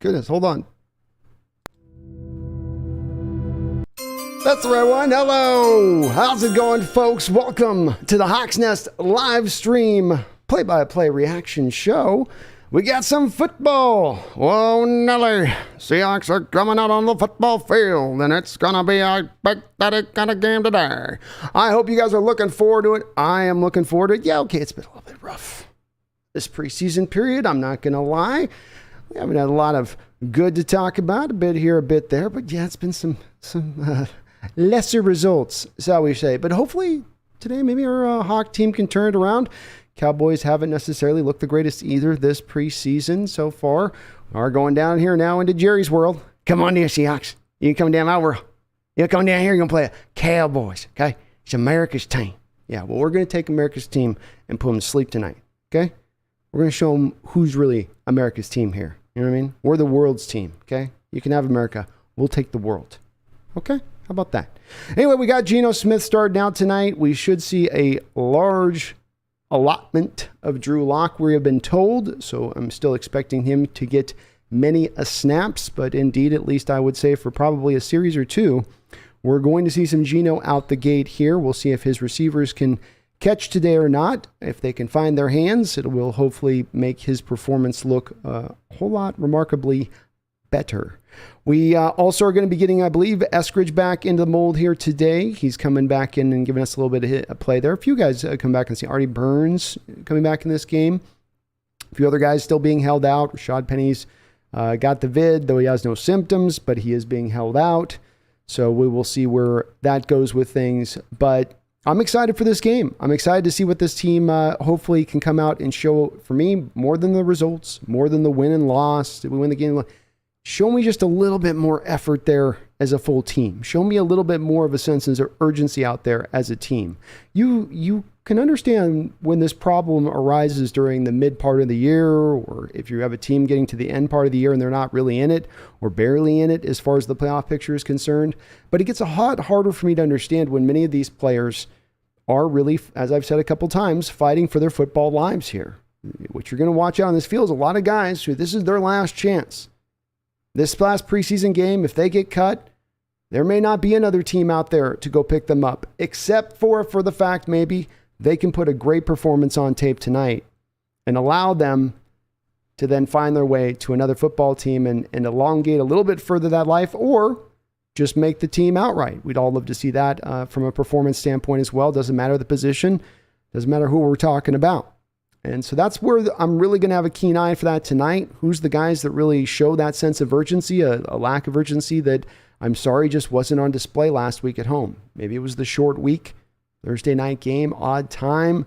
goodness. Hold on. That's the right one. Hello. How's it going, folks? Welcome to the TheSeahawksNest live stream play-by-play reaction show. We got some football. Whoa, Nelly. Seahawks are coming out on the football field, and it's going to be a pathetic kind of game today. I hope you guys are looking forward to it. I am looking forward to it. Yeah, okay, it's been a little bit rough this preseason period. I'm not going to lie. We haven't had a lot of good to talk about, a bit here, a bit there, but yeah, it's been some lesser results, shall we say. But hopefully today, maybe our Hawk team can turn it around. Cowboys haven't necessarily looked the greatest either this preseason so far. We are going down here now into Jerrysworld. Come on here, Seahawks. You can come down my world. You come down here, you're going to play a Cowboys, okay? It's America's team. Yeah, well, we're going to take America's team and put them to sleep tonight, okay? We're going to show them who's really America's team here. You know what I mean? We're the world's team, okay? You can have America. We'll take the world, okay? How about that? Anyway, we got Geno Smith starting out tonight. We should see a large allotment of Drew Lock, we have been told. So I'm still expecting him to get many snaps. But indeed, at least I would say for probably a series or two, we're going to see some Geno out the gate here. We'll see if his receivers can catch today or not. If they can find their hands, it will hopefully make his performance look a whole lot remarkably better. We also are going to be getting, I believe, Eskridge back into the mold here today. He's coming back in and giving us a little bit of play there. A few guys come back and see Artie Burns coming back in this game. A few other guys still being held out. Rashad Penny's got the vid, though he has no symptoms, but he is being held out. So we will see where that goes with things. But I'm excited for this game. I'm excited to see what this team hopefully can come out and show for me more than the results, more than the win and loss. Did we win the game? Show me just a little bit more effort there as a full team. Show me a little bit more of a sense of urgency out there as a team. You can understand when this problem arises during the mid part of the year, or if you have a team getting to the end part of the year and they're not really in it or barely in it as far as the playoff picture is concerned. But it gets a lot harder for me to understand when many of these players are really, as I've said a couple times, fighting for their football lives here. What you're going to watch out on this field is a lot of guys who this is their last chance. This last preseason game, if they get cut, there may not be another team out there to go pick them up, except for the fact maybe they can put a great performance on tape tonight and allow them to then find their way to another football team and elongate a little bit further that life, or just make the team outright. We'd all love to see that from a performance standpoint as well. Doesn't matter the position, doesn't matter who we're talking about. And so that's where I'm really going to have a keen eye for that tonight. Who's the guys that really show that sense of urgency, a lack of urgency that I'm sorry just wasn't on display last week at home. Maybe it was the short week, Thursday night game, odd time,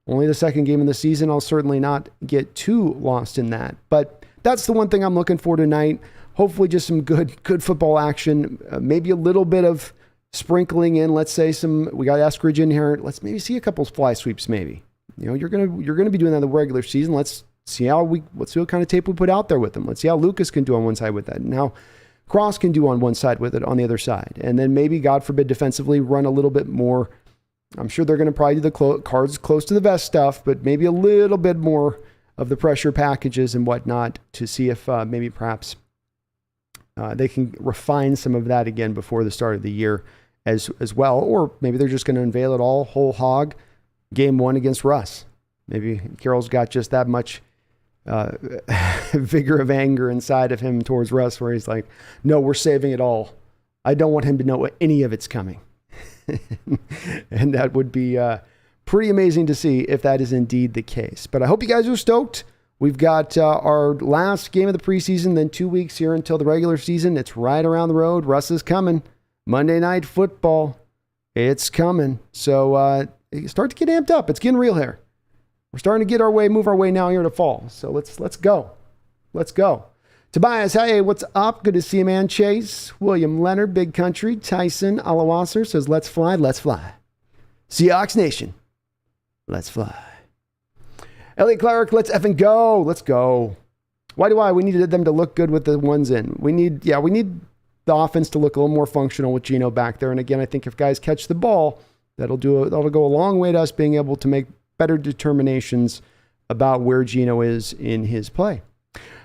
only the second game of the season. I'll certainly not get too lost in that. But that's the one thing I'm looking for tonight. Hopefully just some good football action, maybe a little bit of sprinkling in, let's say we got Eskridge in here. Let's maybe see a couple fly sweeps maybe. You know, you're gonna be doing that in the regular season. Let's see what kind of tape we put out there with them. Let's see how Lucas can do on one side with that, and how Cross can do on one side with it on the other side. And then maybe, God forbid, defensively run a little bit more. I'm sure they're going to probably do the cards close to the vest stuff, but maybe a little bit more of the pressure packages and whatnot to see if maybe perhaps they can refine some of that again before the start of the year as well. Or maybe they're just going to unveil it all whole hog game one against Russ. Maybe Carroll's got just that much vigor of anger inside of him towards Russ where he's like, no, we're saving it all. I don't want him to know any of it's coming. And that would be pretty amazing to see if that is indeed the case. But I hope you guys are stoked. We've got our last game of the preseason, then 2 weeks here until the regular season. It's right around the road. Russ is coming. Monday Night Football. It's coming. So start to get amped up. It's getting real here. We're starting to move our way now here to fall. So let's go. Let's go. Tobias, hey, what's up? Good to see you, man. Chase, William Leonard, Big Country, Tyson Alawasser says, let's fly, let's fly. Seahawks Nation, let's fly. Elliot Clark, let's effing go. Let's go. Why? We needed them to look good with the ones in. We need the offense to look a little more functional with Geno back there. And again, I think if guys catch the ball, that'll go a long way to us being able to make better determinations about where Geno is in his play.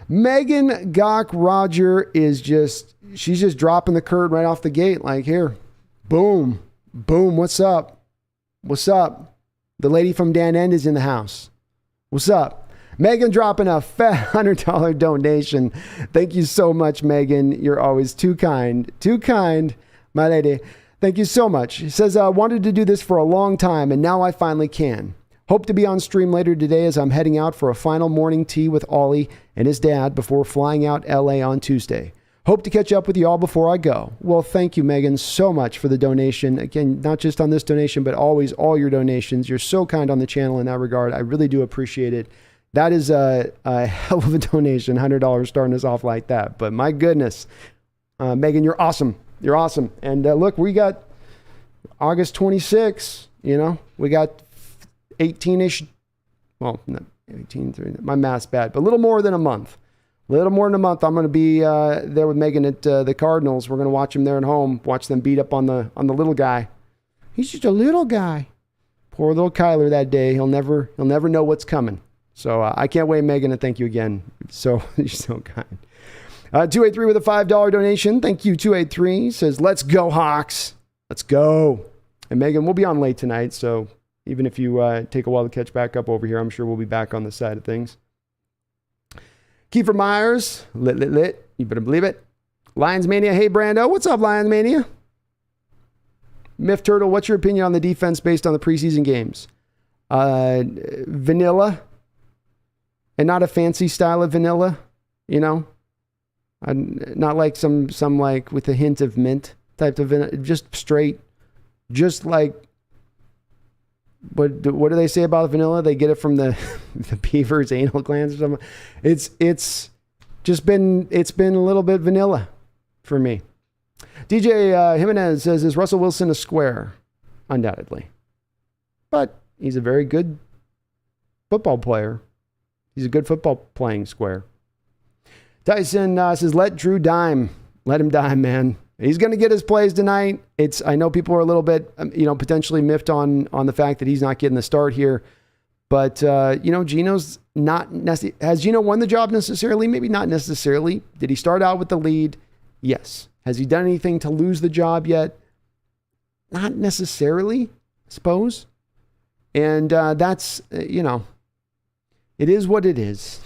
Megan Gawk Roger she's just dropping the curtain right off the gate. Like, here, boom, boom. What's up? What's up? The lady from Dan End is in the house. What's up? Megan dropping a fat $100 donation. Thank you so much, Megan. You're always too kind. Too kind, my lady. Thank you so much. She says, I wanted to do this for a long time, and now I finally can. Hope to be on stream later today as I'm heading out for a final morning tea with Ollie and his dad before flying out LA on Tuesday. Hope to catch up with you all before I go. Well, thank you, Megan, so much for the donation. Again, not just on this donation, but always all your donations. You're so kind on the channel in that regard. I really do appreciate it. That is a hell of a donation, $100 starting us off like that. But my goodness, Megan, you're awesome. You're awesome. And look, we got August 26, we got 18-ish, well, not 18, my math's bad, but a little more than a month. A little more than a month. I'm going to be there with Megan at the Cardinals. We're going to watch them there at home, watch them beat up on the little guy. He's just a little guy. Poor little Kyler that day. He'll never know what's coming. So I can't wait, Megan, and thank you again. So you're so kind. 283 with a $5 donation. Thank you, 283. Says, let's go, Hawks. Let's go. And Megan, we'll be on late tonight, so even if you take a while to catch back up over here, I'm sure we'll be back on this side of things. Kiefer Myers, lit. You better believe it. Lions Mania, hey, Brando. What's up, Lions Mania? Myth Turtle, what's your opinion on the defense based on the preseason games? Vanilla, and not a fancy style of vanilla, not like some like with a hint of mint type of vanilla, just straight, just like, what do they say about vanilla? They get it from the beaver's anal glands or something. It's been a little bit vanilla for me. DJ Jimenez says, is Russell Wilson a square? Undoubtedly. But he's a very good football player. He's a good football playing square. Tyson says, let Drew dime. Let him dime, man. He's going to get his plays tonight. I know people are a little bit, potentially miffed on the fact that he's not getting the start here. But, Geno's not necessarily, has Geno won the job necessarily? Maybe not necessarily. Did he start out with the lead? Yes. Has he done anything to lose the job yet? Not necessarily, I suppose. And that's, it is what it is.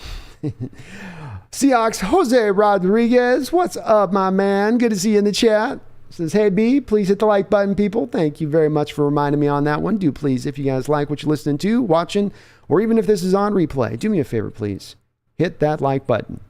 Seahawks, Jose Rodriguez. What's up, my man? Good to see you in the chat. Says, hey, B, please hit the like button, people. Thank you very much for reminding me on that one. Do please, if you guys like what you're listening to, watching, or even if this is on replay, do me a favor, please. Hit that like button.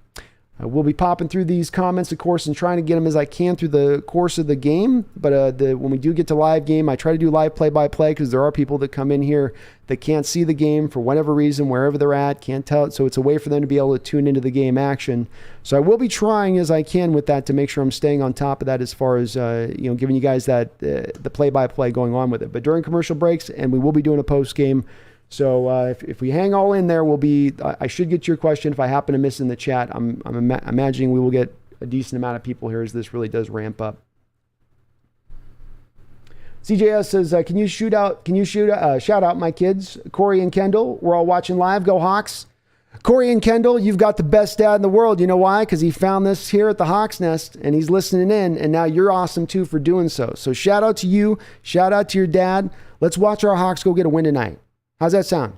We'll be popping through these comments, of course, and trying to get them as I can through the course of the game. But when we do get to live game, I try to do live play-by-play because there are people that come in here that can't see the game for whatever reason, wherever they're at, can't tell it. So it's a way for them to be able to tune into the game action. So I will be trying as I can with that to make sure I'm staying on top of that as far as giving you guys that the play-by-play going on with it. But during commercial breaks, and we will be doing a post-game. So if we hang all in there, I should get your question if I happen to miss in the chat. I'm imagining we will get a decent amount of people here as this really does ramp up. CJS says, can you shout out my kids, Corey and Kendall? We're all watching live. Go Hawks. Corey and Kendall, you've got the best dad in the world. You know why? Because he found this here at the Hawks Nest and he's listening in, and now you're awesome too for doing so. So shout out to you. Shout out to your dad. Let's watch our Hawks go get a win tonight. How's that sound?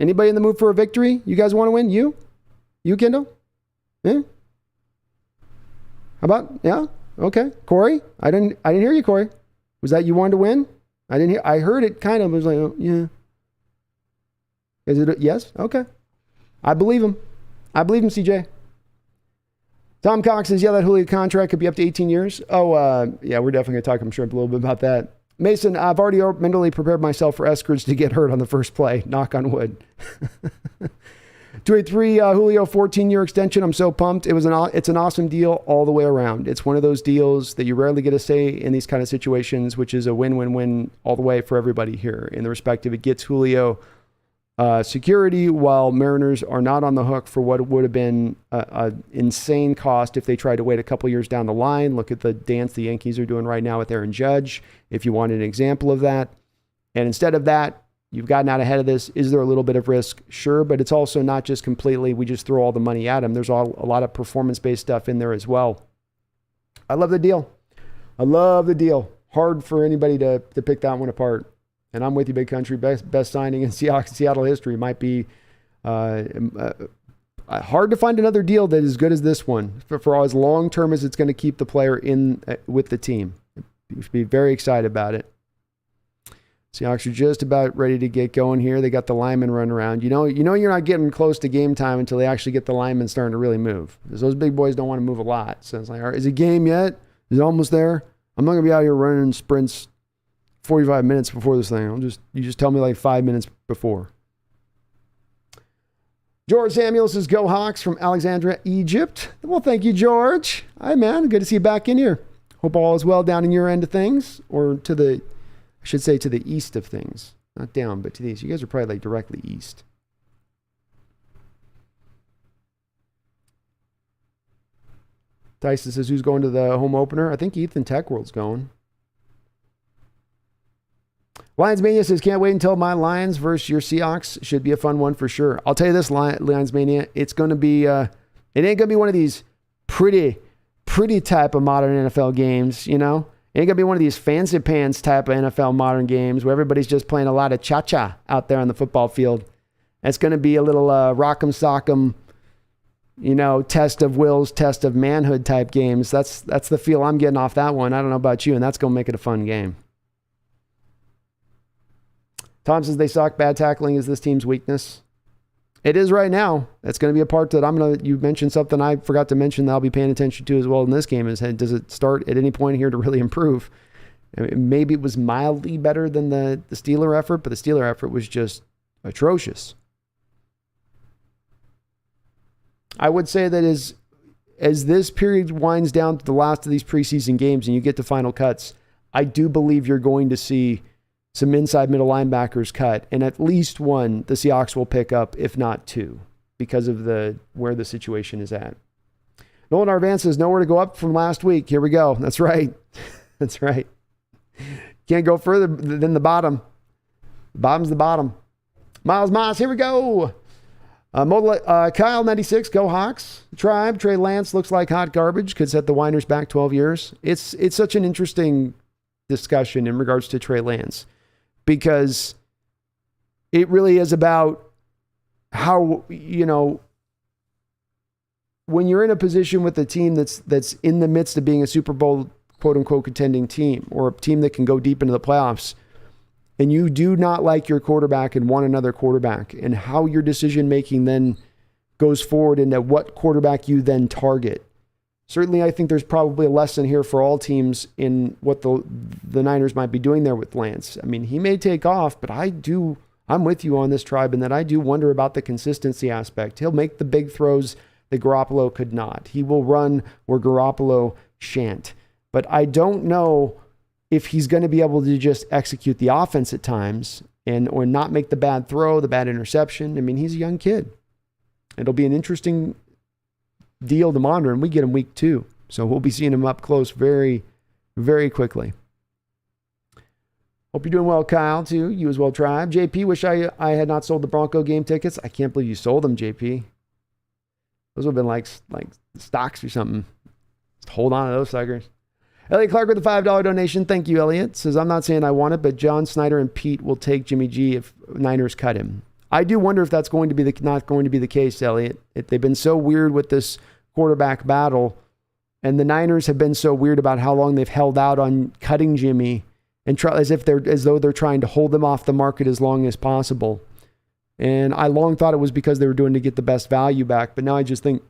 Anybody in the mood for a victory? You guys want to win? You, Kendall? Yeah? How about? Yeah? Okay. Corey? I didn't hear you, Corey. Was that you wanted to win? I heard it kind of. I was like, oh, yeah. Is it yes? Okay. I believe him. CJ. Tom Cox says, yeah, that Julio contract could be up to 18 years. Oh, yeah, we're definitely going to talk, I'm sure, a little bit about that. Mason, I've already mentally prepared myself for Eskridge to get hurt on the first play. Knock on wood. 283 Julio 14-year extension. I'm so pumped. It's an awesome deal all the way around. It's one of those deals that you rarely get to say in these kind of situations, which is a win-win-win all the way for everybody here. In the respective, it gets Julio security, while Mariners are not on the hook for what would have been an insane cost if they tried to wait a couple years down the line. Look at the dance the Yankees are doing right now with Aaron Judge, if you wanted an example of that. And instead of that, You've gotten out ahead of this. Is there a little bit of risk? Sure, but it's also not just completely we just throw all the money at him. There's a lot of performance-based stuff in there as well. I love the deal. I love the deal. Hard for anybody to pick that one apart. And I'm with you, Big Country. Best signing in Seattle history. Might be hard to find another deal that is good as this one for as long-term as it's going to keep the player in with the team. You should be very excited about it. Seahawks are just about ready to get going here. They got the linemen running around. You know you're not getting close to game time until they actually get the linemen starting to really move. Because those big boys don't want to move a lot. So it's like, all right, is it game yet? Is it almost there? I'm not going to be out here running sprints 45 minutes before this thing. You just tell me like 5 minutes before. George Samuel says, "Go Hawks" from Alexandria, Egypt. Well, thank you, George. Hi, man. Good to see you back in here. Hope all is well down in your end of things, or to the east of things. Not down, but to the east. You guys are probably like directly east. Tyson says, "Who's going to the home opener?" I think Ethan Techworld's going. Lions Mania says, "Can't wait until my Lions versus your Seahawks. Should be a fun one for sure." I'll tell you this, Lions Mania, it's going to be, it ain't going to be one of these pretty type of modern NFL games, you know? It ain't going to be one of these fancy pants type of NFL modern games where everybody's just playing a lot of cha-cha out there on the football field. It's going to be a little rock'em sock'em, test of wills, test of manhood type games. That's the feel I'm getting off that one. I don't know about you, and that's going to make it a fun game. Tom says they suck. Bad tackling is this team's weakness. It is right now. That's going to be a part that you mentioned something I forgot to mention that I'll be paying attention to as well in this game is, does it start at any point here to really improve? Maybe it was mildly better than the Steeler effort, but the Steeler effort was just atrocious. I would say that as this period winds down to the last of these preseason games and you get to final cuts, I do believe you're going to see some inside middle linebackers cut, and at least one the Seahawks will pick up, if not two, because of where the situation is at. Nolan Arvan says, "Nowhere to go up from last week." Here we go. That's right. That's right. Can't go further than the bottom. The bottom's the bottom. Miles Moss, here we go. Kyle 96, go Hawks. Tribe, Trey Lance looks like hot garbage. Could set the Winers back 12 years. It's such an interesting discussion in regards to Trey Lance, because it really is about how, when you're in a position with a team that's in the midst of being a Super Bowl quote unquote contending team, or a team that can go deep into the playoffs, and you do not like your quarterback and want another quarterback, and how your decision making then goes forward into what quarterback you then target. Certainly, I think there's probably a lesson here for all teams in what the Niners might be doing there with Lance. I mean, he may take off, but I'm with you on this, Tribe, in that I do wonder about the consistency aspect. He'll make the big throws that Garoppolo could not. He will run where Garoppolo shan't. But I don't know if he's going to be able to just execute the offense at times or not make the bad throw, the bad interception. I mean, he's a young kid. It'll be an interesting deal to monitor, and we get him week 2. So we'll be seeing him up close very, very quickly. Hope you're doing well, Kyle, too. You as well, Tribe. JP, wish I had not sold the Bronco game tickets. I can't believe you sold them, JP. Those would have been like stocks or something. Just hold on to those suckers. Elliot Clark with a $5 donation. Thank you, Elliot. Says, "I'm not saying I want it, but John Snyder and Pete will take Jimmy G if Niners cut him." I do wonder if that's going to be not going to be the case, Elliot. They've been so weird with this quarterback battle, and the Niners have been so weird about how long they've held out on cutting Jimmy, and as though they're trying to hold him off the market as long as possible. And I long thought it was because they were doing to get the best value back, but now I just think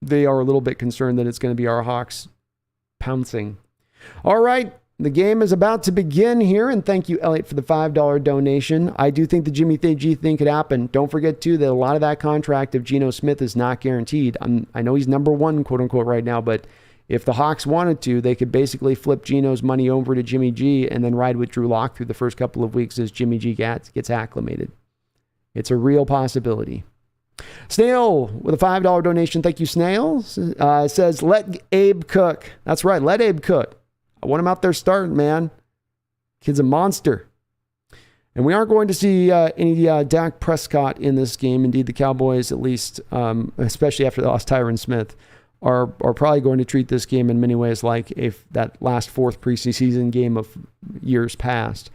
they are a little bit concerned that it's going to be our Hawks pouncing. All right. The game is about to begin here, and thank you, Elliot, for the $5 donation. I do think the Jimmy G thing could happen. Don't forget, too, that a lot of that contract of Geno Smith is not guaranteed. I know he's number one, quote-unquote, right now, but if the Hawks wanted to, they could basically flip Geno's money over to Jimmy G and then ride with Drew Lock through the first couple of weeks as Jimmy G gets acclimated. It's a real possibility. Snail with a $5 donation. Thank you, Snail. Says, "Let Abe cook." That's right, let Abe cook. I want him out there starting, man. Kid's a monster. And we aren't going to see any Dak Prescott in this game. Indeed, the Cowboys, at least, especially after they lost Tyron Smith, are probably going to treat this game in many ways like that last fourth preseason game of years past.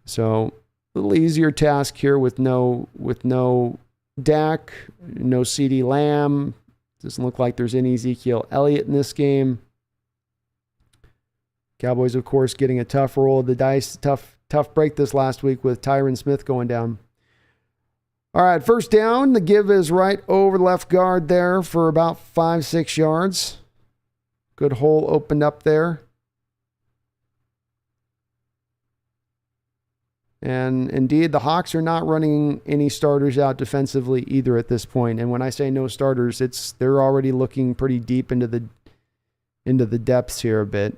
So a little easier task here with no Dak, no CeeDee Lamb. Doesn't look like there's any Ezekiel Elliott in this game. Cowboys, of course, getting a tough roll of the dice. Tough break this last week with Tyron Smith going down. All right, first down. The give is right over the left guard there for about 5-6 yards. Good hole opened up there. And indeed, the Hawks are not running any starters out defensively either at this point. And when I say no starters, they're already looking pretty deep into the depths here a bit.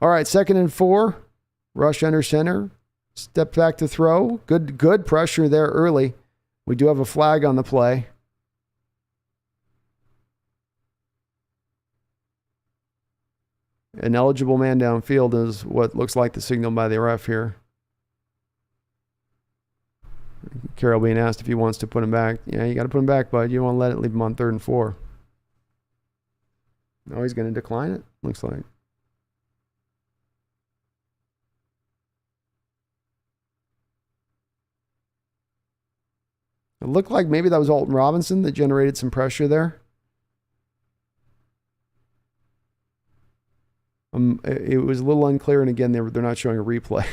All right, 2nd and 4. Rush under center. Step back to throw. Good pressure there early. We do have a flag on the play. An eligible man downfield is what looks like the signal by the ref here. Carroll being asked if he wants to put him back. Yeah, you got to put him back, bud. You don't want to leave him on 3rd and 4. No, he's going to decline it, looks like. It looked like maybe that was Alton Robinson that generated some pressure there. It was a little unclear, and again, they're not showing a replay.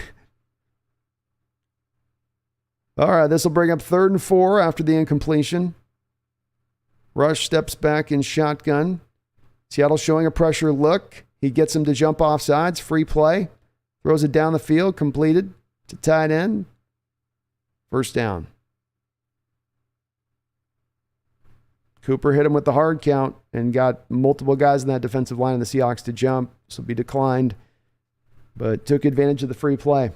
All right, this will bring up 3rd and 4 after the incompletion. Rush steps back in shotgun. Seattle showing a pressure look. He gets him to jump off sides. Free play. Throws it down the field. Completed to tight end. First down. Cooper hit him with the hard count and got multiple guys in that defensive line of the Seahawks to jump. This will be declined, but took advantage of the free play.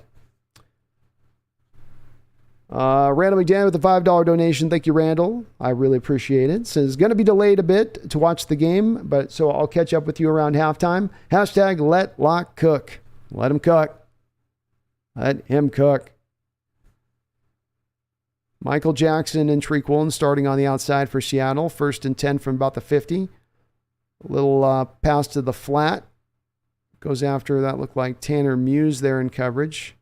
Randall McDaniel with a $5 donation. Thank you, Randall. I really appreciate it. Says, going to be delayed a bit to watch the game, but so I'll catch up with you around halftime. Hashtag let Lock cook. Let him cook. Let him cook. Michael Jackson and Tariq Woolen starting on the outside for Seattle. 1st and 10 from about the 50. A little pass to the flat. Goes after, that looked like Tanner Muse there in coverage.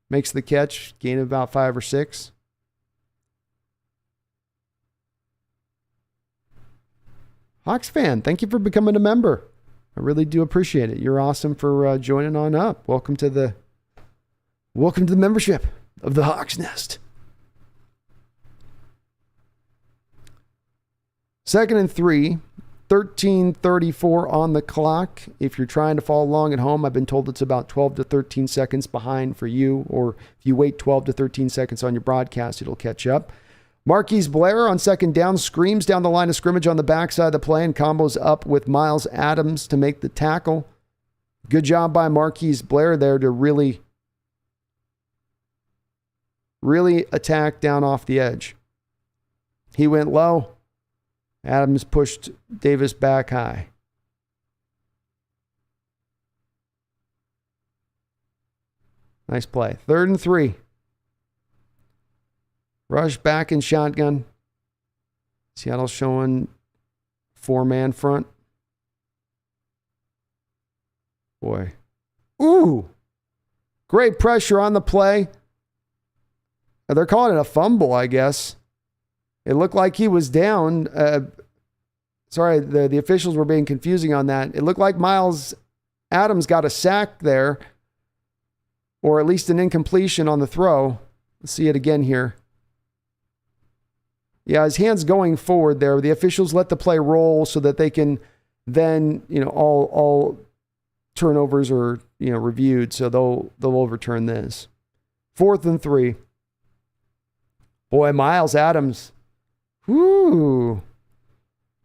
Makes the catch. Gain of about 5 or 6. Hawks fan, thank you for becoming a member. I really do appreciate it. You're awesome for joining on up. Welcome to the membership of the Hawks Nest. 2nd and 3, 13:34 on the clock. If you're trying to follow along at home, I've been told it's about 12 to 13 seconds behind for you, or if you wait 12 to 13 seconds on your broadcast, it'll catch up. Marquise Blair on 2nd down screams down the line of scrimmage on the backside of the play and combos up with Miles Adams to make the tackle. Good job by Marquise Blair there to really attack down off the edge. He went low. Adams pushed Davis back high. Nice play. 3rd and 3. Rush back in shotgun. Seattle showing 4-man front. Boy. Ooh. Great pressure on the play. They're calling it a fumble, I guess. It looked like he was down. The officials were being confusing on that. It looked like Miles Adams got a sack there, or at least an incompletion on the throw. Let's see it again here. Yeah, his hand's going forward there. The officials let the play roll so that they can then, all turnovers are, reviewed. So they'll overturn this. 4th and 3. Boy, Miles Adams. Whoo.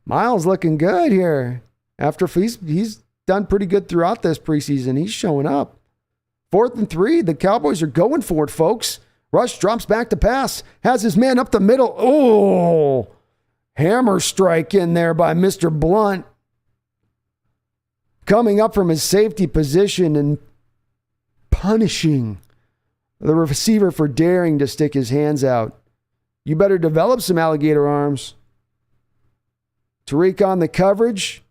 Miles looking good here. After he's done pretty good throughout this preseason. He's showing up. 4th and 3. The Cowboys are going for it, folks. Rush drops back to pass. Has his man up the middle. Oh, hammer strike in there by Mr. Blunt. coming up from his safety position and punishing the receiver for daring to stick his hands out. You better develop some alligator arms. Tariq on the coverage.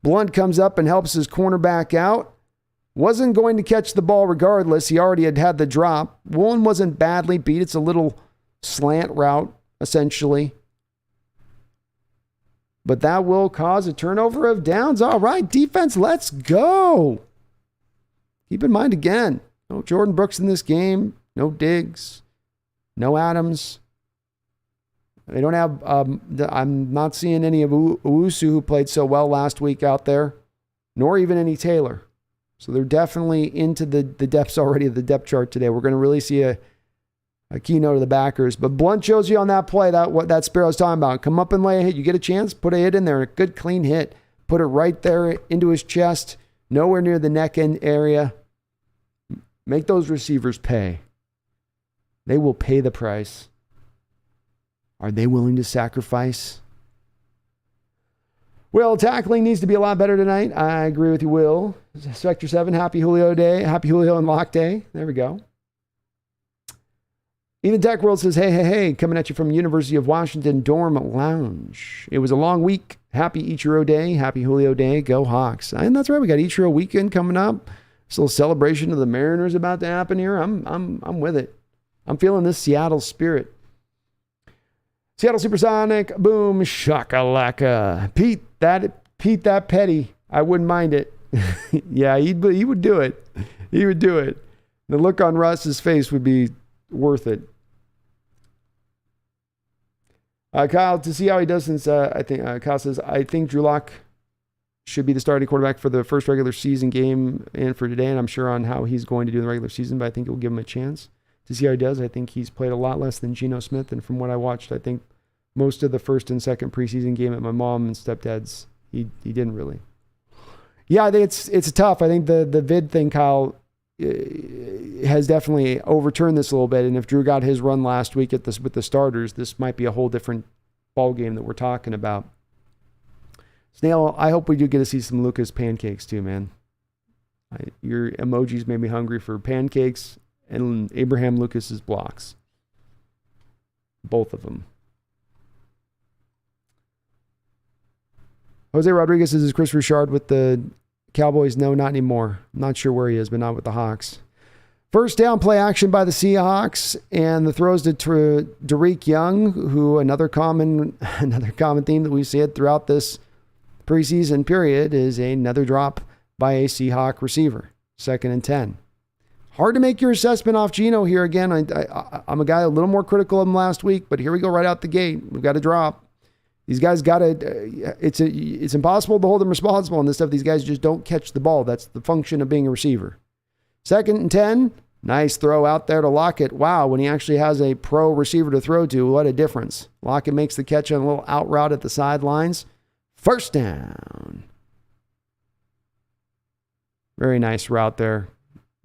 Blunt comes up and helps his cornerback out. Wasn't going to catch the ball regardless. He already had the drop. Woolen wasn't badly beat. It's a little slant route, essentially. But that will cause a turnover of downs. All right, defense, let's go. Keep in mind again, no Jordan Brooks in this game. No Diggs. No Adams. They don't have, I'm not seeing any of Owusu, who played so well last week out there, nor even any Taylor. So they're definitely into the depths already of the depth chart today. We're going to really see a keynote of the backers. But Blunt shows you on that play what that Sparrow's talking about. Come up and lay a hit. You get a chance, put a hit in there. A good, clean hit. Put it right there into his chest, nowhere near the neck end area. Make those receivers pay. They will pay the price. Are they willing to sacrifice? Will, tackling needs to be a lot better tonight. I agree with you, Will. Spectre 7, happy Julio Day. Happy Julio and Lock Day. There we go. Even Tech World says, hey, coming at you from University of Washington Dorm Lounge. It was a long week. Happy Ichiro Day. Happy Julio Day. Go Hawks. And that's right. We got Ichiro weekend coming up. This little celebration of the Mariners about to happen here. I'm with it. I'm feeling this Seattle spirit. Seattle Supersonic, boom, shakalaka. Pete, that petty. I wouldn't mind it. Yeah, he would do it. He would do it. The look on Russ's face would be worth it. Kyle, to see how he does, since Kyle says, I think Drew Lock should be the starting quarterback for the first regular season game and for today, and I'm sure on how he's going to do in the regular season, but I think it will give him a chance to see how he does. I think he's played a lot less than Geno Smith, and from what I watched, I think most of the first and second preseason game at my mom and stepdad's, he didn't really. Yeah, I think it's tough. I think the vid thing, Kyle, has definitely overturned this a little bit, and if Drew got his run last week with the starters, this might be a whole different ball game that we're talking about. Snail, I hope we do get to see some Lucas pancakes too, man. Your emojis made me hungry for pancakes and Abraham Lucas's blocks. Both of them. Jose Rodriguez says, is Chris Richard with the Cowboys? No, not anymore. I'm not sure where he is, but not with the Hawks. First down play action by the Seahawks, and the throws to Tariq Young, who another common theme that we see it throughout this preseason period is another drop by a Seahawk receiver. 2nd and 10. Hard to make your assessment off Geno here again. I'm a guy a little more critical of him last week, but here we go right out the gate. We've got a drop. These guys got to, it's impossible to hold them responsible on this stuff. These guys just don't catch the ball. That's the function of being a receiver. 2nd and 10, nice throw out there to Lockett. Wow, when he actually has a pro receiver to throw to, what a difference. Lockett makes the catch on a little out route at the sidelines. First down. Very nice route there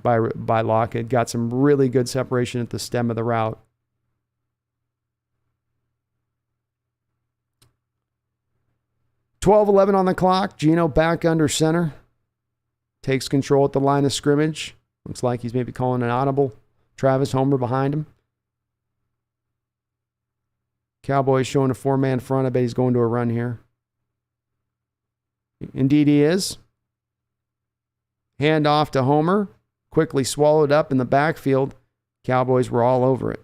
by Lockett. Got some really good separation at the stem of the route. .12:11 on the clock. Geno back under center. Takes control at the line of scrimmage. Looks like he's maybe calling an audible. Travis Homer behind him. Cowboys showing a 4-man front. I bet he's going to a run here. Indeed he is. Hand off to Homer. Quickly swallowed up in the backfield. Cowboys were all over it.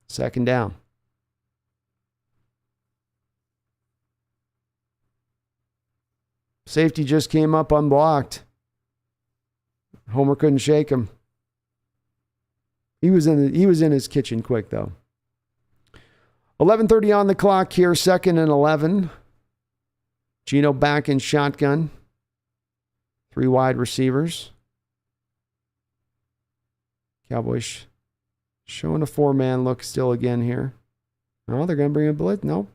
2nd down. Safety just came up unblocked. Homer couldn't shake him. He was in his kitchen quick though. 11:30 on the clock here, 2nd and 11. Geno back in shotgun. 3 wide receivers. Cowboys showing a 4-man look still again here. Oh, they're going to bring a blitz. Nope.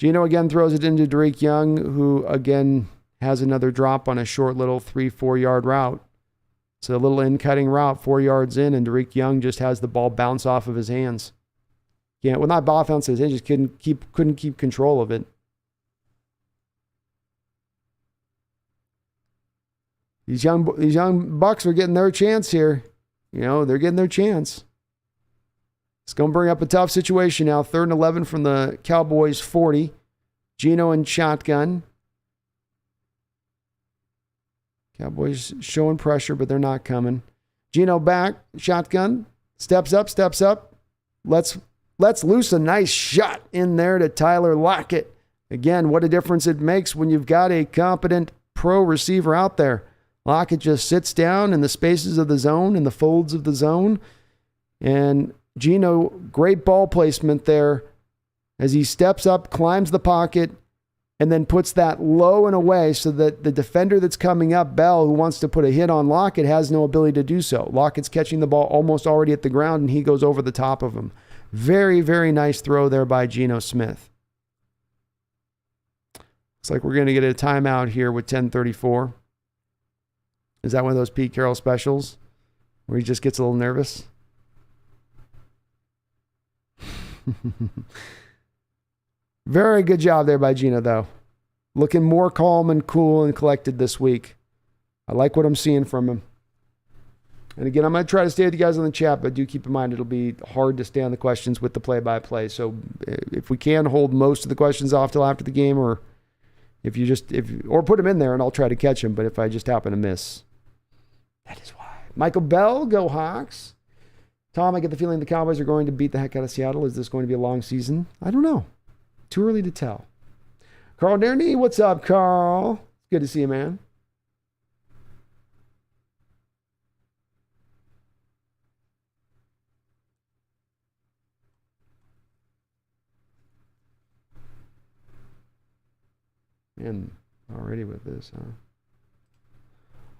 Geno again throws it into Tariq Young, who again has another drop on a short little 3-4 yard route. It's a little in-cutting route, 4 yards in, and Tariq Young just has the ball bounce off of his hands. Not offenses. They just couldn't keep control of it. These young Bucks are getting their chance here. They're getting their chance. It's going to bring up a tough situation now. 3rd and 11 from the Cowboys 40. Geno in shotgun. Cowboys showing pressure, but they're not coming. Geno back, shotgun. Steps up. Let's loose a nice shot in there to Tyler Lockett. Again, what a difference it makes when you've got a competent pro receiver out there. Lockett just sits down in the spaces of the zone, in the folds of the zone. And Geno, great ball placement there as he steps up, climbs the pocket, and then puts that low and away so that the defender that's coming up, Bell, who wants to put a hit on Lockett, has no ability to do so. Lockett's catching the ball almost already at the ground, and he goes over the top of him. Very, very nice throw there by Geno Smith. Looks like we're going to get a timeout here with 10:34. Is that one of those Pete Carroll specials where he just gets a little nervous? Very good job there by Geno, though. Looking more calm and cool and collected this week. I like what I'm seeing from him. And again, I'm going to try to stay with you guys on the chat, but do keep in mind it'll be hard to stay on the questions with the play-by-play. So if we can hold most of the questions off till after the game, or or put them in there and I'll try to catch them, but if I just happen to miss, that is why. Michael Bell, go Hawks. Tom, I get the feeling the Cowboys are going to beat the heck out of Seattle. Is this going to be a long season? I don't know. Too early to tell. Carl Derney, what's up, Carl? Good to see you, man. And already with this, huh?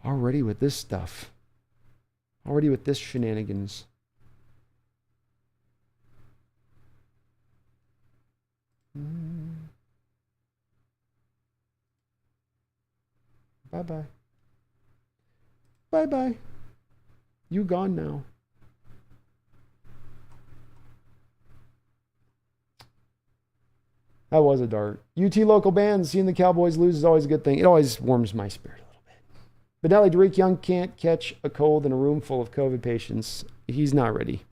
Already with this stuff. Already with this shenanigans. Bye-bye. Bye-bye. You gone now. That was a dart. UT local bands, seeing the Cowboys lose is always a good thing. It always warms my spirit a little bit. Benelli, Tariq Young can't catch a cold in a room full of COVID patients. He's not ready.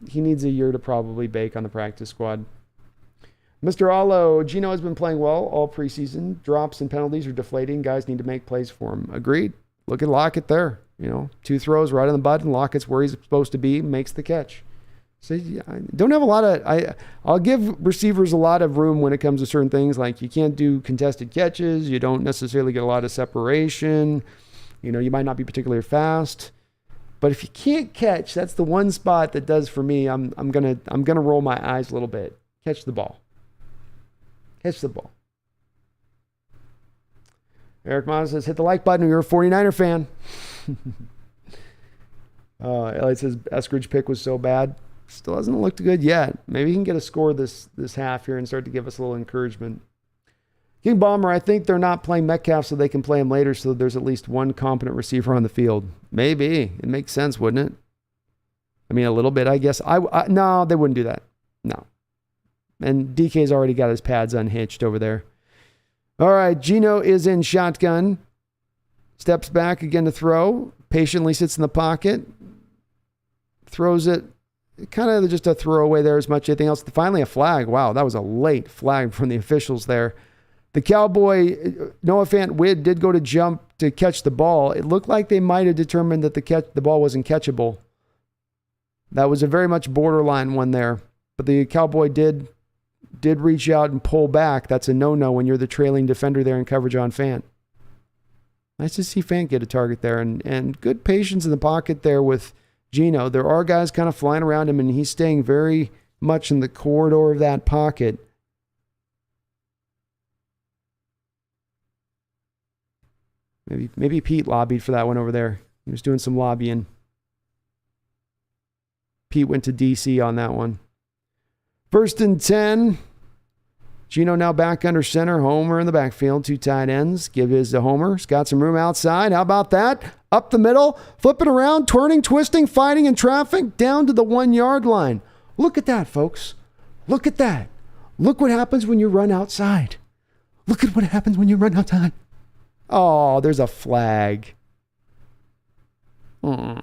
He needs a year to probably bake on the practice squad. Mr. Allo, Geno has been playing well all preseason. Drops and penalties are deflating. Guys need to make plays for him. Agreed. Look at Lockett there. 2 throws right on the button. Lockett's where he's supposed to be, makes the catch. So I don't have a lot of, I'll give receivers a lot of room when it comes to certain things. Like you can't do contested catches. You don't necessarily get a lot of separation. You might not be particularly fast. But if you can't catch, that's the one spot that does for me. I'm gonna roll my eyes a little bit. Catch the ball. Catch the ball. Eric Mata says, hit the like button if you're a 49er fan. Elliot says, Eskridge pick was so bad. Still hasn't looked good yet. Maybe he can get a score this half here and start to give us a little encouragement. King Bomber, I think they're not playing Metcalf so they can play him later so there's at least one competent receiver on the field. Maybe. It makes sense, wouldn't it? I mean, a little bit, I guess. No, they wouldn't do that. No. And DK's already got his pads unhitched over there. All right, Geno is in shotgun. Steps back again to throw. Patiently sits in the pocket. Throws it. Kind of just a throwaway there as much as anything else. Finally a flag. Wow, that was a late flag from the officials there. The Cowboy, Noah Fant Wid did go to jump to catch the ball. It looked like they might have determined that the ball wasn't catchable. That was a very much borderline one there. But the Cowboy did reach out and pull back. That's a no-no when you're the trailing defender there in coverage on Fant. Nice to see Fant get a target there. And good patience in the pocket there with Geno. There are guys kind of flying around him, and he's staying very much in the corridor of that pocket. Maybe Pete lobbied for that one over there. He was doing some lobbying. Pete went to DC on that one. 1st and 10. Geno now back under center. Homer in the backfield. 2 tight ends. Give his to Homer. He's got some room outside. How about that? Up the middle. Flipping around. Turning, twisting, fighting in traffic. Down to the 1 yard line. Look at that, folks. Look at that. Look what happens when you run outside. Look at what happens when you run outside. Oh, there's a flag. Who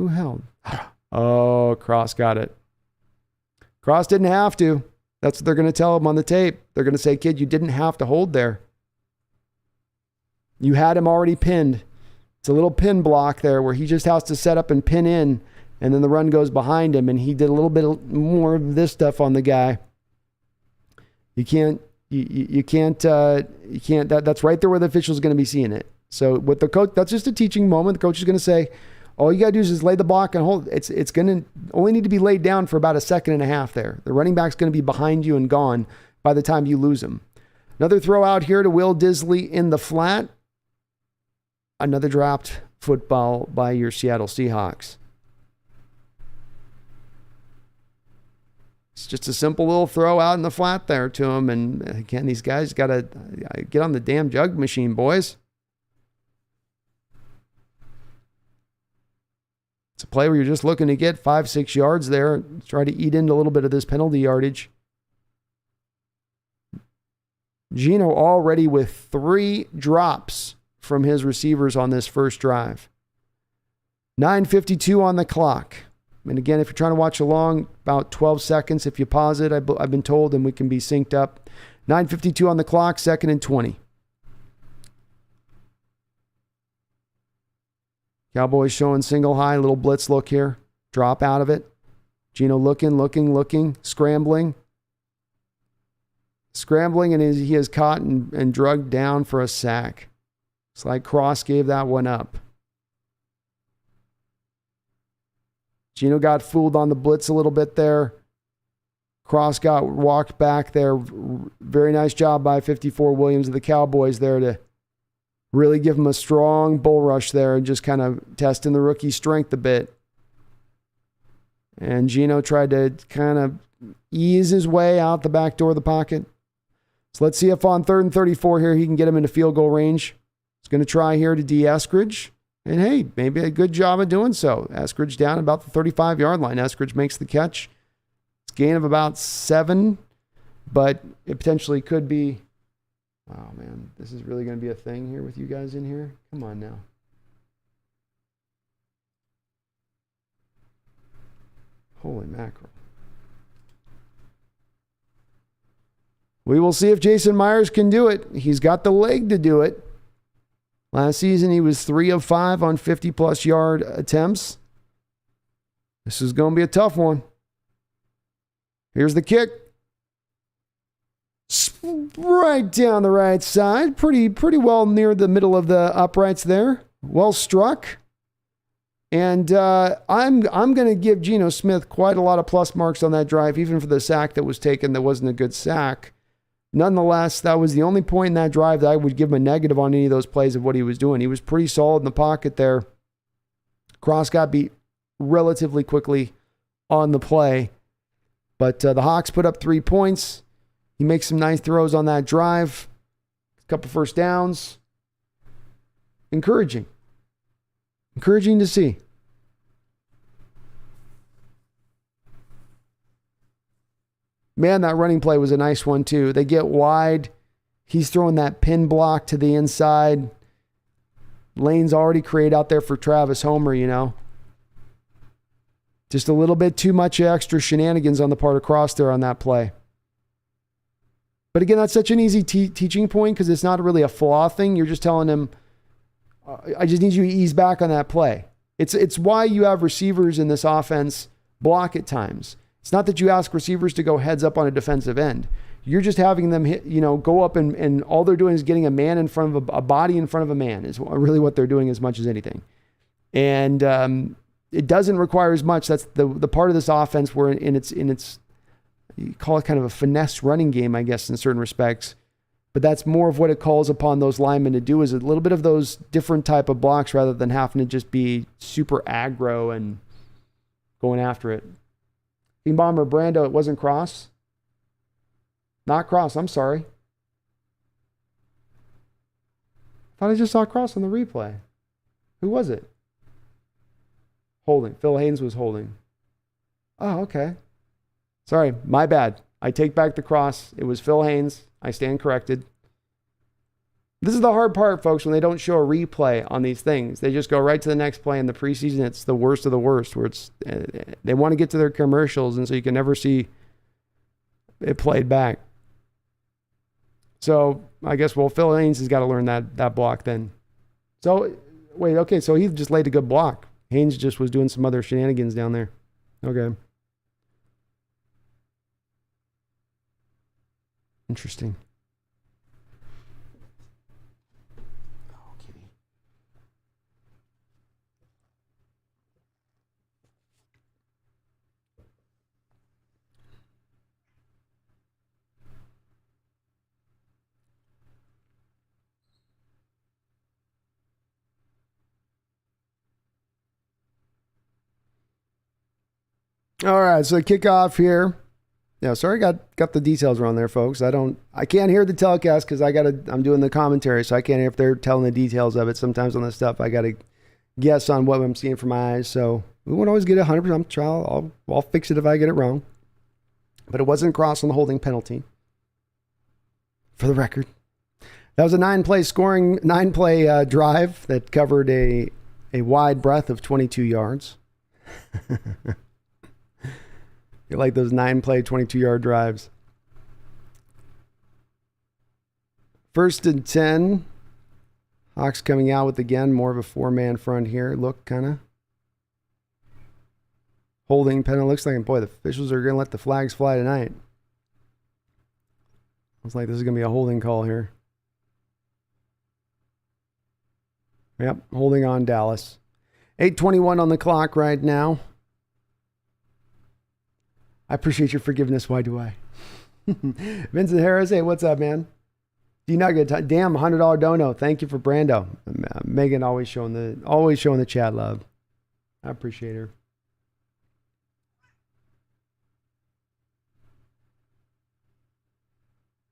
held? Oh, Cross got it. Cross didn't have to. That's what they're going to tell him on the tape. They're going to say, kid, you didn't have to hold there. You had him already pinned. It's a little pin block there where he just has to set up and pin in, and then the run goes behind him, and he did a little bit more of this stuff on the guy. You can't, that's right there where the official's going to be seeing it. So with the coach, that's just a teaching moment. The coach is going to say, all you got to do is just lay the block and hold. It's going to only need to be laid down for about a second and a half there. The running back's going to be behind you and gone by the time you lose him. Another throw out here to Will Disley in the flat. Another dropped football by your Seattle Seahawks. It's just a simple little throw out in the flat there to him. And again, these guys got to get on the damn jug machine, boys. It's a play where you're just looking to get 5-6 yards there. Try to eat into a little bit of this penalty yardage. Geno already with 3 drops from his receivers on this first drive. 9:52 on the clock. And again, if you're trying to watch along, about 12 seconds. If you pause it, I've been told, and we can be synced up. 9:52 on the clock, 2nd and 20. Cowboys showing single high, little blitz look here. Drop out of it. Geno looking, scrambling. And he is caught and drugged down for a sack. It's like Cross gave that one up. Geno got fooled on the blitz a little bit there. Cross got walked back there. Very nice job by 54 Williams of the Cowboys there to really give him a strong bull rush there and just kind of testing the rookie's strength a bit. And Geno tried to kind of ease his way out the back door of the pocket. So let's see if on 3rd and 34 here he can get him into field goal range. He's going to try here to D. Eskridge. And hey, maybe a good job of doing so. Eskridge down about the 35-yard line. Eskridge makes the catch. It's a gain of about 7, but it potentially could be. Oh, man, this is really going to be a thing here with you guys in here? Come on now. Holy mackerel. We will see if Jason Myers can do it. He's got the leg to do it. Last season, he was 3 of 5 on 50-plus yard attempts. This is going to be a tough one. Here's the kick. Right down the right side. Pretty well near the middle of the uprights there. Well struck. And I'm going to give Geno Smith quite a lot of plus marks on that drive, even for the sack that was taken that wasn't a good sack. Nonetheless, that was the only point in that drive that I would give him a negative on any of those plays of what he was doing. He was pretty solid in the pocket there. Cross got beat relatively quickly on the play. But the Hawks put up 3 points. He makes some nice throws on that drive. A couple first downs. Encouraging to see. Man, that running play was a nice one too. They get wide. He's throwing that pin block to the inside. Lane's already created out there for Travis Homer, you know. Just a little bit too much extra shenanigans on the part of Cross there on that play. But again, that's such an easy teaching point because it's not really a flaw thing. You're just telling him, I just need you to ease back on that play. It's why you have receivers in this offense block at times. It's not that you ask receivers to go heads up on a defensive end. You're just having them hit, go up and all they're doing is getting a man in front of a body in front of a man is really what they're doing as much as anything. And it doesn't require as much. That's the part of this offense where in its you call it kind of a finesse running game, I guess, in certain respects. But that's more of what it calls upon those linemen to do is a little bit of those different type of blocks rather than having to just be super aggro and going after it. Team Bomber Brando, it wasn't Cross. Not Cross, I'm sorry. Thought I just saw a cross on the replay. Who was it? Holding. Phil Haynes was holding. Oh, okay. Sorry, my bad. I take back the cross. It was Phil Haynes. I stand corrected. This is the hard part, folks, when they don't show a replay on these things. They just go right to the next play in the preseason. It's the worst of the worst, where it's they want to get to their commercials, and so you can never see it played back. So I guess, well, Phil Haynes has got to learn that block then. So, wait, okay, so he just laid a good block. Haynes just was doing some other shenanigans down there. Okay. Interesting. Oh, kitty. All right, so kickoff here. Yeah, sorry, got the details wrong there, folks. I can't hear the telecast because I'm doing the commentary, so I can't hear if they're telling the details of it. Sometimes on this stuff, I got to guess on what I'm seeing from my eyes. So we won't always get 100%. I'll fix it if I get it wrong. But it wasn't cross on the holding penalty. For the record, that was a 9-play drive that covered a wide breadth of 22 yards. You like those 9-play, 22-yard drives. 1st and 10. Hawks coming out with, again, more of a 4-man front here. Look, kind of. Holding penalty. Looks like, boy, the officials are going to let the flags fly tonight. Looks like this is going to be a holding call here. Yep, holding on Dallas. 8:21 on the clock right now. I appreciate your forgiveness. Why do I? Vincent Harris, hey, what's up, man? D-Nugget, damn, $100 dono. Thank you for Brando. Megan always showing the chat love. I appreciate her.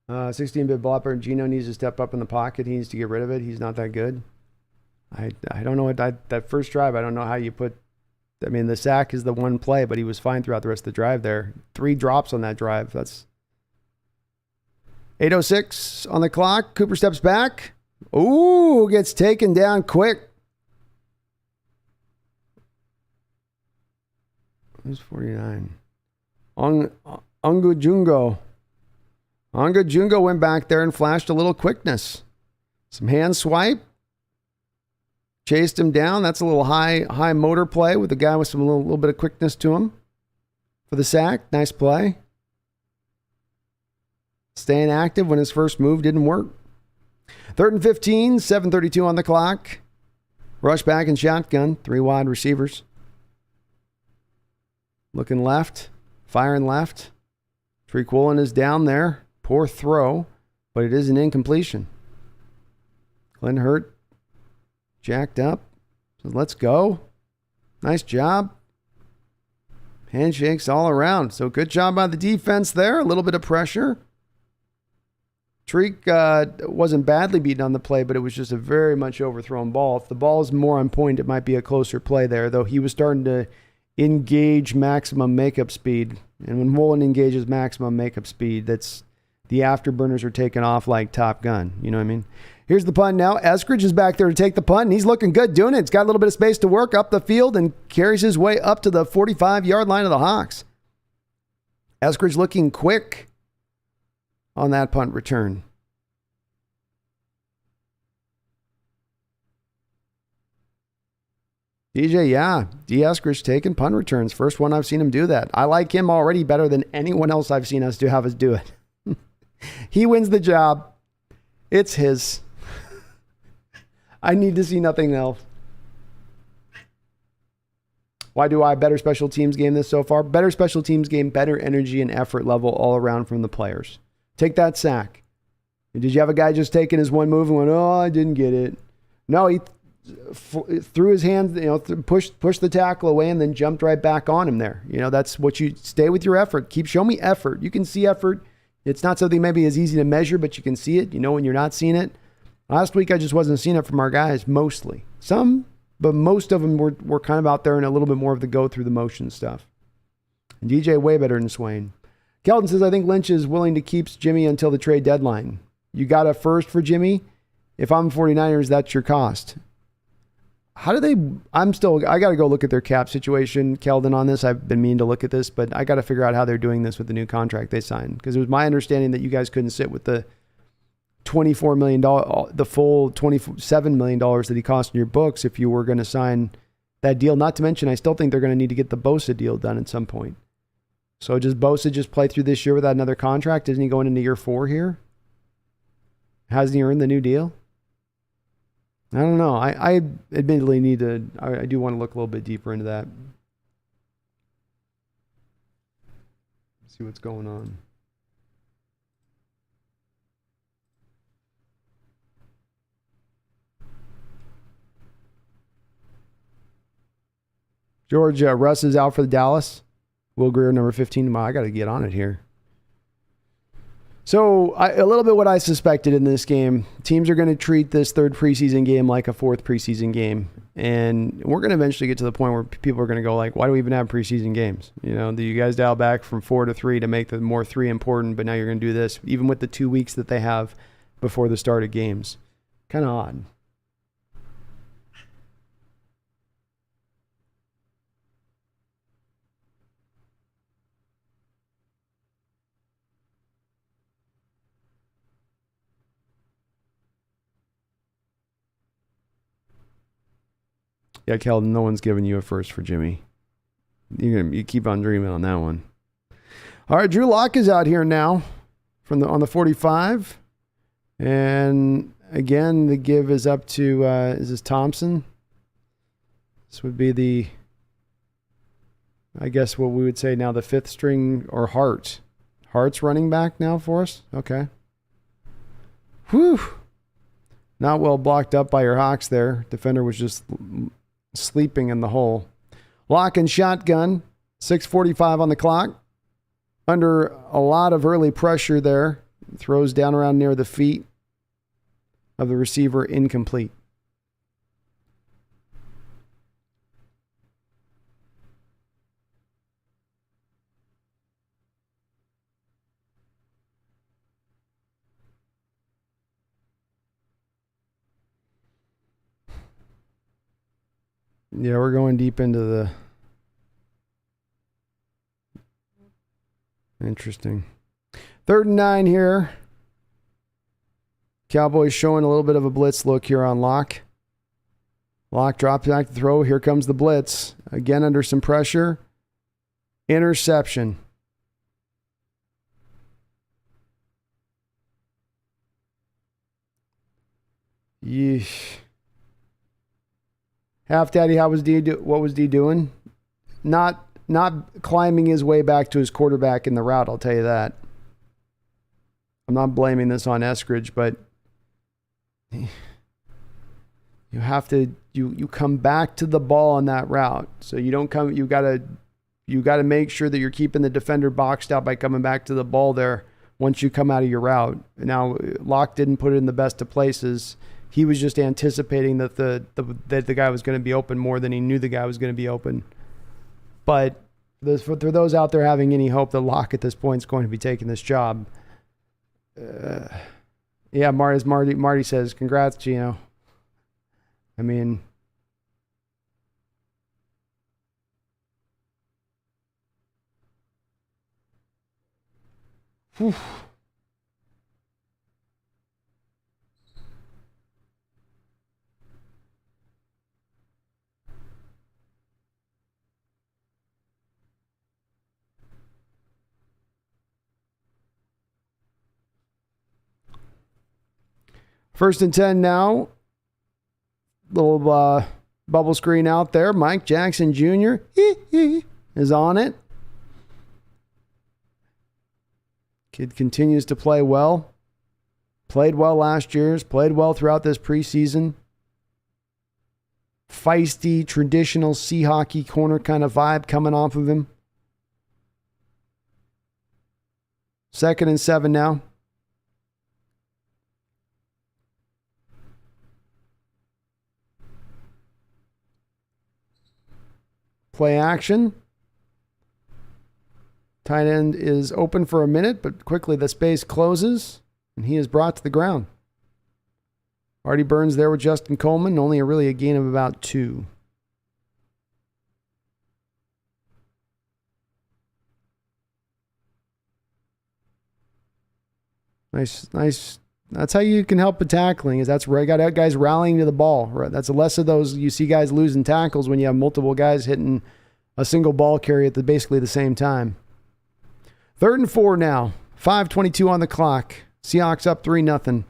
Uh, 16-bit blopper. Geno needs to step up in the pocket. He needs to get rid of it. He's not that good. I don't know what that first drive. I don't know how you put. I mean, the sack is the one play, but he was fine throughout the rest of the drive there. 3 drops on that drive. That's 8:06 on the clock. Cooper steps back. Ooh, gets taken down quick. Who's 49? Ongujungo. Ongujungo went back there and flashed a little quickness. Some hand swipe. Chased him down. That's a little high motor play with a guy with some little bit of quickness to him for the sack. Nice play. Staying active when his first move didn't work. 3rd and 15, 7:32 on the clock. Rush back and shotgun. 3 wide receivers. Looking left. Firing left. Tariq Woolen is down there. Poor throw, but it is an incompletion. Clint Hurt. Jacked up. So let's go. Nice job. Handshakes all around. So good job by the defense there. A little bit of pressure. Tariq wasn't badly beaten on the play, but it was just a very much overthrown ball. If the ball is more on point, it might be a closer play there, though he was starting to engage maximum makeup speed. And when Woolen engages maximum makeup speed, that's the afterburners are taking off like Top Gun. You know what I mean? Here's the punt now. Eskridge is back there to take the punt, and he's looking good doing it. It's got a little bit of space to work up the field and carries his way up to the 45-yard line of the Hawks. Eskridge looking quick on that punt return. DJ, yeah. D. Eskridge taking punt returns. First one I've seen him do that. I like him already better than anyone else I've seen us have us do it. He wins the job. It's his. I need to see nothing else. Why do I? Better special teams game this so far. Better special teams game, better energy and effort level all around from the players. Take that sack. Did you have a guy just taking his one move and went, oh, I didn't get it? No, he threw his hands, pushed the tackle away and then jumped right back on him there. That's what you stay with your effort. Show me effort. You can see effort. It's not something maybe as easy to measure, but you can see it. When you're not seeing it. Last week, I just wasn't seeing it from our guys, mostly. Some, but most of them were kind of out there in a little bit more of the go through the motion stuff. And DJ way better than Swain. Kelton says, I think Lynch is willing to keep Jimmy until the trade deadline. You got a first for Jimmy? If I'm 49ers, that's your cost. How do they... I got to go look at their cap situation, Keldon, on this. I've been meaning to look at this, but I got to figure out how they're doing this with the new contract they signed. Because it was my understanding that you guys couldn't sit with the $24 million, the full $27 million that he cost in your books if you were going to sign that deal. Not to mention, I still think they're going to need to get the Bosa deal done at some point. So does Bosa just play through this year without another contract? Isn't he going into year 4 here? Hasn't he earned the new deal? I don't know. I admittedly need to... I do want to look a little bit deeper into that. See what's going on. George, Russ is out for the Dallas. Will Greer, number 15. I got to get on it here. So a little bit what I suspected in this game. Teams are going to treat this third preseason game like a fourth preseason game. And we're going to eventually get to the point where people are going to go like, why do we even have preseason games? You know, do you guys dial back from 4 to 3 to make the more 3 important, but now you're going to do this, even with the 2 weeks that they have before the start of games. Kind of odd. Yeah, Keldon, no one's giving you a first for Jimmy. You keep on dreaming on that one. All right, Drew Lock is out here now on the 45. And again, the give is up to, is this Thompson? This would be I guess what we would say now, the 5th string, or Hart. Hart's running back now for us? Okay. Whew. Not well blocked up by your Hawks there. Defender was just sleeping in the hole. Lock and shotgun. 6:45 on the clock. Under a lot of early pressure there. Throws down around near the feet of the receiver, incomplete. Yeah, we're going deep into the... Interesting. 3rd and 9 here. Cowboys showing a little bit of a blitz look here on Locke. Locke drops back to throw. Here comes the blitz. Again under some pressure. Interception. Yeesh. Half Daddy, what was D doing? Not climbing his way back to his quarterback in the route, I'll tell you that. I'm not blaming this on Eskridge, but you have to you come back to the ball on that route. So you don't come you got to make sure that you're keeping the defender boxed out by coming back to the ball there once you come out of your route. Now, Locke didn't put it in the best of places. He was just anticipating that the guy was going to be open more than he knew the guy was going to be open. But for those out there having any hope that Locke at this point is going to be taking this job, yeah, Marty says, congrats, Geno. I mean, whew. First and 10 now. Little bubble screen out there. Mike Jackson Jr. is on it. Kid continues to play well. Played well last year. Played well throughout this preseason. Feisty, traditional Seahawks corner kind of vibe coming off of him. 2nd and 7 now. Play action. Tight end is open for a minute, but quickly the space closes, and he is brought to the ground. Artie Burns there with Justin Coleman, only really a gain of about 2. Nice. That's how you can help with tackling, is that's where I got guys rallying to the ball. Right? That's less of those, you see guys losing tackles when you have multiple guys hitting a single ball carry at basically the same time. 3rd and 4 now. 5:22 on the clock. Seahawks up 3-0.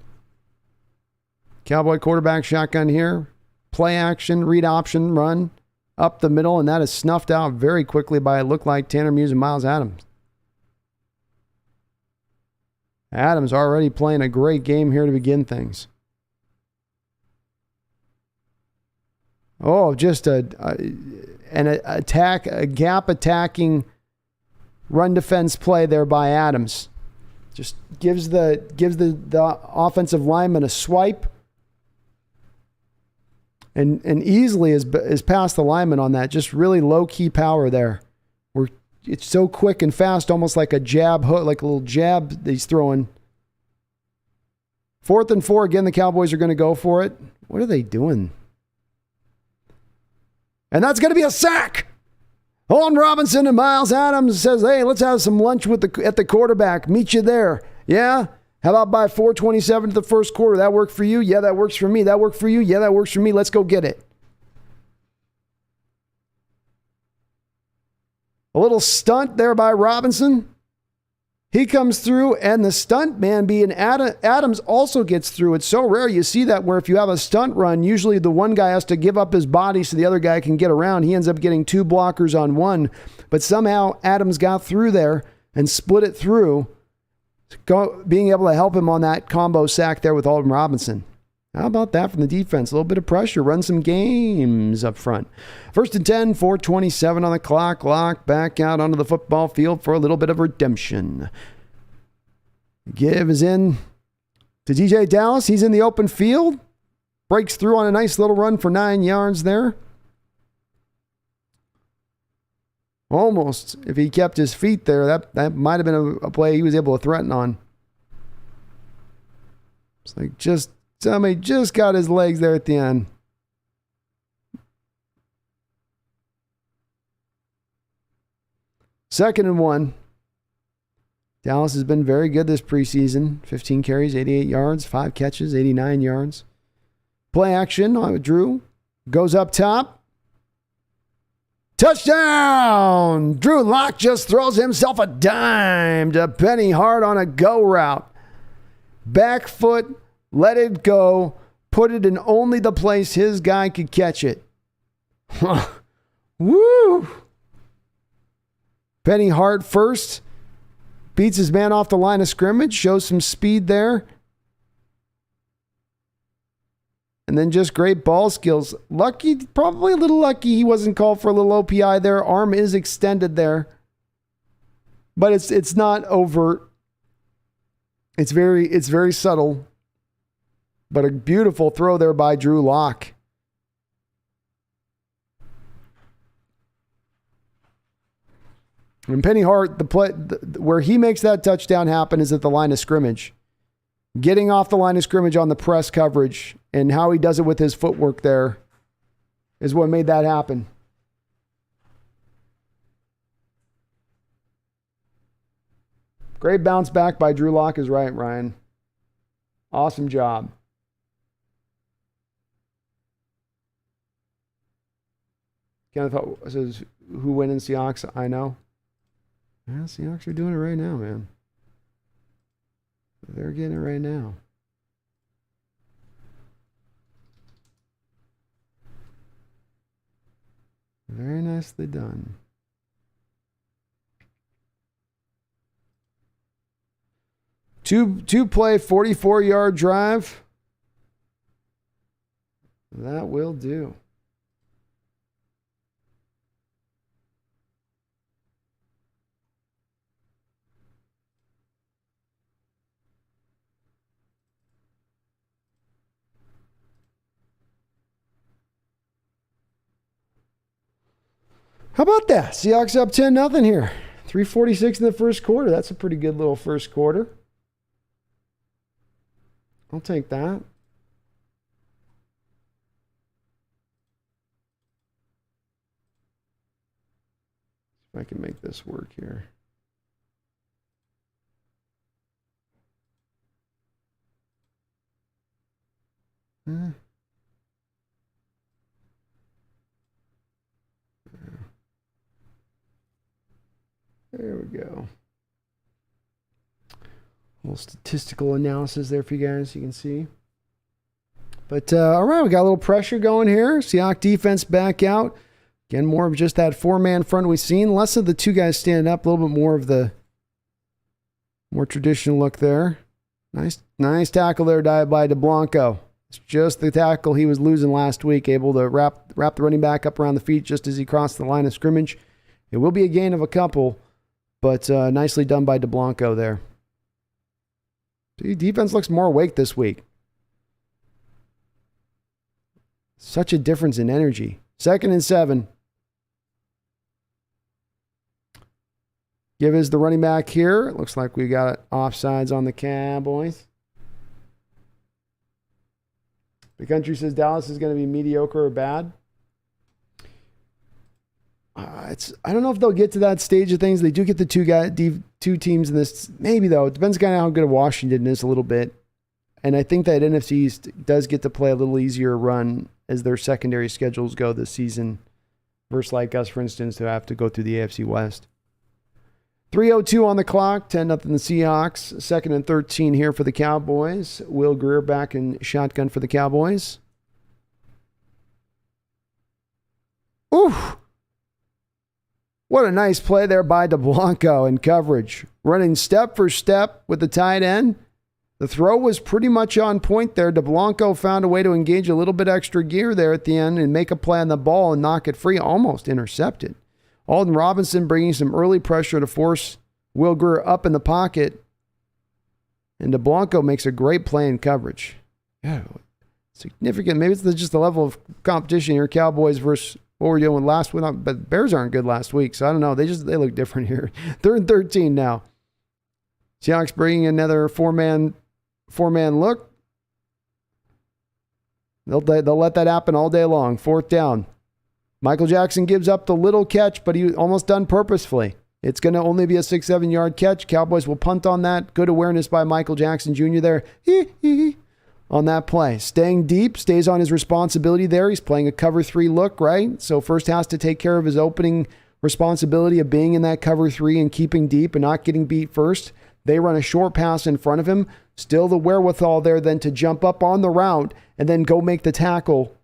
Cowboy quarterback shotgun here. Play action, read option, run up the middle, and that is snuffed out very quickly by, it looked like, Tanner Muse and Miles Adams. Adams already playing a great game here to begin things. Oh, just a gap attacking run defense play there by Adams. Just gives the offensive lineman a swipe and easily is past the lineman on that. Just really low key power there. It's so quick and fast, almost like a jab hook, like a little jab that he's throwing. 4th and 4, again, the Cowboys are going to go for it. What are they doing? And that's going to be a sack. Owen Robinson and Miles Adams says, hey, let's have some lunch at the quarterback. Meet you there. Yeah? How about by 4:27 to the first quarter? That work for you? Yeah, that works for me. That work for you? Yeah, that works for me. Let's go get it. A little stunt there by Robinson. He comes through, and the stunt man being Adams also gets through. It's so rare you see that, where if you have a stunt run, usually the one guy has to give up his body so the other guy can get around. He ends up getting 2 blockers on one, but somehow Adams got through there and split it through, being able to help him on that combo sack there with Alden Robinson. How about that from the defense? A little bit of pressure. Run some games up front. 1st and 10, 4:27 on the clock. Lock back out onto the football field for a little bit of redemption. Give is in to DJ Dallas. He's in the open field. Breaks through on a nice little run for 9 yards there. Almost, if he kept his feet there, that might have been a play he was able to threaten on. It's like somebody just got his legs there at the end. Second and 1. Dallas has been very good this preseason. 15 carries, 88 yards, 5 catches, 89 yards. Play action. Drew goes up top. Touchdown! Drew Lock just throws himself a dime to Penny Hart on a go route. Back foot, let it go, put it in only the place his guy could catch it. Woo! Penny Hart first. Beats his man off the line of scrimmage, shows some speed there. And then just great ball skills. Lucky, probably a little lucky he wasn't called for a little OPI there. Arm is extended there. But it's not overt. It's very subtle. But a beautiful throw there by Drew Lock. And Penny Hart, where he makes that touchdown happen is at the line of scrimmage. Getting off the line of scrimmage on the press coverage and how he does it with his footwork there is what made that happen. Great bounce back by Drew Lock is right, Ryan. Awesome job. Kenneth says, who win in Seahawks? I know. Yeah, Seahawks are doing it right now, man. They're getting it right now. Very nicely done. Two play, 44-yard drive. That will do. How about that? Seahawks up 10-0 here. 3:46 in the first quarter. That's a pretty good little first quarter. I'll take that. If I can make this work here. There we go. A little statistical analysis there for you guys, you can see. But, all right, we got a little pressure going here. Seahawks defense back out. Again, more of just that four-man front we've seen. Less of the two guys standing up. A little bit more of the more traditional look there. Nice tackle there by DeBlanco. It's just the tackle he was losing last week, able to wrap the running back up around the feet just as he crossed the line of scrimmage. It will be a gain of a couple, but nicely done by DeBlanco there. See, defense looks more awake this week. Such a difference in energy. 2nd and 7. Give us the running back here. It looks like we got offsides on the Cowboys. The country says Dallas is going to be mediocre or bad. I don't know if they'll get to that stage of things. They do get the two teams in this. Maybe, though. It depends kind of how good Washington is a little bit. And I think that NFC East does get to play a little easier run as their secondary schedules go this season versus like us, for instance, who have to go through the AFC West. 3:02 on the clock, 10-0 the Seahawks. 2nd and 13 here for the Cowboys. Will Greer back in shotgun for the Cowboys. Ooh! What a nice play there by DeBlanco in coverage. Running step for step with the tight end. The throw was pretty much on point there. DeBlanco found a way to engage a little bit extra gear there at the end and make a play on the ball and knock it free. Almost intercepted. Alden Robinson bringing some early pressure to force Will Greer up in the pocket. And DeBlanco makes a great play in coverage. Yeah, significant. Maybe it's just the level of competition here. Cowboys versus what we're dealing with last week. But Bears aren't good last week, so I don't know. They look different here. 3rd and 13 now. Seahawks bringing another four-man look. They'll let that happen all day long. 4th down. Michael Jackson gives up the little catch, but he almost done purposefully. It's going to only be a 6-7 yard catch. Cowboys will punt on that. Good awareness by Michael Jackson Jr. there on that play. Staying deep, stays on his responsibility there. He's playing a cover 3 look, right? So first has to take care of his opening responsibility of being in that cover 3 and keeping deep and not getting beat first. They run a short pass in front of him. Still the wherewithal there then to jump up on the route and then go make the tackle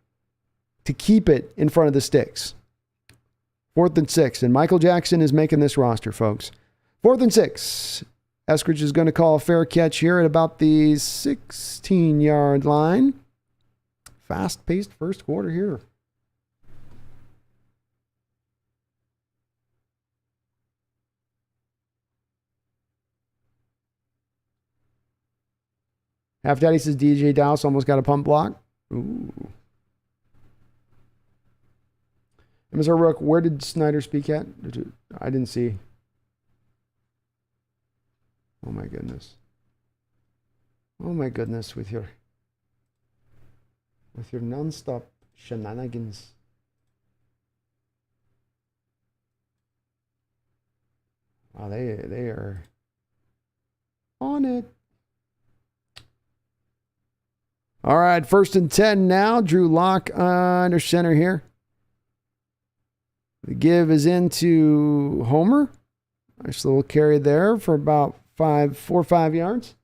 to keep it in front of the sticks. 4th and 6. And Michael Jackson is making this roster, folks. 4th and 6. Eskridge is going to call a fair catch here at about the 16-yard line. Fast-paced first quarter here. Half Daddy says DJ Dallas almost got a pump block. Ooh. Mr. Rook, where did Snyder speak at? I didn't see. Oh my goodness. Oh my goodness with your non-stop shenanigans. Wow, they are on it. All right, 1st and 10 now. Drew Lock under center here. The give is into Homer. Nice little carry there for about 4 or 5 yards.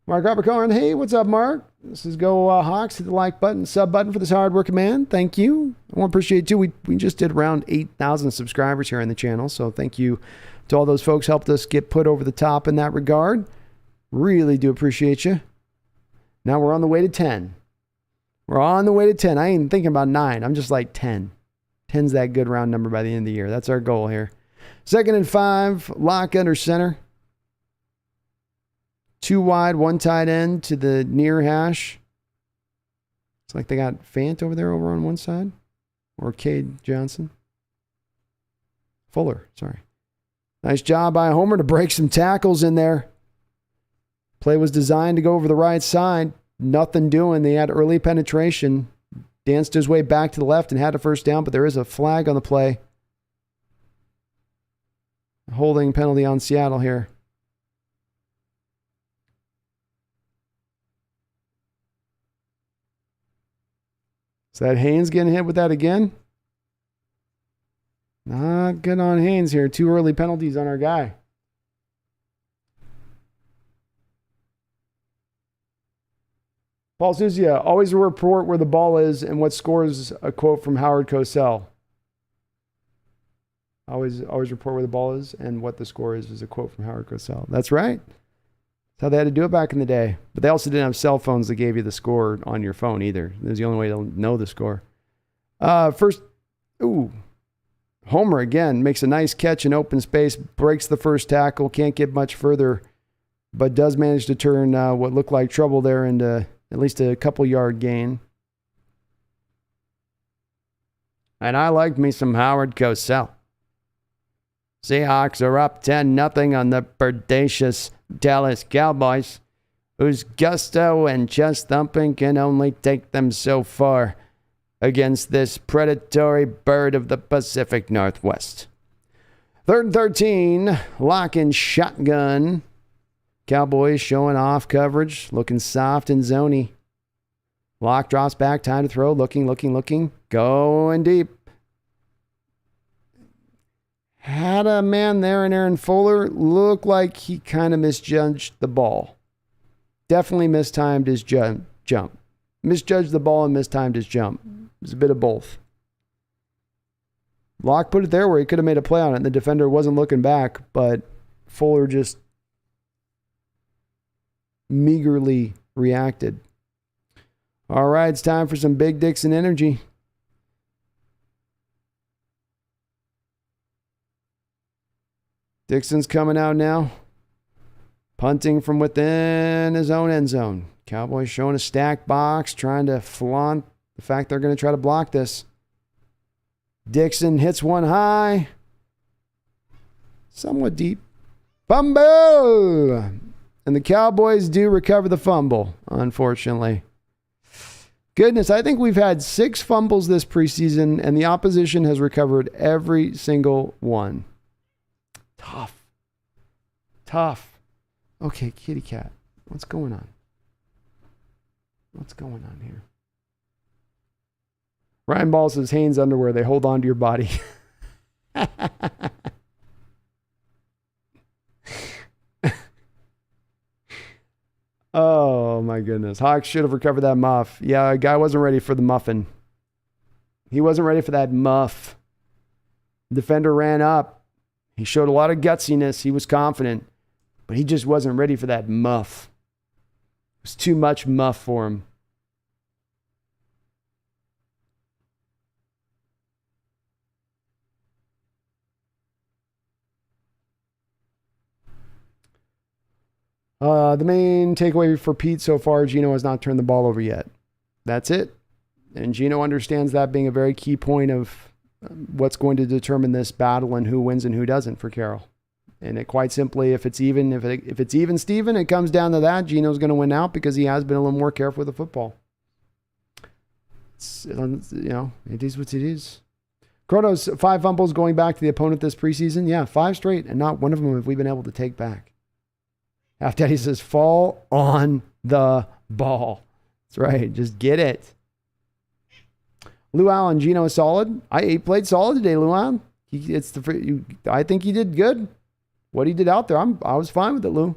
Mark Uppercorn. Hey, what's up, Mark? This is Go Hawks. Hit the like button, sub button for this hard-working man. Thank you. I want to appreciate it, too. We just did around 8,000 subscribers here on the channel, so thank you to all those folks who helped us get put over the top in that regard. Really do appreciate you. Now we're on the way to 10. We're on the way to 10. I ain't even thinking about 9. I'm just like 10. 10's that good round number by the end of the year. That's our goal here. 2nd and 5. Lock under center. 2 wide, 1 tight end to the near hash. It's like they got Fant over there over on one side. Or Cade Johnson. Fuller, sorry. Nice job by Homer to break some tackles in there. Play was designed to go over the right side. Nothing doing. They had early penetration. Danced his way back to the left and had a first down, but there is a flag on the play. Holding penalty on Seattle here. Is that Haynes getting hit with that again? Not good on Haynes here. 2 early penalties on our guy. Paul Suzia, always report where the ball is and what scores, a quote from Howard Cosell. Always report where the ball is and what the score is a quote from Howard Cosell. That's right. That's how they had to do it back in the day. But they also didn't have cell phones that gave you the score on your phone either. It was the only way to know the score. Homer again makes a nice catch in open space, breaks the first tackle, can't get much further, but does manage to turn what looked like trouble there into at least a couple yard gain. And I liked me some Howard Cosell. Seahawks are up 10-0 on the predacious Dallas Cowboys, whose gusto and chest thumping can only take them so far against this predatory bird of the Pacific Northwest. 3rd and 13, lock and shotgun. Cowboys showing off coverage, looking soft and zony. Lock drops back, time to throw, looking, going deep. Had a man there in Aaron Fuller. Looked like he kind of misjudged the ball. Definitely mistimed his jump. Misjudged the ball and mistimed his jump. It was a bit of both. Locke put it there where he could have made a play on it, and the defender wasn't looking back, but Fuller just meagerly reacted. All right, it's time for some Big Dixon energy. Dixon's coming out now. Punting from within his own end zone. Cowboys showing a stack box, trying to flaunt the fact they're going to try to block this. Dixon hits one high. Somewhat deep. Fumble! And the Cowboys do recover the fumble, unfortunately. Goodness, I think we've had 6 fumbles this preseason, and the opposition has recovered every single one. Tough. Okay, kitty cat. What's going on? What's going on here? Ryan Ball says, Haynes underwear, they hold on to your body. Oh, my goodness. Hawks should have recovered that muff. Yeah, a guy wasn't ready for the muffin. He wasn't ready for that muff. Defender ran up. He showed a lot of gutsiness. He was confident, but he just wasn't ready for that muff. It was too much muff for him. The main takeaway for Pete so far, Geno has not turned the ball over yet. That's it. And Geno understands that being a very key point of what's going to determine this battle and who wins and who doesn't for Carroll. And it quite simply, if it's even Steven, it comes down to that. Geno's going to win out because he has been a little more careful with the football. It is what it is. Kronos, 5 fumbles going back to the opponent this preseason. Yeah, 5 straight, and not one of them have we been able to take back. Half Daddy says, fall on the ball. That's right. Just get it. Lou Allen, Geno is solid. He played solid today, Lou Allen. I think he did good. What he did out there, I was fine with it, Lou.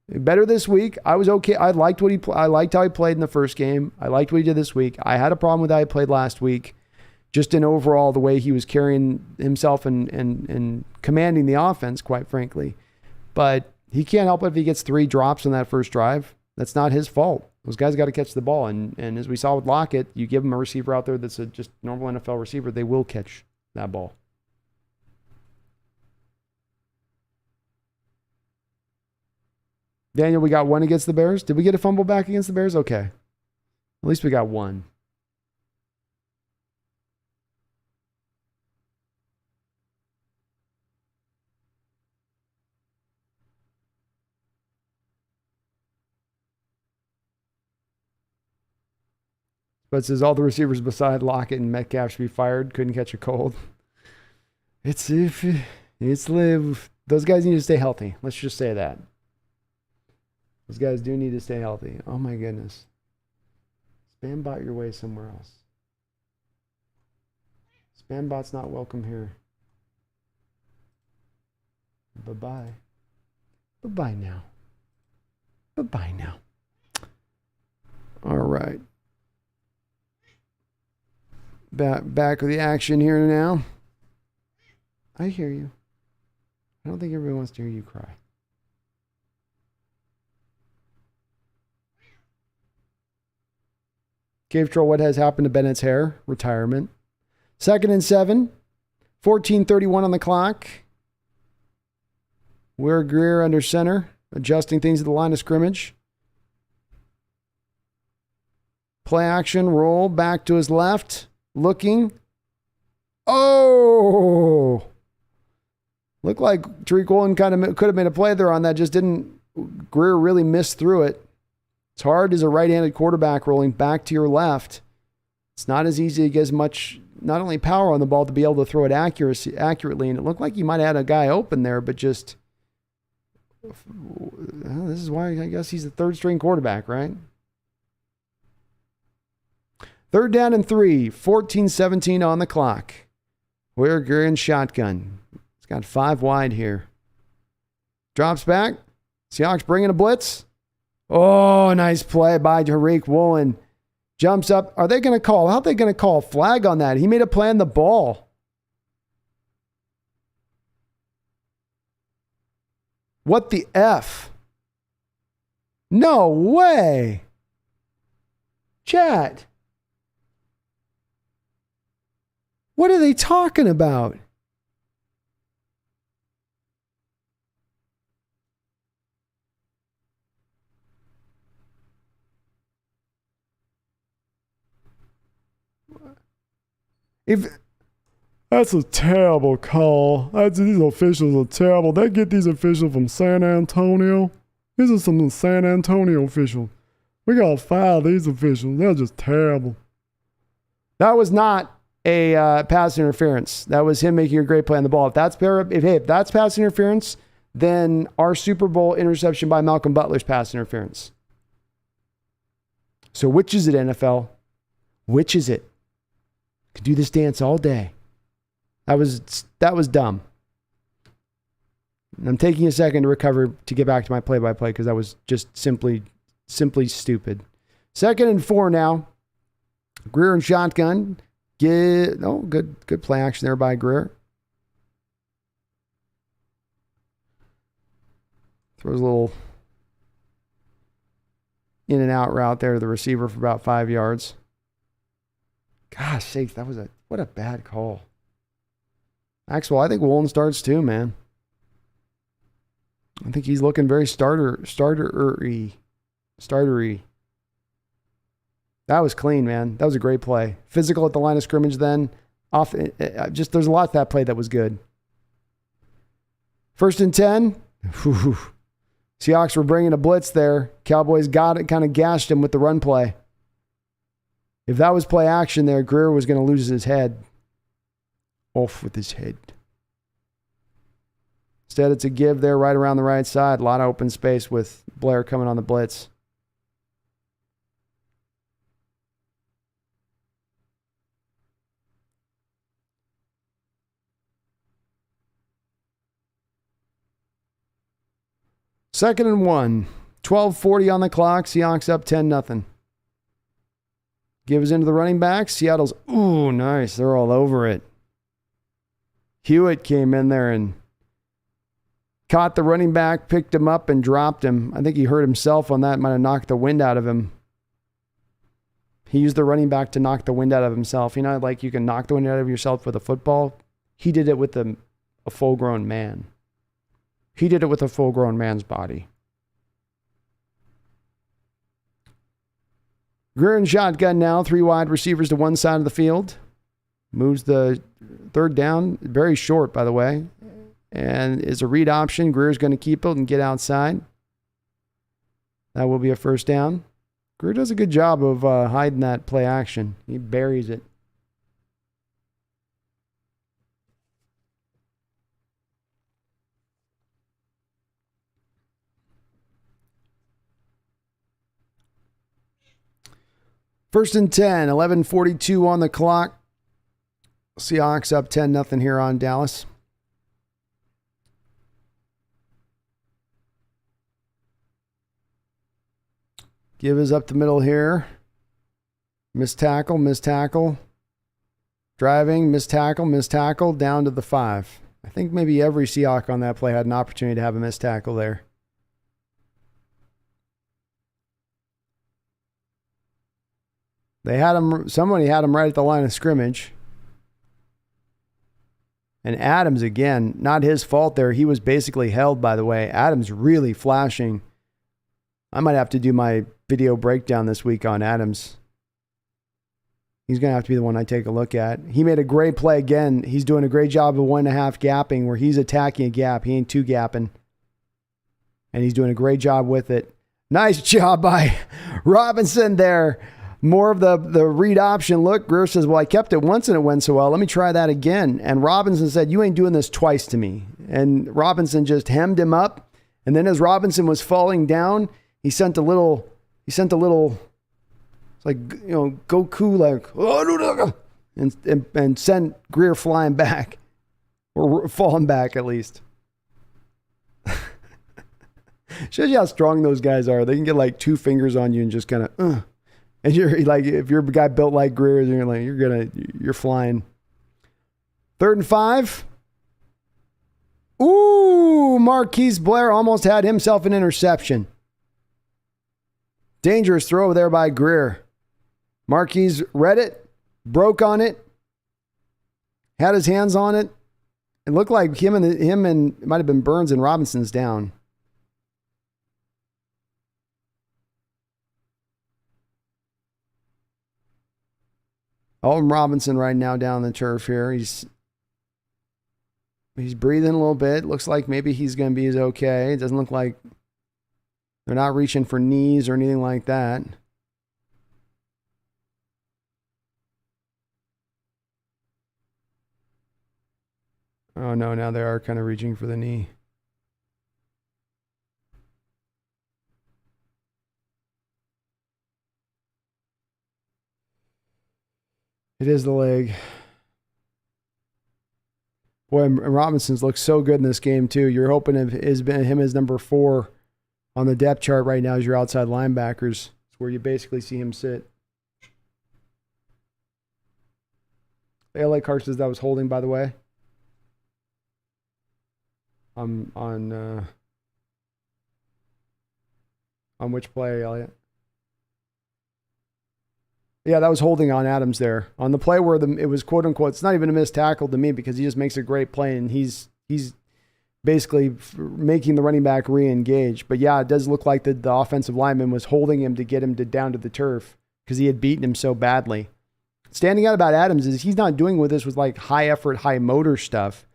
Better this week. I was okay. I liked how he played in the first game. I liked what he did this week. I had a problem with how he played last week. Just in overall the way he was carrying himself and commanding the offense, quite frankly. But he can't help it if he gets 3 drops on that first drive. That's not his fault. Those guys got to catch the ball. And as we saw with Lockett, you give him a receiver out there that's a just normal NFL receiver, they will catch that ball. Daniel, we got 1 against the Bears. Did we get a fumble back against the Bears? Okay. At least we got 1. But it says all the receivers beside Lockett and Metcalf should be fired. Couldn't catch a cold. It's live. Those guys need to stay healthy. Let's just say that. Those guys do need to stay healthy. Oh my goodness. Spam bot your way somewhere else. Spam bot's not welcome here. Bye-bye. Bye-bye now. Bye-bye now. All right. Back with the action here now. I hear you. I don't think everybody wants to hear you cry. Cave Troll, what has happened to Bennett's hair? Retirement. 2nd and 7. 14:31 on the clock. We're Greer under center, adjusting things at the line of scrimmage. Play action, roll back to his left, looking. Oh! Looked like Tariq Woolen kind of could have made a play there on that, just didn't. Greer really missed through it. It's hard as a right-handed quarterback rolling back to your left. It's not as easy to get as much, not only power on the ball, to be able to throw it accurately. And it looked like he might have had a guy open there, but just, well, this is why I guess he's the third-string quarterback, right? 3rd down and 3, 14:17 on the clock. We're Greer in shotgun. He's got 5 wide here. Drops back. Seahawks bringing a blitz. Oh, nice play by Tariq Woolen. Jumps up. Are they going to call? How are they going to call a flag on that? He made a play on the ball. What the F? No way. Chat. What are they talking about? That's a terrible call. These officials are terrible. They get these officials from San Antonio. These are some San Antonio officials. We gotta fire these officials. They're just terrible. That was not a pass interference. That was him making a great play on the ball. If that's pass interference, then our Super Bowl interception by Malcolm Butler's pass interference. So which is it, NFL? Which is it? Could do this dance all day. That was dumb. And I'm taking a second to recover to get back to my play-by-play because that was just simply stupid. 2nd and 4 now. Greer and shotgun. Good play action there by Greer. Throws a little in and out route there to the receiver for about 5 yards. Gosh sakes, what a bad call. Maxwell, I think Woolen starts too, man. I think he's looking very startery. That was clean, man. That was a great play. Physical at the line of scrimmage then. There's a lot to that play that was good. 1st and 10. Seahawks were bringing a blitz there. Cowboys got it, kind of gashed him with the run play. If that was play action there, Greer was going to lose his head. Off with his head. Instead, it's a give there right around the right side. A lot of open space with Blair coming on the blitz. Second and 1. 12:40 on the clock. Seahawks up 10-0. Gives into the running back. Seattle's, ooh, nice. They're all over it. Hewitt came in there and caught the running back, picked him up, and dropped him. I think he hurt himself on that. Might have knocked the wind out of him. He used the running back to knock the wind out of himself. You know, like you can knock the wind out of yourself with a football. He did it with a full-grown man. He did it with a full-grown man's body. Greer and shotgun now. 3 wide receivers to one side of the field. Moves the 3rd down. Very short, by the way. And is a read option. Greer's going to keep it and get outside. That will be a 1st down. Greer does a good job of hiding that play action. He buries it. First and 10, 11:42 on the clock. Seahawks up 10-0 here on Dallas. Give is up the middle here. Missed tackle. Driving, missed tackle, down to the 5. I think maybe every Seahawk on that play had an opportunity to have a missed tackle there. Somebody had him right at the line of scrimmage. And Adams, again, not his fault there. He was basically held, by the way. Adams really flashing. I might have to do my video breakdown this week on Adams. He's going to have to be the one I take a look at. He made a great play again. He's doing a great job of 1.5 gapping where he's attacking a gap. He ain't 2 gapping. And he's doing a great job with it. Nice job by Robinson there. More of the read option look. Greer says, well, I kept it once and it went so well. Let me try that again. And Robinson said, you ain't doing this twice to me. And Robinson just hemmed him up. And then as Robinson was falling down, he sent a little, it's like, Goku, like, and sent Greer flying back. Or falling back, at least. Shows you how strong those guys are. They can get like 2 fingers on you and just kind of, And you're like, if you're a guy built like Greer, you're flying. 3rd and 5. Ooh, Marquise Blair almost had himself an interception. Dangerous throw there by Greer. Marquise read it, broke on it, had his hands on it. It looked like him and it might have been Burns and Robinson's down. Alton Robinson right now down the turf here. He's breathing a little bit. Looks like maybe he's going to be okay. It doesn't look like they're not reaching for knees or anything like that. Oh, no, now they are kind of reaching for the knee. It is the leg. Boy, Robinson's looked so good in this game, too. You're hoping him as number 4 on the depth chart right now as your outside linebackers. It's where you basically see him sit. The LA Car says that was holding, by the way. On which play, Elliot? Yeah, that was holding on Adams there. On the play where it was quote unquote, it's not even a missed tackle to me because he just makes a great play and he's basically making the running back re-engage. But yeah, it does look like the offensive lineman was holding him to get him down to the turf because he had beaten him so badly. Standing out about Adams is he's not doing this with like high effort, high motor stuff.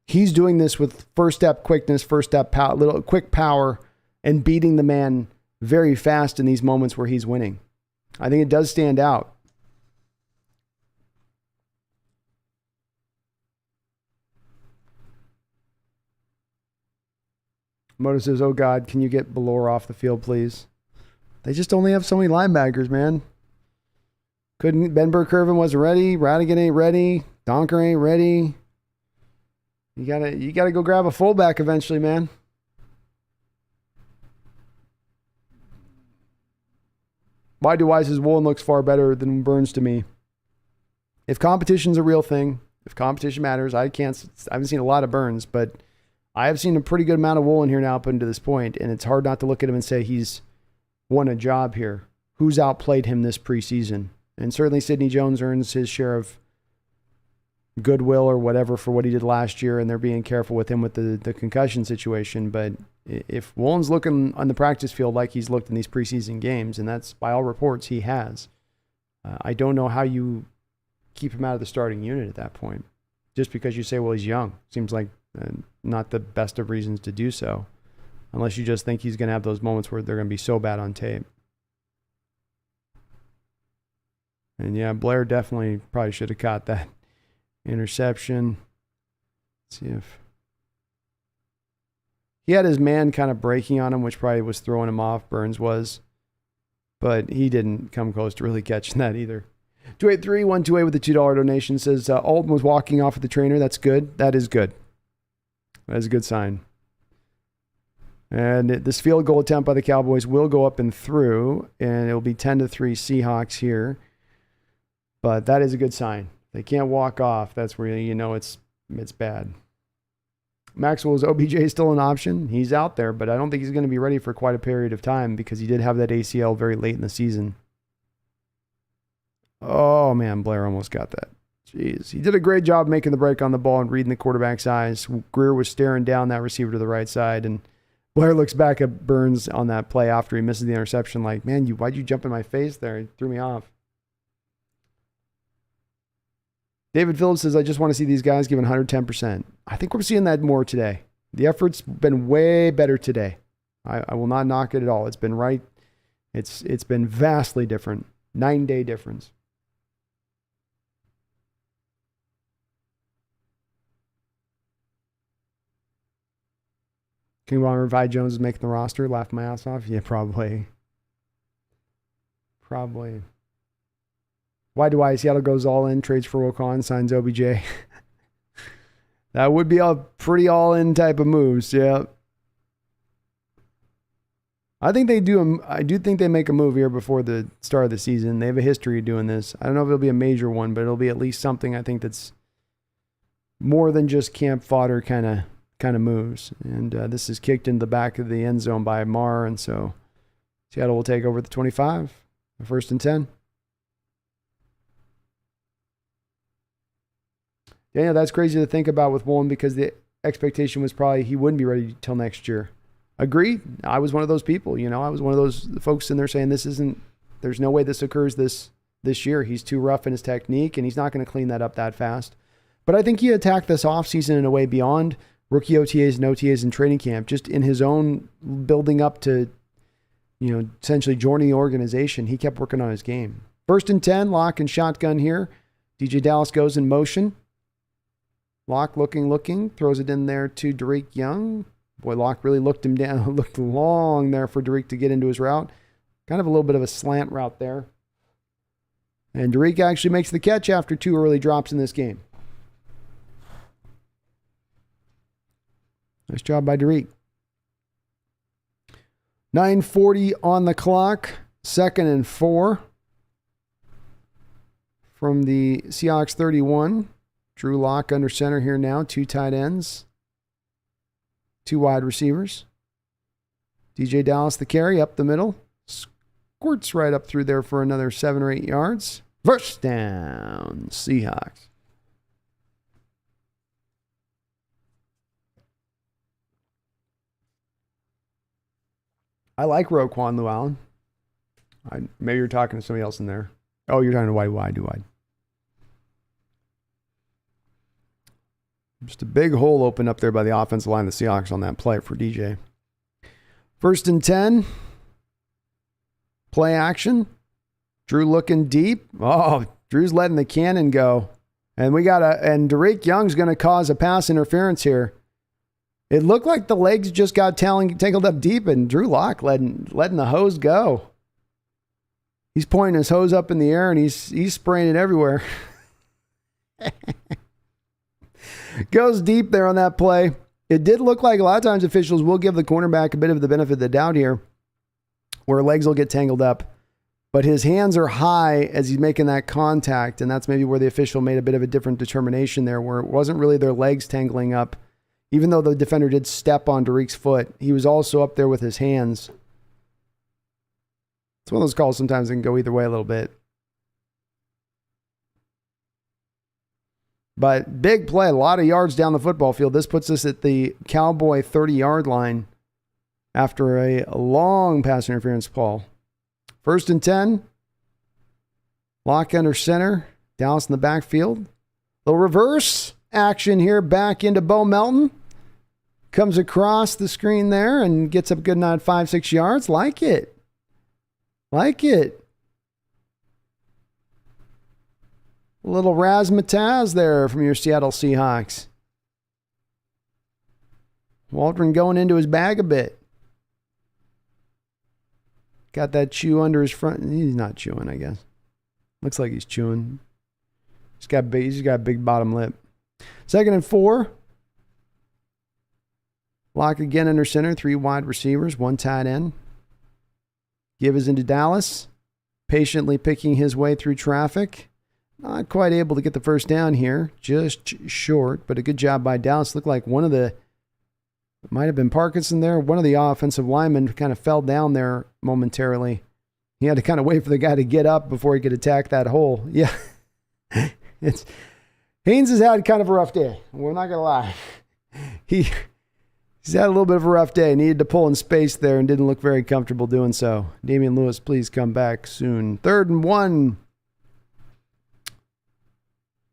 He's doing this with first step quickness, first step power, little quick power, and beating the man very fast in these moments where he's winning. I think it does stand out. Moto says, oh God, can you get Belor off the field, please? They just only have so many linebackers, man. Ben Burke-Irvin wasn't ready. Radigan ain't ready. Donker ain't ready. You gotta go grab a fullback eventually, man. Why do Weiss's Woolen looks far better than Burns to me? If competition's a real thing, if competition matters, I haven't seen a lot of Burns, but I have seen a pretty good amount of Woolen here now up until this point, and it's hard not to look at him and say he's won a job here. Who's outplayed him this preseason? And certainly Sidney Jones earns his share of goodwill or whatever for what he did last year, and they're being careful with him with the concussion situation. But if Woolen's looking on the practice field like he's looked in these preseason games, and that's by all reports he has, I don't know how you keep him out of the starting unit at that point. Just because you say, well, he's young. Seems like not the best of reasons to do so, unless you just think he's going to have those moments where they're going to be so bad on tape. And yeah, Blair definitely probably should have caught that interception. Let's see if he had his man kind of breaking on him, which probably was throwing him off. Burns was, but he didn't come close to really catching that either. 283-128 with the $2 donation says Alton was walking off with the trainer. That's good. That is good. That is a good sign. And this field goal attempt by the Cowboys will go up and through, and it'll be 10-3 Seahawks here. But that is a good sign. They can't walk off. That's where you know it's bad. Maxwell's OBJ still an option. He's out there, but I don't think he's going to be ready for quite a period of time because he did have that ACL very late in the season. Oh, man, Blair almost got that. Jeez. He did a great job making the break on the ball and reading the quarterback's eyes. Greer was staring down that receiver to the right side, and Blair looks back at Burns on that play after he misses the interception like, man, why'd you jump in my face there? It threw me off. David Phillips says, I just want to see these guys giving 110%. I think we're seeing that more today. The effort's been way better today. I will not knock it at all. It's been right. It's been vastly different. 9-day difference. Can you want to revive Jones is making the roster? Laugh my ass off? Yeah, probably. Why do I? Seattle goes all in, trades for Wilcon, signs OBJ. That would be a pretty all-in type of moves, yeah. I think they do. I do think they make a move here before the start of the season. They have a history of doing this. I don't know if it'll be a major one, but it'll be at least something I think that's more than just camp fodder kind of moves. And this is kicked in the back of the end zone by Marr, and so Seattle will take over the 25, the 1st and 10. Yeah, that's crazy to think about with Woolen because the expectation was probably he wouldn't be ready till next year. Agreed. I was one of those people. I was one of those folks in there saying there's no way this occurs this year. He's too rough in his technique, and he's not going to clean that up that fast. But I think he attacked this offseason in a way beyond rookie OTAs and OTAs in training camp, just in his own building up to, essentially joining the organization. He kept working on his game. 1st and 10, lock and shotgun here. DJ Dallas goes in motion. Locke looking, throws it in there to Tariq Young. Boy, Locke really looked him down, looked long there for Tariq to get into his route. Kind of a little bit of a slant route there. And Tariq actually makes the catch after 2 early drops in this game. Nice job by Tariq. 9:40 on the clock. 2nd and 4 from the Seahawks 31. Drew Lock under center here now. 2 tight ends. 2 wide receivers. DJ Dallas the carry up the middle. Squirts right up through there for another 7 or 8 yards. First down, Seahawks. I like Roquan Llewellyn. Maybe you're talking to somebody else in there. Oh, you're talking to wide. Just a big hole opened up there by the offensive line of the Seahawks on that play for DJ. 1st and 10. Play action. Drew looking deep. Oh, Drew's letting the cannon go. And Tariq Young's going to cause a pass interference here. It looked like the legs just got tangled up deep, and Drew Lock letting the hose go. He's pointing his hose up in the air, and he's spraying it everywhere. Goes deep there on that play. It did look like a lot of times officials will give the cornerback a bit of the benefit of the doubt here, where legs will get tangled up. But his hands are high as he's making that contact, and that's maybe where the official made a bit of a different determination there, where it wasn't really their legs tangling up. Even though the defender did step on Tariq's foot, he was also up there with his hands. It's one of those calls sometimes that can go either way a little bit. But big play, a lot of yards down the football field. This puts us at the Cowboy 30-yard line after a long pass interference call. 1st and 10. Lock under center. Dallas in the backfield. Little reverse action here back into Bo Melton. Comes across the screen there and gets up a good 5-6 yards. Like it. A little razzmatazz there from your Seattle Seahawks. Waldron going into his bag a bit. Got that chew under his front. He's not chewing, I guess. Looks like he's chewing. He's got a big bottom lip. 2nd and 4. Lock again under center. 3 wide receivers. 1 tight end. Give is into Dallas. Patiently picking his way through traffic. Not quite able to get the first down here. Just short, but a good job by Dallas. Looked like it might have been Parkinson there. One of the offensive linemen kind of fell down there momentarily. He had to kind of wait for the guy to get up before he could attack that hole. Yeah. Haynes has had kind of a rough day. We're not going to lie. He's had a little bit of a rough day. Needed to pull in space there and didn't look very comfortable doing so. Damian Lewis, please come back soon. 3rd and 1.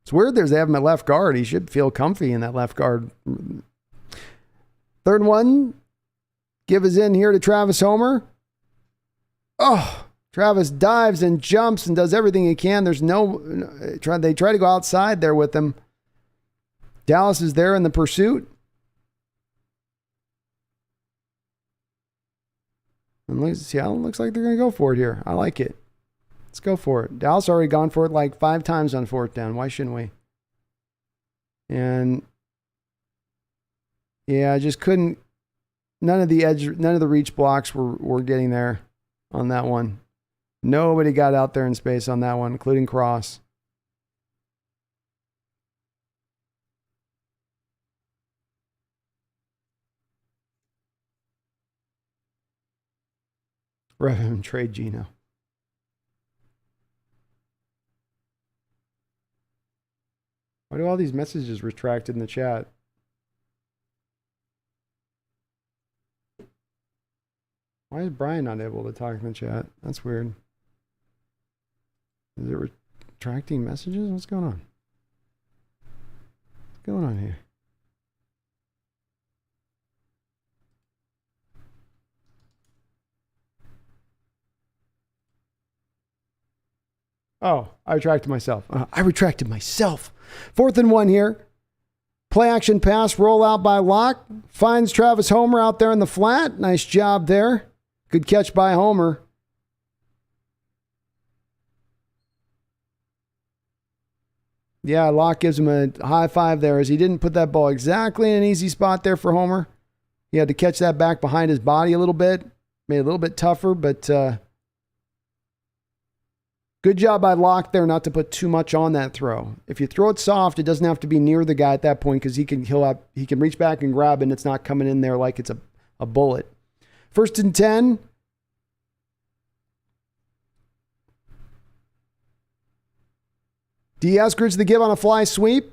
It's weird they have him at left guard. He should feel comfy in that left guard. 3rd and 1. Give is in here to Travis Homer. Oh, Travis dives and jumps and does everything he can. They try to go outside there with him. Dallas is there in the pursuit. And Seattle looks like they're going to go for it here. I like it. Let's go for it. Dallas already gone for it like 5 times on 4th down. Why shouldn't we? And yeah, I just couldn't. None of the reach blocks were getting there on that one. Nobody got out there in space on that one, including Cross. Rather than trade Geno. Why do all these messages retracted in the chat? Why is Brian not able to talk in the chat? That's weird. Is it retracting messages? What's going on? What's going on here? Oh, I retracted myself. 4th and 1 here. Play action pass, roll out by Locke. Finds Travis Homer out there in the flat. Nice job there. Good catch by Homer. Yeah, Locke gives him a high five there as he didn't put that ball exactly in an easy spot there for Homer. He had to catch that back behind his body a little bit. Made it a little bit tougher, but good job by Locke there not to put too much on that throw. If you throw it soft, it doesn't have to be near the guy at that point because he can reach back and grab it and it's not coming in there like it's a bullet. 1st and 10. D. Eskridge the give on a fly sweep,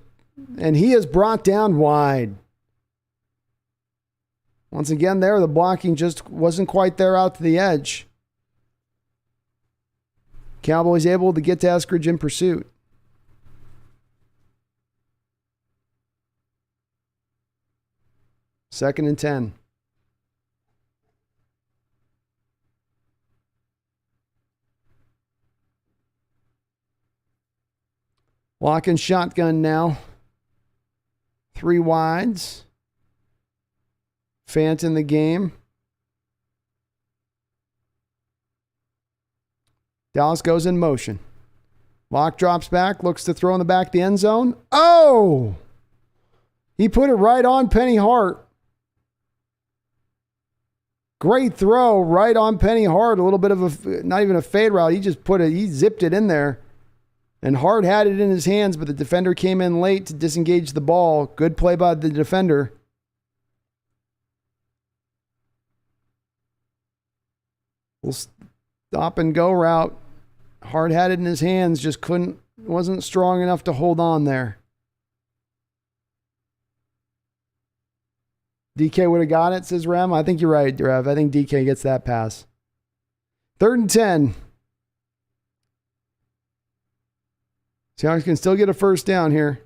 and he is brought down wide. Once again there, the blocking just wasn't quite there out to the edge. Cowboys able to get to Eskridge in pursuit. Second and 10. Lock and shotgun now. 3 wides. Fant in the game. Dallas goes in motion. Locke drops back, looks to throw in the back of the end zone. Oh! He put it right on Penny Hart. Great throw right on Penny Hart. A little bit of not even a fade route. He zipped it in there. And Hart had it in his hands, but the defender came in late to disengage the ball. Good play by the defender. We'll stop and go route. Hart had it in his hands, just wasn't strong enough to hold on there. DK would have got it, says Rem. I think you're right, Rev. I think DK gets that pass. 3rd and 10. Seahawks can still get a first down here.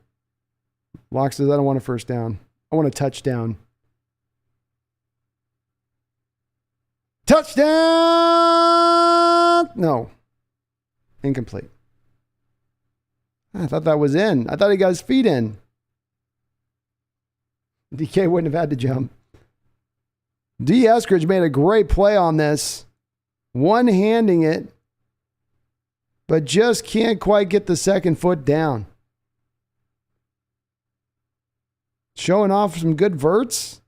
Locke says, I don't want a first down. I want a touchdown. Touchdown! No. Incomplete. I thought that was in. I thought he got his feet in. DK wouldn't have had to jump. D. Eskridge made a great play on this. One-handing it, but just can't quite get the second foot down. Showing off some good verts.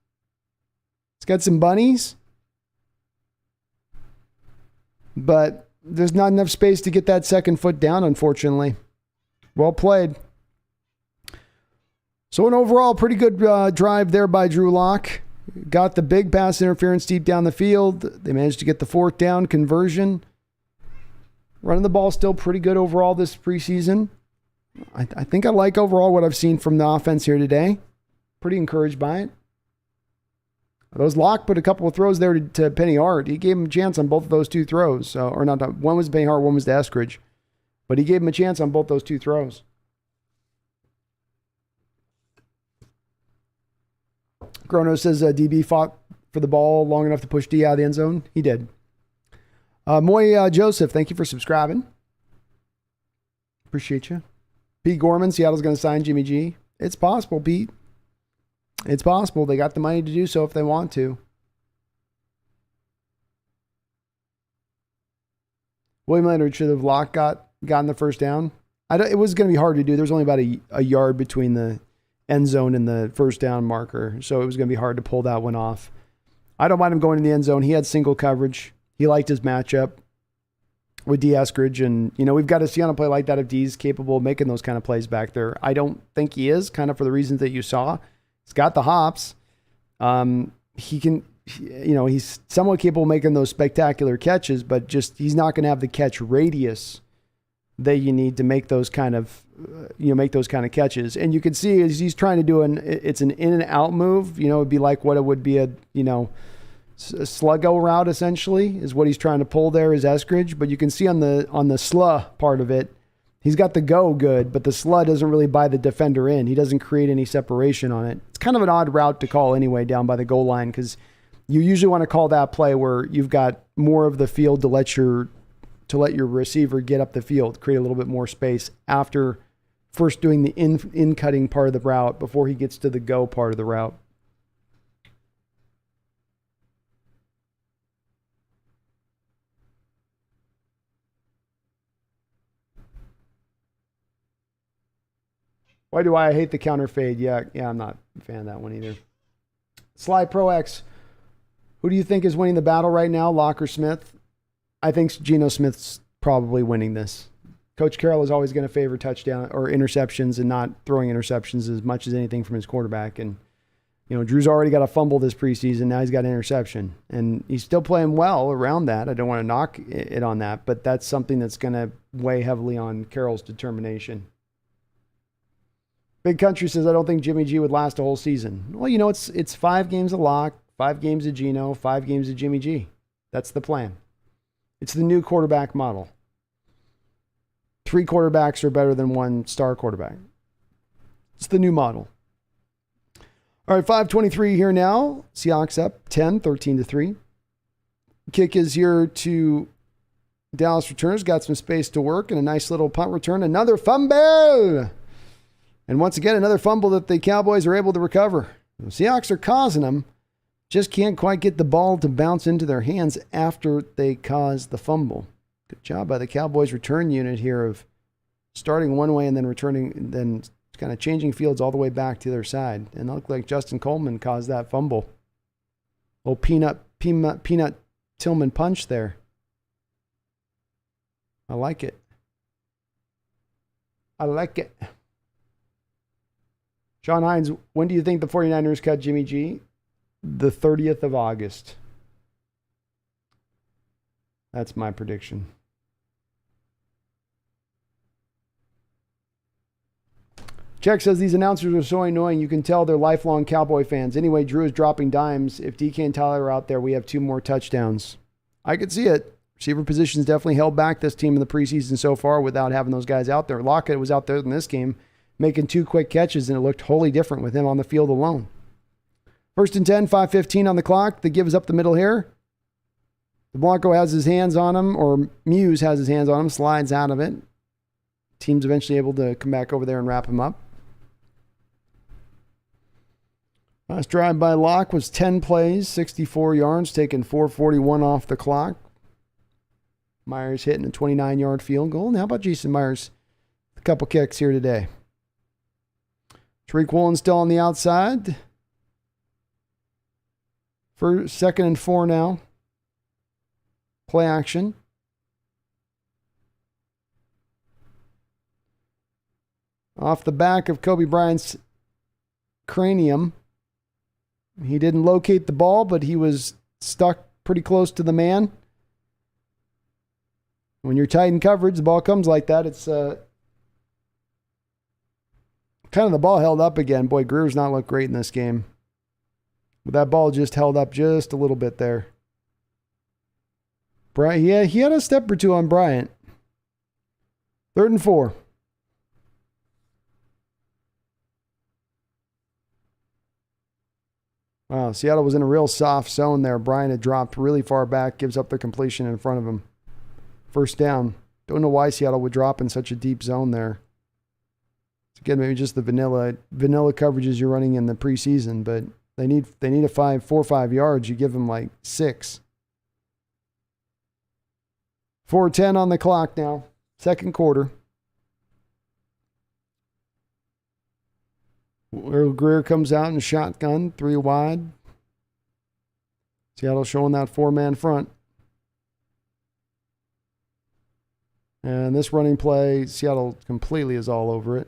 It's got some bunnies. But there's not enough space to get that second foot down, unfortunately. Well played. So an overall pretty good drive there by Drew Lock. Got the big pass interference deep down the field. They managed to get the fourth down conversion. Running the ball still pretty good overall this preseason. I think I like overall what I've seen from the offense here today. Pretty encouraged by it. Those Lock put a couple of throws there to Penny Hart. He gave him a chance on both of those two throws. Or not, one was Penny Hart, one was to Eskridge. But he gave him a chance on both those two throws. Grono says DB fought for the ball long enough to push D out of the end zone. He did. Moy Joseph, thank you for subscribing. Appreciate you. Pete Gorman, Seattle's going to sign Jimmy G. It's possible, Pete. It's possible. They got the money to do so if they want to. William Leonard should have gotten the first down. It was going to be hard to do. There's only about a yard between the end zone and the first down marker, so it was going to be hard to pull that one off. I don't mind him going in the end zone. He had single coverage. He liked his matchup with D. Eskridge, and we've got to see on a play like that if D's capable of making those kind of plays back there. I don't think he is, kind of for the reasons that you saw. He's got the hops. He can, he's somewhat capable of making those spectacular catches, but just he's not going to have the catch radius that you need to make those kind of catches. And you can see as he's trying to do it's an in and out move. It'd be like what it would be a sluggo route essentially is what he's trying to pull there is Eskridge. But you can see on the sluh part of it, he's got the go good, but the sluh doesn't really buy the defender in. He doesn't create any separation on it. It's kind of an odd route to call anyway down by the goal line because you usually want to call that play where you've got more of the field to let your receiver get up the field, create a little bit more space after first doing the in-cutting part of the route before he gets to the go part of the route. Why do I hate the counter fade? Yeah, I'm not a fan of that one either. Sly Pro X, who do you think is winning the battle right now, Locke or Smith? I think Geno Smith's probably winning this. Coach Carroll is always going to favor touchdown or interceptions and not throwing interceptions as much as anything from his quarterback. And, Drew's already got a fumble this preseason. Now he's got an interception. And he's still playing well around that. I don't want to knock it on that, but that's something that's going to weigh heavily on Carroll's determination. Big Country says, I don't think Jimmy G would last a whole season. Well, it's 5 games of Locke, 5 games of Geno, 5 games of Jimmy G. That's the plan. It's the new quarterback model. 3 quarterbacks are better than 1 star quarterback. It's the new model. All right, 5:23 here now. Seahawks up 10, 13-3. Kick is here to Dallas returns. Got some space to work and a nice little punt return. Another fumble. And once again, another fumble that the Cowboys are able to recover. The Seahawks are causing them. Just can't quite get the ball to bounce into their hands after they cause the fumble. Good job by the Cowboys return unit here of starting one way and then returning, then kind of changing fields all the way back to their side. And it looked like Justin Coleman caused that fumble. Little peanut Tillman punch there. I like it. I like it. Sean Hines, when do you think the 49ers cut Jimmy G? The 30th of August. That's my prediction. Check says these announcers are so annoying you can tell they're lifelong Cowboy fans. Anyway, Drew is dropping dimes. If DK and Tyler are out there, we have 2 more touchdowns. I could see it. Receiver position's definitely held back this team in the preseason so far without having those guys out there. Lockett was out there in this game making 2 quick catches, and it looked wholly different with him on the field alone. 1st and 10, 5:15 on the clock. The give is up the middle here. The Blanco has his hands on him, or Muse has his hands on him, slides out of it. team's eventually able to come back over there and wrap him up. Last drive by Locke was 10 plays, 64 yards, taking 4:41 off the clock. Myers hitting a 29-yard field goal. And how about Jason Myers? A couple kicks here today. Tariq Woolen still on the outside. For 2nd and 4 now. Play action. Off the back of Kobe Bryant's cranium. He didn't locate the ball, but he was stuck pretty close to the man. When you're tight in coverage, the ball comes like that. It's kind of the ball held up again. Boy, Greer's not looked great in this game. But that ball just held up just a little bit there. Bryant, yeah, he had a step or two on Bryant. 3rd and 4. Wow, Seattle was in a real soft zone there. Bryant had dropped really far back, gives up the completion in front of him. 1st down. Don't know why Seattle would drop in such a deep zone there. Again, maybe just the vanilla coverages you're running in the preseason, but they need a 4 or 5 yards. You give them like 6. 4:10 on the clock now. 2nd quarter. Earl Greer comes out in shotgun, 3 wide. Seattle showing that 4-man front. And this running play, Seattle completely is all over it.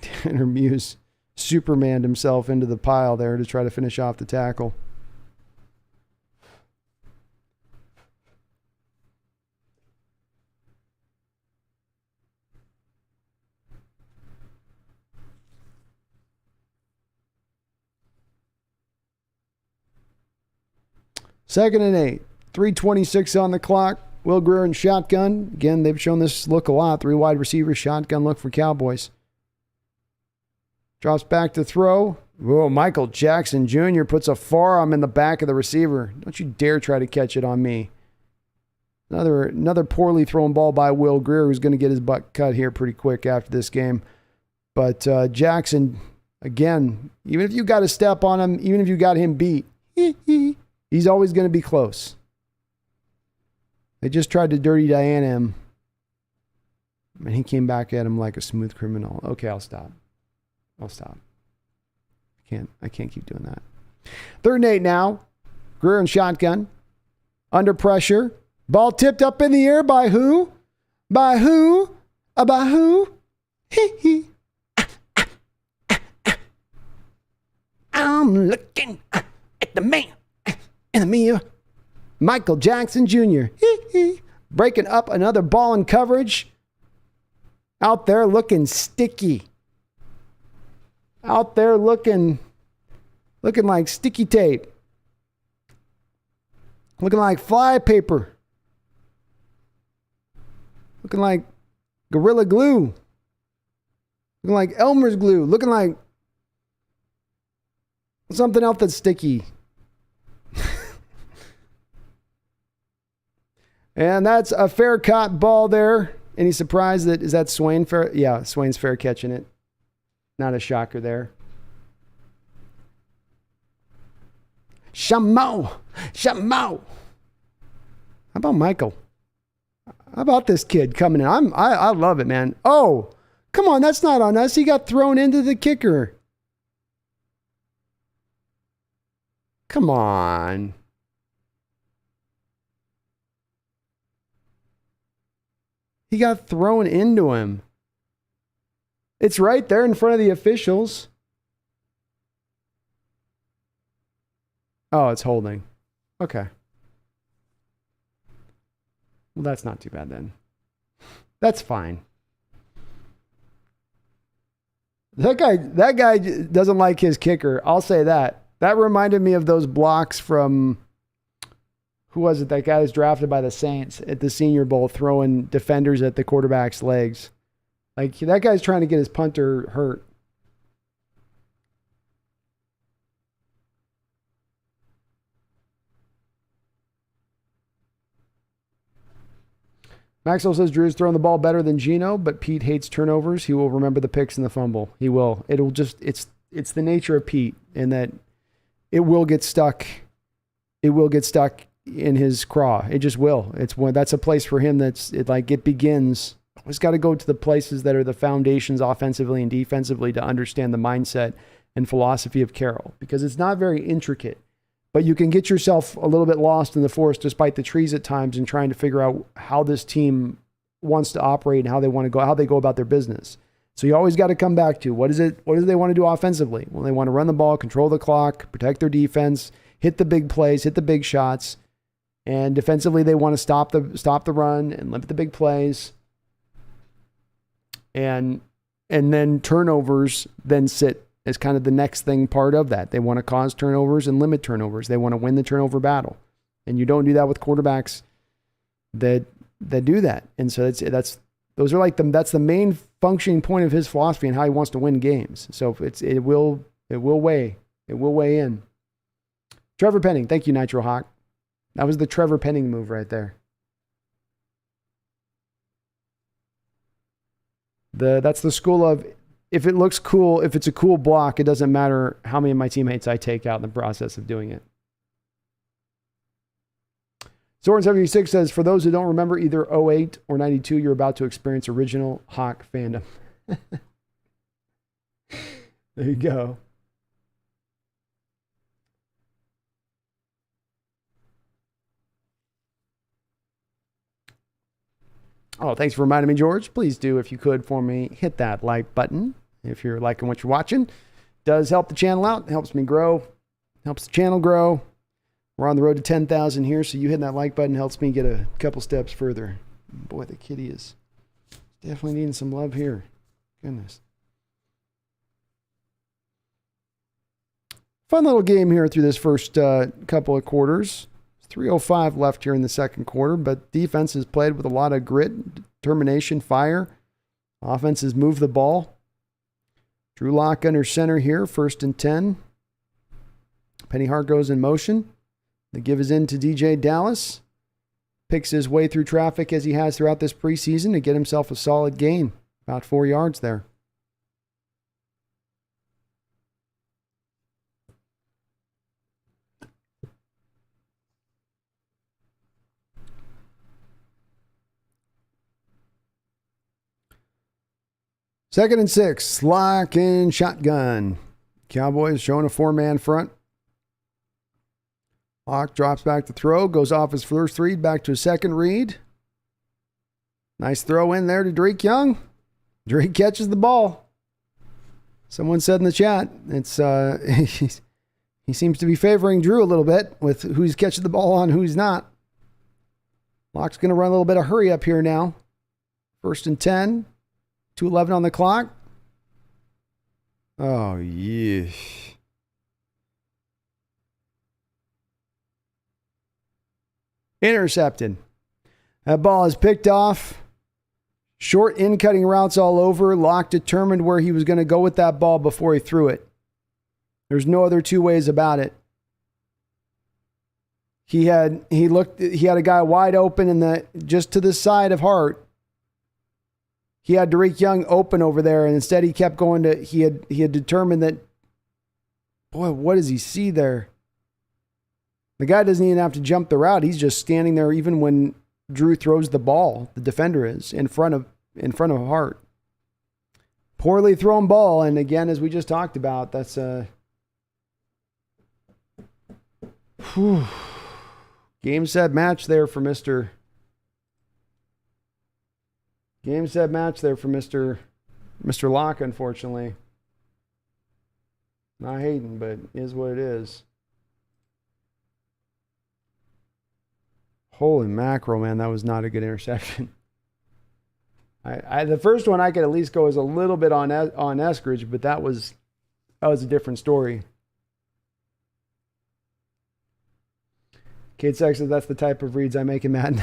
Tanner Muse Supermaned himself into the pile there to try to finish off the tackle. Second and 8. 3:26 on the clock. Will Greer in shotgun. Again, they've shown this look a lot. 3 wide receivers, shotgun look for Cowboys. Drops back to throw. Whoa, Michael Jackson Jr. puts a forearm in the back of the receiver. Don't you dare try to catch it on me. Another poorly thrown ball by Will Greer, who's going to get his butt cut here pretty quick after this game. But Jackson, again, even if you got a step on him, even if you got him beat, he's always going to be close. They just tried to dirty Diana him, and he came back at him like a smooth criminal. Okay, I'll stop. I can't keep doing that. 3rd and 8 now. Greer in shotgun. Under pressure. Ball tipped up in the air by who? By who? By who? I'm looking at the man in the mirror. Michael Jackson Jr. Breaking up another ball in coverage. Out there looking sticky. Out there looking like sticky tape. Looking like fly paper. Looking like Gorilla Glue. Looking like Elmer's glue. Looking like something else that's sticky. And that's a fair caught ball there. Any surprise is that Swain fair? Yeah, Swain's fair catching it. Not a shocker there. Shamo. How about Michael? How about this kid coming in? I love it, man. Oh, come on, that's not on us. He got thrown into the kicker. Come on. He got thrown into him. It's right there in front of the officials. Oh, it's holding. Okay. Well, that's not too bad then. That's fine. That guy doesn't like his kicker. I'll say that. That reminded me of those blocks from, who was it? That guy was drafted by the Saints at the Senior Bowl, throwing defenders at the quarterback's legs. Like, that guy's trying to get his punter hurt. Maxwell says Drew's throwing the ball better than Geno, but Pete hates turnovers. He will remember the picks and the fumble. He will. It'll just, it's the nature of Pete, in that it will get stuck. It will get stuck in his craw. It just will. That's a place for him it begins. Always got to go to the places that are the foundations offensively and defensively to understand the mindset and philosophy of Carroll, because it's not very intricate, but you can get yourself a little bit lost in the forest despite the trees at times and trying to figure out how this team wants to operate and how they go about their business. So you always got to come back to what do they want to do offensively? Well, they want to run the ball, control the clock, protect their defense, hit the big plays, hit the big shots. And defensively, they want to stop the run and limit the big plays. And then turnovers then sit as kind of the next thing part of that. They want to cause turnovers and limit turnovers. They want to win the turnover battle. And you don't do that with quarterbacks that do that. And so that's the main functioning point of his philosophy and how he wants to win games. So it will weigh in. Trevor Penning, thank you, Nitro Hawk. That was the Trevor Penning move right there. That's the school of, if it looks cool, if it's a cool block, it doesn't matter how many of my teammates I take out in the process of doing it. Soren76 says, for those who don't remember either 08 or 92, you're about to experience original Hawk fandom. There you go. Oh, thanks for reminding me, George. Please do, if you could, for me, hit that like button if you're liking what you're watching. Does help the channel out. Helps me grow. Helps the channel grow. We're on the road to 10,000 here, so you hitting that like button helps me get a couple steps further. Boy, the kitty is definitely needing some love here. Goodness. Fun little game here through this first couple of quarters. 3:05 left here in the second quarter, but defense has played with a lot of grit, determination, fire. Offense has moved the ball. Drew Lock under center here, 1st and 10. Penny Hart goes in motion. The give is in to DJ Dallas. Picks his way through traffic as he has throughout this preseason to get himself a solid gain. About 4 yards there. Second and 6, lock and shotgun. Cowboys showing a 4-man front. Lock drops back to throw, goes off his first read, back to his second read. Nice throw in there to Drake Young. Drake catches the ball. Someone said in the chat, he seems to be favoring Drew a little bit with who's catching the ball on, who's not. Lock's going to run a little bit of hurry up here now. 1st and 10. 2:11 on the clock. Oh, yeah. Intercepted. That ball is picked off. Short in-cutting routes all over. Locke determined where he was going to go with that ball before he threw it. There's no other two ways about it. He had a guy wide open just to the side of Hart. He had Tariq Young open over there, and instead he kept going to, he had determined that, boy, what does he see there? The guy doesn't even have to jump the route. He's just standing there even when Drew throws the ball. The defender is in front of Hart. Poorly thrown ball, and again, as we just talked about, that's a game, set, match there for Mr. Game, set, match there for Mr. Locke, unfortunately. Not hating, but is what it is. Holy mackerel, man, that was not a good interception. The first one I could at least go as a little bit on Eskridge, but that was a different story. Kate Sex says that's the type of reads I make in Madden.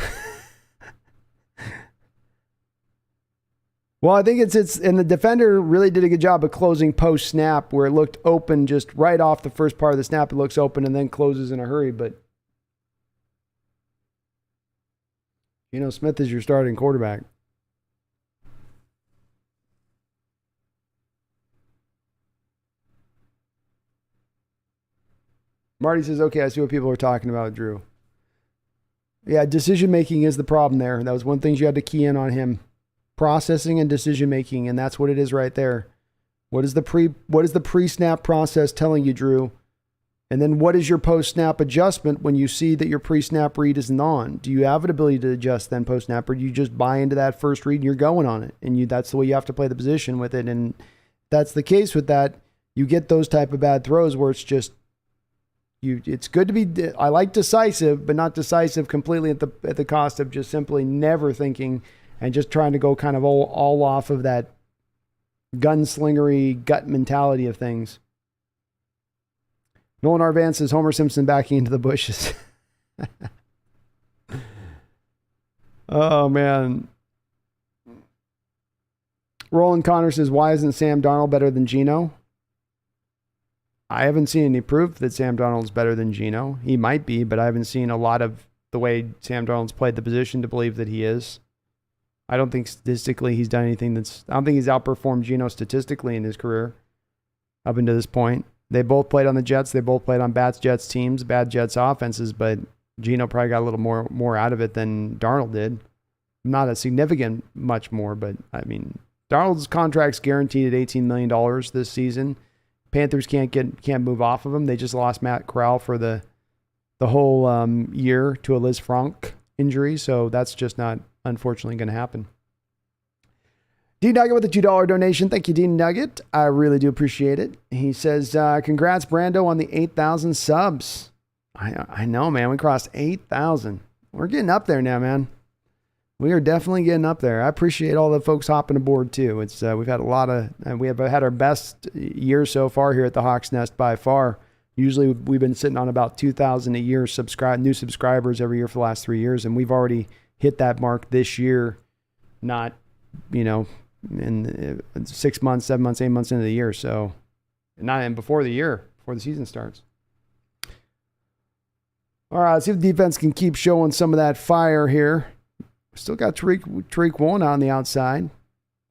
Well, I think it's and the defender really did a good job of closing post snap where it looked open just right off the first part of the snap. It looks open and then closes in a hurry. But Geno Smith is your starting quarterback. Marty says, okay, I see what people are talking about, Drew. Yeah, decision-making is the problem there. That was one thing you had to key in on him. Processing and decision-making, and that's what it is right there. What is the pre-snap process telling you, Drew? And then what is your post-snap adjustment when you see that your pre-snap read isn't on? Do you have an ability to adjust then post-snap, or do you just buy into that first read and you're going on it? And that's the way you have to play the position with it. And that's the case with that. You get those type of bad throws where it's just, it's good to be, I like decisive, but not decisive completely at the cost of just simply never thinking and just trying to go kind of all off of that gunslingery gut mentality of things. Nolan Arvan says Homer Simpson backing into the bushes. Oh, man. Roland Connor says, why isn't Sam Darnold better than Geno? I haven't seen any proof that Sam Darnold's better than Geno. He might be, but I haven't seen a lot of the way Sam Darnold's played the position to believe that he is. I don't think statistically he's done anything I don't think he's outperformed Geno statistically in his career up until this point. They both played on the Jets. They both played on bad Jets teams, bad Jets offenses, but Geno probably got a little more out of it than Darnold did. Not a significant much more, but I mean, Darnold's contract's guaranteed at $18 million this season. Panthers can't move off of him. They just lost Matt Corral for the whole year to a Liz Frank injury, so that's just not unfortunately going to happen. D Nugget with a $2 donation. Thank you, D Nugget. I really do appreciate it. He says, congrats, Brando, on the 8,000 subs. I know, man. We crossed 8,000. We're getting up there now, man. We are definitely getting up there. I appreciate all the folks hopping aboard too. It's we've had we have had our best year so far here at the Hawks Nest by far. Usually we've been sitting on about 2,000 a year new subscribers every year for the last 3 years, and we've already hit that mark this year. Not, in 6 months, 7 months, 8 months into the year. So not even before the season starts. All right, let's see if the defense can keep showing some of that fire here. Still got Tariq Woolen on the outside.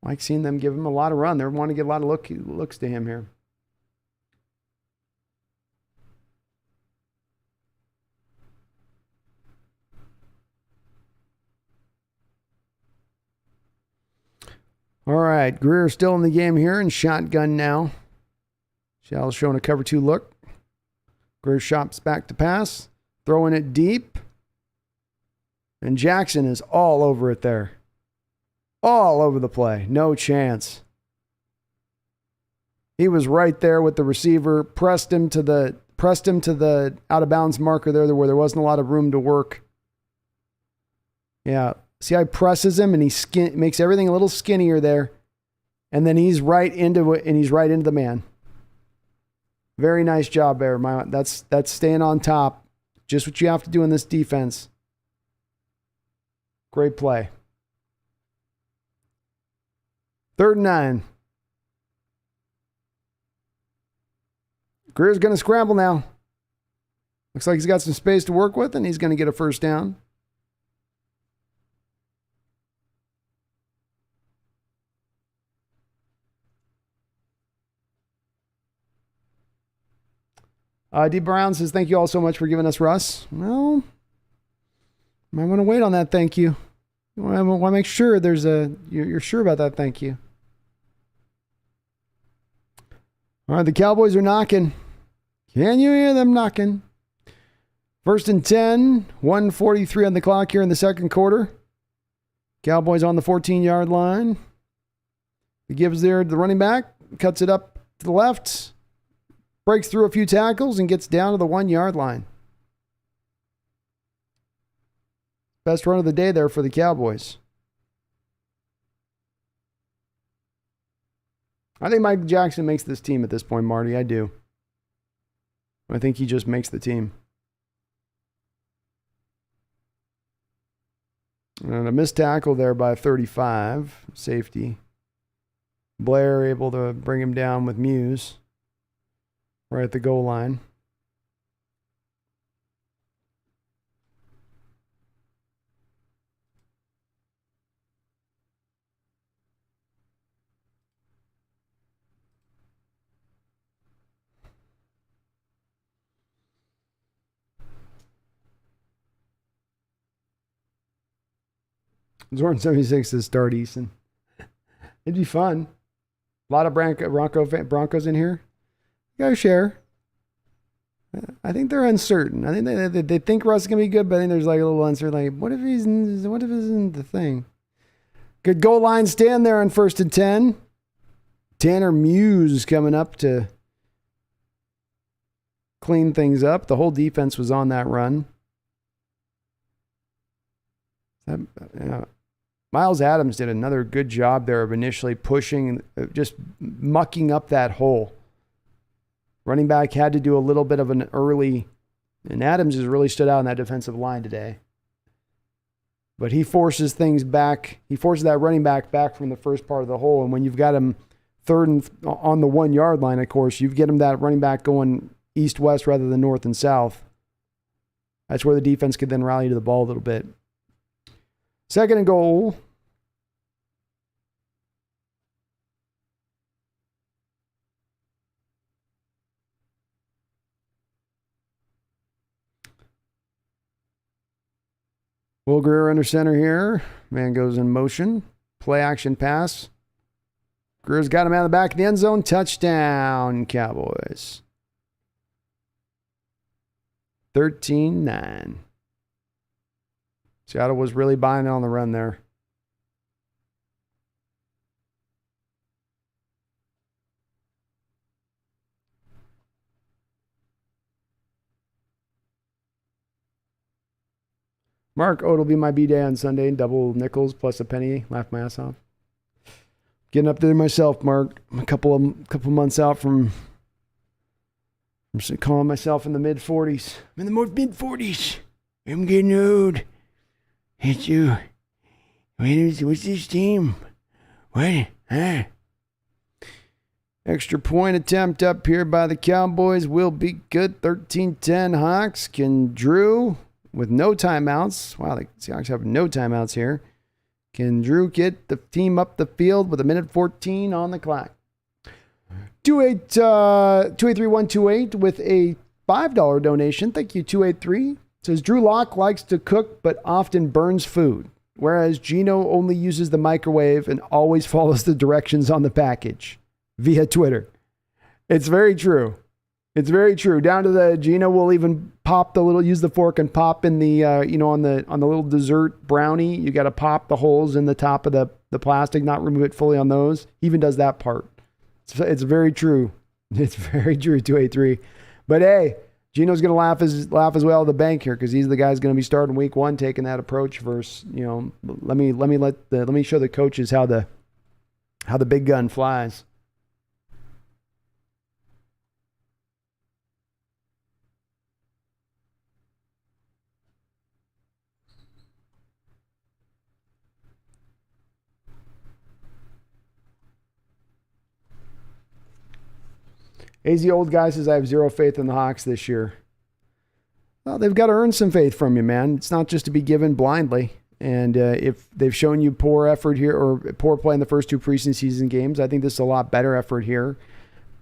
I like seeing them give him a lot of run. They want to get a lot of looks to him here. All right, Greer still in the game here and shotgun now. Shall's showing a cover 2 look. Greer shops back to pass, throwing it deep. And Jackson is all over it there. All over the play. No chance. He was right there with the receiver, pressed him to the out of bounds marker there where there wasn't a lot of room to work. Yeah. See how he presses him and he makes everything a little skinnier there. And then he's right into it, and he's right into the man. Very nice job there. That's staying on top. Just what you have to do in this defense. Great play. 3rd and 9. Greer's going to scramble now. Looks like he's got some space to work with, and he's going to get a first down. D. Brown says, thank you all so much for giving us Russ. Well, might want to wait on that thank you. You want to make sure you're sure about that thank you. All right, the Cowboys are knocking. Can you hear them knocking? 1st and 10, 1:43 on the clock here in the second quarter. Cowboys on the 14-yard line. He gives there to the running back, cuts it up to the left, breaks through a few tackles, and gets down to the 1-yard line. Best run of the day there for the Cowboys. I think Mike Jackson makes this team at this point, Marty. I do. I think he just makes the team. And a missed tackle there by 35, safety. Blair able to bring him down with Muse right at the goal line. Zorn 76 to start Eason. It'd be fun. A lot of Broncos in here. You gotta share. I think they're uncertain. I think they think Russ is gonna be good, but I think there's like a little uncertain. Like, what if isn't the thing? Good goal line stand there on 1st and 10. Tanner Muse coming up to clean things up. The whole defense was on that run. Miles Adams did another good job there of initially pushing, just mucking up that hole. Running back had to do a little bit of an early, and Adams has really stood out in that defensive line today. But he forces things back. He forces that running back from the first part of the hole. And when you've got him third and on the 1 yard line, of course, you get him that running back going east-west rather than north and south. That's where the defense could then rally to the ball a little bit. 2nd and goal. Will Greer under center here. Man goes in motion. Play action pass. Greer's got him out of the back of the end zone. Touchdown, Cowboys. 13-9. Seattle was really buying on the run there. Mark, it'll be my B-day on Sunday. Double nickels plus a penny. Laugh my ass off. Getting up there myself, Mark. I'm a couple months out from calling myself in the mid-40s. I'm in the mid-40s. I'm getting old. It's you. What's this team? What? Huh? Extra point attempt up here by the Cowboys will be good. 13-10 Hawks. Can Drew, with no timeouts. Wow, the Seahawks have no timeouts here. Can Drew get the team up the field with 1:14 on the clock? 283-128 with a $5 donation. Thank you, 283. Says Drew Lock likes to cook but often burns food, whereas Geno only uses the microwave and always follows the directions on the package via Twitter. It's very true. It's very true. Down to the Geno will even use the fork and pop in the on the little dessert brownie. You got to pop the holes in the top of the plastic, not remove it fully on those. He even does that part. It's very true. It's very true. 283. But hey, Geno's going to laugh as well at the bank here because he's the guy's going to be starting week 1 taking that approach versus, let me show the coaches how the big gun flies. AZ Old Guy says, I have zero faith in the Hawks this year. Well, they've got to earn some faith from you, man. It's not just to be given blindly. And if they've shown you poor effort here or poor play in the first 2 preseason games, I think this is a lot better effort here.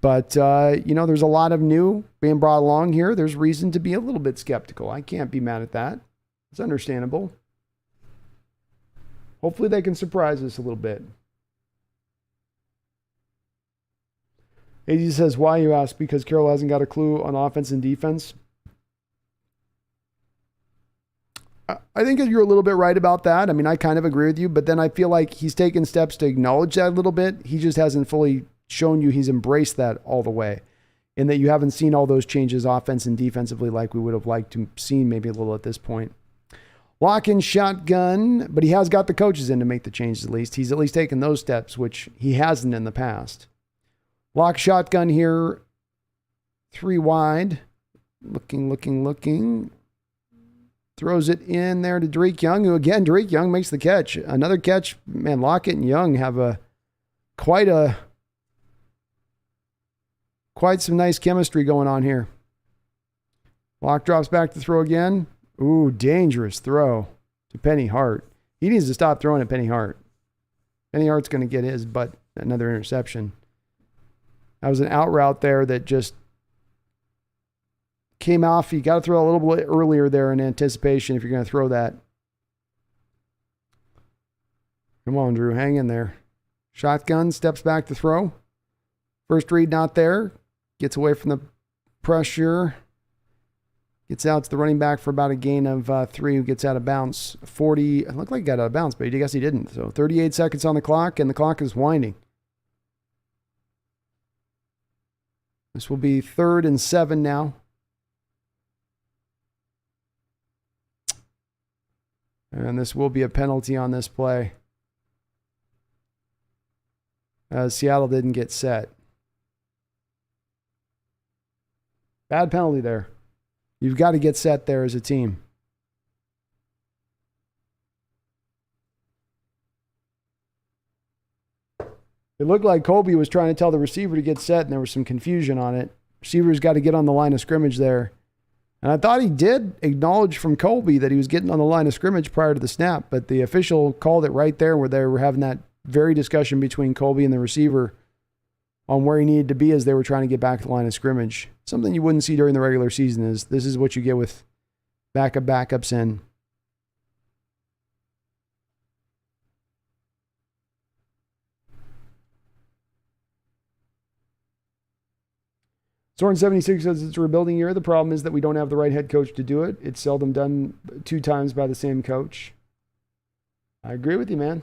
But, there's a lot of new being brought along here. There's reason to be a little bit skeptical. I can't be mad at that. It's understandable. Hopefully they can surprise us a little bit. AZ says, why, you ask? Because Carroll hasn't got a clue on offense and defense. I think you're a little bit right about that. I mean, I kind of agree with you, but then I feel like he's taken steps to acknowledge that a little bit. He just hasn't fully shown you he's embraced that all the way, and that you haven't seen all those changes offense and defensively like we would have liked to seen maybe a little at this point. Lock in shotgun, but he has got the coaches in to make the changes at least. He's at least taken those steps, which he hasn't in the past. Lock shotgun here, 3 wide. Looking. Throws it in there to Tariq Young, who again, Tariq Young makes the catch. Another catch. Man, Lockett and Young have quite some nice chemistry going on here. Lock drops back to throw again. Ooh, dangerous throw to Penny Hart. He needs to stop throwing at Penny Hart. Penny Hart's going to get his butt another interception. That was an out route there that just came off. You got to throw a little bit earlier there in anticipation if you're going to throw that. Come on, Drew. Hang in there. Shotgun, steps back to throw. First read not there. Gets away from the pressure. Gets out to the running back for about a gain of 3, who gets out of bounds. 40, it looked like he got out of bounds, but I guess he didn't. So 38 seconds on the clock, and the clock is winding. This will be 3rd and 7 now. And this will be a penalty on this play, as Seattle didn't get set. Bad penalty there. You've got to get set there as a team. It looked like Colby was trying to tell the receiver to get set, and there was some confusion on it. Receiver's got to get on the line of scrimmage there. And I thought he did acknowledge from Colby that he was getting on the line of scrimmage prior to the snap, but the official called it right there where they were having that very discussion between Colby and the receiver on where he needed to be as they were trying to get back to the line of scrimmage. Something you wouldn't see during the regular season is this is what you get with backups in. Soren 76 says it's a rebuilding year. The problem is that we don't have the right head coach to do it. It's seldom done 2 times by the same coach. I agree with you, man.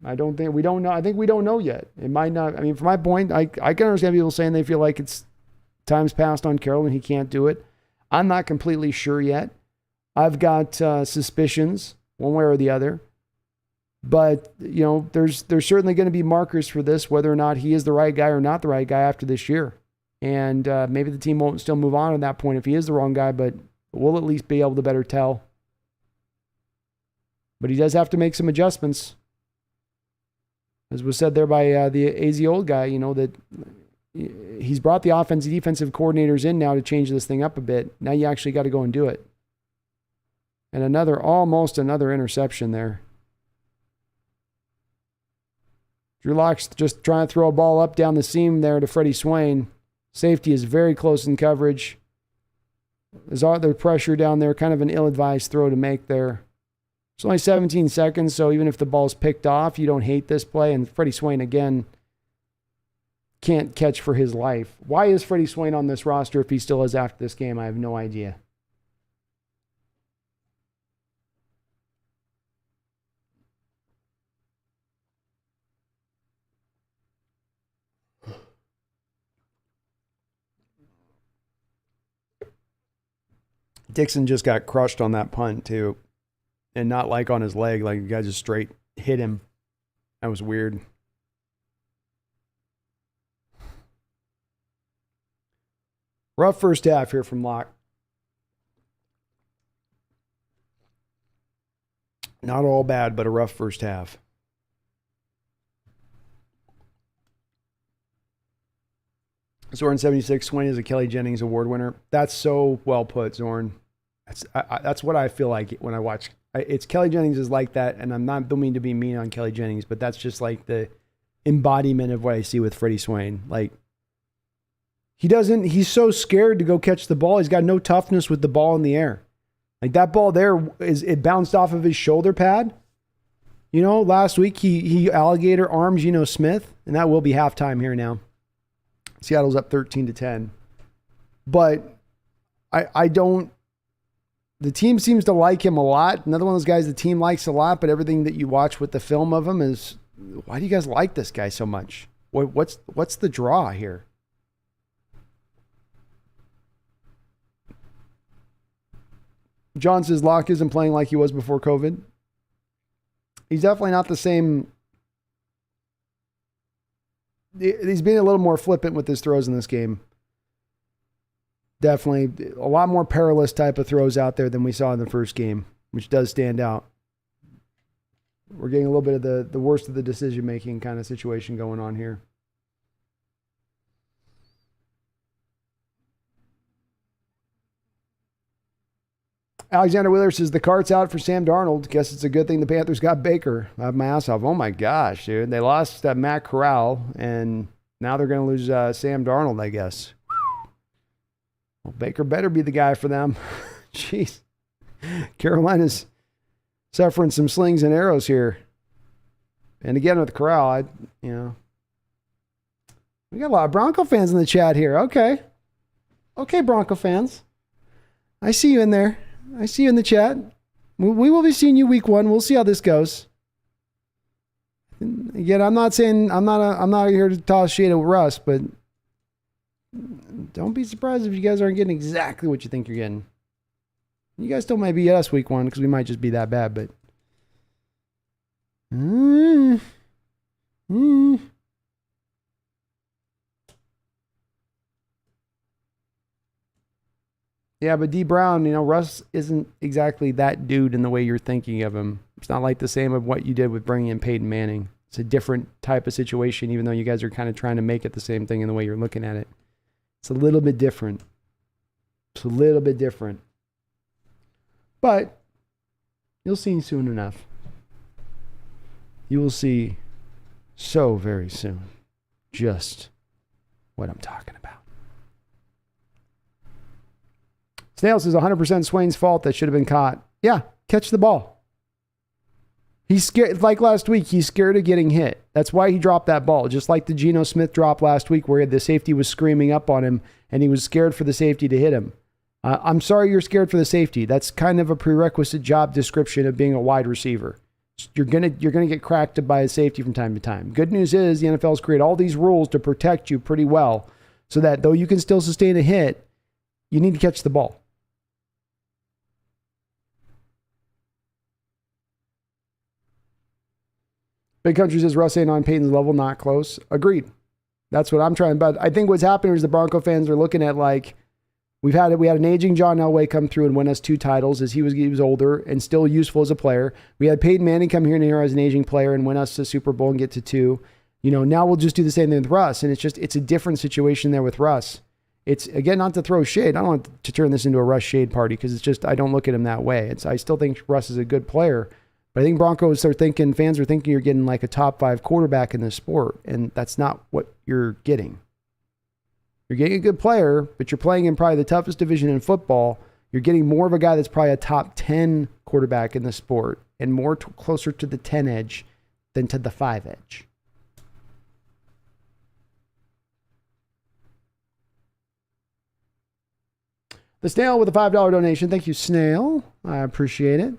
I think we don't know yet. It might not. I mean, from my point, I can understand people saying they feel like it's time's passed on Carroll and he can't do it. I'm not completely sure yet. I've got suspicions one way or the other. But, you know, there's certainly going to be markers for this, whether or not he is the right guy or not the right guy after this year. And maybe the team won't still move on at that point if he is the wrong guy, but we'll at least be able to better tell. But he does have to make some adjustments. As was said there by the AZ old guy, you know, that he's brought the defensive coordinators in now to change this thing up a bit. Now you actually got to go and do it. And almost another interception there. Drew Lock's just trying to throw a ball up down the seam there to Freddie Swain. Safety is very close in coverage. There's other pressure down there, kind of an ill-advised throw to make there. It's only 17 seconds, so even if the ball's picked off, you don't hate this play. And Freddie Swain, again, can't catch for his life. Why is Freddie Swain on this roster if he still is after this game? I have no idea. Dixon just got crushed on that punt, too. And not like on his leg, like the guy just straight hit him. That was weird. Rough first half here from Locke. Not all bad, but a rough first half. Zorn 76, Swain is a Kelly Jennings Award winner. That's so well put, Zorn. That's what I feel like when I watch. It's Kelly Jennings is like that, and don't mean to be mean on Kelly Jennings, but that's just like the embodiment of what I see with Freddie Swain. Like, he's so scared to go catch the ball. He's got no toughness with the ball in the air. Like that ball there, it bounced off of his shoulder pad. You know, last week he alligator armed Geno Smith, and that will be halftime here now. Seattle's up 13-10. But the team seems to like him a lot. Another one of those guys the team likes a lot, but everything that you watch with the film of him is, why do you guys like this guy so much? What's the draw here? John says Locke isn't playing like he was before COVID. He's definitely not the same. He's being a little more flippant with his throws in this game. Definitely a lot more perilous type of throws out there than we saw in the first game, which does stand out. We're getting a little bit of the worst of the decision-making kind of situation going on here. Alexander Wheeler says the cart's out for Sam Darnold. Guess it's a good thing the Panthers got Baker. I have my ass off. Oh my gosh, dude. They lost Matt Corral, and now they're going to lose Sam Darnold, I guess. Well, Baker better be the guy for them. Jeez. Carolina's suffering some slings and arrows here. And again, with Corral, we got a lot of Bronco fans in the chat here. Okay, Bronco fans. I see you in there. I see you in the chat. We will be seeing you week 1. We'll see how this goes. Again, I'm not here to toss shade at Russ, but don't be surprised if you guys aren't getting exactly what you think you're getting. You guys still might be us week 1 because we might just be that bad, but. Yeah, but D Brown, Russ isn't exactly that dude in the way you're thinking of him. It's not like the same of what you did with bringing in Peyton Manning. It's a different type of situation, even though you guys are kind of trying to make it the same thing in the way you're looking at it. It's a little bit different. But you'll see soon enough. You will see so very soon just what I'm talking about. Snail says 100% Swain's fault. That should have been caught. Yeah, catch the ball. He's scared. Like last week, he's scared of getting hit. That's why he dropped that ball. Just like the Geno Smith drop last week where the safety was screaming up on him and he was scared for the safety to hit him. I'm sorry you're scared for the safety. That's kind of a prerequisite job description of being a wide receiver. You're gonna get cracked by a safety from time to time. Good news is the NFL's created all these rules to protect you pretty well so that though you can still sustain a hit, you need to catch the ball. Big Country says Russ ain't on Peyton's level, not close. Agreed. That's what I'm trying. But I think what's happening is the Bronco fans are looking at like we had an aging John Elway come through and win us 2 titles as he was older and still useful as a player. We had Peyton Manning come here as an aging player and win us a Super Bowl and get to 2. Now we'll just do the same thing with Russ, and it's a different situation there with Russ. It's again not to throw shade. I don't want to turn this into a Russ shade party because it's just I don't look at him that way. I still think Russ is a good player. But I think fans are thinking you're getting like a top 5 quarterback in this sport, and that's not what you're getting. You're getting a good player, but you're playing in probably the toughest division in football. You're getting more of a guy that's probably a top 10 quarterback in the sport and more closer to the 10 edge than to the 5 edge. The Snail with a $5 donation. Thank you, Snail. I appreciate it.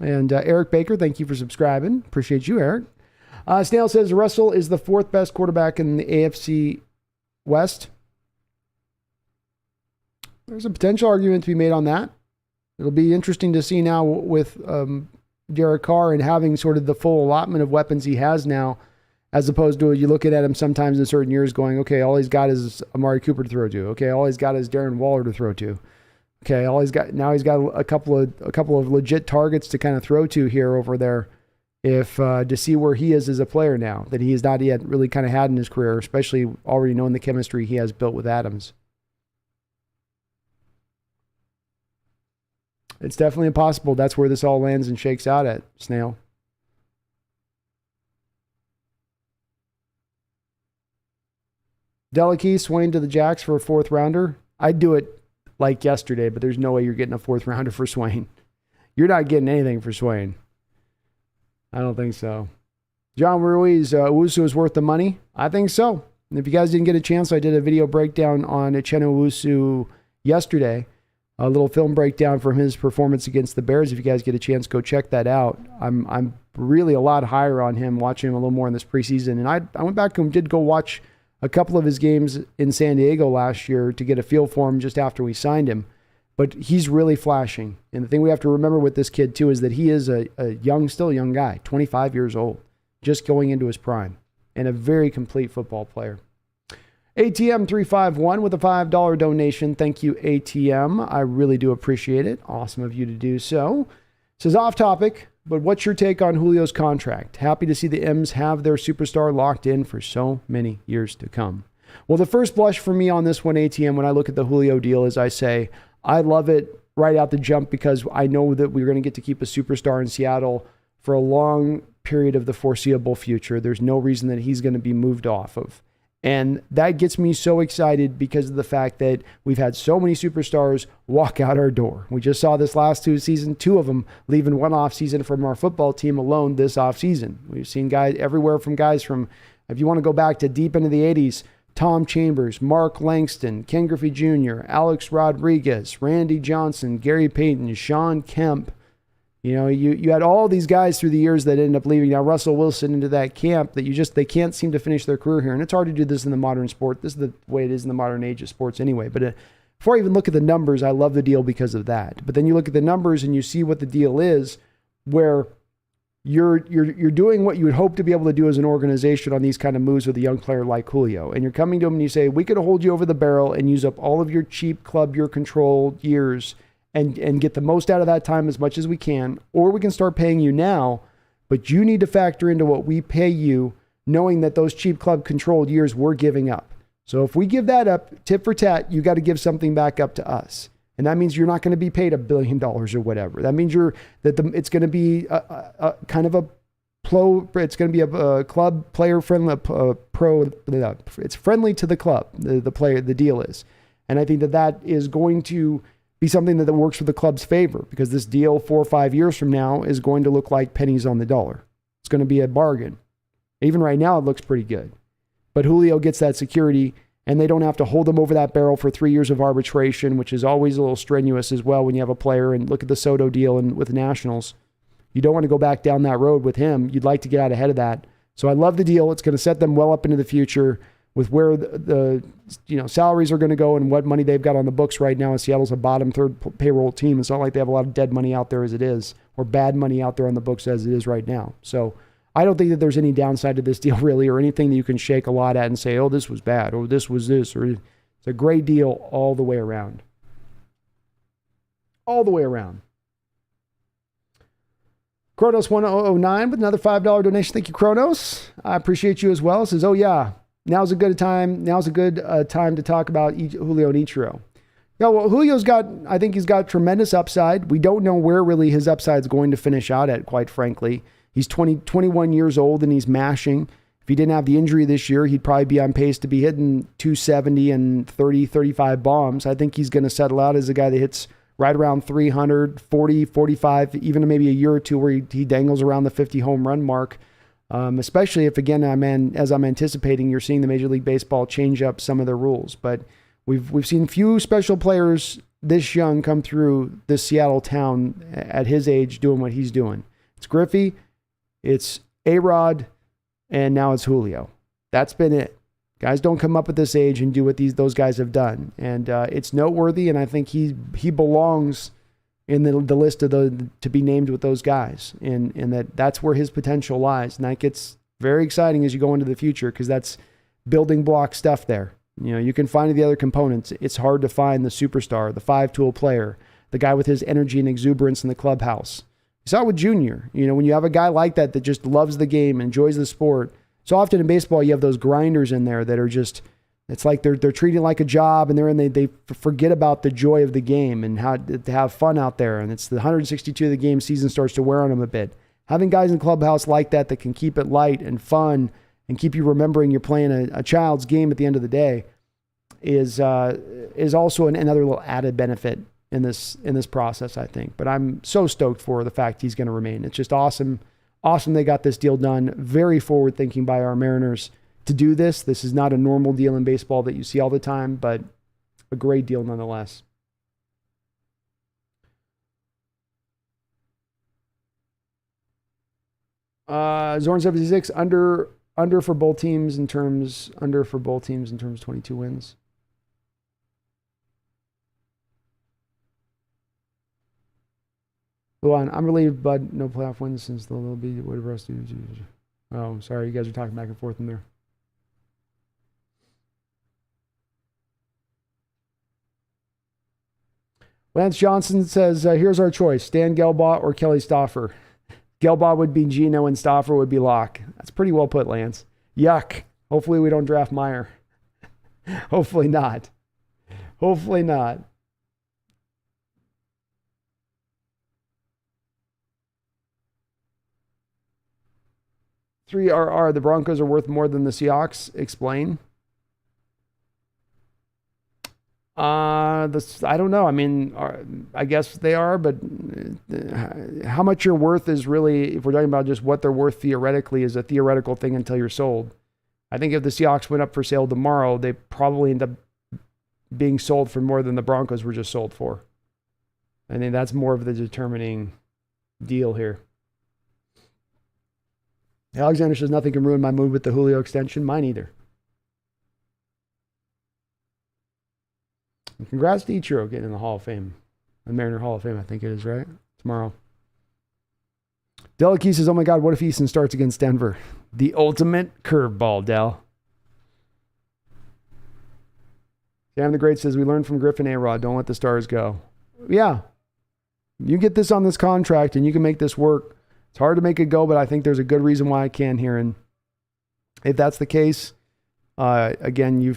And Eric Baker, thank you for subscribing. Appreciate you, Eric. Snail says Russell is the 4th best quarterback in the AFC West. There's a potential argument to be made on that. It'll be interesting to see now with Derek Carr and having sort of the full allotment of weapons he has now, as opposed to you looking at him sometimes in certain years going, okay, all he's got is Amari Cooper to throw to. Okay, all he's got is Darren Waller to throw to. Okay, he's got a couple of legit targets to kind of throw to here over there, to see where he is as a player now that he has not yet really kind of had in his career, especially already knowing the chemistry he has built with Adams. It's definitely impossible. That's where this all lands and shakes out at, Snail. Delikey, Swain to the Jacks for a 4th rounder. I'd do it like yesterday, but there's no way you're getting a 4th rounder for Swain. You're not getting anything for Swain. I don't think so. John Ruiz, Owusu is worth the money? I think so. And if you guys didn't get a chance, I did a video breakdown on Uchenna Owusu yesterday. A little film breakdown from his performance against the Bears. If you guys get a chance, go check that out. I'm really a lot higher on him, watching him a little more in this preseason. And I went back and did go watch a couple of his games in San Diego last year to get a feel for him just after we signed him. But he's really flashing. And the thing we have to remember with this kid, too, is that he is still a young guy, 25 years old, just going into his prime, and a very complete football player. ATM351 with a $5 donation. Thank you, ATM. I really do appreciate it. Awesome of you to do so. Says off topic, but what's your take on Julio's contract? Happy to see the M's have their superstar locked in for so many years to come. Well, the first blush for me on this one, ATM, when I look at the Julio deal is I say, I love it right out the jump because I know that we're going to get to keep a superstar in Seattle for a long period of the foreseeable future. There's no reason that he's going to be moved off of. And that gets me so excited because of the fact that we've had so many superstars walk out our door. We just saw this last season, 2 of them leaving one offseason from our football team alone this offseason. We've seen guys everywhere from guys from, if you want to go back to deep into the 80s, Tom Chambers, Mark Langston, Ken Griffey Jr., Alex Rodriguez, Randy Johnson, Gary Payton, Sean Kemp. You know, you had all these guys through the years that ended up leaving. Now Russell Wilson into that camp that they can't seem to finish their career here. And it's hard to do this in the modern sport. This is the way it is in the modern age of sports anyway. But before I even look at the numbers, I love the deal because of that. But then you look at the numbers and you see what the deal is, where you're doing what you would hope to be able to do as an organization on these kind of moves with a young player like Julio. And you're coming to him and you say, we could hold you over the barrel and use up all of your cheap club, your controlled years and get the most out of that time as much as we can, or we can start paying you now, but you need to factor into what we pay you, knowing that those cheap club controlled years we're giving up. So if we give that up, tit for tat, you got to give something back up to us. And that means you're not going to be paid $1 billion or whatever. That means it's going to be a kind of it's going to be a club player friendly, it's friendly to the club, the deal is. And I think that is going to be something that works for the club's favor, because this deal 4 or 5 years from now is going to look like pennies on the dollar. It's going to be a bargain. Even right now, it looks pretty good. But Julio gets that security, and they don't have to hold him over that barrel for 3 years of arbitration, which is always a little strenuous as well when you have a player. And look at the Soto deal and with the Nationals. You don't want to go back down that road with him. You'd like to get out ahead of that. So I love the deal. It's going to set them well up into the future with where the salaries are going to go and what money they've got on the books right now. And Seattle's a bottom third payroll team. It's not like they have a lot of dead money out there as it is, or bad money out there on the books as it is right now. So I don't think that there's any downside to this deal really, or anything that you can shake a lot at and say, oh, this was bad, or this was this, or it's a great deal all the way around. All the way around. Kronos1009 with another $5 donation. Thank you, Kronos. I appreciate you as well. It says, oh yeah, now's a good time to talk about Julio and Ichiro. Yeah, well, I think he's got tremendous upside. We don't know where really his upside is going to finish out at, quite frankly. He's 21 years old and he's mashing. If he didn't have the injury this year, he'd probably be on pace to be hitting 270 and 30, 35 bombs. I think he's going to settle out as a guy that hits right around 300, 40, 45, even maybe a year or two where he dangles around the 50 home run mark. Especially if, again, as I'm anticipating, you're seeing the Major League Baseball change up some of their rules. But we've seen few special players this young come through this Seattle town at his age doing what he's doing. It's Griffey, it's A-Rod, and now it's Julio. That's been it. Guys don't come up at this age and do what those guys have done. And it's noteworthy, and I think he belongs in the list of to be named with those guys, and that's where his potential lies. And that gets very exciting as you go into the future, because that's building block stuff there. You know, you can find the other components. It's hard to find the superstar, the 5-tool player, the guy with his energy and exuberance in the clubhouse. You saw it with Junior. You know, when you have a guy like that just loves the game, enjoys the sport. So often in baseball, you have those grinders in there that are just, it's like they're treating it like a job, and they forget about the joy of the game and how to have fun out there. And it's the 162 of the game season starts to wear on them a bit. Having guys in the clubhouse like that can keep it light and fun and keep you remembering you're playing a child's game at the end of the day is also another little added benefit in this process, I think. But I'm so stoked for the fact he's going to remain. It's just awesome. Awesome they got this deal done. Very forward thinking by our Mariners to do this. This is not a normal deal in baseball that you see all the time, but a great deal nonetheless. Zorn76 under for both teams in terms 22 wins. Go on. I'm relieved, but no playoff wins since they'll be whatever else do. Oh, sorry, you guys are talking back and forth in there. Lance Johnson says, here's our choice, Stan Gelbaugh or Kelly Stauffer. Gelbaugh would be Geno and Stauffer would be Locke. That's pretty well put, Lance. Yuck. Hopefully we don't draft Meyer. Hopefully not. Hopefully not. Three RR, the Broncos are worth more than the Seahawks. Explain. I don't know. I mean, I guess they are, but how much you're worth is really, if we're talking about just what they're worth theoretically, is a theoretical thing until you're sold. I think if the Seahawks went up for sale tomorrow, they probably end up being sold for more than the Broncos were just sold for. I think that's more of the determining deal here. Alexander says nothing can ruin my mood with the Julio extension. Mine either. And congrats to Ichiro getting in the Hall of Fame. The Mariner Hall of Fame, I think it is, right? Tomorrow. Delikey says, oh my God, what if Eason starts against Denver? The ultimate curveball, Del. Sam the Great says, we learned from Griffin A-Rod, don't let the stars go. Yeah. You get this on this contract and you can make this work. It's hard to make it go, but I think there's a good reason why I can here. And if that's the case, again,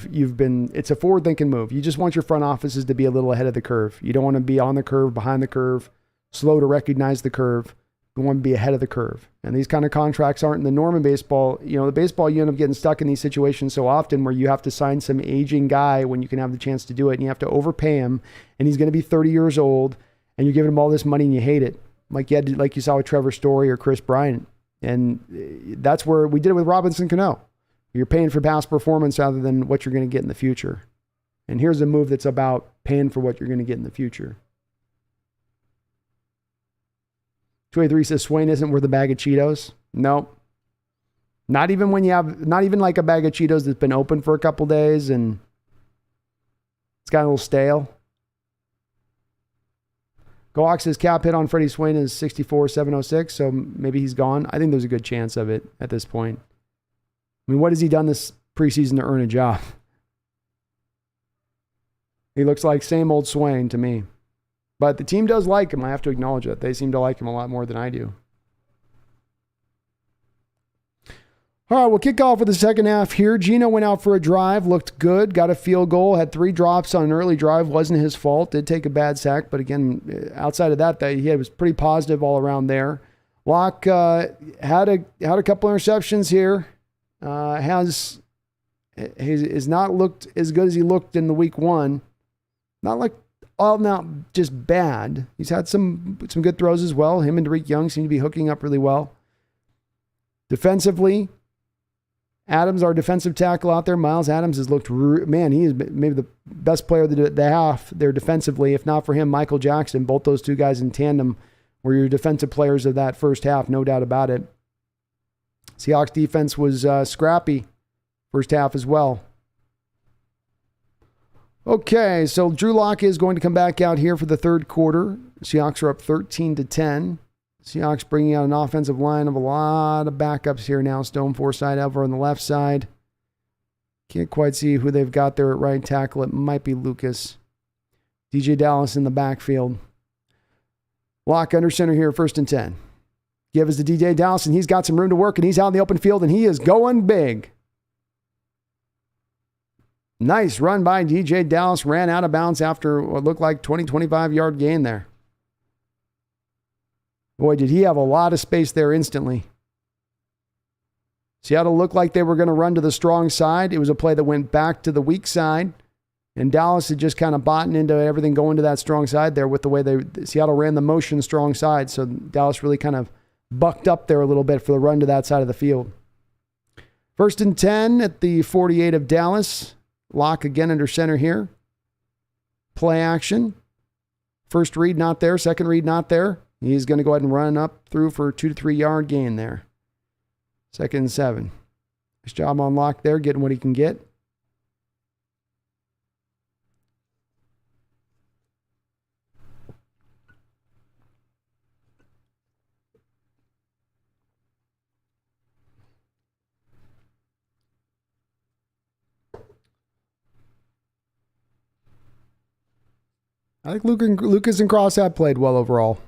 it's a forward-thinking move. You just want your front offices to be a little ahead of the curve. You don't want to be on the curve, behind the curve, slow to recognize the curve. You want to be ahead of the curve. And these kind of contracts aren't in the norm in baseball. You know, the baseball, you end up getting stuck in these situations so often where you have to sign some aging guy when you can have the chance to do it, and you have to overpay him, and he's going to be 30 years old, and you're giving him all this money and you hate it. Like you saw with Trevor Story or Chris Bryant. And that's where we did it with Robinson Cano. You're paying for past performance rather than what you're going to get in the future. And here's a move that's about paying for what you're going to get in the future. 23 says Swain isn't worth a bag of Cheetos. Nope. Not even like a bag of Cheetos that's been open for a couple days and it's got a little stale. Goak says cap hit on Freddie Swain is 64,706, so maybe he's gone. I think there's a good chance of it at this point. I mean, what has he done this preseason to earn a job? He looks like same old Swain to me. But the team does like him. I have to acknowledge that. They seem to like him a lot more than I do. All right, we'll kick off with the second half here. Geno went out for a drive, looked good, got a field goal, had 3 drops on an early drive. Wasn't his fault. Did take a bad sack, but again, outside of that, he was pretty positive all around there. Locke had a couple interceptions here. Has not looked as good as he looked in the week 1. Not like all out just bad. He's had some good throws as well. Him and Tariq Young seem to be hooking up really well. Defensively, Adams, our defensive tackle out there, Miles Adams has looked, he is maybe the best player of the half there defensively. If not for him, Michael Jackson, both those two guys in tandem were your defensive players of that first half, no doubt about it. Seahawks defense was scrappy first half as well. Okay, so Drew Lock is going to come back out here for the third quarter. Seahawks are up 13-10. Seahawks bringing out an offensive line of a lot of backups here now. Stone Forsythe over on the left side. Can't quite see who they've got there at right tackle. It might be Lucas. DJ Dallas in the backfield. Lock under center here, 1st and 10. Give us to DJ Dallas, and he's got some room to work, and he's out in the open field, and he is going big. Nice run by DJ Dallas. Ran out of bounds after what looked like 20, 25-yard gain there. Boy, did he have a lot of space there instantly. Seattle looked like they were going to run to the strong side. It was a play that went back to the weak side. And Dallas had just kind of bought into everything going to that strong side there with the way Seattle ran the motion strong side. So Dallas really kind of bucked up there a little bit for the run to that side of the field. 1st and 10 at the 48 of Dallas. Lock again under center here. Play action. First read not there. Second read not there. He's going to go ahead and run up through for a 2 to 3 yard gain there. 2nd and 7. Nice job on Lock there, getting what he can get. I think Lucas and Cross have played well overall.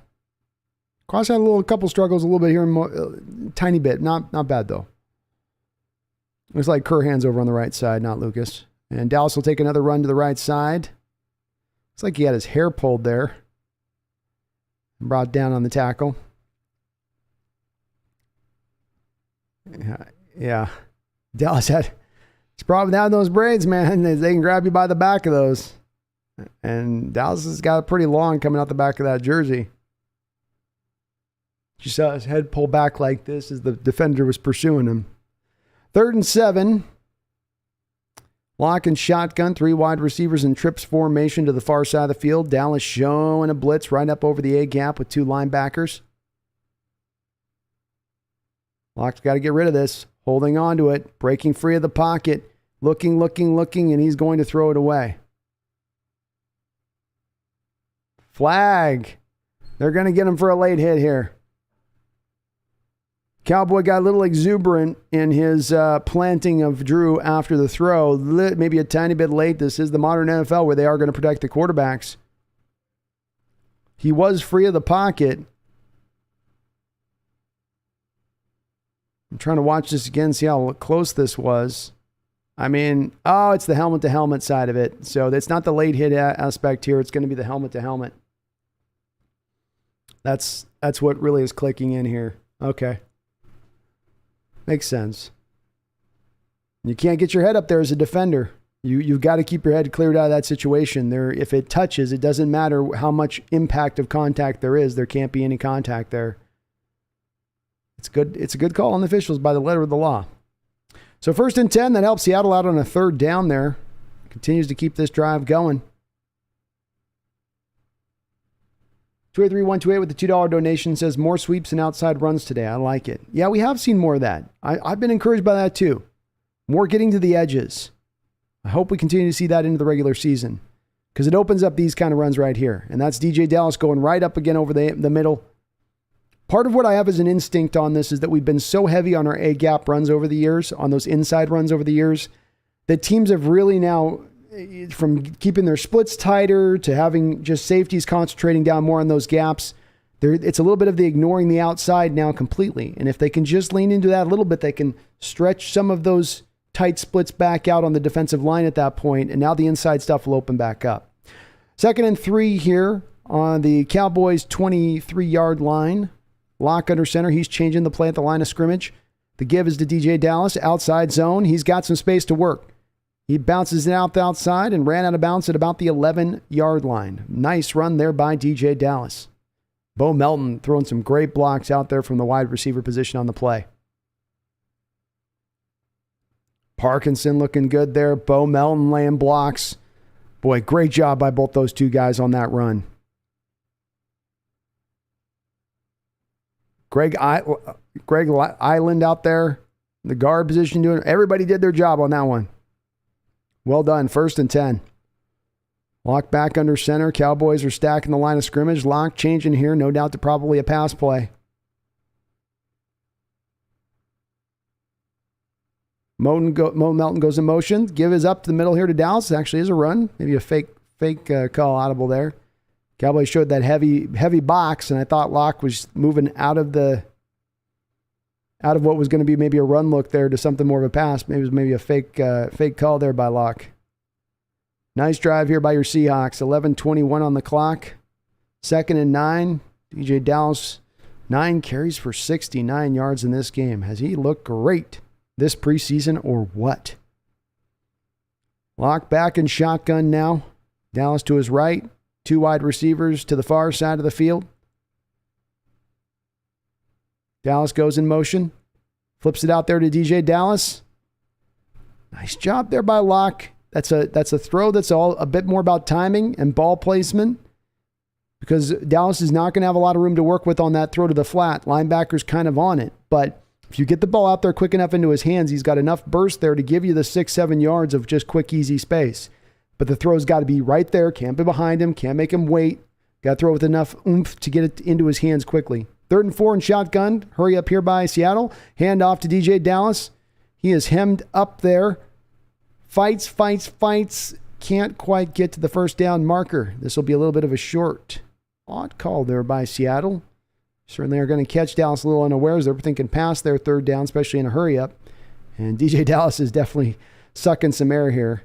Cross had a couple struggles a little bit here, tiny bit. Not bad, though. Looks like Curhan's over on the right side, not Lucas. And Dallas will take another run to the right side. Looks like he had his hair pulled there. Brought down on the tackle. Yeah. Dallas had... It's probably down those braids, man. They can grab you by the back of those. And Dallas has got it pretty long coming out the back of that jersey. You saw his head pull back like this as the defender was pursuing him. 3rd and 7. Lock and shotgun, 3 wide receivers in trips formation to the far side of the field. Dallas showing a blitz right up over the A gap with 2 linebackers. Lock's got to get rid of this. Holding on to it. Breaking free of the pocket. Looking, and he's going to throw it away. Flag. They're going to get him for a late hit here. Cowboy got a little exuberant in his planting of Drew after the throw. Maybe a tiny bit late. This is the modern NFL where they are going to protect the quarterbacks. He was free of the pocket. I'm trying to watch this again, see how close this was. I mean, it's the helmet-to-helmet side of it. So it's not the late hit aspect here. It's going to be the helmet-to-helmet. That's what really is clicking in here. Okay. Makes sense. You can't get your head up there as a defender. You've got to keep your head cleared out of that situation. If it touches, it doesn't matter how much impact of contact there is. There can't be any contact there. It's a good call on the officials by the letter of the law. So 1st and 10, that helps Seattle out on a 3rd down there. Continues to keep this drive going. 283-128 with the $2 donation says more sweeps and outside runs today. I like it. Yeah, we have seen more of that. I've been encouraged by that too. More getting to the edges. I hope we continue to see that into the regular season because it opens up these kind of runs right here. And that's DJ Dallas going right up again over the middle. Part of what I have as an instinct on this is that we've been so heavy on our A-gap runs over the years, on those inside runs over the years, that teams have really now, from keeping their splits tighter to having just safeties concentrating down more on those gaps, it's a little bit of the ignoring the outside now completely. And if they can just lean into that a little bit, they can stretch some of those tight splits back out on the defensive line at that point, and now the inside stuff will open back up. 2nd and 3 here on the Cowboys' 23-yard line. Lock under center. He's changing the play at the line of scrimmage. The give is to DJ Dallas. Outside zone. He's got some space to work. He bounces it out the outside and ran out of bounds at about the 11-yard line. Nice run there by DJ Dallas. Bo Melton throwing some great blocks out there from the wide receiver position on the play. Parkinson looking good there. Bo Melton laying blocks. Boy, great job by both those two guys on that run. Greg Island out there, the guard position doing it. Everybody did their job on that one. Well done. 1st and 10. Lock back under center. Cowboys are stacking the line of scrimmage. Lock changing here. No doubt to probably a pass play. Mo Melton goes in motion. Give is up to the middle here to Dallas. It actually is a run. Maybe a fake call audible there. Cowboys showed that heavy box, and I thought Locke was moving out of what was going to be maybe a run look there to something more of a pass. Maybe it was a fake call there by Locke. Nice drive here by your Seahawks. 11:21 on the clock. 2nd and 9. DJ Dallas, 9 carries for 69 yards in this game. Has he looked great this preseason or what? Locke back in shotgun now. Dallas to his right. 2 wide receivers to the far side of the field. Dallas goes in motion. Flips it out there to DJ Dallas. Nice job there by Locke. That's a throw that's all a bit more about timing and ball placement because Dallas is not going to have a lot of room to work with on that throw to the flat. Linebacker's kind of on it. But if you get the ball out there quick enough into his hands, he's got enough burst there to give you the 6-7 yards of just quick, easy space. But the throw's got to be right there. Can't be behind him. Can't make him wait. Got to throw with enough oomph to get it into his hands quickly. 3rd and 4 and shotgun. Hurry up here by Seattle. Hand off to DJ Dallas. He is hemmed up there. Fights. Can't quite get to the 1st down marker. This will be a little bit of a short. Odd call there by Seattle. Certainly are going to catch Dallas a little unawares. They're thinking past their 3rd down, especially in a hurry up. And DJ Dallas is definitely sucking some air here.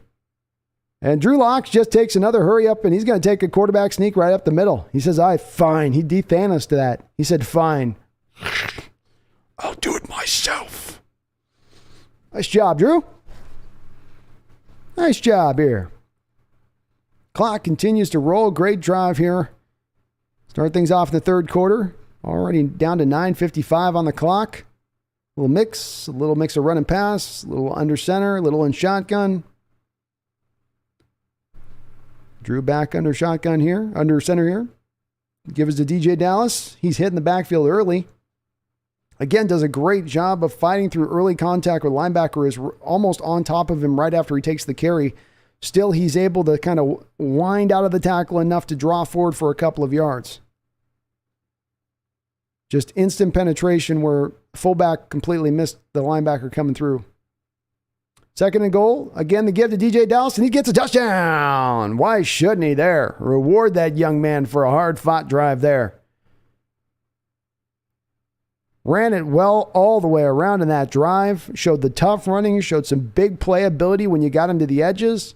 And Drew Lock just takes another hurry up, and he's going to take a quarterback sneak right up the middle. He says, fine. He de-Thanos to that. He said, fine. I'll do it myself. Nice job, Drew. Nice job here. Clock continues to roll. Great drive here. Start things off in the third quarter. Already down to 9:55 on the clock. A little mix of run and pass, a little under center, a little in shotgun. Drew back under shotgun here, under center here. Give us to DJ Dallas. He's hitting the backfield early. Again, does a great job of fighting through early contact where the linebacker is almost on top of him right after he takes the carry. Still, he's able to kind of wind out of the tackle enough to draw forward for a couple of yards. Just instant penetration where fullback completely missed the linebacker coming through. Second and goal. Again, the give to DJ Dallas, and he gets a touchdown. Why shouldn't he there? Reward that young man for a hard-fought drive there. Ran it well all the way around in that drive. Showed the tough running. Showed some big playability when you got him to the edges.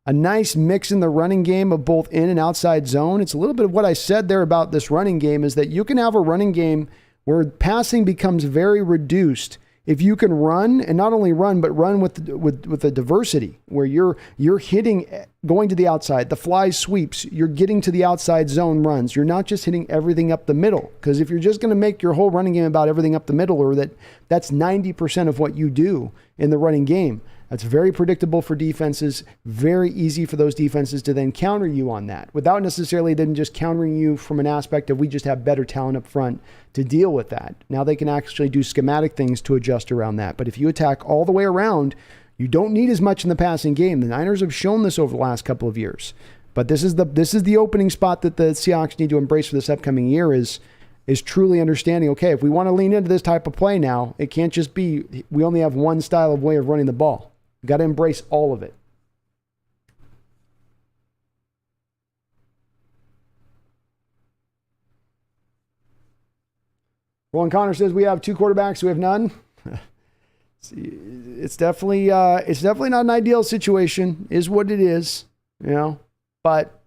A nice mix in the running game of both in and outside zone. It's a little bit of what I said there about this running game is that you can have a running game where passing becomes very reduced if you can run, and not only run, but run with a diversity where you're hitting, going to the outside, the fly sweeps, you're getting to the outside zone runs. You're not just hitting everything up the middle. Because if you're just going to make your whole running game about everything up the middle, or that's 90% of what you do in the running game, that's very predictable for defenses, very easy for those defenses to then counter you on that without necessarily then just countering you from an aspect of we just have better talent up front to deal with that. Now they can actually do schematic things to adjust around that. But if you attack all the way around, you don't need as much in the passing game. The Niners have shown this over the last couple of years. But this is the opening spot that the Seahawks need to embrace for this upcoming year is truly understanding, okay, if we want to lean into this type of play now, it can't just be we only have one style of way of running the ball. You've got to embrace all of it. Roland Connor says we have two quarterbacks. We have none. It's definitely not an ideal situation. Is what it is, But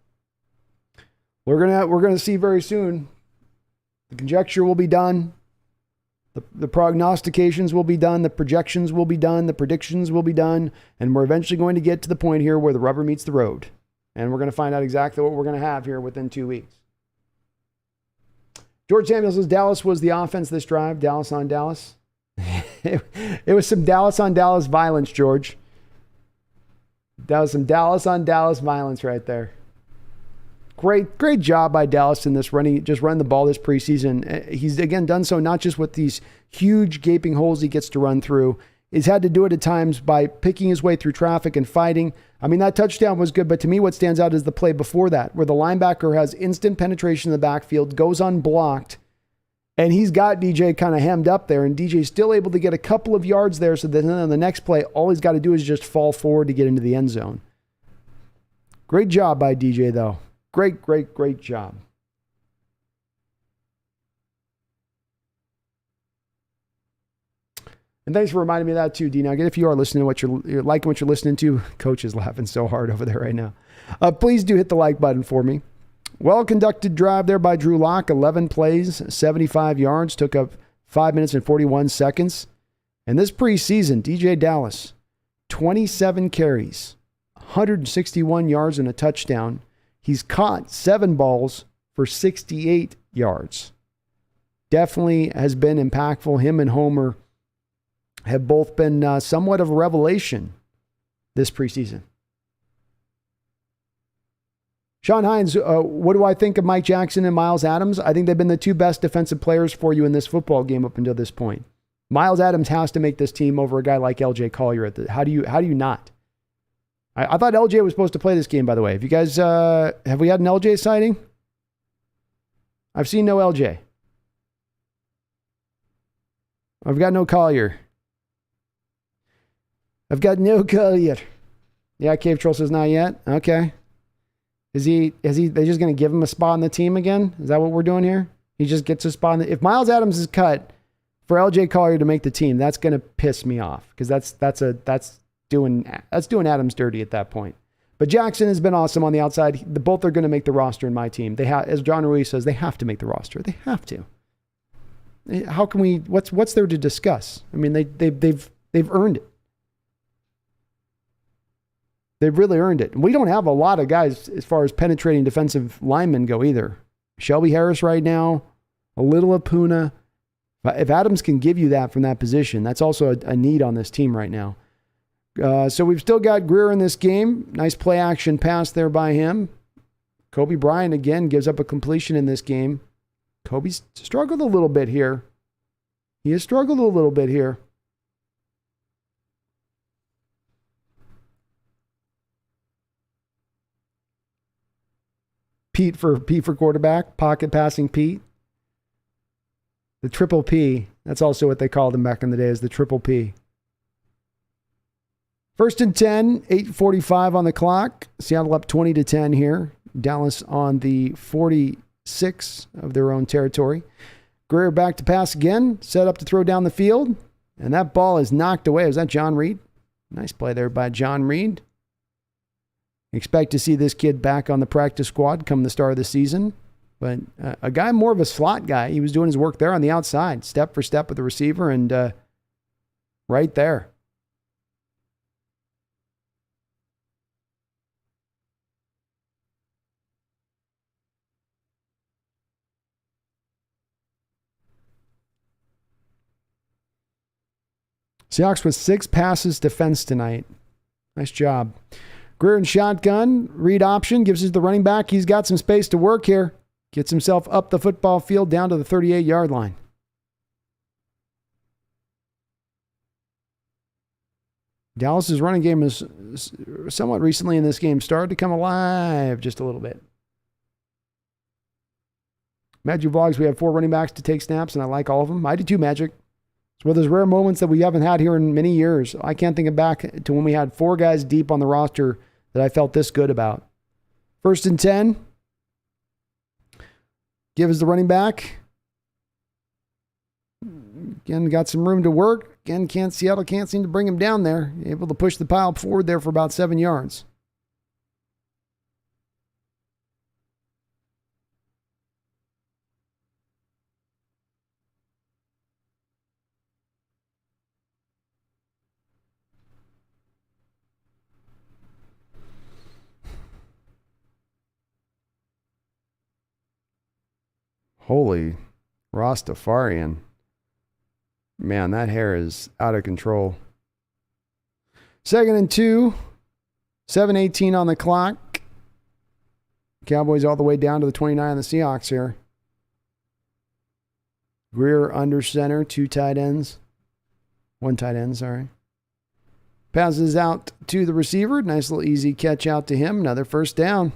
we're gonna see very soon. The conjecture will be done. The prognostications will be done. The projections will be done. The predictions will be done. And we're eventually going to get to the point here where the rubber meets the road. And we're going to find out exactly what we're going to have here within 2 weeks. George Samuel says Dallas was the offense this drive. Dallas on Dallas. It was some Dallas on Dallas violence, George. That was some Dallas on Dallas violence right there. Great job by Dallas in this running the ball this preseason. He's, again, done so not just with these huge gaping holes he gets to run through. He's had to do it at times by picking his way through traffic and fighting. I mean, that touchdown was good, but to me what stands out is the play before that, where the linebacker has instant penetration in the backfield, goes unblocked, and he's got DJ kind of hemmed up there, and DJ's still able to get a couple of yards there, so that then on the next play, all he's got to do is just fall forward to get into the end zone. Great job by DJ, though. Great job. And thanks for reminding me of that too, D. Now, if you are listening to what you're liking what you're listening to, Coach is laughing so hard over there right now. Please do hit the like button for me. Well-conducted drive there by Drew Lock. 11 plays, 75 yards, took up 5 minutes and 41 seconds. And this preseason, DJ Dallas, 27 carries, 161 yards and a touchdown. He's caught 7 balls for 68 yards. Definitely has been impactful. Him and Homer have both been somewhat of a revelation this preseason. Sean Hines, what do I think of Mike Jackson and Miles Adams? I think they've been the two best defensive players for you in this football game up until this point. Miles Adams has to make this team over a guy like LJ Collier. How do you not? I thought LJ was supposed to play this game, by the way. Have you guys, have we had an LJ sighting? I've seen no LJ. I've got no Collier. I've got no Collier. Yeah, Cave Troll says not yet. Okay. They just going to give him a spot on the team again? Is that what we're doing here? He just gets a spot if Miles Adams is cut for LJ Collier to make the team, that's going to piss me off because that's doing Adams dirty at that point. But Jackson has been awesome on the outside. Both are going to make the roster in my team. They have, as John Ruiz says, they have to make the roster. They have to. How can we? What's there to discuss? I mean, they've earned it. They've really earned it. And we don't have a lot of guys as far as penetrating defensive linemen go either. Shelby Harris right now, a little of Puna. If Adams can give you that from that position, that's also a need on this team right now. So we've still got Greer in this game. Nice play action pass there by him. Kobe Bryant again gives up a completion in this game. Kobe's struggled a little bit here. He has struggled a little bit here. Pete for quarterback, pocket passing Pete. The triple P. That's also what they called him back in the day, is the triple P. 1st and 10, 8:45 on the clock. Seattle up 20-10 here. Dallas on the 46 of their own territory. Greer back to pass again, set up to throw down the field, and that ball is knocked away. Was that John Reed? Nice play there by John Reed. Expect to see this kid back on the practice squad come the start of the season. But a guy more of a slot guy. He was doing his work there on the outside, step for step with the receiver, and right there. Seahawks with 6 passes defense tonight. Nice job. Greer in shotgun. Read option. Gives us the running back. He's got some space to work here. Gets himself up the football field down to the 38-yard line. Dallas's running game is somewhat recently in this game started to come alive just a little bit. Magic Vlogs, we have 4 running backs to take snaps, and I like all of them. I do too, Magic. It's one of those rare moments that we haven't had here in many years. I can't think back to when we had 4 guys deep on the roster that I felt this good about. 1st and 10. Give us the running back. Again, got some room to work. Again, Seattle can't seem to bring him down there. Able to push the pile forward there for about 7 yards. Holy Rastafarian. Man, that hair is out of control. 2nd and 2. 7:18 on the clock. Cowboys all the way down to the 29 of the Seahawks here. Greer under center, 2 tight ends. 1 tight end, sorry. Passes out to the receiver. Nice little easy catch out to him. Another 1st down.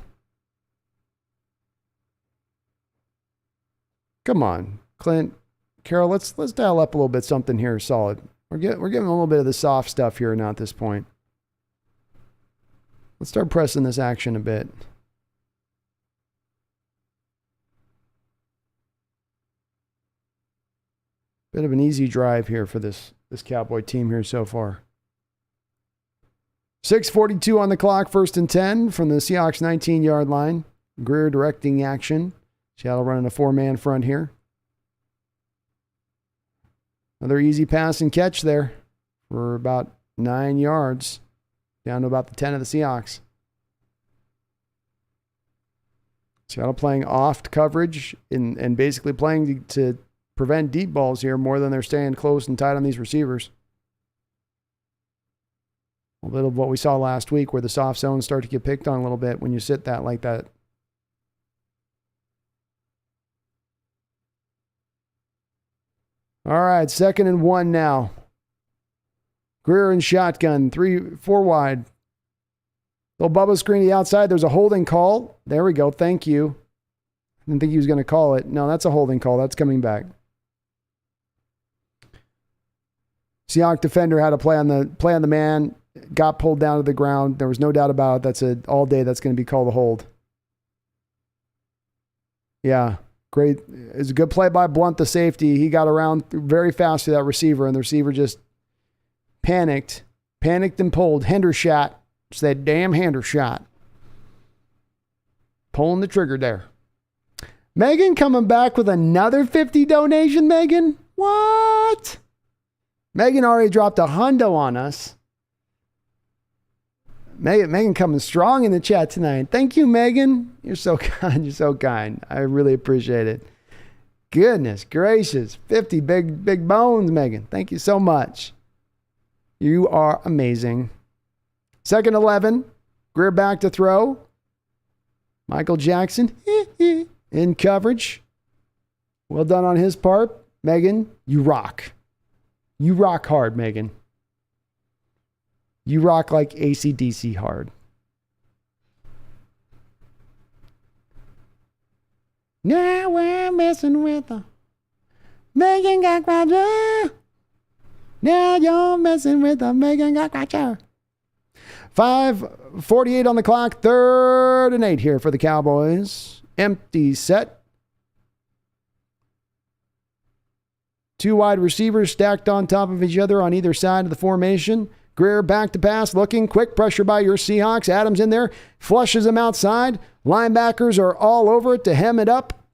Come on, Clint, Carol, let's dial up a little bit something here solid. We're giving a little bit of the soft stuff here now at this point. Let's start pressing this action a bit. Bit of an easy drive here for this Cowboy team here so far. 6:42 on the clock, 1st and 10 from the Seahawks 19-yard line. Greer directing action. Seattle running a 4-man front here. Another easy pass and catch there for about 9 yards. Down to about the 10 of the Seahawks. Seattle playing off coverage and basically playing to prevent deep balls here more than they're staying close and tight on these receivers. A little of what we saw last week where the soft zones start to get picked on a little bit when you sit that like that. All right, 2nd and 1 now. Greer in shotgun, 4 wide. Little Bubba screen to the outside. There's a holding call. There we go. Thank you. I didn't think he was going to call it. No, that's a holding call. That's coming back. Seahawks defender had a play on the man. Got pulled down to the ground. There was no doubt about it. All day that's going to be called a hold. Yeah. Great. It's a good play by Blunt, the safety. He got around very fast to that receiver, and the receiver just panicked and pulled. Hendershot. It's that damn Hendershot. Pulling the trigger there. Megan coming back with another 50 donation, Megan. What? Megan already dropped a hundo on us. Megan coming strong in the chat tonight. Thank you, Megan. You're so kind. You're so kind. I really appreciate it. Goodness gracious. 50 big bones, Megan. Thank you so much. You are amazing. Second 11. Greer back to throw. Michael Jackson in coverage. Well done on his part. Megan, you rock. You rock hard, Megan. You rock like AC/DC hard. Now we're messing with her. Megan got Roger. Now you're messing with her. Megan got Roger. 5:48 on the clock. 3rd and 8 here for the Cowboys. Empty set. 2 wide receivers stacked on top of each other on either side of the formation. Greer back to pass, looking quick pressure by your Seahawks. Adams in there, flushes him outside. Linebackers are all over it to hem it up.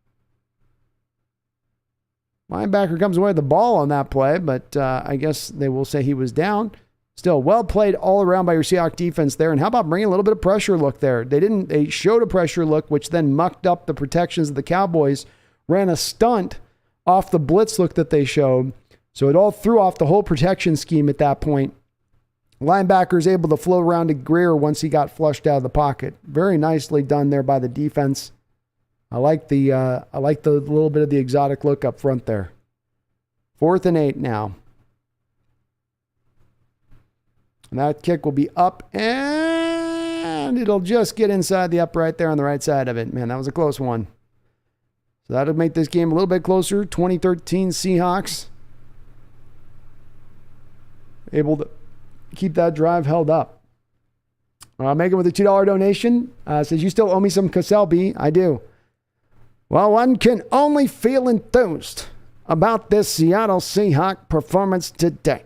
Linebacker comes away with the ball on that play, but I guess they will say he was down. Still, well played all around by your Seahawks defense there. And how about bringing a little bit of pressure look there? They showed a pressure look, which then mucked up the protections of the Cowboys, ran a stunt off the blitz look that they showed. So it all threw off the whole protection scheme at that point. Linebackers able to float around to Greer once he got flushed out of the pocket. Very nicely done there by the defense. I like the little bit of the exotic look up front there. 4th and 8 now. And that kick will be up, and it'll just get inside the upright there on the right side of it. Man, that was a close one. So that'll make this game a little bit closer. 2013 Seahawks able to keep that drive held up. Megan with a $2 donation says, you still owe me some Cassell B. I do. Well, one can only feel enthused about this Seattle Seahawks performance today.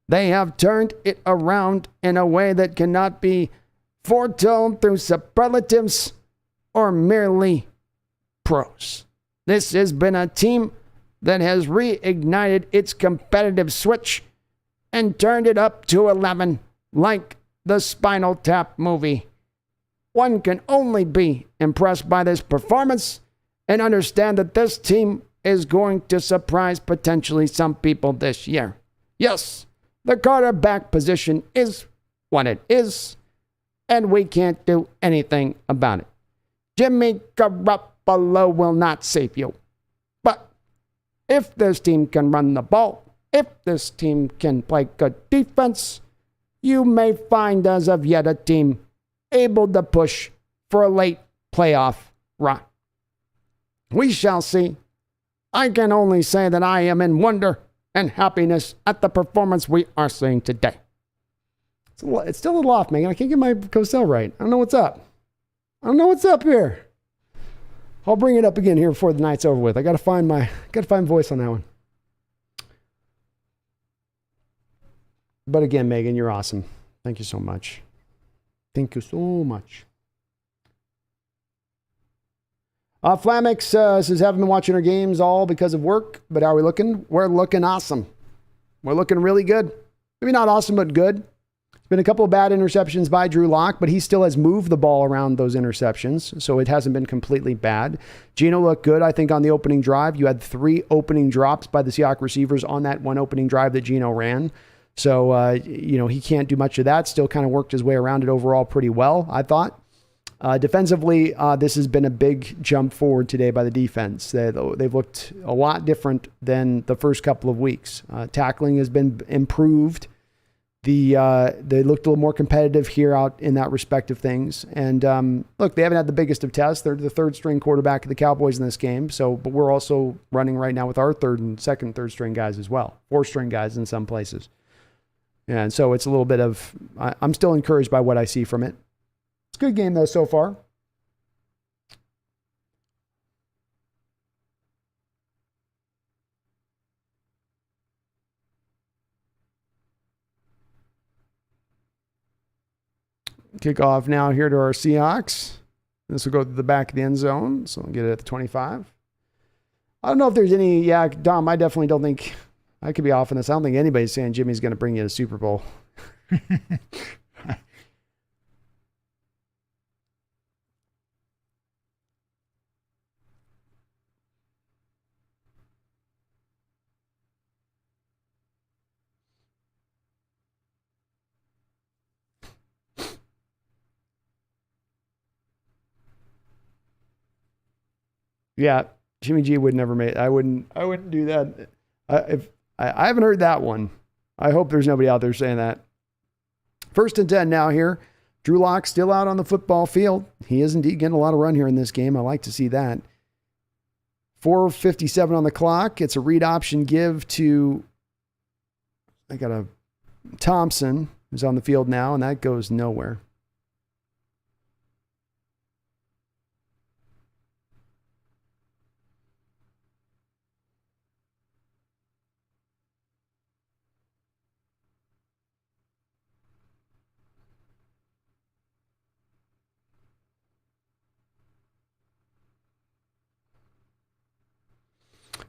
They have turned it around in a way that cannot be foretold through superlatives or merely prose. This has been a team that has reignited its competitive switch and turned it up to 11 like the Spinal Tap movie. One can only be impressed by this performance and understand that this team is going to surprise potentially some people this year. Yes, the quarterback position is what it is, and we can't do anything about it. Jimmy Garoppolo will not save you. But if this team can run the ball, if this team can play good defense, you may find as of yet a team able to push for a late playoff run. We shall see. I can only say that I am in wonder and happiness at the performance we are seeing today. It's still a little off, Megan. I can't get my Cosell right. I don't know what's up. I don't know what's up here. I'll bring it up again here before the night's over with. I gotta find voice on that one. But again, Megan, you're awesome. Thank you so much. Thank you so much. Flamix says, haven't been watching our games all because of work, but how are we looking? We're looking awesome. We're looking really good. Maybe not awesome, but good. It's been a couple of bad interceptions by Drew Lock, but he still has moved the ball around those interceptions, so it hasn't been completely bad. Geno looked good, I think, on the opening drive. You had 3 opening drops by the Seahawks receivers on that one opening drive that Geno ran. So, he can't do much of that. Still kind of worked his way around it overall pretty well, I thought. Defensively, this has been a big jump forward today by the defense. They've looked a lot different than the first couple of weeks. Tackling has been improved. They looked a little more competitive here out in that respect of things. And look, they haven't had the biggest of tests. They're the 3rd string quarterback of the Cowboys in this game. But we're also running right now with our 3rd and 2nd, 3rd string guys as well. 4th string guys in some places. And so it's a little bit of, I'm still encouraged by what I see from it. It's a good game, though, so far. Kickoff now here to our Seahawks. This will go to the back of the end zone, so we'll get it at the 25. I don't know if there's any, Dom, I definitely don't think, I could be off on this. I don't think anybody's saying Jimmy's going to bring you to the Super Bowl. Yeah, Jimmy G would never make. I wouldn't do that. I haven't heard that one. I hope there's nobody out there saying that. 1st and 10 now here. Drew Lock still out on the football field. He is indeed getting a lot of run here in this game. I like to see that. 4:57 on the clock. It's a read option give to, I got a Thompson who's on the field now, and that goes nowhere.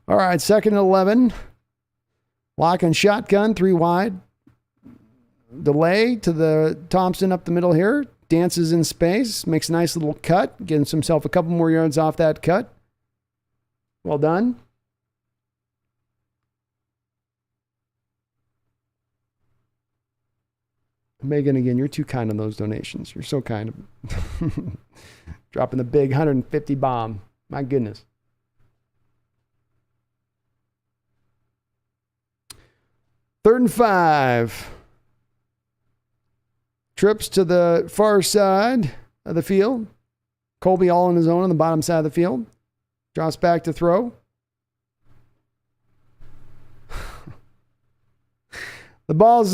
All right, 2nd and 11. Lock and shotgun, 3 wide. Delay to the Thompson up the middle here. Dances in space. Makes a nice little cut. Getting himself a couple more yards off that cut. Well done. Megan, again, you're too kind on those donations. You're so kind. Dropping the big 150 bomb. My goodness. Third and 5. Trips to the far side of the field. Colby all on his own on the bottom side of the field. Drops back to throw. The ball's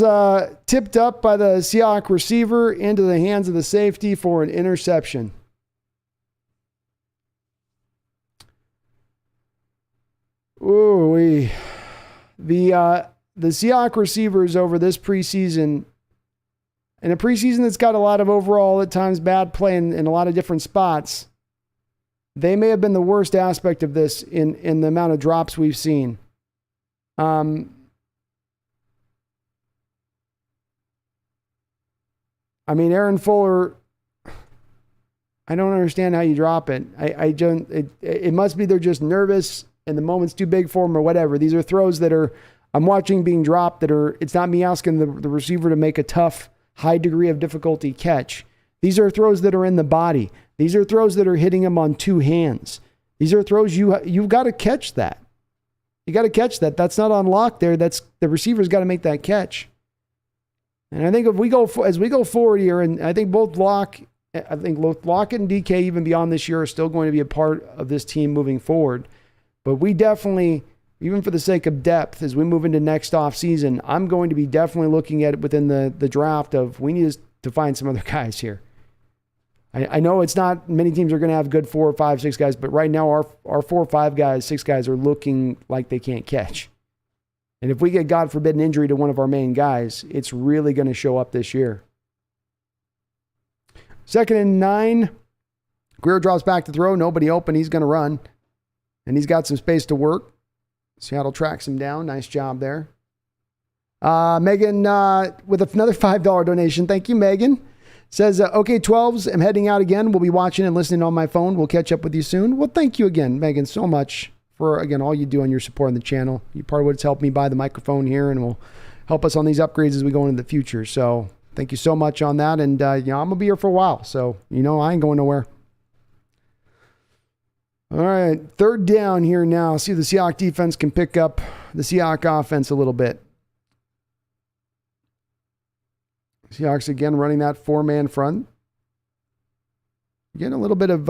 tipped up by the Seahawks receiver into the hands of the safety for an interception. Ooh, the Seahawks receivers over this preseason, in a preseason that's got a lot of overall, at times, bad play in a lot of different spots, they may have been the worst aspect of this in the amount of drops we've seen. I mean, Aaron Fuller, I don't understand how you drop it. I don't. It must be they're just nervous and the moment's too big for them or whatever. These are throws that are, I'm watching being dropped that are, it's not me asking the receiver to make a tough, high degree of difficulty catch. These are throws that are in the body. These are throws that are hitting him on 2 hands. These are throws you've got to catch that. You got to catch that. That's not on lock there. That's the receiver's got to make that catch. And I think as we go forward here, and I think both Lockett and DK, even beyond this year, are still going to be a part of this team moving forward. But we definitely, even for the sake of depth, as we move into next offseason, I'm going to be definitely looking at it within the draft of we need to find some other guys here. I know it's not many teams are going to have good 4 or 5, 6 guys, but right now our 4 or 5 guys, 6 guys are looking like they can't catch. And if we get, God forbid, an injury to one of our main guys, it's really going to show up this year. 2nd and 9. Greer drops back to throw. Nobody open. He's going to run. And he's got some space to work. Seattle tracks him down. Nice job there. Megan with another $5 donation. Thank you, Megan. Says, okay, 12s. I'm heading out again. We'll be watching and listening on my phone. We'll catch up with you soon. Well, thank you again, Megan, so much for, again, all you do on your support on the channel. You're part of what's helped me buy the microphone here and will help us on these upgrades as we go into the future. So thank you so much on that. And, I'm going to be here for a while. So, I ain't going nowhere. All right, 3rd down here now. See if the Seahawks defense can pick up the Seahawks offense a little bit. Seahawks again running that 4-man front. Getting a little bit of,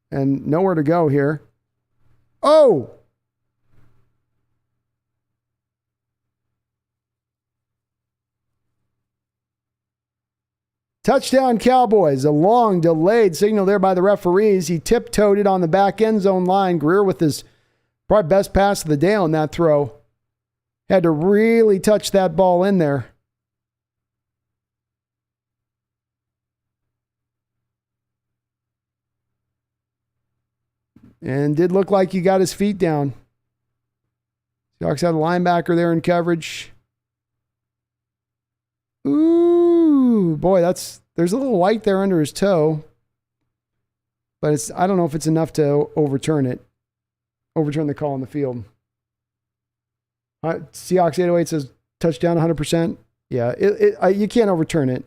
and nowhere to go here. Oh! Touchdown Cowboys. A long delayed signal there by the referees. He tiptoed it on the back end zone line. Greer with his probably best pass of the day on that throw. Had to really touch that ball in there. And did look like he got his feet down. Seahawks had a linebacker there in coverage. Ooh, boy, there's a little white there under his toe. But I don't know if it's enough to overturn the call on the field. Seahawks 808 says touchdown 100%. Yeah, you can't overturn it.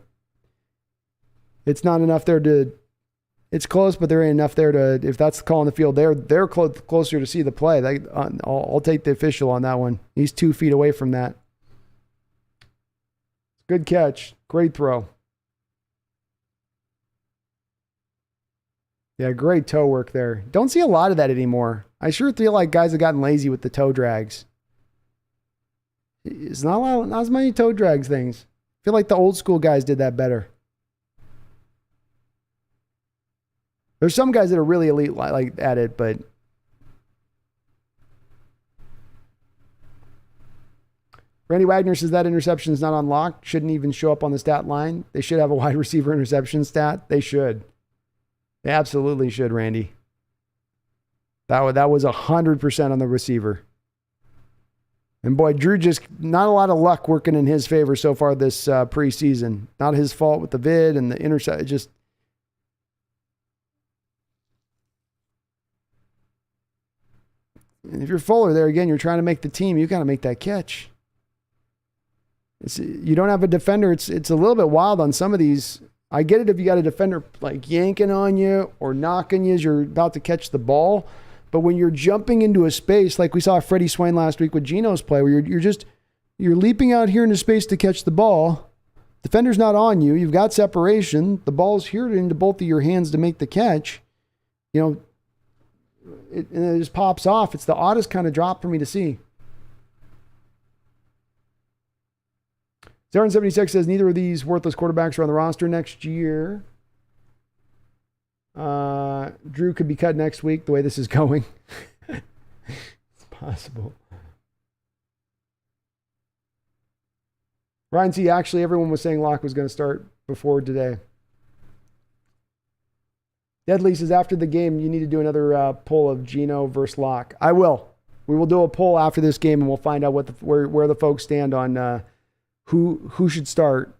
It's not enough there to, It's close, but there ain't enough there to, if that's the call on the field, they're closer to see the play. I'll take the official on that one. He's 2 feet away from that. Good catch. Great throw. Yeah, great toe work there. Don't see a lot of that anymore. I sure feel like guys have gotten lazy with the toe drags. It's not as many toe drags things. I feel like the old school guys did that better. There's some guys that are really elite like at it, but Randy Wagner says that interception is not unlocked. Shouldn't even show up on the stat line. They should have a wide receiver interception stat. They should. They absolutely should, Randy. That was 100% on the receiver. And boy, Drew just not a lot of luck working in his favor so far this preseason. Not his fault with the vid and the intercept. Just and if you're Fuller there again, you're trying to make the team. You got to make that catch. You don't have a defender. It's a little bit wild on some of these. I get it if you got a defender like yanking on you or knocking you as you're about to catch the ball. But when you're jumping into a space, like we saw Freddie Swain last week with Geno's play, where you're leaping out here into space to catch the ball. Defender's not on you. You've got separation. The ball's here into both of your hands to make the catch. And it just pops off. It's the oddest kind of drop for me to see. Zarin76 says neither of these worthless quarterbacks are on the roster next year. Drew could be cut next week the way this is going. It's possible. Ryan C. Actually, everyone was saying Locke was going to start before today. Deadly says after the game, you need to do another poll of Geno versus Locke. I will. We will do a poll after this game, and we'll find out where the folks stand on who should start.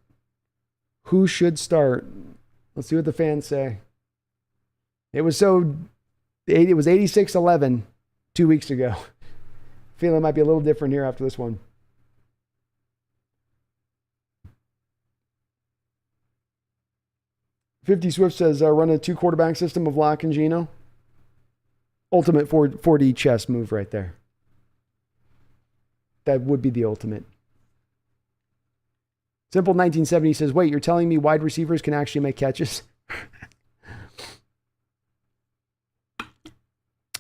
Who should start? Let's see what the fans say. It was 86-11 2 weeks ago. Feeling it might be a little different here after this one. $50 Swift says run a 2 quarterback system of Locke and Geno. Ultimate 4D chess move right there. That would be the ultimate. Simple 1970 says, wait, you're telling me wide receivers can actually make catches?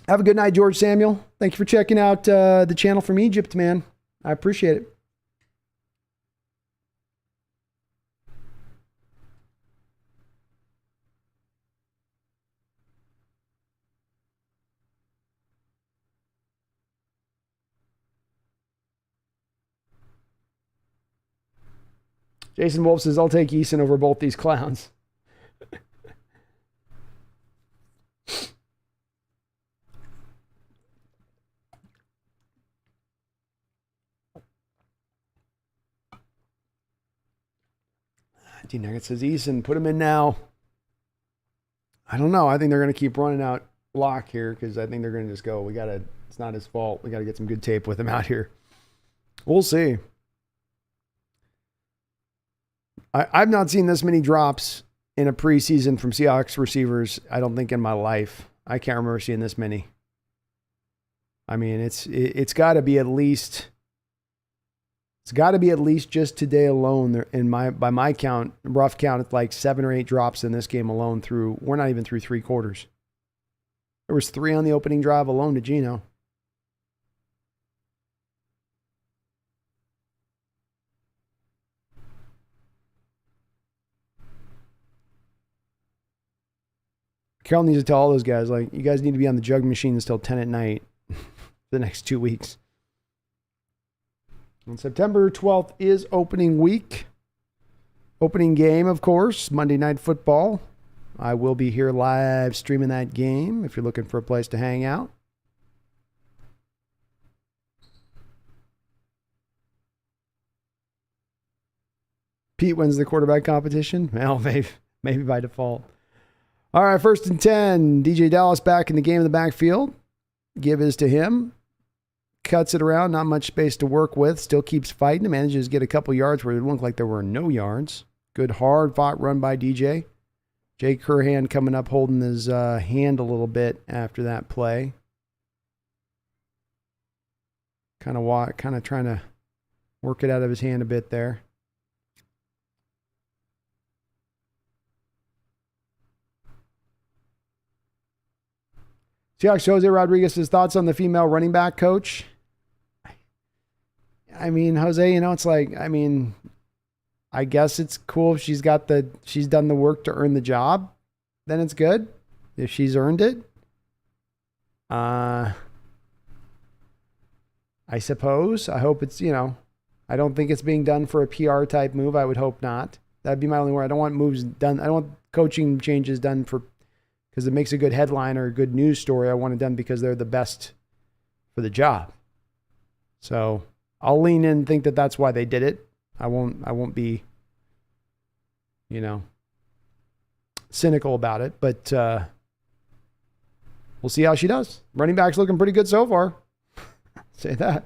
Have a good night, George Samuel. Thank you for checking out the channel from Egypt, man. I appreciate it. Jason Wolf says, I'll take Eason over both these clowns. D-Nugget says, Eason, put him in now. I don't know. I think they're going to keep running out Locke here because I think they're going to just go, it's not his fault. We got to get some good tape with him out here. We'll see. I've not seen this many drops in a preseason from Seahawks receivers, I don't think, in my life. I can't remember seeing this many. I mean, it's got to be at least just today alone. By my count, rough count, it's like 7 or 8 drops in this game alone. We're not even through 3 quarters. There was 3 on the opening drive alone to Geno. Carroll needs to tell all those guys, like, you guys need to be on the jug machine until 10 at night for the next 2 weeks. On September 12th is opening week. Opening game, of course, Monday Night Football. I will be here live streaming that game if you're looking for a place to hang out. Pete wins the quarterback competition. Well, maybe by default. All right, 1st and 10. DJ Dallas back in the game in the backfield. Give is to him. Cuts it around, not much space to work with. Still keeps fighting. Manages to get a couple yards where it looked like there were no yards. Good hard fought run by DJ. Jake Curhan coming up holding his hand a little bit after that play. Kind of trying to work it out of his hand a bit there. Seahawks Julio Rodriguez's thoughts on the female running back coach. I mean, Jose, it's like, I guess it's cool if she's done the work to earn the job, then it's good. If she's earned it. I suppose. I hope it's, I don't think it's being done for a PR type move. I would hope not. That'd be my only word. I don't want moves done. I don't want coaching changes done because it makes a good headline or a good news story. I want it done because they're the best for the job. So I'll lean in and think that that's why they did it. I won't be, cynical about it, but we'll see how she does. Running back's looking pretty good so far. Say that.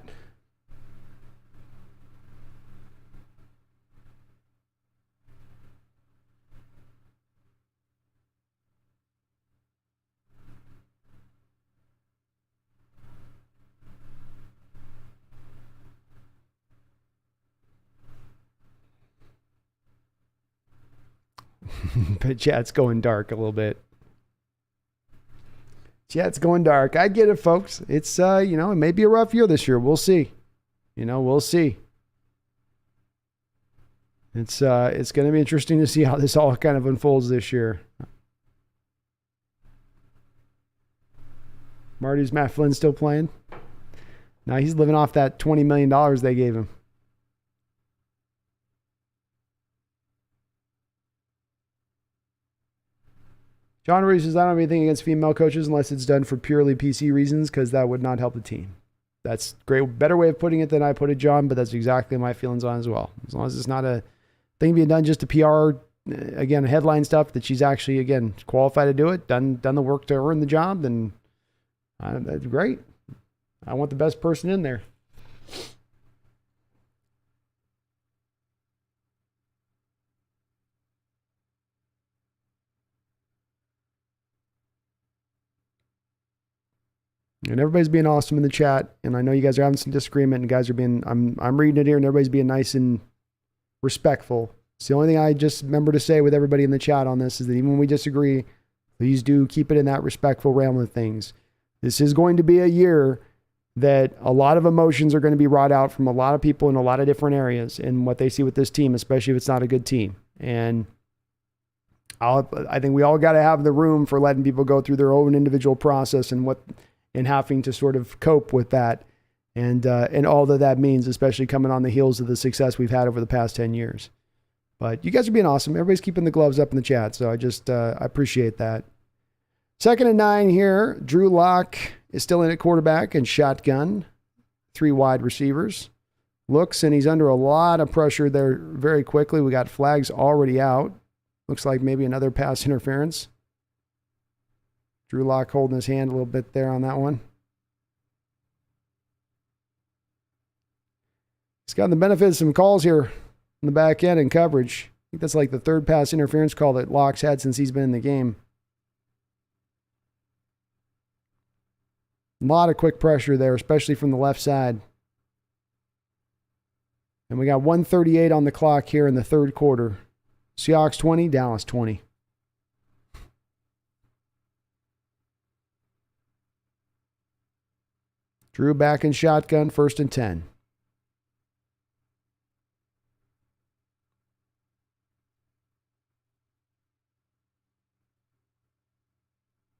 But chat's going dark a little bit. Chat's going dark. I get it, folks. It's, it may be a rough year this year. We'll see. We'll see. It's going to be interesting to see how this all kind of unfolds this year. Marty's Matt Flynn still playing? No, he's living off that $20 million they gave him. John Reese says, I don't have anything against female coaches unless it's done for purely PC reasons, because that would not help the team. That's great. Better way of putting it than I put it, John, but that's exactly my feelings on it as well. As long as it's not a thing being done just to PR, again, headline stuff, that she's actually, again, qualified to do it, done the work to earn the job, then that's great. I want the best person in there. And everybody's being awesome in the chat. And I know you guys are having some disagreement, and guys are being, I'm reading it here, and everybody's being nice and respectful. It's the only thing I just remember to say with everybody in the chat on this is that even when we disagree, please do keep it in that respectful realm of things. This is going to be a year that a lot of emotions are going to be wrought out from a lot of people in a lot of different areas in what they see with this team, especially if it's not a good team. And I think we all got to have the room for letting people go through their own individual process and having to sort of cope with that and all that means, especially coming on the heels of the success we've had over the past 10 years. But you guys are being awesome. Everybody's keeping the gloves up in the chat, so I appreciate that. 2nd and 9 here. Drew Lock is still in at quarterback and shotgun. 3 wide receivers. Looks, and he's under a lot of pressure there very quickly. We got flags already out. Looks like maybe another pass interference. Drew Lock holding his hand a little bit there on that one. He's gotten the benefit of some calls here in the back end and coverage. I think that's like the 3rd pass interference call that Lock's had since he's been in the game. A lot of quick pressure there, especially from the left side. And we got 1:38 on the clock here in the 3rd quarter. Seahawks 20, Dallas 20. Drew back in shotgun, 1st and 10.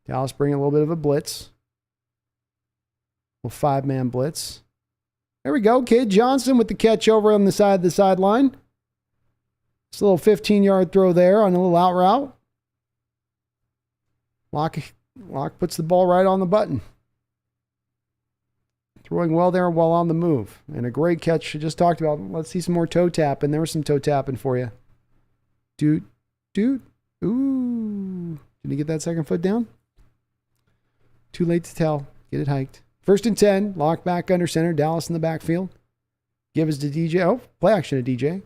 Dallas bringing a little bit of a blitz. A 5-man blitz. There we go. Kid Johnson with the catch over on the side of the sideline. It's a little 15-yard throw there on a little out route. Lock puts the ball right on the button. Throwing well there while on the move. And a great catch. I just talked about. Let's see some more toe tapping. There was some toe tapping for you. Dude. Ooh. Did he get that 2nd foot down? Too late to tell. Get it hiked. 1st and 10. Lock back under center. Dallas in the backfield. Give us to DJ. Oh, play action to DJ.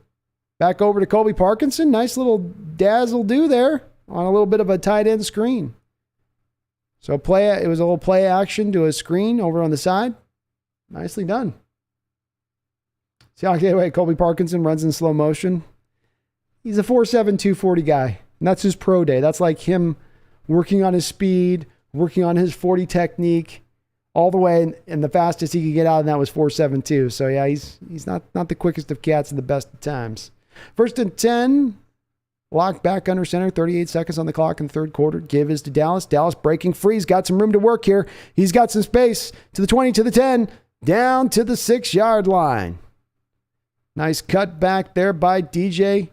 Back over to Colby Parkinson. Nice little dazzle do there on a little bit of a tight end screen. So it was a little play action to a screen over on the side. Nicely done. Seahawks getaway, Colby Parkinson runs in slow motion. He's a 4.7, 240 guy. And that's his pro day. That's like him working on his speed, working on his 40 technique, all the way, and the fastest he could get out, and that was 4.72. So yeah, he's not the quickest of cats and the best of times. 1st and 10. Lock back under center, 38 seconds on the clock in the third quarter. Give is to Dallas. Dallas breaking free. He's got some room to work here. He's got some space to the 20, to the 10, down to the 6-yard line. Nice cut back there by DJ.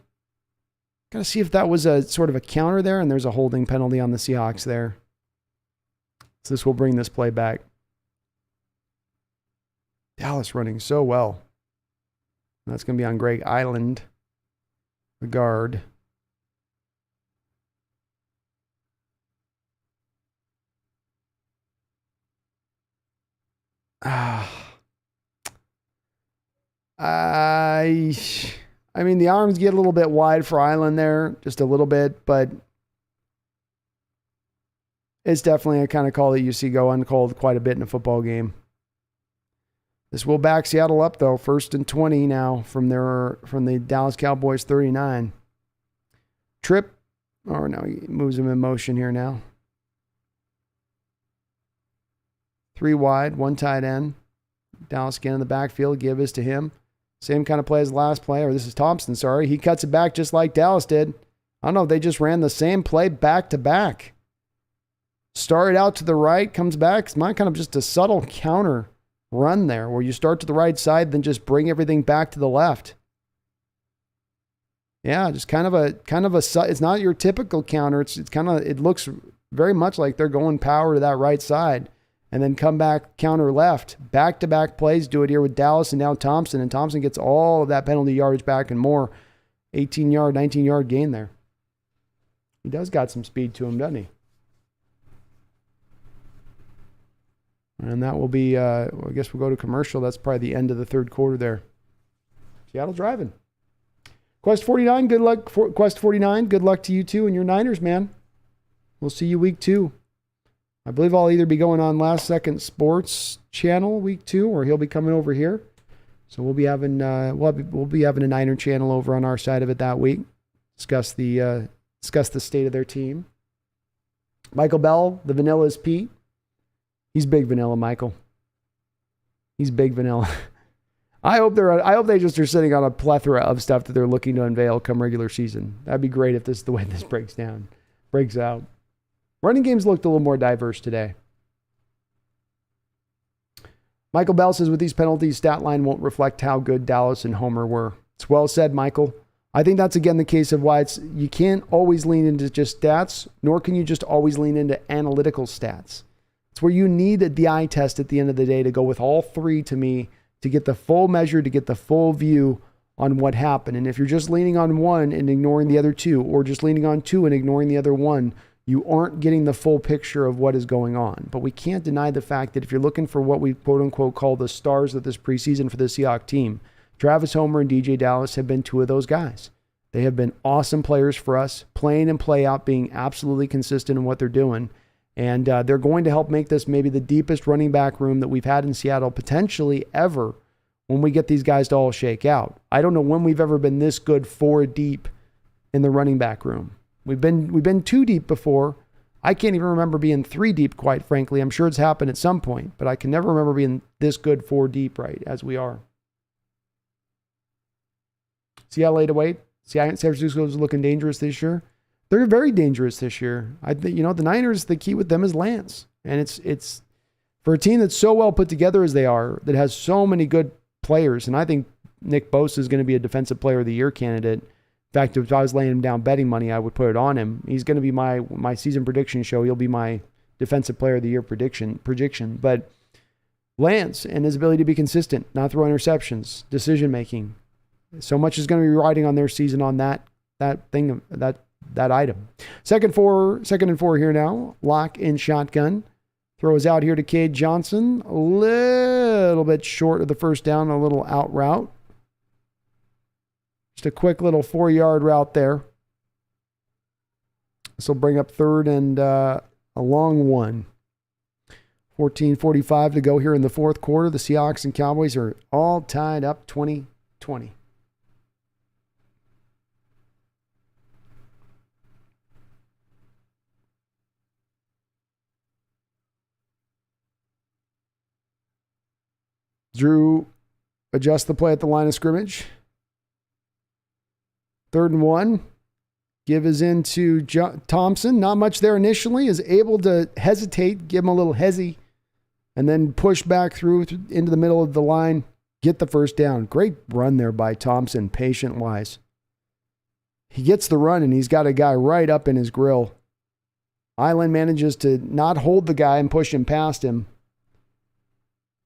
Got to see if that was a sort of a counter there, and there's a holding penalty on the Seahawks there. So this will bring this play back. Dallas running so well. That's going to be on Greg Island, the guard. I mean, the arms get a little bit wide for Island there, just a little bit, but it's definitely a kind of call that you see go uncalled quite a bit in a football game. This will back Seattle up, though. 1st and 20 now from the Dallas Cowboys 39. Trip. Oh, no, he moves him in motion here now. 3 wide, 1 tight end. Dallas again in the backfield. Give is to him. Same kind of play as the last play. Or this is Thompson, sorry. He cuts it back just like Dallas did. I don't know if they just ran the same play back to back. Started out to the right, comes back. It's mine kind of just a subtle counter run there where you start to the right side, then just bring everything back to the left. Yeah, just kind of a it's not your typical counter. It looks very much like they're going power to that right side and then come back counter left. Back-to-back plays, do it here with Dallas and now Thompson, and Thompson gets all of that penalty yardage back and more. 18-yard, 19-yard gain there. He does got some speed to him, doesn't he? And that will be, I guess we'll go to commercial. That's probably the end of the third quarter there. Seattle driving. Quest 49, good luck. Quest 49, good luck to you too and your Niners, man. We'll see you week 2. I believe I'll either be going on Last Second Sports channel week 2, or he'll be coming over here. So we'll be having we'll be having a Niner channel over on our side of it that week. Discuss the state of their team. Michael Bell, the Vanilla is Pete. He's big vanilla, Michael. He's big vanilla. I hope they just are sitting on a plethora of stuff that they're looking to unveil come regular season. That'd be great if this is the way this breaks out. Running games looked a little more diverse today. Michael Bell says with these penalties, stat line won't reflect how good Dallas and Homer were. It's well said, Michael. I think that's again the case of why you can't always lean into just stats, nor can you just always lean into analytical stats. It's where you need the eye test at the end of the day to go with all three to me to get the full measure, to get the full view on what happened. And if you're just leaning on one and ignoring the other two, or just leaning on two and ignoring the other one, you aren't getting the full picture of what is going on. But we can't deny the fact that if you're looking for what we quote unquote call the stars of this preseason for the Seahawks team, Travis Homer and DJ Dallas have been 2 of those guys. They have been awesome players for us, playing and play out, being absolutely consistent in what they're doing. And they're going to help make this maybe the deepest running back room that we've had in Seattle potentially ever when we get these guys to all shake out. I don't know when we've ever been this good 4 deep in the running back room. We've been 2 deep before. I can't even remember being 3 deep, quite frankly. I'm sure it's happened at some point, but I can never remember being this good 4 deep, right, as we are. Seattle 8-8. San Francisco is looking dangerous this year. They're very dangerous this year. I think, the Niners, the key with them is Lance. And it's for a team that's so well put together as they are, that has so many good players. And I think Nick Bosa is going to be a Defensive Player of the Year candidate. In fact, if I was laying him down betting money, I would put it on him. He's going to be my season prediction show. He'll be my Defensive Player of the Year prediction. But Lance and his ability to be consistent, not throw interceptions, decision making. So much is going to be riding on their season on that item. Second and 4 here now. Lock in shotgun. Throws out here to Cade Johnson. A little bit short of the first down, a little out route. Just a quick little 4-yard route there. This will bring up third and a long one. 14:45 to go here in the fourth quarter. The Seahawks and Cowboys are all tied up 20-20. Drew adjusts the play at the line of scrimmage. 3rd and 1. Give is into Thompson. Not much there initially. Is able to hesitate, give him a little hezzy, and then push back through into the middle of the line. Get the first down. Great run there by Thompson, patient-wise. He gets the run, and he's got a guy right up in his grill. Island manages to not hold the guy and push him past him.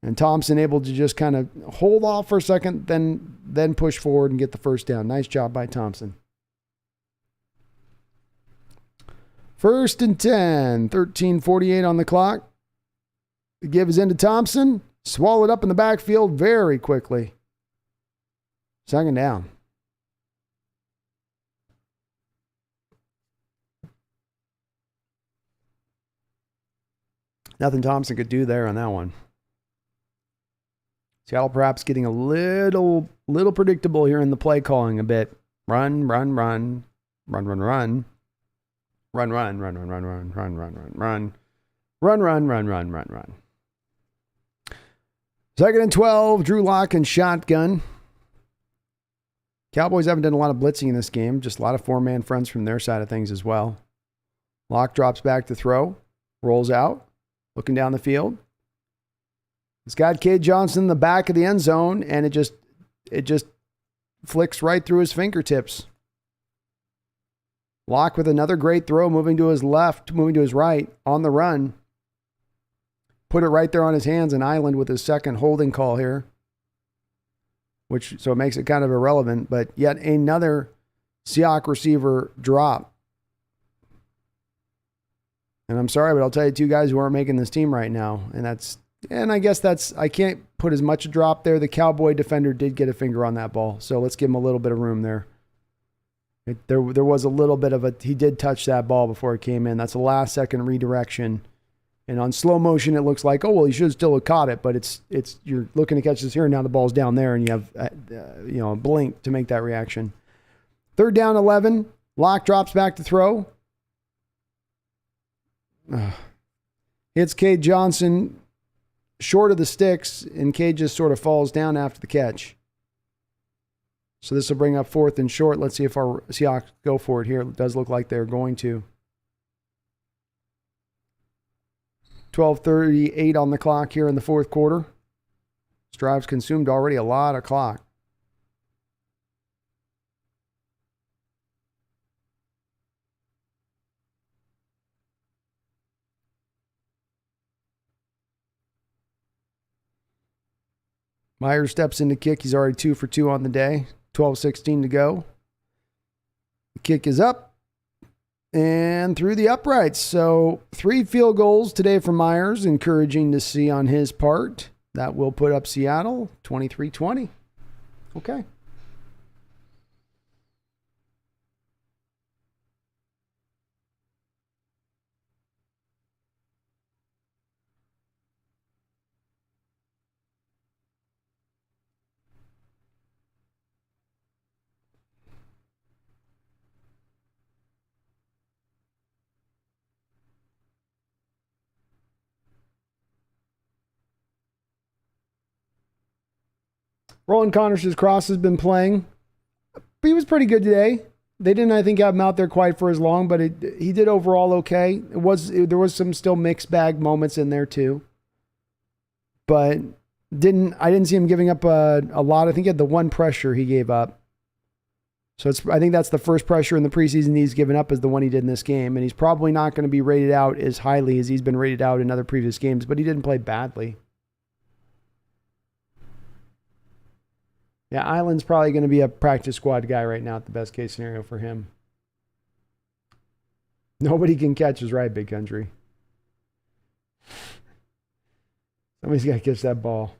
And Thompson able to just kind of hold off for a second, then push forward and get the first down. Nice job by Thompson. 1st and 10, 13:48 on the clock. The give is into Thompson. Swallowed up in the backfield very quickly. 2nd down. Nothing Thompson could do there on that one. Seattle perhaps getting a little predictable here in the play calling a bit. Run. Run. 2nd and 12, Drew Lock and shotgun. Cowboys haven't done a lot of blitzing in this game, just a lot of 4-man fronts from their side of things as well. Lock drops back to throw, rolls out, looking down the field. It's got Cade Johnson in the back of the end zone, and it just flicks right through his fingertips. Lock with another great throw, moving to his left, moving to his right, on the run. Put it right there on his hands, and Island with his second holding call here. So it makes it kind of irrelevant, but yet another Seahawks receiver drop. And I'm sorry, but I'll tell you 2 guys who aren't making this team right now, and I guess I can't put as much a drop there. The Cowboy defender did get a finger on that ball, so let's give him a little bit of room there. There was a little bit of he did touch that ball before it came in. That's a last second redirection. And on slow motion, it looks like, he should still have caught it, but it's you're looking to catch this here, and now the ball's down there, and you have a blink to make that reaction. 3rd down, 11. Lock drops back to throw. Hits Cade Johnson short of the sticks, and Cade just sort of falls down after the catch. So this will bring up 4th and short. Let's see if our Seahawks go for it here. It does look like they're going to. 12:38 on the clock here in the fourth quarter. This drive's consumed already a lot of clock. Myers steps in to kick. He's already 2 for 2 on the day. 12:16 to go. The kick is up and through the uprights. So 3 field goals today for Myers. Encouraging to see on his part. That will put up Seattle 23-20. Okay. Roland Connors' cross has been playing. He was pretty good today. They didn't, I think, have him out there quite for as long, but he did overall okay. There was some still mixed bag moments in there too. But I didn't see him giving up a lot. I think he had the one pressure he gave up. So I think that's the first pressure in the preseason he's given up is the one he did in this game. And he's probably not going to be rated out as highly as he's been rated out in other previous games, but he didn't play badly. Yeah, Island's probably going to be a practice squad guy right now at the best case scenario for him. Nobody can catch is right, Big Country. Somebody's got to catch that ball.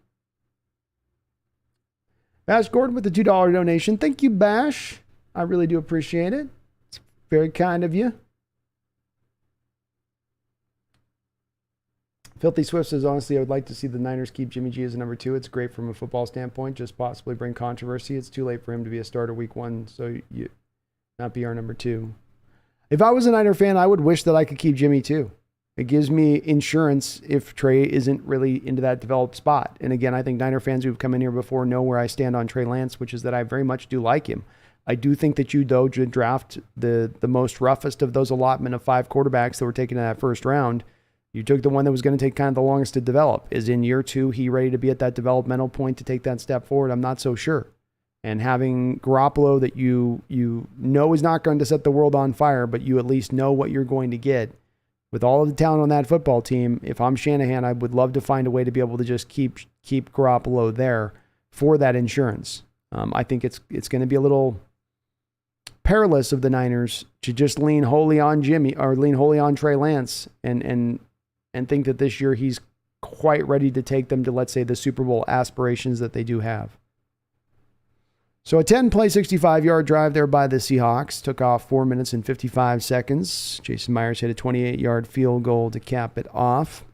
Bash Gordon with the $2 donation. Thank you, Bash. I really do appreciate it. It's very kind of you. Filthy Swift says, honestly, I would like to see the Niners keep Jimmy G as a number 2. It's great from a football standpoint, just possibly bring controversy. It's too late for him to be a starter week 1, so you not be our number 2. If I was a Niner fan, I would wish that I could keep Jimmy too. It gives me insurance if Trey isn't really into that developed spot. And again, I think Niner fans who've come in here before know where I stand on Trey Lance, which is that I very much do like him. I do think that you, though, should draft the most roughest of those allotment of 5 quarterbacks that were taken in that first round. You took the one that was going to take kind of the longest to develop. Is in year 2 he ready to be at that developmental point to take that step forward? I'm not so sure. And having Garoppolo that you know is not going to set the world on fire, but you at least know what you're going to get. With all of the talent on that football team, if I'm Shanahan, I would love to find a way to be able to just keep Garoppolo there for that insurance. I think it's going to be a little perilous of the Niners to just lean wholly on Jimmy or lean wholly on Trey Lance and think that this year he's quite ready to take them to, let's say, the Super Bowl aspirations that they do have. So a 10-play, 65-yard drive there by the Seahawks. Took off 4 minutes and 55 seconds. Jason Myers hit a 28-yard field goal to cap it off.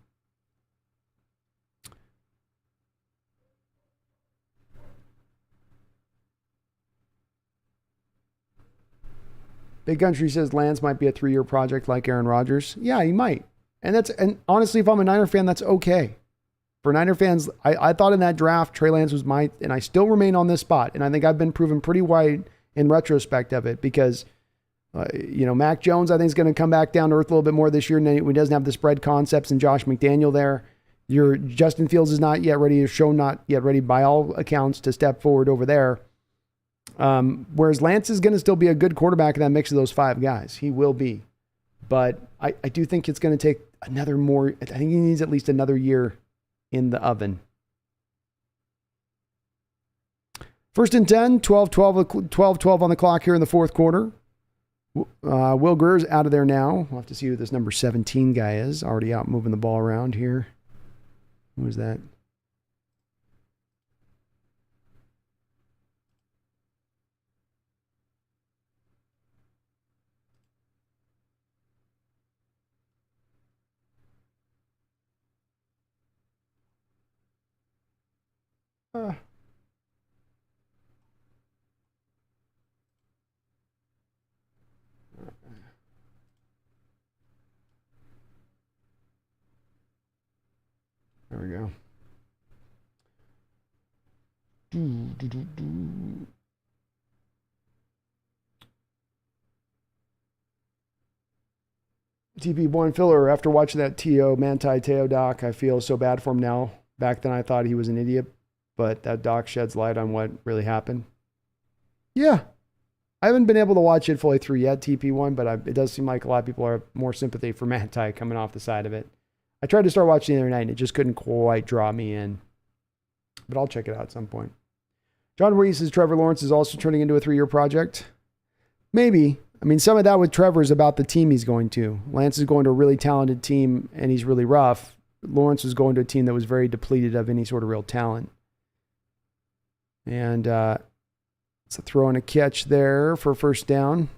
Big Country says Lance might be a 3-year project like Aaron Rodgers. Yeah, he might. And honestly, if I'm a Niner fan, that's okay. For Niner fans, I thought in that draft, Trey Lance was and I still remain on this spot. And I think I've been proven pretty wide in retrospect of it because, Mac Jones, I think, is going to come back down to earth a little bit more this year. And he doesn't have the spread concepts and Josh McDaniel there. Your Justin Fields is not yet ready, not yet ready by all accounts to step forward over there. Whereas Lance is going to still be a good quarterback in that mix of those 5 guys. He will be. But I do think it's going to take I think he needs at least another year in the oven. 1st and 10, 12-12 on the clock here in the fourth quarter. Will Greer's out of there now. We'll have to see who this number 17 guy is. Already out moving the ball around here. Who is that? There we go. TP1 filler, after watching that Manti Te'o doc, I feel so bad for him now. Back then I thought he was an idiot, but that doc sheds light on what really happened. Yeah. I haven't been able to watch it fully through yet, TP1, but it does seem like a lot of people are more sympathy for Manti coming off the side of it. I tried to start watching the other night, and it just couldn't quite draw me in. But I'll check it out at some point. John Reese says Trevor Lawrence is also turning into a 3-year project. Maybe. I mean, some of that with Trevor is about the team he's going to. Lance is going to a really talented team, and he's really rough. Lawrence was going to a team that was very depleted of any sort of real talent. And it's a throw and a catch there for first down.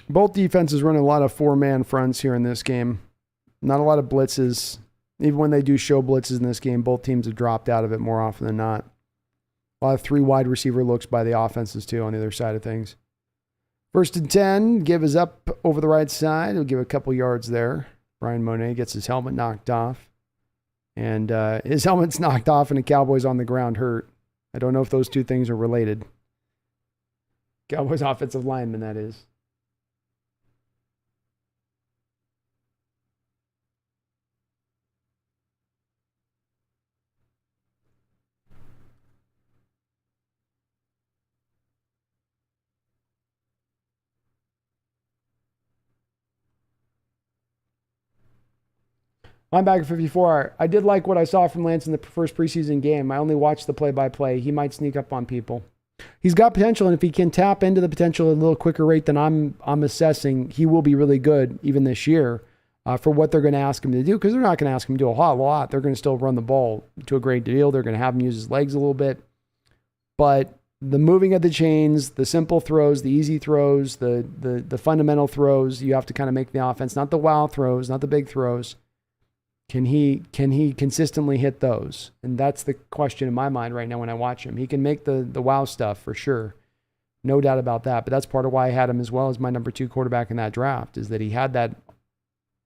Both defenses run a lot of 4-man fronts here in this game. Not a lot of blitzes. Even when they do show blitzes in this game, both teams have dropped out of it more often than not. A lot of 3 wide receiver looks by the offenses, too, on the other side of things. 1st and 10. Give is up over the right side. He'll give a couple yards there. Brian Monet gets his helmet knocked off. And his helmet's knocked off and the Cowboys on the ground hurt. I don't know if those two things are related. Cowboys offensive lineman, that is. Linebacker 54. I did like what I saw from Lance in the first preseason game. I only watched the play-by-play. He might sneak up on people. He's got potential, and if he can tap into the potential at a little quicker rate than I'm assessing, he will be really good even this year for what they're going to ask him to do, because they're not going to ask him to do a whole lot. They're going to still run the ball to a great deal. They're going to have him use his legs a little bit. But the moving of the chains, the simple throws, the easy throws, the fundamental throws, you have to kind of make the offense, not the wow throws, not the big throws. Can he consistently hit those? And that's the question in my mind right now when I watch him. He can make the wow stuff for sure. No doubt about that. But that's part of why I had him as well as my number 2 quarterback in that draft, is that he had that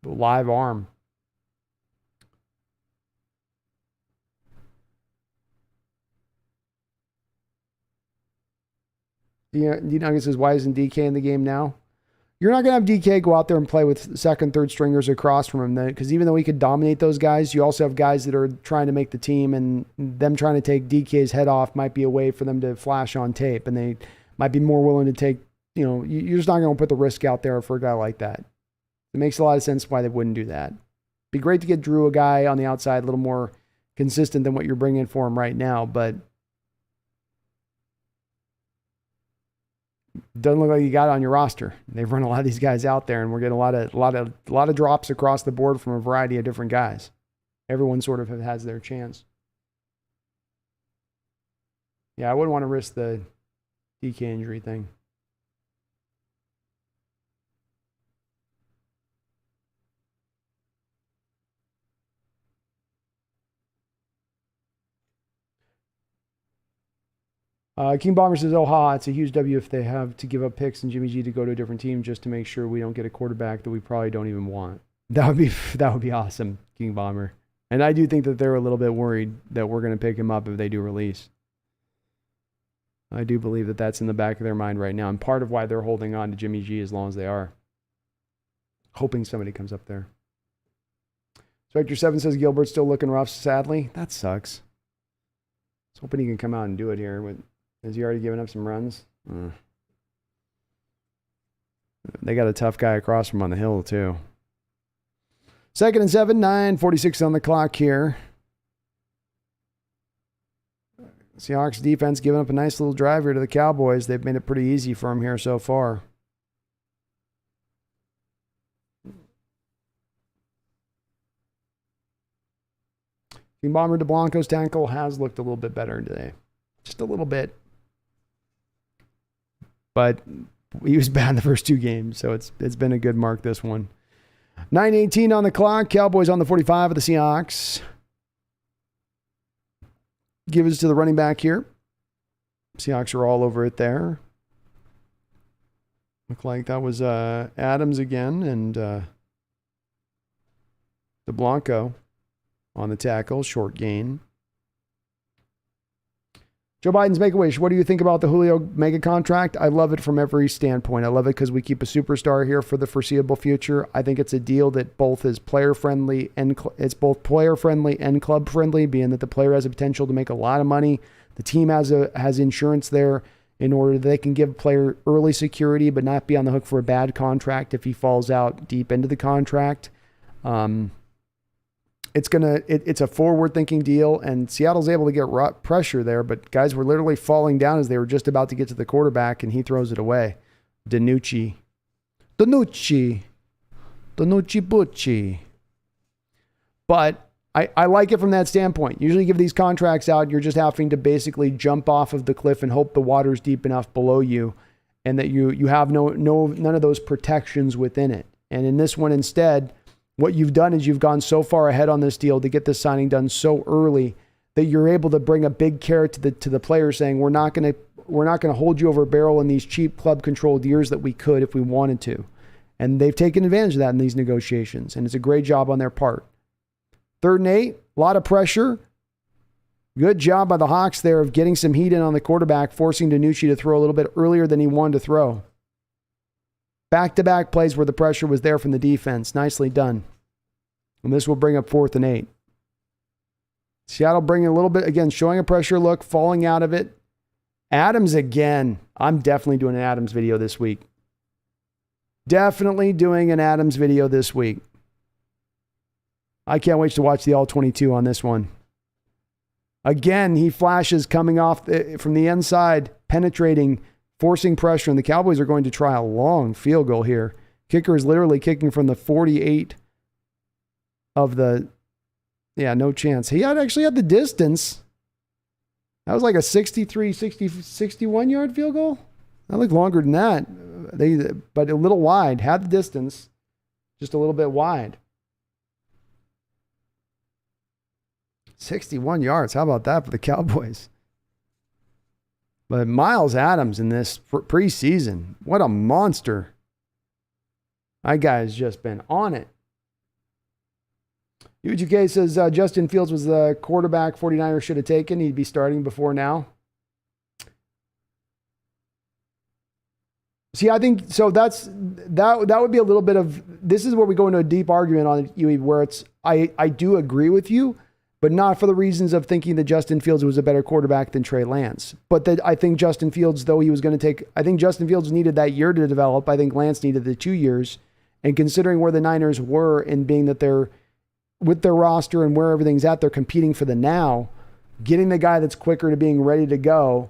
live arm. D-Nuggets says, why isn't DK in the game now? You're not going to have DK go out there and play with second, third stringers across from him, because even though he could dominate those guys, you also have guys that are trying to make the team, and them trying to take DK's head off might be a way for them to flash on tape, and they might be more willing to take, you're just not going to put the risk out there for a guy like that. It makes a lot of sense why they wouldn't do that. Be great to get Drew, a guy on the outside, a little more consistent than what you're bringing for him right now, but doesn't look like you got it on your roster. They've run a lot of these guys out there, and we're getting a lot of drops across the board from a variety of different guys. Everyone sort of has their chance. Yeah, I wouldn't want to risk the DK injury thing. King Bomber says, oh, ha, it's a huge W if they have to give up picks and Jimmy G to go to a different team just to make sure we don't get a quarterback that we probably don't even want. That would be awesome, King Bomber. And I do think that they're a little bit worried that we're going to pick him up if they do release. I do believe that that's in the back of their mind right now, and part of why they're holding on to Jimmy G as long as they are. Hoping somebody comes up there. Spectre 7 says, Gilbert's still looking rough, sadly. That sucks. I was hoping he can come out and do it here. Has he already given up some runs? They got a tough guy across from on the hill, too. 2nd and 7, 9:46 on the clock here. Seahawks defense giving up a nice little drive here to the Cowboys. They've made it pretty easy for them here so far. King Bomber DeBlanco's tackle has looked a little bit better today. Just a little bit. But he was bad in the first 2 games, so it's been a good mark, this one. 9:18 on the clock. Cowboys on the 45 of the Seahawks. Give us to the running back here. Seahawks are all over it there. Looked like that was Adams again, and DeBlanco on the tackle. Short gain. Joe Biden's Make-A-Wish. What do you think about the Julio mega contract? I love it from every standpoint. I love it because we keep a superstar here for the foreseeable future. I think it's a deal that both is player-friendly and it's both player-friendly and club-friendly, being that the player has a potential to make a lot of money. The team has insurance there in order that they can give a player early security but not be on the hook for a bad contract if he falls out deep into the contract. It's a forward-thinking deal, and Seattle's able to get pressure there, but guys were literally falling down as they were just about to get to the quarterback, and he throws it away. Danucci Bucci. But I like it from that standpoint. Usually give these contracts out, you're just having to basically jump off of the cliff and hope the water's deep enough below you, and that you have none of those protections within it. And in this one instead, what you've done is you've gone so far ahead on this deal to get this signing done so early that you're able to bring a big carrot to the player, saying we're not going to hold you over a barrel in these cheap club controlled years that we could if we wanted to. And they've taken advantage of that in these negotiations, and it's a great job on their part. 3rd and 8, a lot of pressure. Good job by the Hawks there of getting some heat in on the quarterback, forcing Danucci to throw a little bit earlier than he wanted to throw. Back-to-back plays where the pressure was there from the defense. Nicely done. And this will bring up 4th and 8. Seattle bringing a little bit, again, showing a pressure look, falling out of it. Adams again. I'm definitely doing an Adams video this week. Definitely doing an Adams video this week. I can't wait to watch the All-22 on this one. Again, he flashes coming off from the inside. penetrating, forcing pressure, and the Cowboys are going to try a long field goal here. Kicker is literally kicking from the 48 of the, no chance. He actually had the distance. That was like a 61 yard field goal. That looked longer than that. But a little wide, had the distance, just a little bit wide. 61 yards. How about that for the Cowboys? But Miles Adams in this preseason, what a monster. That guy's just been on it. UGK says Justin Fields was the quarterback 49ers should have taken. He'd be starting before now. See, I think so. That would be a little bit of, this is where we go into a deep argument on it, where it's I do agree with you, but not for the reasons of thinking that Justin Fields was a better quarterback than Trey Lance. But that I think Justin Fields, though he was going to take, I think Justin Fields needed that year to develop. I think Lance needed the 2 years. And considering where the Niners were and being that they're, with their roster and where everything's at, they're competing for the now, getting the guy that's quicker to being ready to go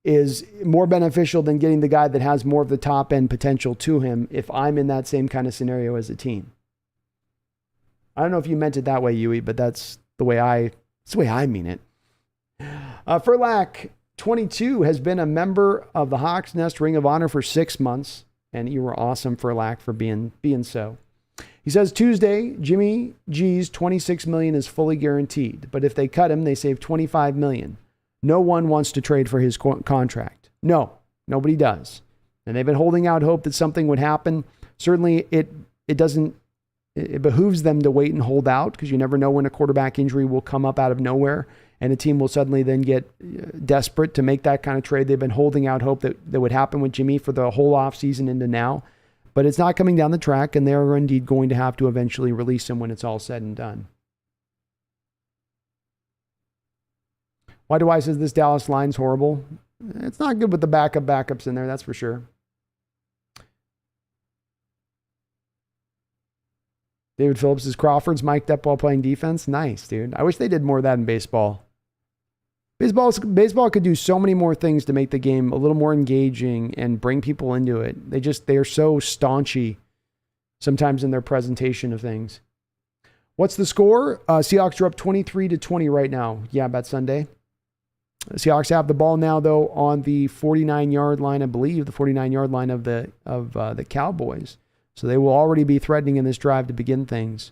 is more beneficial than getting the guy that has more of the top end potential to him if I'm in that same kind of scenario as a team. I don't know if you meant it that way, Yui, but that's the way I mean it. Furlack 22 has been a member of the Hawks Nest Ring of Honor for 6 months, and you were awesome, Furlack, for being so. He says Tuesday, Jimmy G's $26 million is fully guaranteed, but if they cut him, they save $25 million. No one wants to trade for his contract. No, nobody does. And they've been holding out hope that something would happen. Certainly, it behooves them to wait and hold out because you never know when a quarterback injury will come up out of nowhere and a team will suddenly then get desperate to make that kind of trade. They've been holding out hope that would happen with Jimmy for the whole offseason into now. But it's not coming down the track, and they're indeed going to have to eventually release him when it's all said and done. Why do I says this Dallas line's horrible? It's not good with the backups in there, that's for sure. David Phillips says Crawford's mic'd up while playing defense. Nice, dude. I wish they did more of that in baseball. Baseball could do so many more things to make the game a little more engaging and bring people into it. They are so staunchy sometimes in their presentation of things. What's the score? Seahawks are up 23-20 right now. Yeah, about Sunday. The Seahawks have the ball now, though, on the 49-yard line, I believe, the 49-yard line of the Cowboys. So they will already be threatening in this drive to begin things.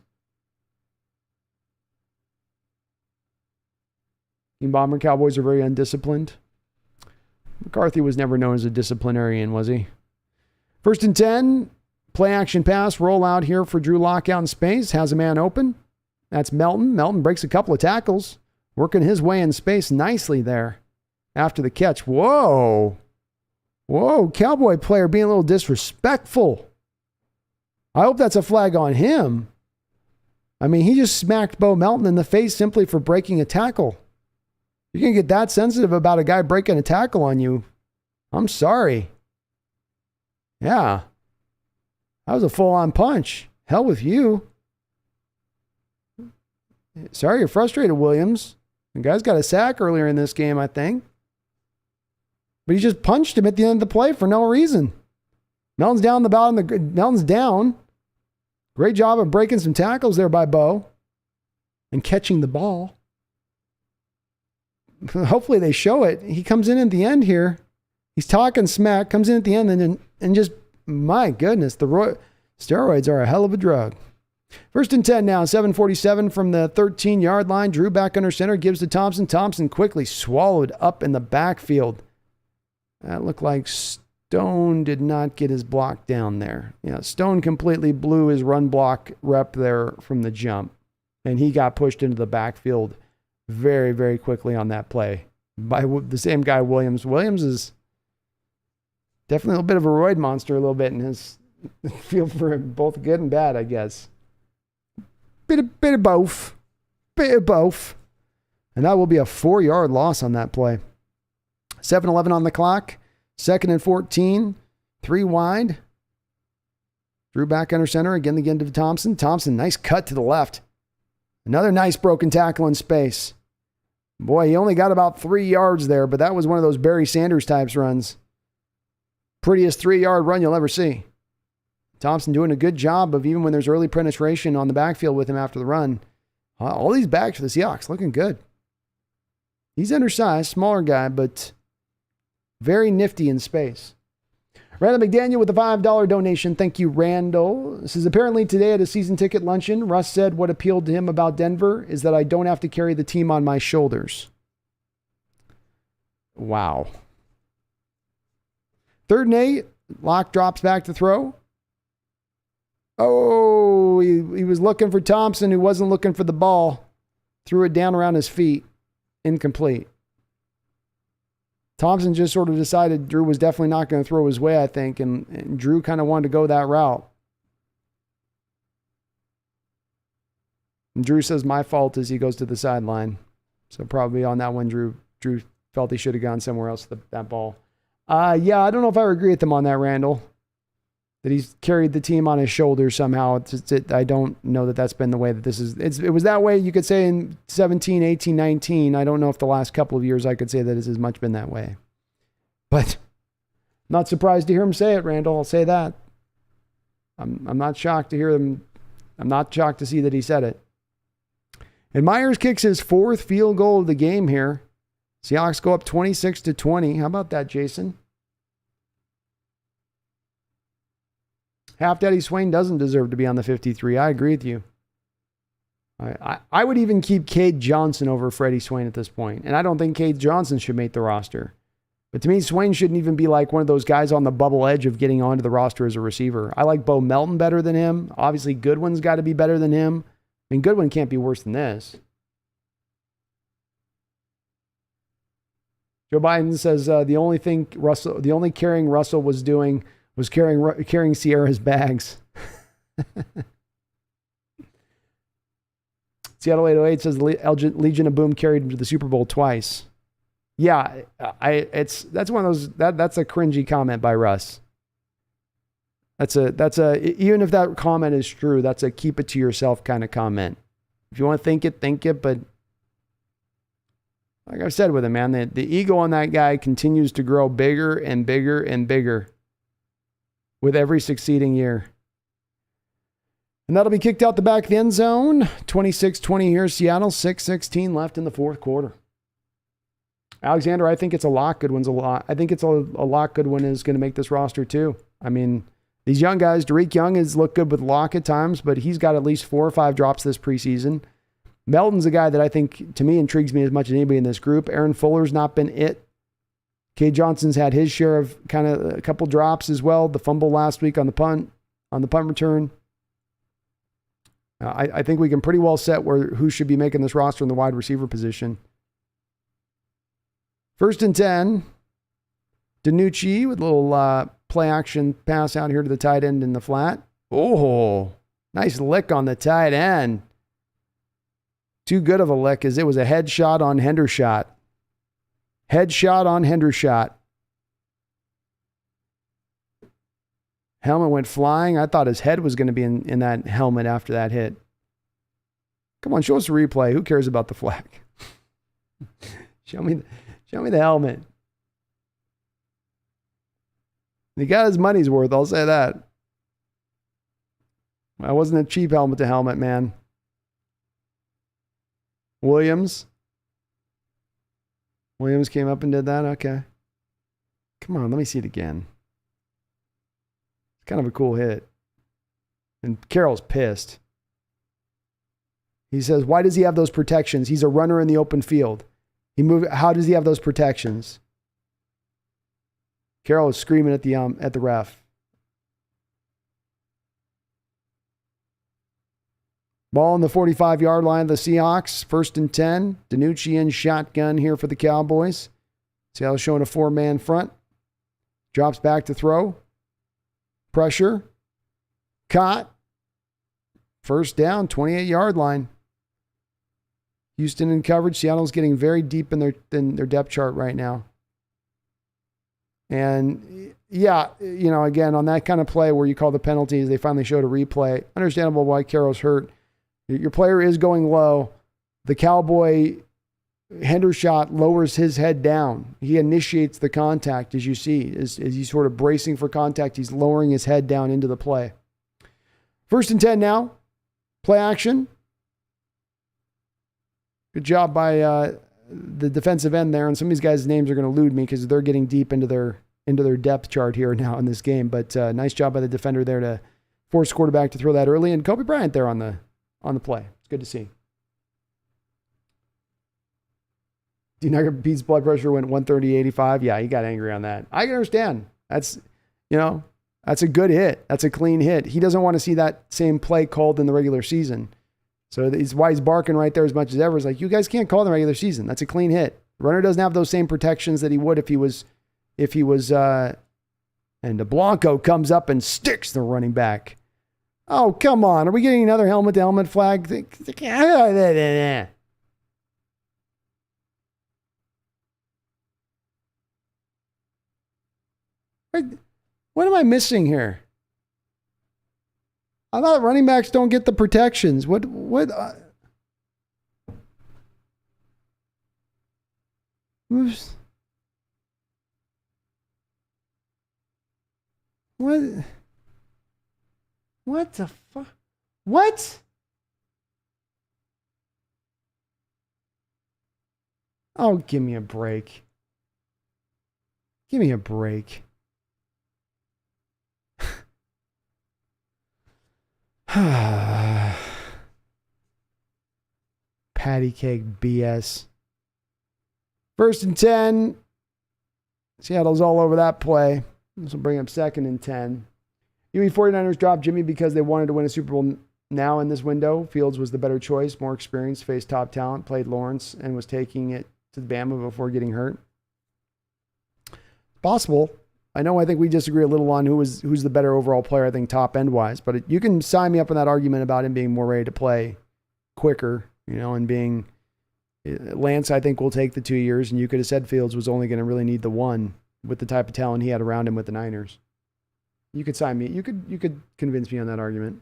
Team Bomber Cowboys are very undisciplined. McCarthy was never known as a disciplinarian, was he? 1st and 10, play action pass, roll out here for Drew Lock out in space, has a man open. That's Melton. Melton breaks a couple of tackles, working his way in space nicely there after the catch. Whoa, Cowboy player being a little disrespectful. I hope that's a flag on him. I mean, he just smacked Bo Melton in the face simply for breaking a tackle. You're going to get that sensitive about a guy breaking a tackle on you. I'm sorry. Yeah. That was a full-on punch. Hell with you. Sorry you're frustrated, Williams. The guy's got a sack earlier in this game, I think. But he just punched him at the end of the play for no reason. Melton's down the bottom. Melton's down. Great job of breaking some tackles there by Bo and catching the ball. Hopefully they show it. He comes in at the end here. He's talking smack, comes in at the end and just, my goodness, the steroids are a hell of a drug. 1st and 10 now, 7:47 from the 13-yard line. Drew back under center, gives to Thompson. Thompson quickly swallowed up in the backfield. That looked like Stone did not get his block down there. Yeah, Stone completely blew his run block rep there from the jump, and he got pushed into the backfield very, very quickly on that play by the same guy, Williams. Williams is definitely a little bit of a roid monster a little bit in his feel for both good and bad, I guess. Bit of both. And that will be a 4-yard loss on that play. 7:11 on the clock. 2nd and 14. 3 wide. Drew back under center. Again to Thompson. Thompson, nice cut to the left. Another nice broken tackle in space. Boy, he only got about 3 yards there, but that was one of those Barry Sanders types runs. Prettiest 3-yard run you'll ever see. Thompson doing a good job of, even when there's early penetration on the backfield with him after the run. All these backs for the Seahawks looking good. He's undersized, smaller guy, but very nifty in space. Randall McDaniel with a $5 donation. Thank you, Randall. This is apparently today at a season ticket luncheon. Russ said what appealed to him about Denver is that I don't have to carry the team on my shoulders. Wow. 3rd and 8. Locke drops back to throw. Oh, he was looking for Thompson, who wasn't looking for the ball. Threw it down around his feet. Incomplete. Thompson just sort of decided Drew was definitely not going to throw his way, I think, and Drew kind of wanted to go that route. And Drew says, my fault, as he goes to the sideline. So probably on that one, Drew felt he should have gone somewhere else with that ball. Yeah, I don't know if I agree with him on that, Randall. That he's carried the team on his shoulders somehow. I don't know that that's been the way that this is. It was that way, you could say, in 17, 18, 19. I don't know if the last couple of years I could say that it's as much been that way. But not surprised to hear him say it, Randall. I'll say that. I'm not shocked to hear him. I'm not shocked to see that he said it. And Myers kicks his 4th field goal of the game here. Seahawks go up 26-20. How about that, Jason? Half Daddy Swain doesn't deserve to be on the 53. I agree with you. I would even keep Cade Johnson over Freddie Swain at this point. And I don't think Cade Johnson should make the roster. But to me, Swain shouldn't even be like one of those guys on the bubble edge of getting onto the roster as a receiver. I like Bo Melton better than him. Obviously, Goodwin's got to be better than him. I mean, Goodwin can't be worse than this. Joe Biden says the only carrying Russell was doing was carrying Sierra's bags. Seattle 808 says the Legion of Boom carried him to the Super Bowl twice. Yeah, that's one of those that's a cringy comment by Russ. That's a even if that comment is true, that's a keep it to yourself kind of comment. If you want to think it, but like I've said with him, man, the ego on that guy continues to grow bigger and bigger and bigger with every succeeding year. And that'll be kicked out the back of the end zone. 26-20 here, Seattle. 6:16 left in the 4th quarter. Alexander, I think it's a lock. Goodwin's a lot. I think it's a lock. Goodwin is going to make this roster too. I mean, these young guys, Tariq Young has looked good with Locke at times, but he's got at least 4 or 5 drops this preseason. Melton's a guy that I think, to me, intrigues me as much as anybody in this group. Aaron Fuller's not been it. Cade Johnson's had his share of kind of a couple drops as well. The fumble last week on the punt return. I think we can pretty well set who should be making this roster in the wide receiver position. 1st and 10. DiNucci with a little play action pass out here to the tight end in the flat. Oh, nice lick on the tight end. Too good of a lick, as it was a headshot on Hendershot. Headshot on Hendershot. Helmet went flying. I thought his head was going to be in that helmet after that hit. Come on, show us a replay. Who cares about the flag? Show me the helmet. He got his money's worth, I'll say that. That wasn't a cheap helmet to helmet, man. Williams came up and did that? Okay. Come on, let me see it again. It's kind of a cool hit. And Carroll's pissed. He says, why does he have those protections? He's a runner in the open field. How does he have those protections? Carroll is screaming at the ref. Ball on the 45-yard line of the Seahawks. 1st and 10. DiNucci in shotgun here for the Cowboys. Seattle showing a 4-man front. Drops back to throw. Pressure. Caught. 1st down, 28-yard line. Houston in coverage. Seattle's getting very deep in their depth chart right now. And yeah, again, on that kind of play where you call the penalties, they finally showed a replay. Understandable why Carroll's hurt. Your player is going low. The Cowboy Hendershot lowers his head down. He initiates the contact, as you see. As he's sort of bracing for contact, he's lowering his head down into the play. 1st and 10 now. Play action. Good job by the defensive end there. And some of these guys' names are going to elude me because they're getting deep into their depth chart here now in this game. But nice job by the defender there to force quarterback to throw that early. And Kobe Bryant there on the play. It's good to see. Pete's blood pressure went 130/85. Yeah, he got angry on that. I can understand. That's a good hit. That's a clean hit. He doesn't want to see that same play called in the regular season. So that's why he's barking right there as much as ever. It's like, you guys can't call the regular season. That's a clean hit. Runner doesn't have those same protections that he would if he was, and DeBlanco comes up and sticks the running back. Oh, come on. Are we getting another helmet-to-helmet flag? What am I missing here? I thought running backs don't get the protections. What? Oops. What the fuck? What? Oh, give me a break. Give me a break. Patty cake BS. 1st and 10. Seattle's all over that play. This will bring up 2nd and 10. You mean 49ers dropped Jimmy because they wanted to win a Super Bowl now in this window? Fields was the better choice, more experienced, faced top talent, played Lawrence, and was taking it to the Bama before getting hurt. Possible. I think we disagree a little on who's the better overall player, I think top end wise, but you can sign me up on that argument about him being more ready to play quicker, and being Lance, I think will take the 2 years, and you could have said Fields was only going to really need the 1 with the type of talent he had around him with the Niners. You could sign me. You could convince me on that argument.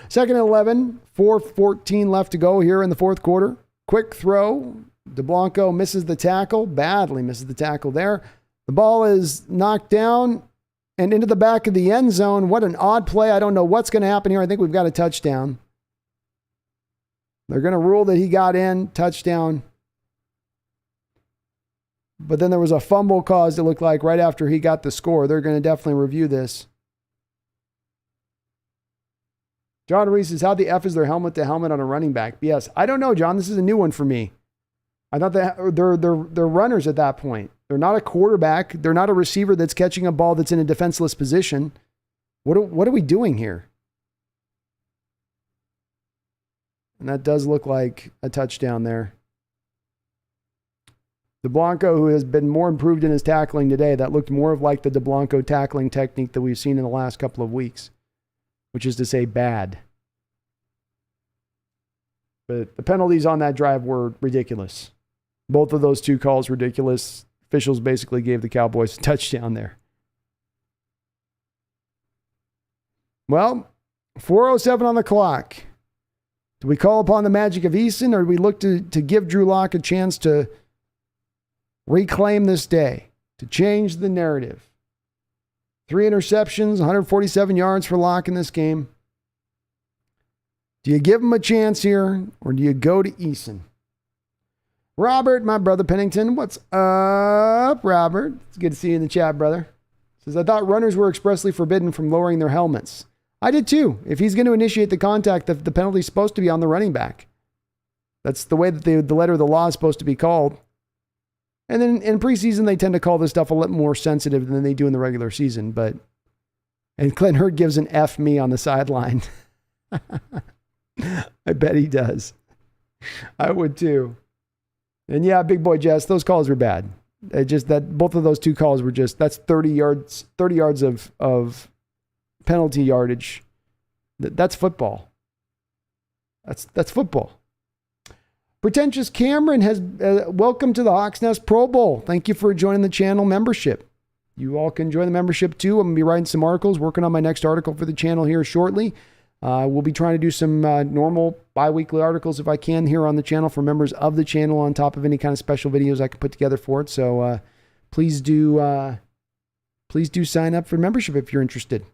2nd and 11, 4:14 left to go here in the 4th quarter. Quick throw. DeBlanco misses the tackle, badly misses the tackle there. The ball is knocked down and into the back of the end zone. What an odd play. I don't know what's going to happen here. I think we've got a touchdown. They're going to rule that he got in, touchdown. But then there was a fumble caused, it looked like, right after he got the score. They're going to definitely review this. John Reese says, how the F is their helmet to helmet on a running back? Yes. I don't know, John. This is a new one for me. I thought that they're runners at that point. They're not a quarterback. They're not a receiver that's catching a ball that's in a defenseless position. What are we doing here? And that does look like a touchdown there. DeBlanco, who has been more improved in his tackling today, that looked more of like the DeBlanco tackling technique that we've seen in the last couple of weeks, which is to say bad. But the penalties on that drive were ridiculous. Both of those 2 calls ridiculous. Officials basically gave the Cowboys a touchdown there. Well, 4:07 on the clock. Do we call upon the magic of Eason, or do we look to give Drew Lock a chance to reclaim this day, to change the narrative? 3 interceptions, 147 yards for Lock in this game. Do you give him a chance here, or do you go to Eason? Robert, my brother Pennington, what's up, Robert? It's good to see you in the chat, brother. Says, I thought runners were expressly forbidden from lowering their helmets. I did too. If he's going to initiate the contact, the penalty's supposed to be on the running back. That's the way that the letter of the law is supposed to be called. And then in preseason, they tend to call this stuff a little more sensitive than they do in the regular season. And Clint Hurd gives an F me on the sideline. I bet he does. I would too. And yeah, Big Boy Jess, those calls were bad. Both of those 2 calls were that's 30 yards of penalty yardage. That's football. That's football. Pretentious Cameron has welcome to the Hawks Nest Pro Bowl. Thank you for joining the channel membership. You all can join the membership too. I'm going to be writing some articles, working on my next article for the channel here shortly. We'll be trying to do some normal bi-weekly articles if I can here on the channel for members of the channel on top of any kind of special videos I can put together for it. So please do sign up for membership if you're interested.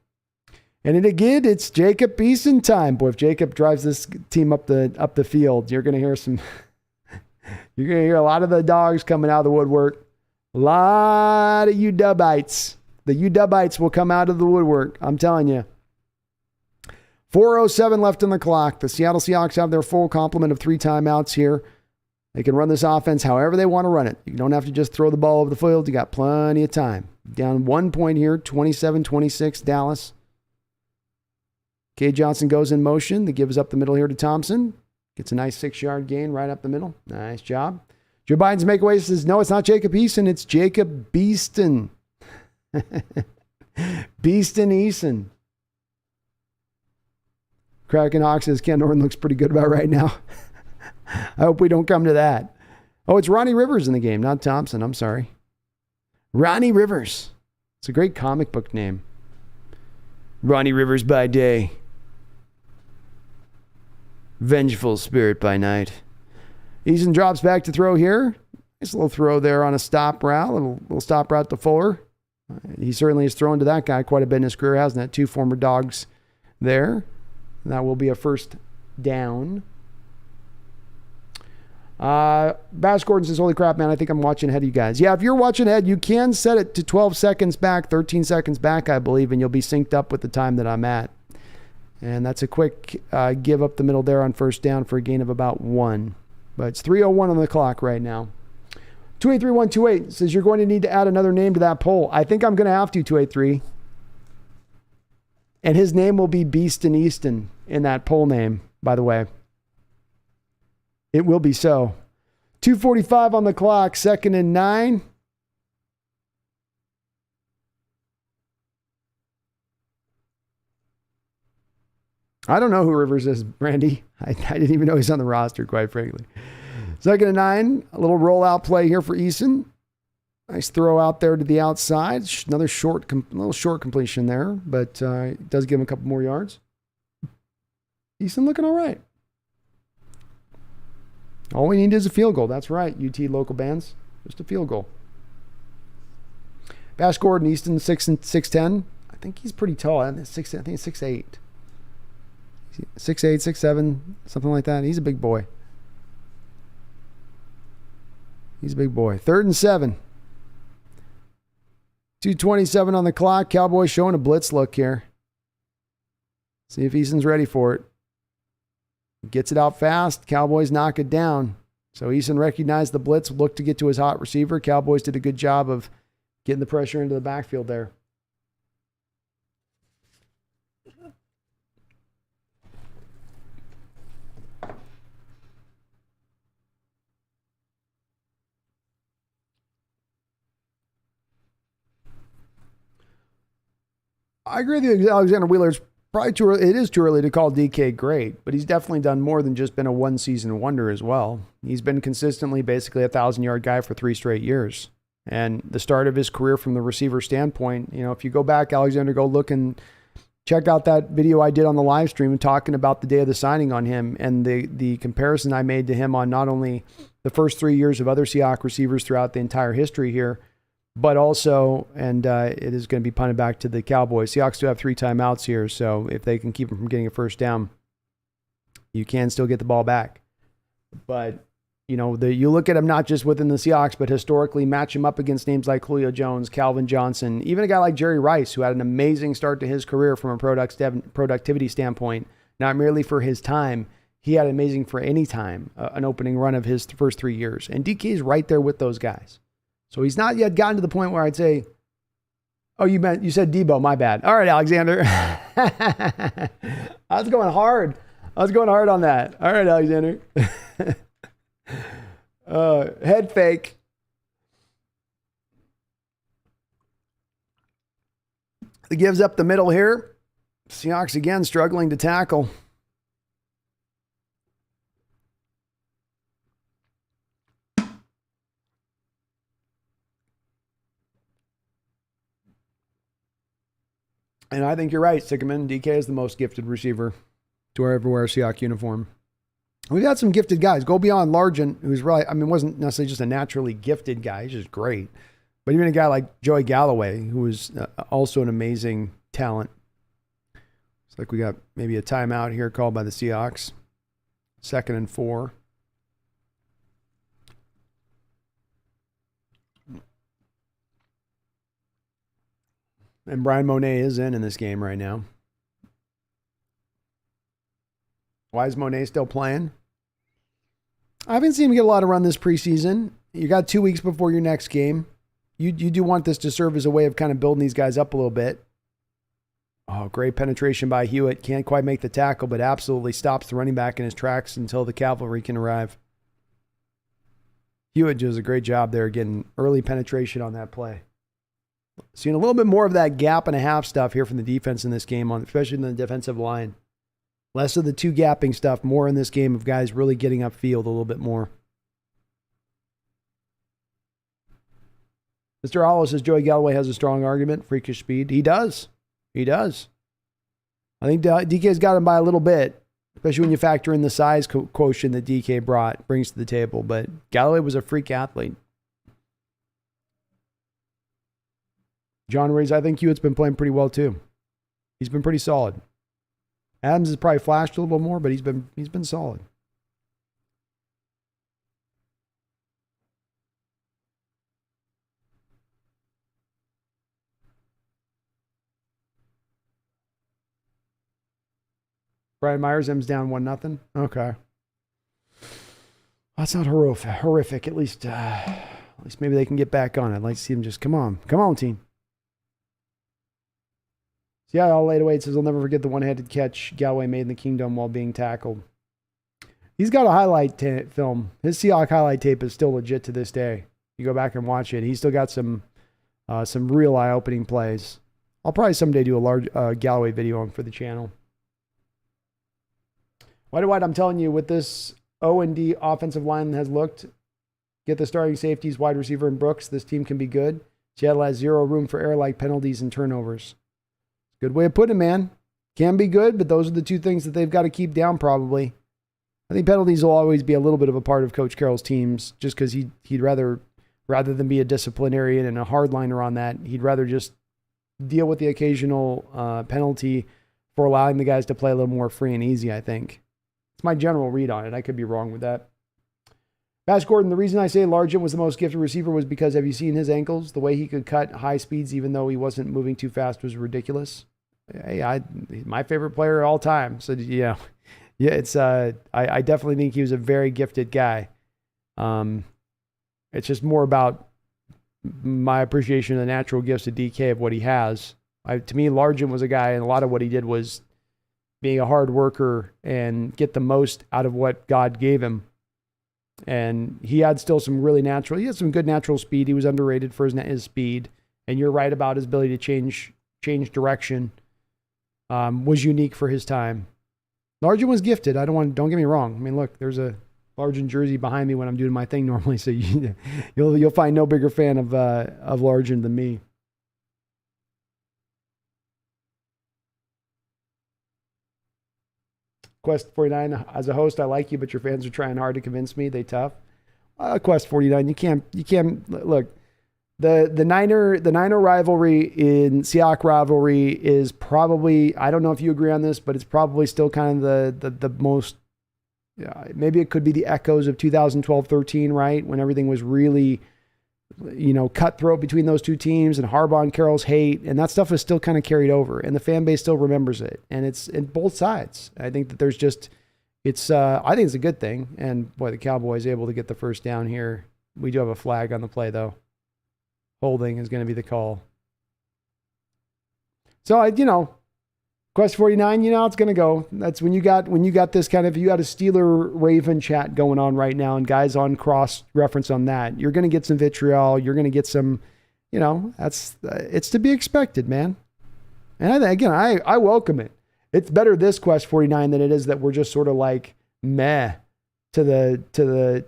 And again, it's Jacob Eason time. Boy, if Jacob drives this team up the field, you're going to hear you're going to hear a lot of the dogs coming out of the woodwork. A lot of UWites. The UWites will come out of the woodwork. I'm telling you. 4:07 left on the clock. The Seattle Seahawks have their full complement of 3 timeouts here. They can run this offense however they want to run it. You don't have to just throw the ball over the field. You got plenty of time. Down 1 point here, 27-26 Dallas. K. Johnson goes in motion. That gives up the middle here to Thompson. Gets a nice 6-yard gain right up the middle. Nice job. Joe Biden's makeaway says, no, it's not Jacob Eason. It's Jacob Beeston. Beeston Eason. Kraken Hawk says Ken Norton looks pretty good about right now. I hope we don't come to that. Oh, it's Ronnie Rivers in the game, not Thompson. I'm sorry. Ronnie Rivers. It's a great comic book name. Ronnie Rivers by day. Vengeful spirit by night. Eason drops back to throw here. Nice little throw there on a stop route. Little stop route to Fuller. He certainly has thrown to that guy quite a bit in his career, hasn't it? 2 former dogs there. That will be a first down. Bass Gordon says, holy crap, man, I think I'm watching ahead of you guys. Yeah, if you're watching ahead, you can set it to 12 seconds back, 13 seconds back, I believe, and you'll be synced up with the time that I'm at. And that's a quick give up the middle there on first down for a gain of about 1. But it's 3:01 on the clock right now. 283128 says you're going to need to add another name to that poll. I think I'm going to have to, 283. And his name will be Beeston Easton in that poll name, by the way. It will be so. 2:45 on the clock, 2nd and 9. I don't know who Rivers is, Randy. I didn't even know he's on the roster, quite frankly. 2nd and 9, a little rollout play here for Eason. Nice throw out there to the outside. Another little short completion there, but it does give him a couple more yards. Eason looking all right. All we need is a field goal. That's right, UT local bands. Just a field goal. Bass Gordon, Easton, 6'10". I think he's pretty tall. I think he's 6'8". 6'8", 6'7", something like that. He's a big boy. He's a big boy. 3rd and 7. 2:27 on the clock. Cowboys showing a blitz look here. See if Eason's ready for it. Gets it out fast. Cowboys knock it down. So Eason recognized the blitz, looked to get to his hot receiver. Cowboys did a good job of getting the pressure into the backfield there. I agree with you, Alexander Wheeler. It's probably too early. It is too early to call DK great, but he's definitely done more than just been a one-season wonder as well. He's been consistently basically a 1,000-yard guy for 3 straight years. And the start of his career from the receiver standpoint, if you go back, Alexander, go look and check out that video I did on the live stream talking about the day of the signing on him and the comparison I made to him on not only the first 3 years of other Seahawks receivers throughout the entire history here, but also, and it is going to be punted back to the Cowboys. Seahawks do have 3 timeouts here, so if they can keep them from getting a first down, you can still get the ball back. But, you look at him not just within the Seahawks, but historically match him up against names like Julio Jones, Calvin Johnson, even a guy like Jerry Rice, who had an amazing start to his career from a productivity standpoint, not merely for his time. He had amazing for any time, an opening run of his first 3 years. And DK is right there with those guys. So he's not yet gotten to the point where I'd say, oh, you said Debo, my bad. All right, Alexander. I was going hard on that. All right, Alexander. Head fake. It gives up the middle here. Seahawks again struggling to tackle. And I think you're right, Sickerman. DK is the most gifted receiver to ever wear a Seahawks uniform. We've had some gifted guys. Go beyond Largent, who's really, wasn't necessarily just a naturally gifted guy. He's just great. But even a guy like Joey Galloway, who was also an amazing talent. It's like we got maybe a timeout here called by the Seahawks. 2nd and 4. And Brian Monet is in this game right now. Why is Monet still playing? I haven't seen him get a lot of run this preseason. You got 2 weeks before your next game. You do want this to serve as a way of kind of building these guys up a little bit. Oh, great penetration by Hewitt. Can't quite make the tackle, but absolutely stops the running back in his tracks until the cavalry can arrive. Hewitt does a great job there getting early penetration on that play. Seeing a little bit more of that gap and a half stuff here from the defense in this game, especially in the defensive line. Less of the two gapping stuff, more in this game of guys really getting upfield a little bit more. Mr. Hollow says Joey Galloway has a strong argument, freakish speed. He does. He does. I think DK's got him by a little bit, especially when you factor in the size quotient that DK brings to the table. But Galloway was a freak athlete. John Reeves, I think Hewitt's been playing pretty well too. He's been pretty solid. Adams has probably flashed a little more, but he's been solid. Brian Myers, M's down 1-0. Okay. That's not horrific. At least maybe they can get back on it. I'd like to see them just come on, team. Yeah, all 808 says, I'll never forget the one-handed catch Galloway made in the Kingdom while being tackled. He's got a highlight film. His Seahawks highlight tape is still legit to this day. You go back and watch it. He's still got some real eye-opening plays. I'll probably someday do a large Galloway video for the channel. White, I'm telling you, with this O&D offensive line has looked, get the starting safeties, wide receiver, and Brooks, this team can be good. Seattle has zero room for error like penalties and turnovers. Good way of putting it, man. Can be good, but those are the two things that they've got to keep down probably. I think penalties will always be a little bit of a part of Coach Carroll's teams just because he'd rather than be a disciplinarian and a hardliner on that, he'd rather just deal with the occasional penalty for allowing the guys to play a little more free and easy, I think. It's my general read on it. I could be wrong with that. Bash Gordon, the reason I say Largent was the most gifted receiver was because have you seen his ankles? The way he could cut high speeds even though he wasn't moving too fast was ridiculous. Hey, my favorite player of all time. So yeah, it's I definitely think he was a very gifted guy. It's just more about my appreciation of the natural gifts of DK of what he has. To me, Largent was a guy, and a lot of what he did was being a hard worker and get the most out of what God gave him. And he had still some really natural. He had some good natural speed. He was underrated for his speed. And you're right about his ability to change direction. Was unique for his time. Largent was gifted. Don't get me wrong. I mean, look, there's a Largent jersey behind me when I'm doing my thing normally, so you'll find no bigger fan of Largent than me. Quest 49, as a host, I like you, but your fans are trying hard to convince me. They tough. Quest 49, you can't look. The Niner rivalry in Seahawks rivalry is probably, I don't know if you agree on this, but it's probably still kind of the most, maybe it could be the echoes of 2012-13, right? When everything was really, cutthroat between those two teams and Harbaugh and Carroll's hate, and that stuff is still kind of carried over, and the fan base still remembers it, and it's in both sides. I think that there's just, I think it's a good thing, and boy, the Cowboys able to get the first down here. We do have a flag on the play though. Holding is going to be the call. So Quest 49, how it's going to go. That's when you got this kind of, you got a Steeler Raven chat going on right now and guys on cross reference on that. You're going to get some vitriol. You're going to get some, it's to be expected, man. And I welcome it. It's better this Quest 49 than it is that we're just sort of like meh to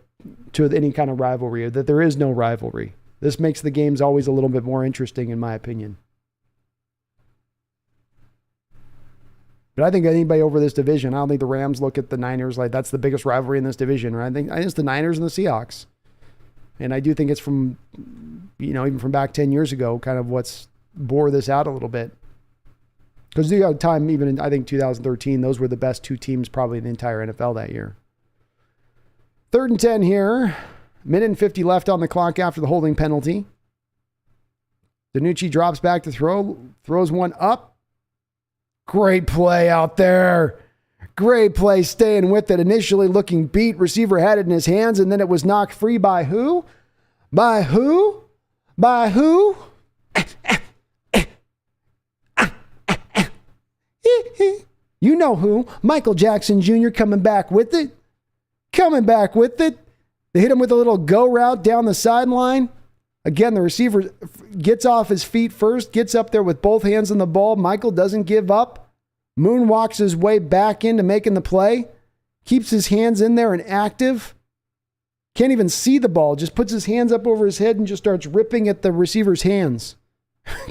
any kind of rivalry, or that there is no rivalry. This makes the games always a little bit more interesting, in my opinion. But I think anybody over this division, I don't think the Rams look at the Niners like that's the biggest rivalry in this division. Right? I think it's the Niners and the Seahawks. And I do think it's from, even from back 10 years ago, kind of what's bore this out a little bit. Because you got time, even in, I think, 2013, those were the best two teams probably in the entire NFL that year. 3rd and 10 here. Minute and 50 left on the clock after the holding penalty. DiNucci drops back to throw, throws one up. Great play out there. Great play staying with it. Initially looking beat. Receiver had it in his hands, and then it was knocked free by who? By who? By who? You know who. Michael Jackson Jr. coming back with it. Coming back with it. They hit him with a little go route down the sideline. Again, the receiver gets off his feet first, gets up there with both hands on the ball. Michael doesn't give up. Moonwalks his way back into making the play. Keeps his hands in there and active. Can't even see the ball. Just puts his hands up over his head and just starts ripping at the receiver's hands.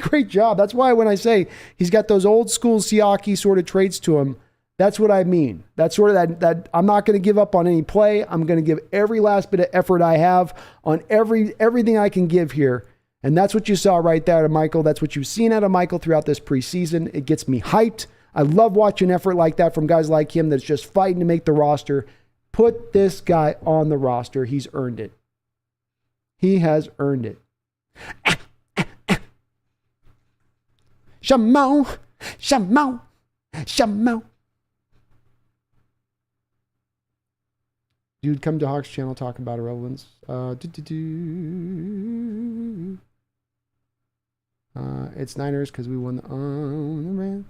Great job. That's why when I say he's got those old school Siaki sort of traits to him, that's what I mean. That's sort of that I'm not going to give up on any play. I'm going to give every last bit of effort I have on everything I can give here. And that's what you saw right there out of Michael. That's what you've seen out of Michael throughout this preseason. It gets me hyped. I love watching effort like that from guys like him that's just fighting to make the roster. Put this guy on the roster. He's earned it. He has earned it. Shamo, Shamo, Shamo. Dude, come to Hawks channel, talk about irrelevance. It's Niners because we won the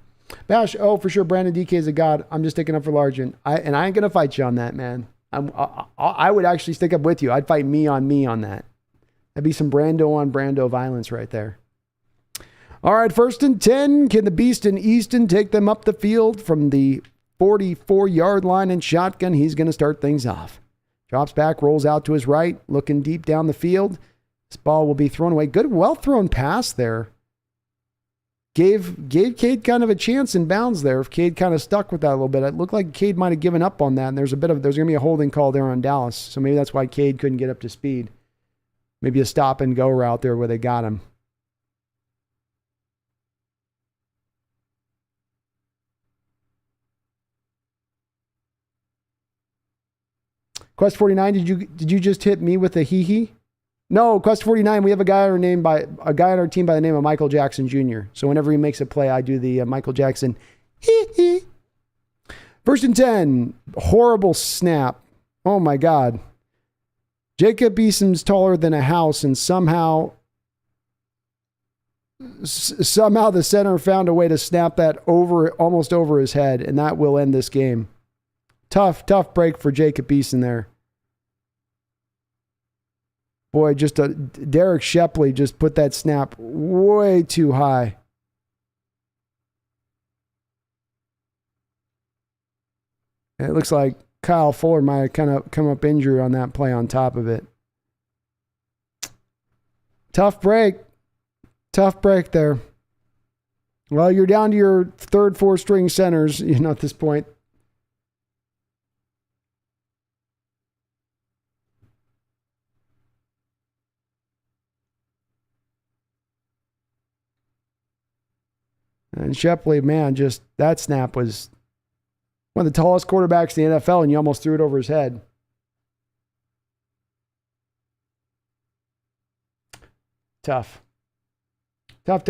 Bash. Oh, for sure, Brandon DK is a god. I'm just sticking up for Largent. I ain't gonna fight you on that, man. I would actually stick up with you. I'd fight me on that. That'd be some Brando on Brando violence right there. All right, 1st and 10. Can the Beast and Easton take them up the field from the 44-yard line in shotgun? He's going to start things off. Drops back, rolls out to his right, looking deep down the field. This ball will be thrown away. Good, well-thrown pass there. Gave Cade kind of a chance in bounds there. If Cade kind of stuck with that a little bit, it looked like Cade might have given up on that. And there's going to be a holding call there on Dallas. So maybe that's why Cade couldn't get up to speed. Maybe a stop and go route there where they got him. Quest 49, did you just hit me with a hee-hee? No, Quest 49, we have a guy on our team by the name of Michael Jackson Jr. So whenever he makes a play, I do the Michael Jackson hee-hee. 1st and 10, horrible snap. Oh my God. Jacob Eason's taller than a house, and somehow the center found a way to snap that almost over his head, and that will end this game. Tough break for Jacob Eason there. Boy, Derek Shepley just put that snap way too high. And it looks like Kyle Fuller might have kind of come up injured on that play on top of it. Tough break there. Well, you're down to your 3rd, 4th string centers, at this point. And Shepley, man, just that snap was one of the tallest quarterbacks in the NFL, and you almost threw it over his head. Tough. And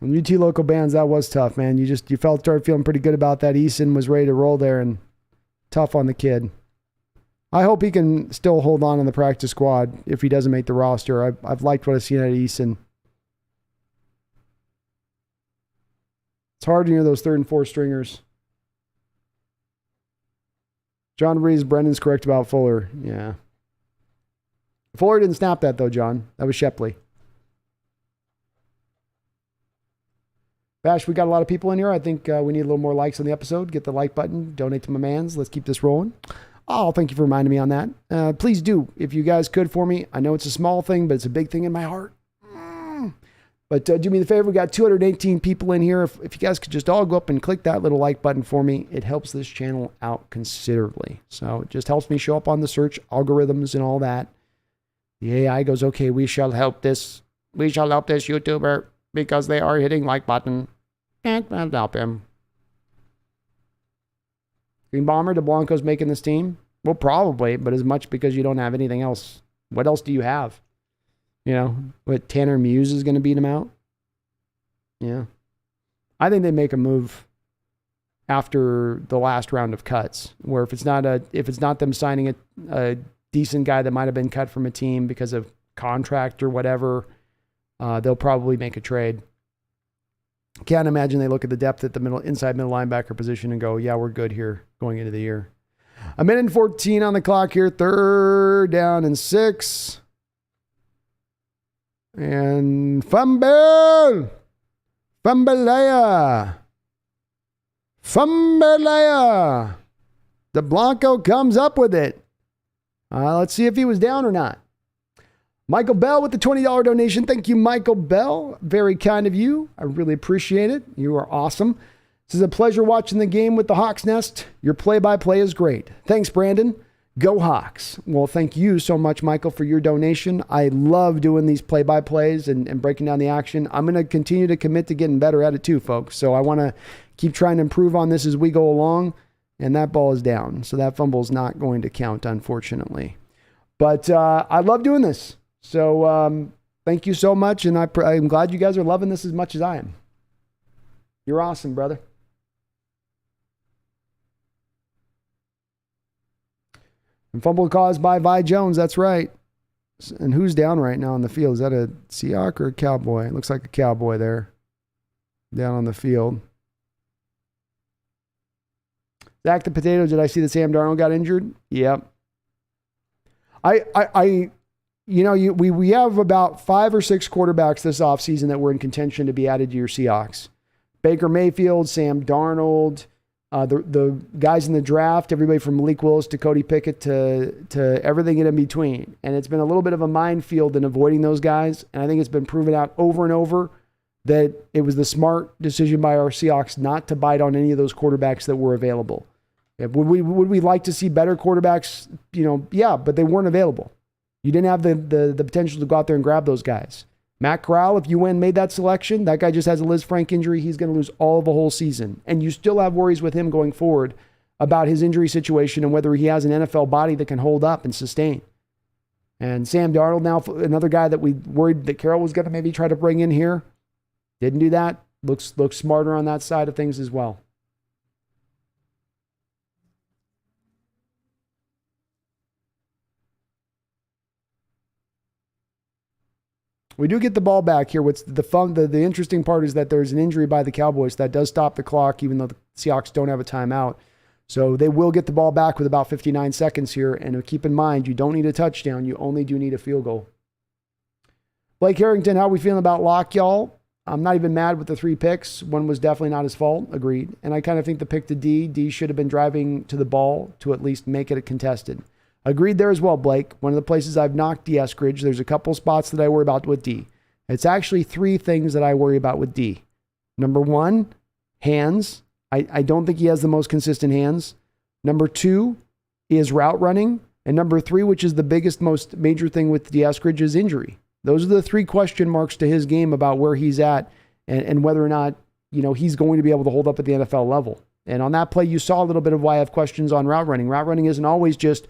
UT local bands, that was tough, man. You started feeling pretty good about that. Eason was ready to roll there, and tough on the kid. I hope he can still hold on in the practice squad if he doesn't make the roster. I've liked what I've seen out of Eason. It's hard to hear those 3rd and 4th stringers. John Reeves, Brendan's correct about Fuller. Yeah. Fuller didn't snap that, though, John. That was Shepley. Bash, we got a lot of people in here. I think we need a little more likes on the episode. Get the like button. Donate to my mans. Let's keep this rolling. Oh, thank you for reminding me on that. Please do, if you guys could for me. I know it's a small thing, but it's a big thing in my heart. But do me the favor, we got 218 people in here. If you guys could just all go up and click that little like button for me, it helps this channel out considerably. So it just helps me show up on the search algorithms and all that. The AI goes, okay, we shall help this YouTuber because they are hitting like button. And I'll help him. Green Bomber, the Blancos making this team? Well, probably, but as much because you don't have anything else. What else do you have? You know, what, Tanner Muse is going to beat him out? Yeah. I think they make a move after the last round of cuts, where if it's not them signing a decent guy that might have been cut from a team because of contract or whatever, they'll probably make a trade. Can't imagine they look at the depth at the inside middle linebacker position and go, yeah, we're good here going into the year. 1:14 on the clock here. 3rd down and 6. And Fumbalaya. The Blanco comes up with it. Let's see if he was down or not. Michael Bell with the $20 donation. Thank you, Michael Bell. Very kind of you. I really appreciate it. You are awesome. This is a pleasure watching the game with the Hawks Nest. Your play-by-play is great. Thanks, Brandon. Go Hawks. Well, thank you so much, Michael, for your donation. I love doing these play-by-plays and breaking down the action. I'm going to continue to commit to getting better at it too, folks. So I want to keep trying to improve on this as we go along. And that ball is down. So that fumble is not going to count, unfortunately. But I love doing this. So thank you so much. And I'm glad you guys are loving this as much as I am. You're awesome, brother. And fumble caused by Vi Jones. That's right. And who's down right now on the field? Is that a Seahawk or a Cowboy? It looks like a Cowboy there. Down on the field. Zach the Potato, did I see that Sam Darnold got injured? Yep. We have about 5 or 6 quarterbacks this offseason that were in contention to be added to your Seahawks. Baker Mayfield, Sam Darnold, the guys in the draft, everybody from Malik Willis to Cody Pickett to everything in between. And it's been a little bit of a minefield in avoiding those guys. And I think it's been proven out over and over that it was the smart decision by our Seahawks not to bite on any of those quarterbacks that were available. Yeah, would we like to see better quarterbacks? Yeah, but they weren't available. You didn't have the potential to go out there and grab those guys. Matt Corral, if you made that selection, that guy just has a Liz Frank injury. He's going to lose all of the whole season. And you still have worries with him going forward about his injury situation and whether he has an NFL body that can hold up and sustain. And Sam Darnold, now another guy that we worried that Carroll was going to maybe try to bring in here. Didn't do that. Looks smarter on that side of things as well. We do get the ball back here. What's the interesting part is that there's an injury by the Cowboys that does stop the clock, even though the Seahawks don't have a timeout. So they will get the ball back with about 59 seconds here. And keep in mind, you don't need a touchdown. You only do need a field goal. Blake Harrington, how are we feeling about Locke, y'all? I'm not even mad with the 3 picks. One was definitely not his fault. Agreed. And I kind of think the pick to D should have been driving to the ball to at least make it a contested. Agreed there as well, Blake. One of the places I've knocked D. Eskridge, there's a couple spots that I worry about with D. It's actually 3 things that I worry about with D. Number 1, hands. I don't think he has the most consistent hands. Number 2 is route running. And number 3, which is the biggest, most major thing with D. Eskridge, is injury. Those are the 3 question marks to his game about where he's at and whether or not, he's going to be able to hold up at the NFL level. And on that play, you saw a little bit of why I have questions on route running. Route running isn't always just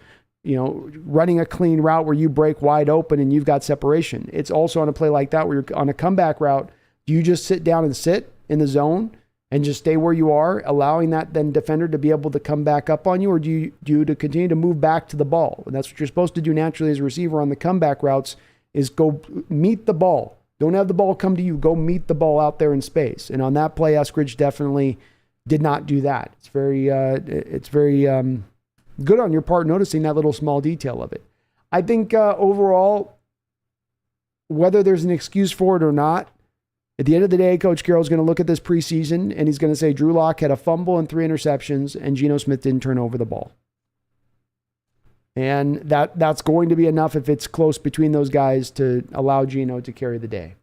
running a clean route where you break wide open and you've got separation. It's also on a play like that where you're on a comeback route. Do you just sit down and sit in the zone and just stay where you are, allowing that then defender to be able to come back up on you? Or do you to continue to move back to the ball? And that's what you're supposed to do naturally as a receiver on the comeback routes, is go meet the ball. Don't have the ball come to you. Go meet the ball out there in space. And on that play, Eskridge definitely did not do that. It's very good on your part noticing that little small detail of it. I think overall, whether there's an excuse for it or not, at the end of the day, Coach Carroll's going to look at this preseason and he's going to say Drew Lock had a fumble and 3 interceptions and Geno Smith didn't turn over the ball. And that's going to be enough if it's close between those guys to allow Geno to carry the day.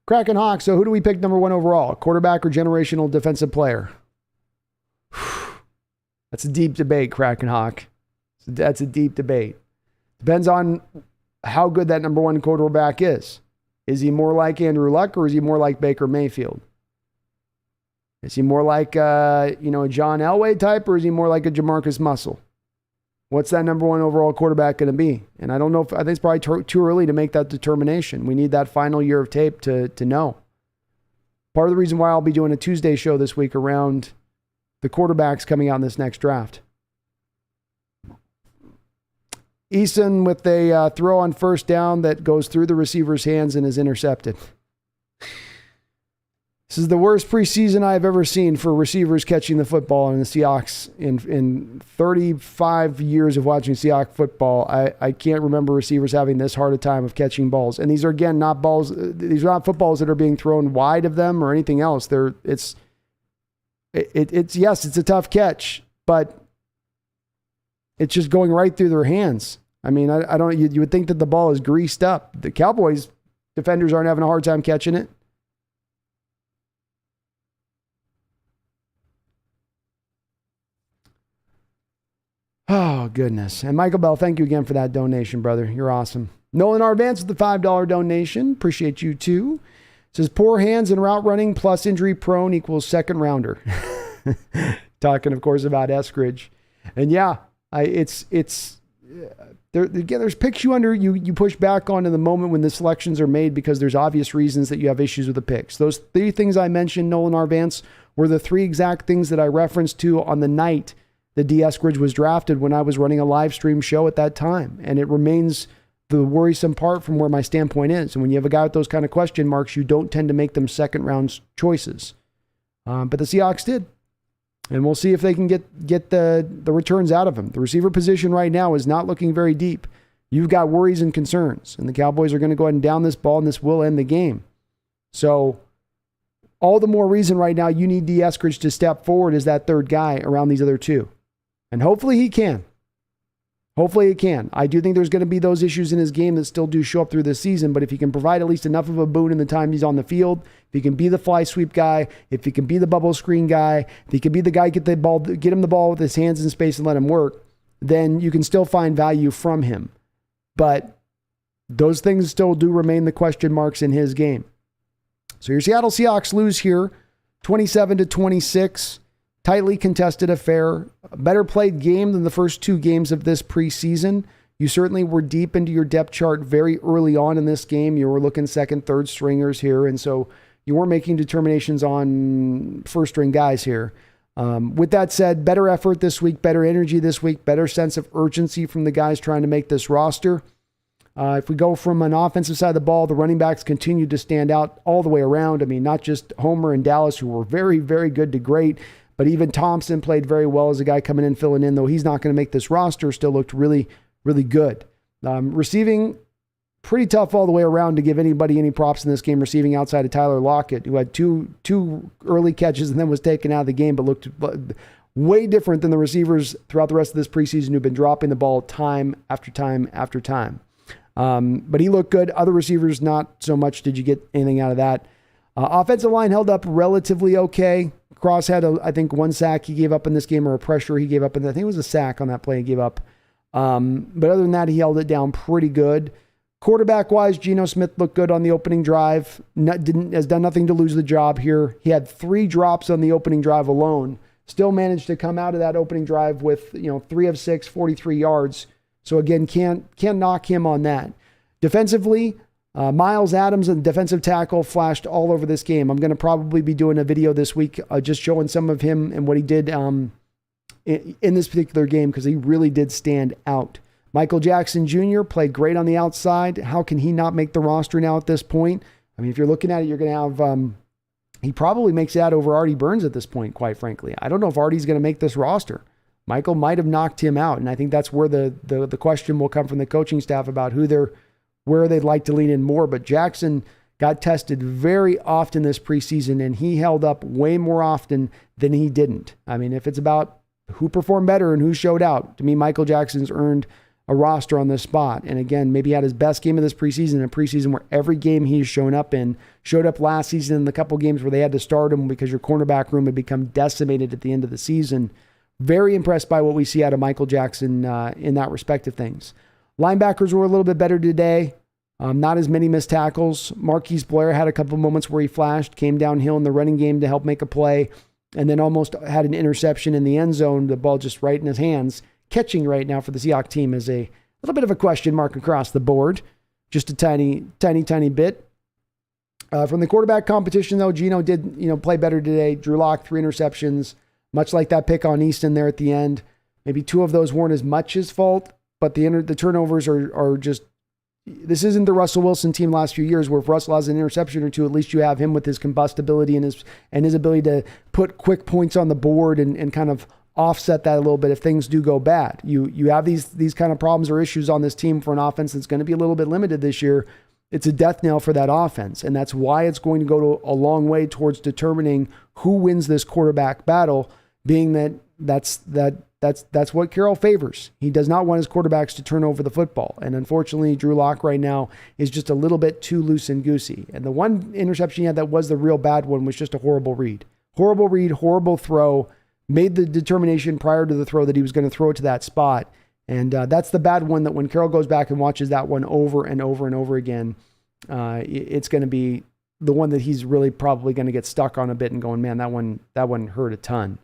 Kraken Hawk. So who do we pick number 1 overall? Quarterback or generational defensive player? That's a deep debate, Kraken Hawk. That's a deep debate. Depends on how good that number 1 quarterback is. Is he more like Andrew Luck or is he more like Baker Mayfield? Is he more like a John Elway type or is he more like a Jamarcus Russell? What's that number 1 overall quarterback going to be? And I don't know. I think it's probably too early to make that determination. We need that final year of tape to know. Part of the reason why I'll be doing a Tuesday show this week around the quarterbacks coming out in this next draft. Eason with a throw on first down that goes through the receiver's hands and is intercepted. This is the worst preseason I've ever seen for receivers catching the football in the Seahawks. In 35 years of watching Seahawks football, I can't remember receivers having this hard a time of catching balls. And these are, again, not balls. These are not footballs that are being thrown wide of them or anything else. It's a tough catch, but it's just going right through their hands. I mean, you would think that the ball is greased up. The Cowboys defenders aren't having a hard time catching it. Oh, goodness. And Michael Bell, thank you again for that donation, brother. You're awesome. Nolan R. Vance with the $5 donation. Appreciate you too. It says poor hands and route running plus injury prone equals second rounder. Talking, of course, about Eskridge. And yeah, there's picks you push back on in the moment when the selections are made because there's obvious reasons that you have issues with the picks. Those 3 things I mentioned, Nolan R. Vance, were the 3 exact things that I referenced to on the night that D. Eskridge was drafted when I was running a live stream show at that time. And it remains the worrisome part from where my standpoint is. And when you have a guy with those kind of question marks, you don't tend to make them second round choices. But the Seahawks did. And we'll see if they can get the returns out of him. The receiver position right now is not looking very deep. You've got worries and concerns. And the Cowboys are going to go ahead and down this ball, and this will end the game. So all the more reason right now you need D. Eskridge to step forward as that third guy around these other 2. And hopefully he can. Hopefully he can. I do think there's going to be those issues in his game that still do show up through this season, but if he can provide at least enough of a boon in the time he's on the field, if he can be the fly sweep guy, if he can be the bubble screen guy, if he can be the guy get him the ball with his hands in space and let him work, then you can still find value from him. But those things still do remain the question marks in his game. So your Seattle Seahawks lose here, 27-26. Tightly contested affair, a better played game than the first 2 games of this preseason. You certainly were deep into your depth chart very early on in this game. You were looking second, third stringers here, and so you weren't making determinations on first string guys here. With that said, better effort this week, better energy this week, better sense of urgency from the guys trying to make this roster. If we go from an offensive side of the ball, the running backs continue to stand out all the way around. I mean, not just Homer and Dallas, who were very, very good to great, but even Thompson played very well as a guy coming in, filling in, though he's not going to make this roster, still looked really, really good. Receiving, pretty tough all the way around to give anybody any props in this game, receiving outside of Tyler Lockett, who had two early catches and then was taken out of the game, but looked way different than the receivers throughout the rest of this preseason who've been dropping the ball time after time after time. But he looked good. Other receivers, not so much. Did you get anything out of that? Offensive line held up relatively okay. Cross had, I think, 1 sack he gave up in this game, or a pressure he gave up. And I think it was a sack on that play he gave up. But other than that, he held it down pretty good. Quarterback-wise, Geno Smith looked good on the opening drive. Has done nothing to lose the job here. He had 3 drops on the opening drive alone. Still managed to come out of that opening drive with 3 of 6, 43 yards. So again, can't knock him on that. Defensively, Miles Adams, and defensive tackle, flashed all over this game. I'm going to probably be doing a video this week just showing some of him and what he did in this particular game, because he really did stand out. Michael Jackson Jr. played great on the outside. How can he not make the roster now at this point? I mean, if you're looking at it, you're going to have he probably makes it out over Artie Burns at this point, quite frankly. I don't know if Artie's going to make this roster. Michael might have knocked him out, and I think that's where the question will come from the coaching staff about where they'd like to lean in more. But Jackson got tested very often this preseason, and he held up way more often than he didn't. I mean, if it's about who performed better and who showed out, to me, Michael Jackson's earned a roster on this spot. And again, maybe he had his best game of this preseason, a preseason where every game he's shown up in, showed up last season in the couple games where they had to start him because your cornerback room had become decimated at the end of the season. Very impressed by what we see out of Michael Jackson in that respect of things. Linebackers were a little bit better today. Not as many missed tackles. Marquise Blair had a couple moments where he flashed, came downhill in the running game to help make a play, and then almost had an interception in the end zone, the ball just right in his hands. Catching right now for the Seahawks team is a little bit of a question mark across the board. Just a tiny bit. From the quarterback competition, though, Geno did play better today. Drew Lock, 3 interceptions, much like that pick on Easton there at the end. Maybe 2 of those weren't as much his fault, but the turnovers are just... This isn't the Russell Wilson team last few years where if Russell has an interception or 2, at least you have him with his combustibility and his ability to put quick points on the board and kind of offset that a little bit if things do go bad. You have these kind of problems or issues on this team for an offense that's going to be a little bit limited this year. It's a death knell for that offense, and that's why it's going to go a long way towards determining who wins this quarterback battle, being that's what Carroll favors. He does not want his quarterbacks to turn over the football. And unfortunately, Drew Lock right now is just a little bit too loose and goosey. And the one interception he had that was the real bad one was just a horrible read. Horrible read, horrible throw. Made the determination prior to the throw that he was going to throw it to that spot. And that's the bad one that when Carroll goes back and watches that one over and over and over again, it's going to be the one that he's really probably going to get stuck on a bit and going, man, that one hurt a ton.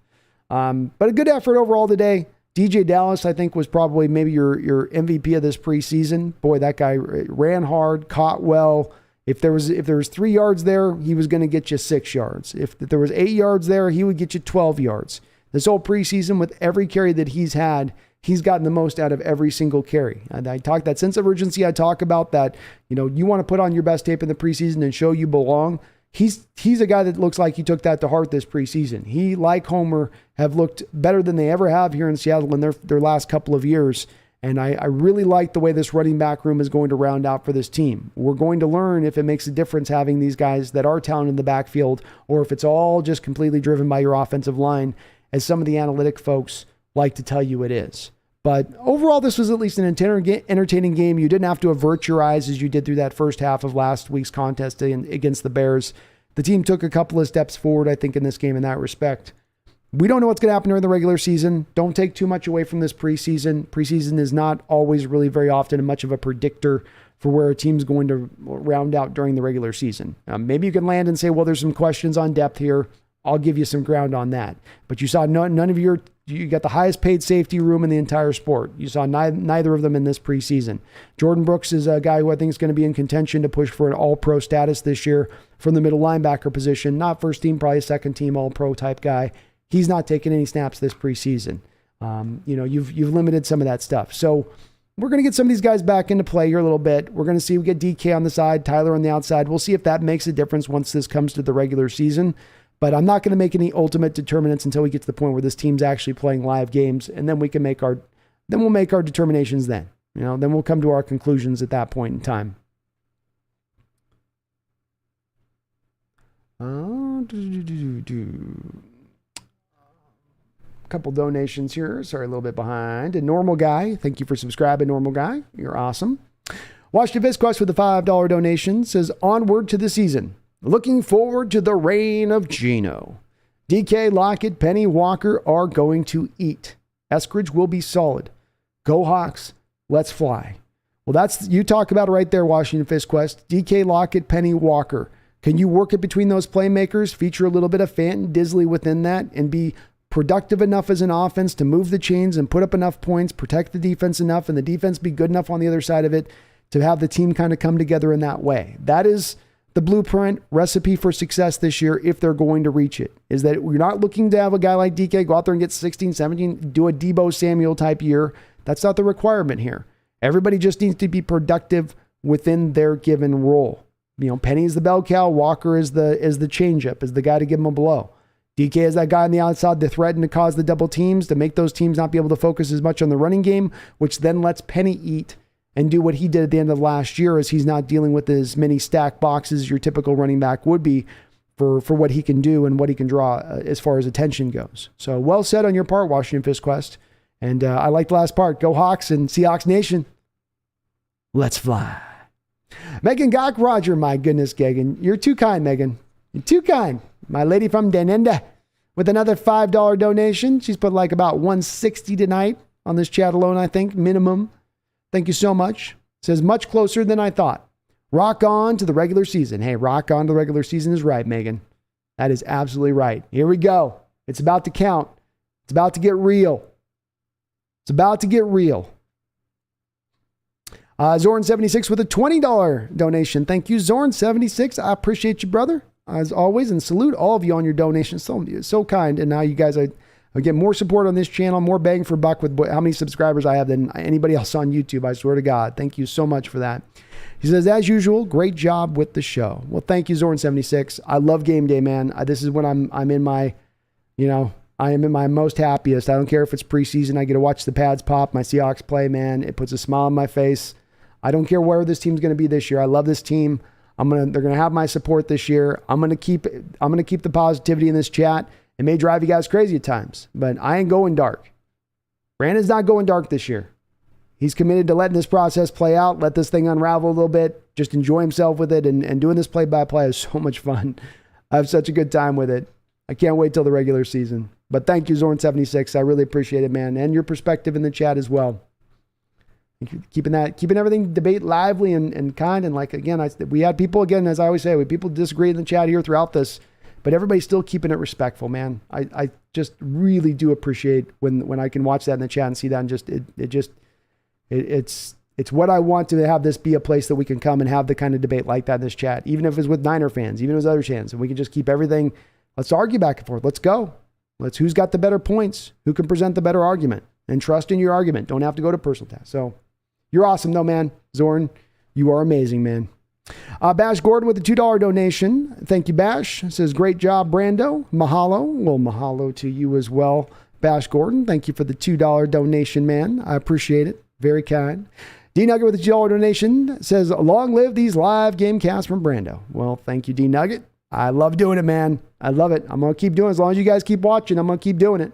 But a good effort overall today. DJ Dallas, I think, was probably maybe your MVP of this preseason. Boy, that guy ran hard, caught well. If there was 3 yards there, he was going to get you 6 yards. If there was 8 yards there, he would get you 12 yards. This whole preseason, with every carry that he's had, he's gotten the most out of every single carry. And I talk that sense of urgency. I talk about that. You want to put on your best tape in the preseason and show you belong. He's a guy that looks like he took that to heart this preseason. He, like Homer, have looked better than they ever have here in Seattle in their last couple of years. And I really like the way this running back room is going to round out for this team. We're going to learn if it makes a difference having these guys that are talented in the backfield, or if it's all just completely driven by your offensive line, as some of the analytic folks like to tell you it is. But overall, this was at least an entertaining game. You didn't have to avert your eyes as you did through that first half of last week's contest against the Bears. The team took a couple of steps forward, I think, in this game in that respect. We don't know what's going to happen during the regular season. Don't take too much away from this preseason. Preseason is not always really very often much of a predictor for where a team's going to round out during the regular season. Maybe you can land and say, well, there's some questions on depth here. I'll give you some ground on that. But you saw none of you got the highest paid safety room in the entire sport. You saw neither of them in this preseason. Jordan Brooks is a guy who I think is going to be in contention to push for an all-pro status this year from the middle linebacker position. Not first team, probably second team all-pro type guy. He's not taking any snaps this preseason. You've limited some of that stuff. So we're going to get some of these guys back into play here a little bit. We're going to see we get DK on the side, Tyler on the outside. We'll see if that makes a difference once this comes to the regular season. But I'm not going to make any ultimate determinants until we get to the point where this team's actually playing live games, and then we'll make our determinations then. Then we'll come to our conclusions at that point in time. Couple donations here. Sorry, a little bit behind. And Normal Guy, thank you for subscribing, Normal Guy. You're awesome. Washington Visquest with the $5 donation says, onward to the season. Looking forward to the reign of Geno. DK, Lockett, Penny, Walker are going to eat. Eskridge will be solid. Go Hawks. Let's fly. Well, you talk about it right there, Washington Visquest. DK, Lockett, Penny, Walker. Can you work it between those playmakers, feature a little bit of Fenton, Disley within that, and be productive enough as an offense to move the chains and put up enough points, protect the defense enough, and the defense be good enough on the other side of it to have the team kind of come together in that way? That is the blueprint recipe for success this year if they're going to reach it. Is that we're not looking to have a guy like DK go out there and get 16, 17, do a Debo Samuel type year. That's not the requirement here. Everybody just needs to be productive within their given role. Penny is the bell cow. Walker is the changeup, is the guy to give him a blow. DK is that guy on the outside to threaten to cause the double teams, to make those teams not be able to focus as much on the running game, which then lets Penny eat and do what he did at the end of last year, as he's not dealing with as many stack boxes as your typical running back would be for what he can do and what he can draw as far as attention goes. So well said on your part, Washington Visquest. And I like the last part. Go Hawks and Seahawks Nation. Let's fly. Megan Gok Roger, my goodness, Gagan. You're too kind, Megan. You're too kind. My lady from Danenda with another $5 donation. She's put like about $160 tonight on this chat alone, I think, minimum. Thank you so much. Says much closer than I thought. Rock on to the regular season. Hey, rock on to the regular season is right, Megan. That is absolutely right. Here we go. It's about to count. It's about to get real. It's about to get real. Zorn76 with a $20 donation. Thank you, Zorn76. I appreciate you, brother, as always, and salute all of you on your donations. So kind. And now you guys are get more support on this channel, more bang for buck with how many subscribers I have than anybody else on YouTube. I swear to God. Thank you so much for that. He says, as usual, great job with the show. Well, thank you, Zorn76. I love game day, man. This is when I'm in my, I am in my most happiest. I don't care if it's preseason. I get to watch the pads pop, my Seahawks play, man. It puts a smile on my face. I don't care where this team's going to be this year. I love this team. They're going to have my support this year. I'm going to keep the positivity in this chat. It may drive you guys crazy at times, but I ain't going dark. Brandon's not going dark this year. He's committed to letting this process play out, let this thing unravel a little bit, just enjoy himself with it, and doing this play-by-play is so much fun. I have such a good time with it. I can't wait till the regular season. But thank you, Zorn76. I really appreciate it, man, and your perspective in the chat as well. Keeping everything debate lively and kind. And like, again, we had people, again, as I always say, people disagree in the chat here throughout this, but everybody's still keeping it respectful, man. I just really do appreciate when I can watch that in the chat and see that, and it's what I want to have this be a place that we can come and have the kind of debate like that in this chat, even if it's with Niner fans, even if it's other fans, and we can just keep everything. Let's argue back and forth. Let's go. Who's got the better points? Who can present the better argument? And trust in your argument. Don't have to go to personal attack. So you're awesome though, man. Zorn, you are amazing, man. Bash Gordon with a $2 donation. Thank you, Bash. Says, great job, Brando. Mahalo. Well, mahalo to you as well, Bash Gordon. Thank you for the $2 donation, man. I appreciate it. Very kind. D Nugget with a $2 donation says, long live these live game casts from Brando. Well, thank you, D Nugget. I love doing it, man. I love it. I'm going to keep doing it. As long as you guys keep watching, I'm going to keep doing it.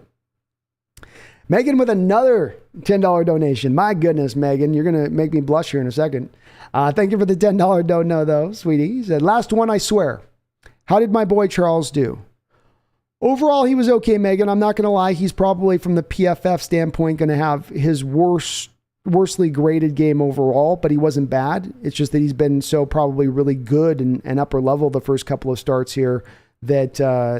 Megan with another $10 donation. My goodness, Megan, you're going to make me blush here in a second. Thank you for the $10 dono, though, sweetie. He said, last one, I swear. How did my boy Charles do? Overall, he was okay, Megan. I'm not going to lie. He's probably, from the PFF standpoint, going to have his worstly graded game overall, but he wasn't bad. It's just that he's been so probably really good and upper level the first couple of starts here that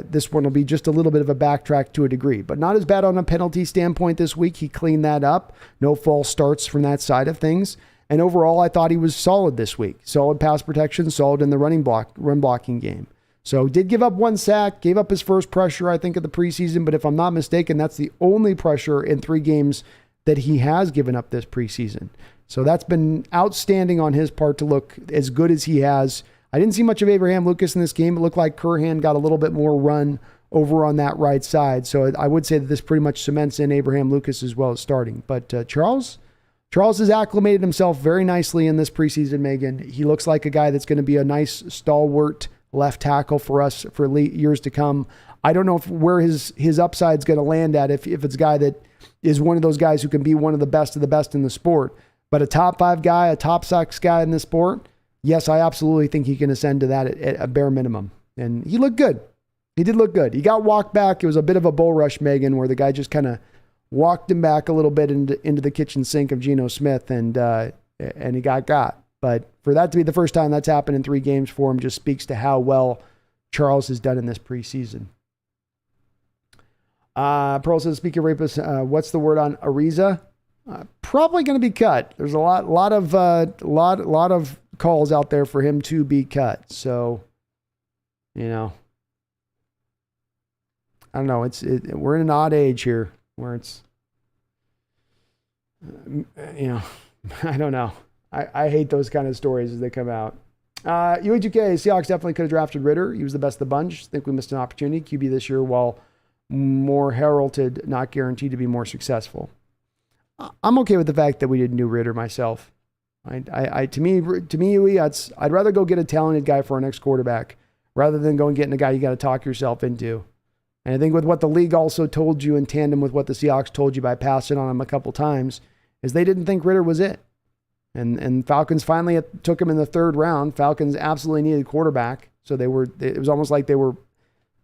this one will be just a little bit of a backtrack to a degree, but not as bad on a penalty standpoint this week. He cleaned that up. No false starts from that side of things. And overall, I thought he was solid this week. Solid pass protection, solid in the run blocking game. So did give up one sack, gave up his first pressure, I think, at the preseason, but if I'm not mistaken, that's the only pressure in 3 games that he has given up this preseason. So that's been outstanding on his part to look as good as he has. I didn't see much of Abraham Lucas in this game. It looked like Curhan got a little bit more run over on that right side. So I would say that this pretty much cements in Abraham Lucas as well as starting. But Charles has acclimated himself very nicely in this preseason, Megan. He looks like a guy that's going to be a nice stalwart left tackle for us for years to come. I don't know where his upside is going to land at, if it's a guy that is one of those guys who can be one of the best in the sport. But a top 5 guy, a top 6 guy in the sport, yes, I absolutely think he can ascend to that at a bare minimum. And he looked good. He did look good. He got walked back. It was a bit of a bull rush, Megan, where the guy just kind of walked him back a little bit into the kitchen sink of Geno Smith, and he got. But for that to be the first time that's happened in 3 games for him just speaks to how well Charles has done in this preseason. Pearl says, speaking of rapist, what's the word on Ariza? Probably going to be cut. There's a lot of calls out there for him to be cut. So, I don't know. We're in an odd age here where it's, I don't know. I hate those kind of stories as they come out. UHK, Seahawks definitely could have drafted Ritter. He was the best of the bunch. I think we missed an opportunity. QB this year, while more heralded, not guaranteed to be more successful. I'm okay with the fact that we didn't do Ritter myself. To me, I'd rather go get a talented guy for our next quarterback rather than go and getting a guy you got to talk yourself into. And I think with what the league also told you in tandem with what the Seahawks told you by passing on him a couple times, is they didn't think Ridder was it. And Falcons finally took him in the 3rd round. Falcons absolutely needed quarterback. So it was almost like they were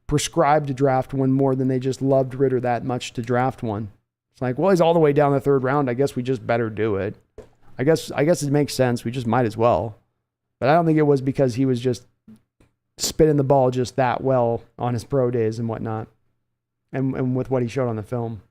prescribed to draft one more than they just loved Ridder that much to draft one. It's like, well, he's all the way down the 3rd round. I guess we just better do it. I guess it makes sense. We just might as well. But I don't think it was because he was just spinning the ball just that well on his pro days and whatnot. And with what he showed on the film.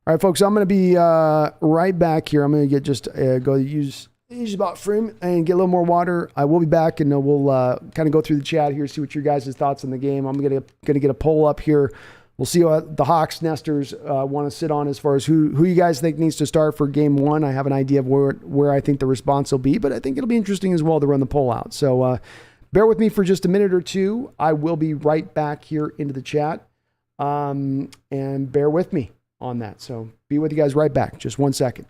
All right, folks, I'm going to be right back here. I'm going to get go use about frame and get a little more water. I will be back, and we'll kind of go through the chat here, see what your guys' thoughts on the game. I'm going to get a poll up here. We'll see what the Hawks Nesters want to sit on as far as who you guys think needs to start for game 1. I have an idea of where I think the response will be, but I think it'll be interesting as well to run the poll out. So bear with me for just a minute or two. I will be right back here into the chat, and bear with me on that. So be with you guys right back. Just 1 second.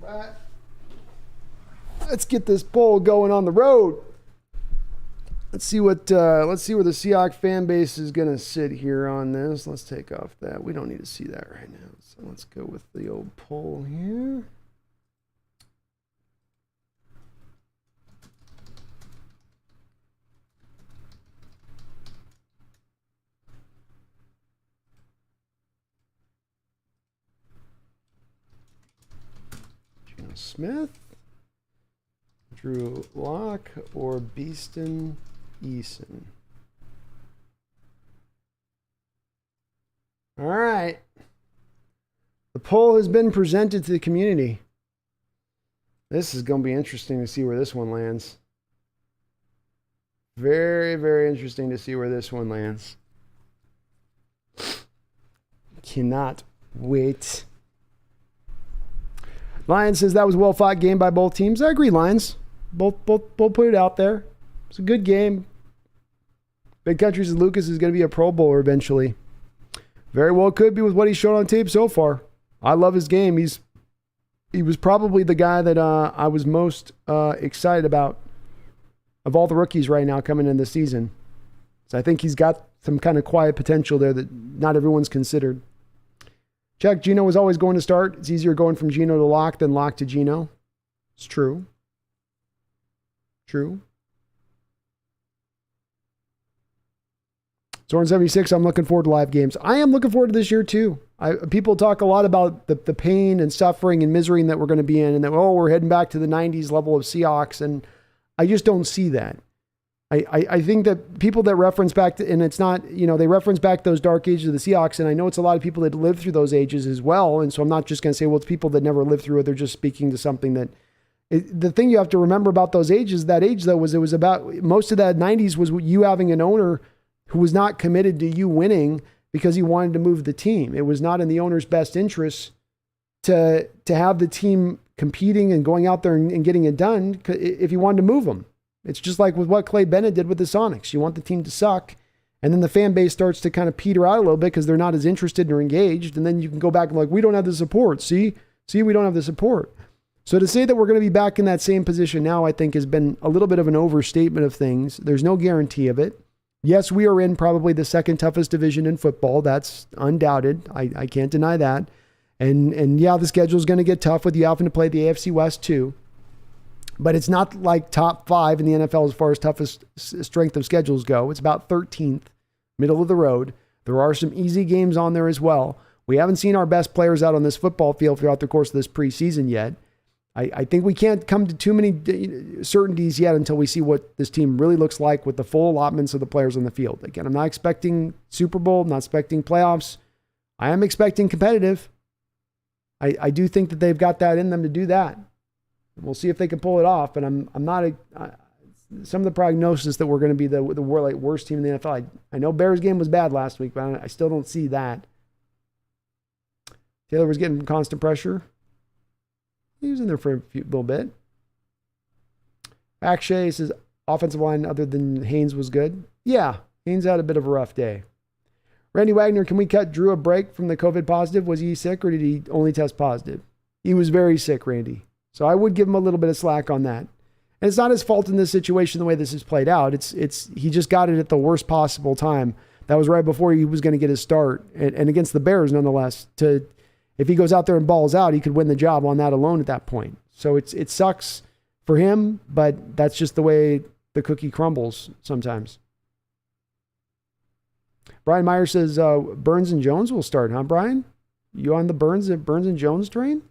Right. Let's get this poll going on the road. Let's see where the Seahawks fan base is going to sit here on this. Let's take off that. We don't need to see that right now. So let's go with the old poll here. Geno Smith, Drew Lock, or Beaston Eason. All right. The poll has been presented to the community. This is going to be interesting to see where this one lands. Very, very interesting to see where this one lands. Cannot wait. Lions says that was a well-fought game by both teams. I agree, Lions. Both put it out there. It's a good game. Big Country says Lucas is going to be a Pro Bowler eventually. Very well could be with what he's shown on tape so far. I love his game. He was probably the guy that I was most excited about of all the rookies right now coming in the season. So I think he's got some kind of quiet potential there that not everyone's considered. Check, Geno was always going to start. It's easier going from Geno to Lock than Lock to Geno. It's true. True. Zorn 76, I'm looking forward to live games. I am looking forward to this year too. People talk a lot about the pain and suffering and misery that we're going to be in, and that, we're heading back to the 90s level of Seahawks, and I just don't see that. I think that people that reference back to, and it's not, they reference back those dark ages of the Seahawks, and I know it's a lot of people that live through those ages as well, and so I'm not just going to say, well, it's people that never lived through it, they're just speaking to something that, the thing you have to remember about those ages, that age though, was it was about, most of that 90s was you having an owner who was not committed to you winning because he wanted to move the team. It was not in the owner's best interest to have the team competing and going out there and getting it done if you wanted to move them. It's just like with what Clay Bennett did with the Sonics. You want the team to suck, and then the fan base starts to kind of peter out a little bit because they're not as interested or engaged, and then you can go back and like, we don't have the support. See, we don't have the support. So to say that we're going to be back in that same position now, I think has been a little bit of an overstatement of things. There's no guarantee of it. Yes, we are in probably the second toughest division in football. That's undoubted. I can't deny that. And yeah, the schedule is going to get tough with you having to play the AFC West too. But it's not like top 5 in the NFL as far as toughest strength of schedules go. It's about 13th, middle of the road. There are some easy games on there as well. We haven't seen our best players out on this football field throughout the course of this preseason yet. I think we can't come to too many certainties yet until we see what this team really looks like with the full allotments of the players on the field. Again, I'm not expecting Super Bowl, I'm not expecting playoffs. I am expecting competitive. I do think that they've got that in them to do that. We'll see if they can pull it off, but I'm not some of the prognosis that we're going to be the worst team in the NFL. I know Bears game was bad last week, but I still don't see that. Taylor was getting constant pressure. He was in there for a little bit. Akshay says offensive line other than Haynes was good. Yeah, Haynes had a bit of a rough day. Randy Wagner, can we cut Drew a break from the COVID positive? Was he sick or did he only test positive? He was very sick, Randy. So I would give him a little bit of slack on that. And it's not his fault in this situation the way this is played out. It's he just got it at the worst possible time. That was right before he was going to get his start. And against the Bears, nonetheless. If he goes out there and balls out, he could win the job on that alone at that point. So it sucks for him, but that's just the way the cookie crumbles sometimes. Brian Meyer says Burns and Jones will start, huh, Brian? You on the Burns and Jones train?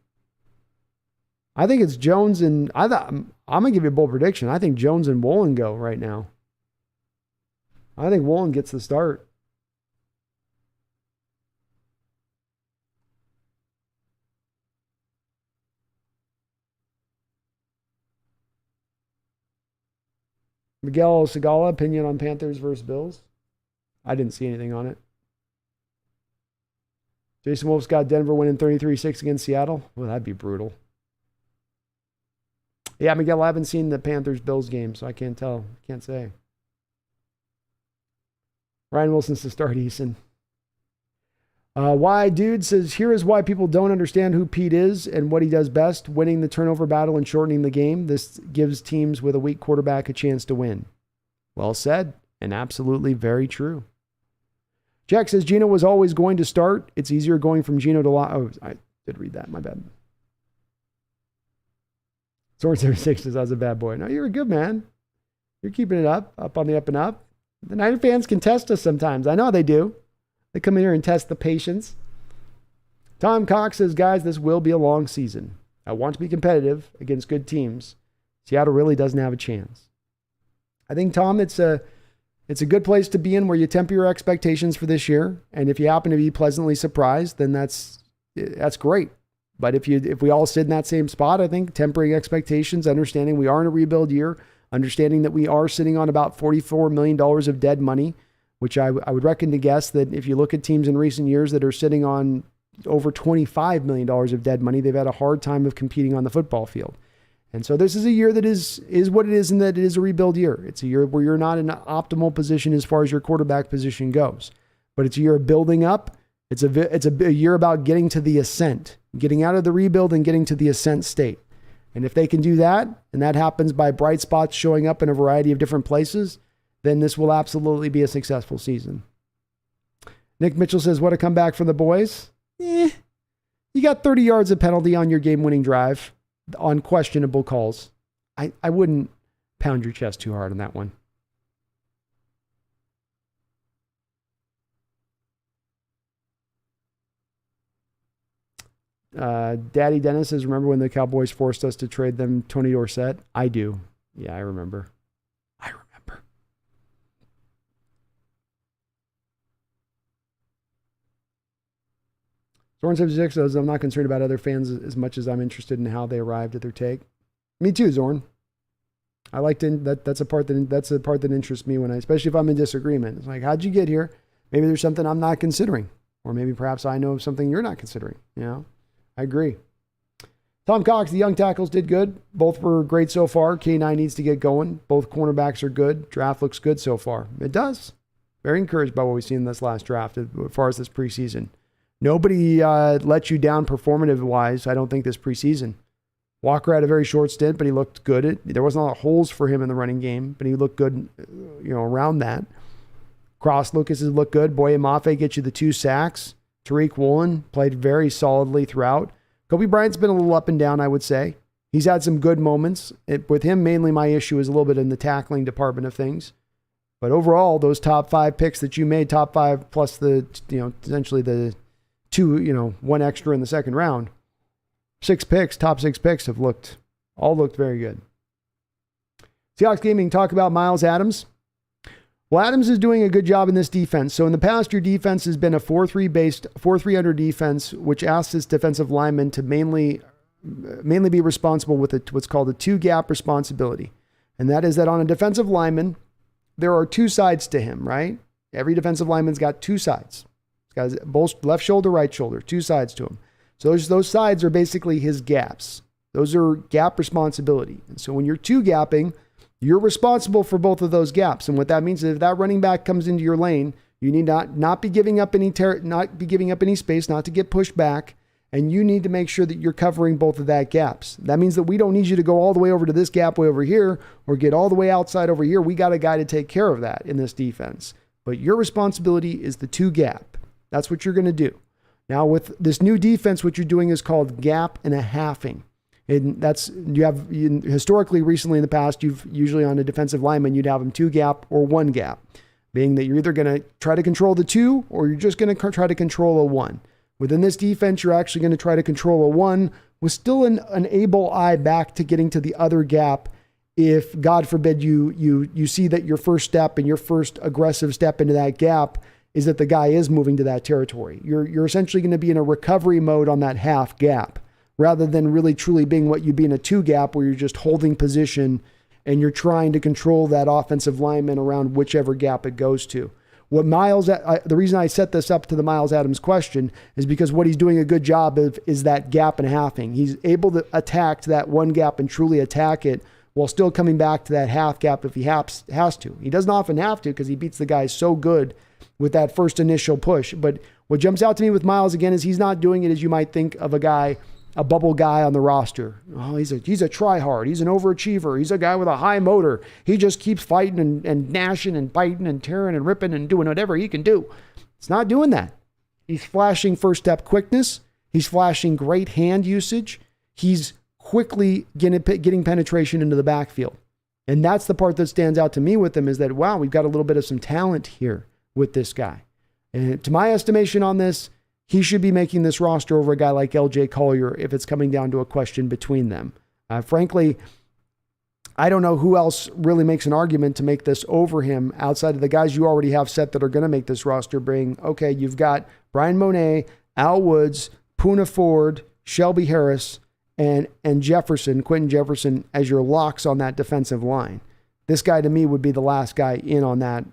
I think it's Jones and I'm going to give you a bold prediction. I think Jones and Woolen go right now. I think Woolen gets the start. Miguel Segala, opinion on Panthers versus Bills? I didn't see anything on it. Jason Wolf's got Denver winning 33-6 against Seattle. Well, that'd be brutal. Yeah, Miguel, I haven't seen the Panthers-Bills game, so I can't tell. Can't say. Ryan Wilson's to start Eason. Why Dude says, here is why people don't understand who Pete is and what he does best, winning the turnover battle and shortening the game. This gives teams with a weak quarterback a chance to win. Well said, and absolutely very true. Jack says, Geno was always going to start. It's easier going from Geno to Oh, I did read that. My bad. Soren76 says, I was a bad boy. No, you're a good man. You're keeping it up on the up and up. The Niner fans can test us sometimes. I know they do. They come in here and test the patience. Tom Cox says, guys, this will be a long season. I want to be competitive against good teams. Seattle really doesn't have a chance. I think, Tom, it's a good place to be in where you temper your expectations for this year. And if you happen to be pleasantly surprised, then that's great. But if we all sit in that same spot, I think tempering expectations, understanding we are in a rebuild year, understanding that we are sitting on about $44 million of dead money, which I would reckon to guess that if you look at teams in recent years that are sitting on over $25 million of dead money, they've had a hard time of competing on the football field. And so this is a year that is what it is, and that it is a rebuild year. It's a year where you're not in an optimal position as far as your quarterback position goes, but it's a year of building up. It's a year about getting to the ascent, getting out of the rebuild and getting to the ascent state. And if they can do that, and that happens by bright spots showing up in a variety of different places, then this will absolutely be a successful season. Nick Mitchell says, what a comeback from the boys. You got 30 yards of penalty on your game-winning drive on questionable calls. I wouldn't pound your chest too hard on that one. Daddy Dennis says, remember when the Cowboys forced us to trade them Tony Dorsett? I do. Yeah, I remember. Zorn76 says, I'm not concerned about other fans as much as I'm interested in how they arrived at their take. Me too, Zorn. I like to, that's a part that interests me especially if I'm in disagreement. It's like, how'd you get here? Maybe there's something I'm not considering, or maybe perhaps I know something you're not considering. I agree. Tom Cox, the young tackles did good. Both were great so far. K9 needs to get going. Both cornerbacks are good. Draft looks good so far. It does. Very encouraged by what we've seen in this last draft as far as this preseason. Nobody let you down performative-wise, I don't think, this preseason. Walker had a very short stint, but he looked good. There wasn't a lot of holes for him in the running game, but he looked good, around that. Cross Lucas has looked good. Boye Mafe gets you the 2 sacks. Tariq Woolen played very solidly throughout. Kobe Bryant's been a little up and down, I would say. He's had some good moments. With him, mainly my issue is a little bit in the tackling department of things. But overall, those top 5 picks that you made, top 5 plus the, essentially the 2, 1 extra in the second round, 6 picks, top 6 picks have all looked very good. Seahawks Gaming, talk about Miles Adams. Well, Adams is doing a good job in this defense. So in the past, your defense has been a 4-3 under defense, which asks its defensive linemen to mainly be responsible with what's called a 2-gap responsibility. And that is that on a defensive lineman, there are 2 sides to him, right? Every defensive lineman's got 2 sides. He's got both left shoulder, right shoulder, 2 sides to him. So those sides are basically his gaps. Those are gap responsibility. And so when you're 2-gapping, you're responsible for both of those gaps. And what that means is if that running back comes into your lane, you need not be giving up any space, not to get pushed back, and you need to make sure that you're covering both of that gaps. That means that we don't need you to go all the way over to this gap way over here or get all the way outside over here. We got a guy to take care of that in this defense. But your responsibility is the 2-gap. That's what you're going to do. Now with this new defense, what you're doing is called gap and a halving. And historically, recently in the past, you've usually on a defensive lineman, you'd have them 2-gap or 1-gap, being that you're either going to try to control the 2 or you're just going to try to control a 1. Within this defense, you're actually going to try to control a 1 with still an able eye back to getting to the other gap. If God forbid you see that your first step and your first aggressive step into that gap is that the guy is moving to that territory. You're essentially going to be in a recovery mode on that half gap, rather than really truly being what you'd be in a 2-gap where you're just holding position and you're trying to control that offensive lineman around whichever gap it goes to. The reason I set this up to the Miles Adams question is because what he's doing a good job of is that gap and halving. He's able to attack that 1 gap and truly attack it while still coming back to that half gap if he has to. He doesn't often have to because he beats the guys so good with that first initial push. But what jumps out to me with Miles again is he's not doing it as you might think of a bubble guy on the roster. Oh, he's a try-hard. He's an overachiever. He's a guy with a high motor. He just keeps fighting and gnashing and biting and tearing and ripping and doing whatever he can do. It's not doing that. He's flashing first-step quickness. He's flashing great hand usage. He's quickly getting penetration into the backfield. And that's the part that stands out to me with him is that, wow, we've got a little bit of some talent here with this guy. And to my estimation on this, he should be making this roster over a guy like LJ Collier if it's coming down to a question between them. Frankly, I don't know who else really makes an argument to make this over him outside of the guys you already have set that are going to make this roster. You've got Brian Monet, Al Woods, Poona Ford, Shelby Harris, and Quentin Jefferson as your locks on that defensive line. This guy to me would be the last guy in on that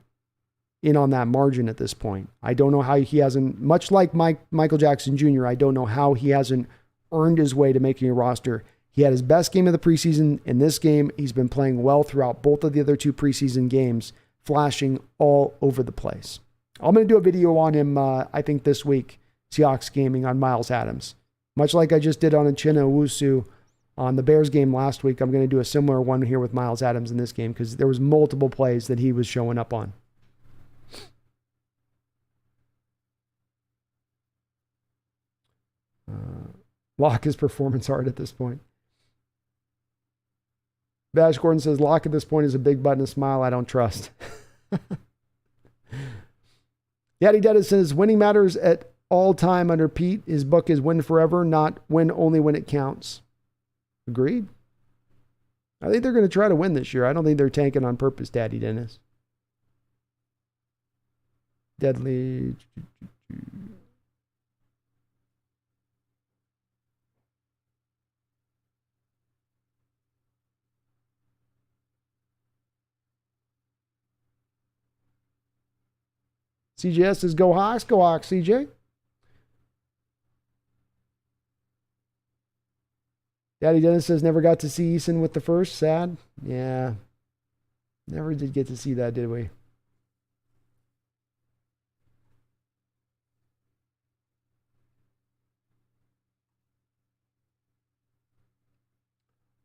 margin at this point. I don't know how he hasn't, much like Michael Jackson Jr., I don't know how he hasn't earned his way to making a roster. He had his best game of the preseason. In this game, he's been playing well throughout both of the other 2 preseason games, flashing all over the place. I'm going to do a video on him, I think this week, Seahawks Gaming, on Miles Adams. Much like I just did on Uchenna Owusu on the Bears game last week, I'm going to do a similar one here with Miles Adams in this game because there was multiple plays that he was showing up on. Lock is performance art at this point. Bash Gordon says, Lock at this point is a big butt and a smile I don't trust. Yaddy Detta says, winning matters at all time under Pete. His book is win forever, not win only when it counts. Agreed. I think they're going to try to win this year. I don't think they're tanking on purpose, Daddy Dennis. Deadly. CJS says, go Hawks, CJ. Daddy Dennis says, never got to see Eason with the first. Sad. Yeah. Never did get to see that, did we?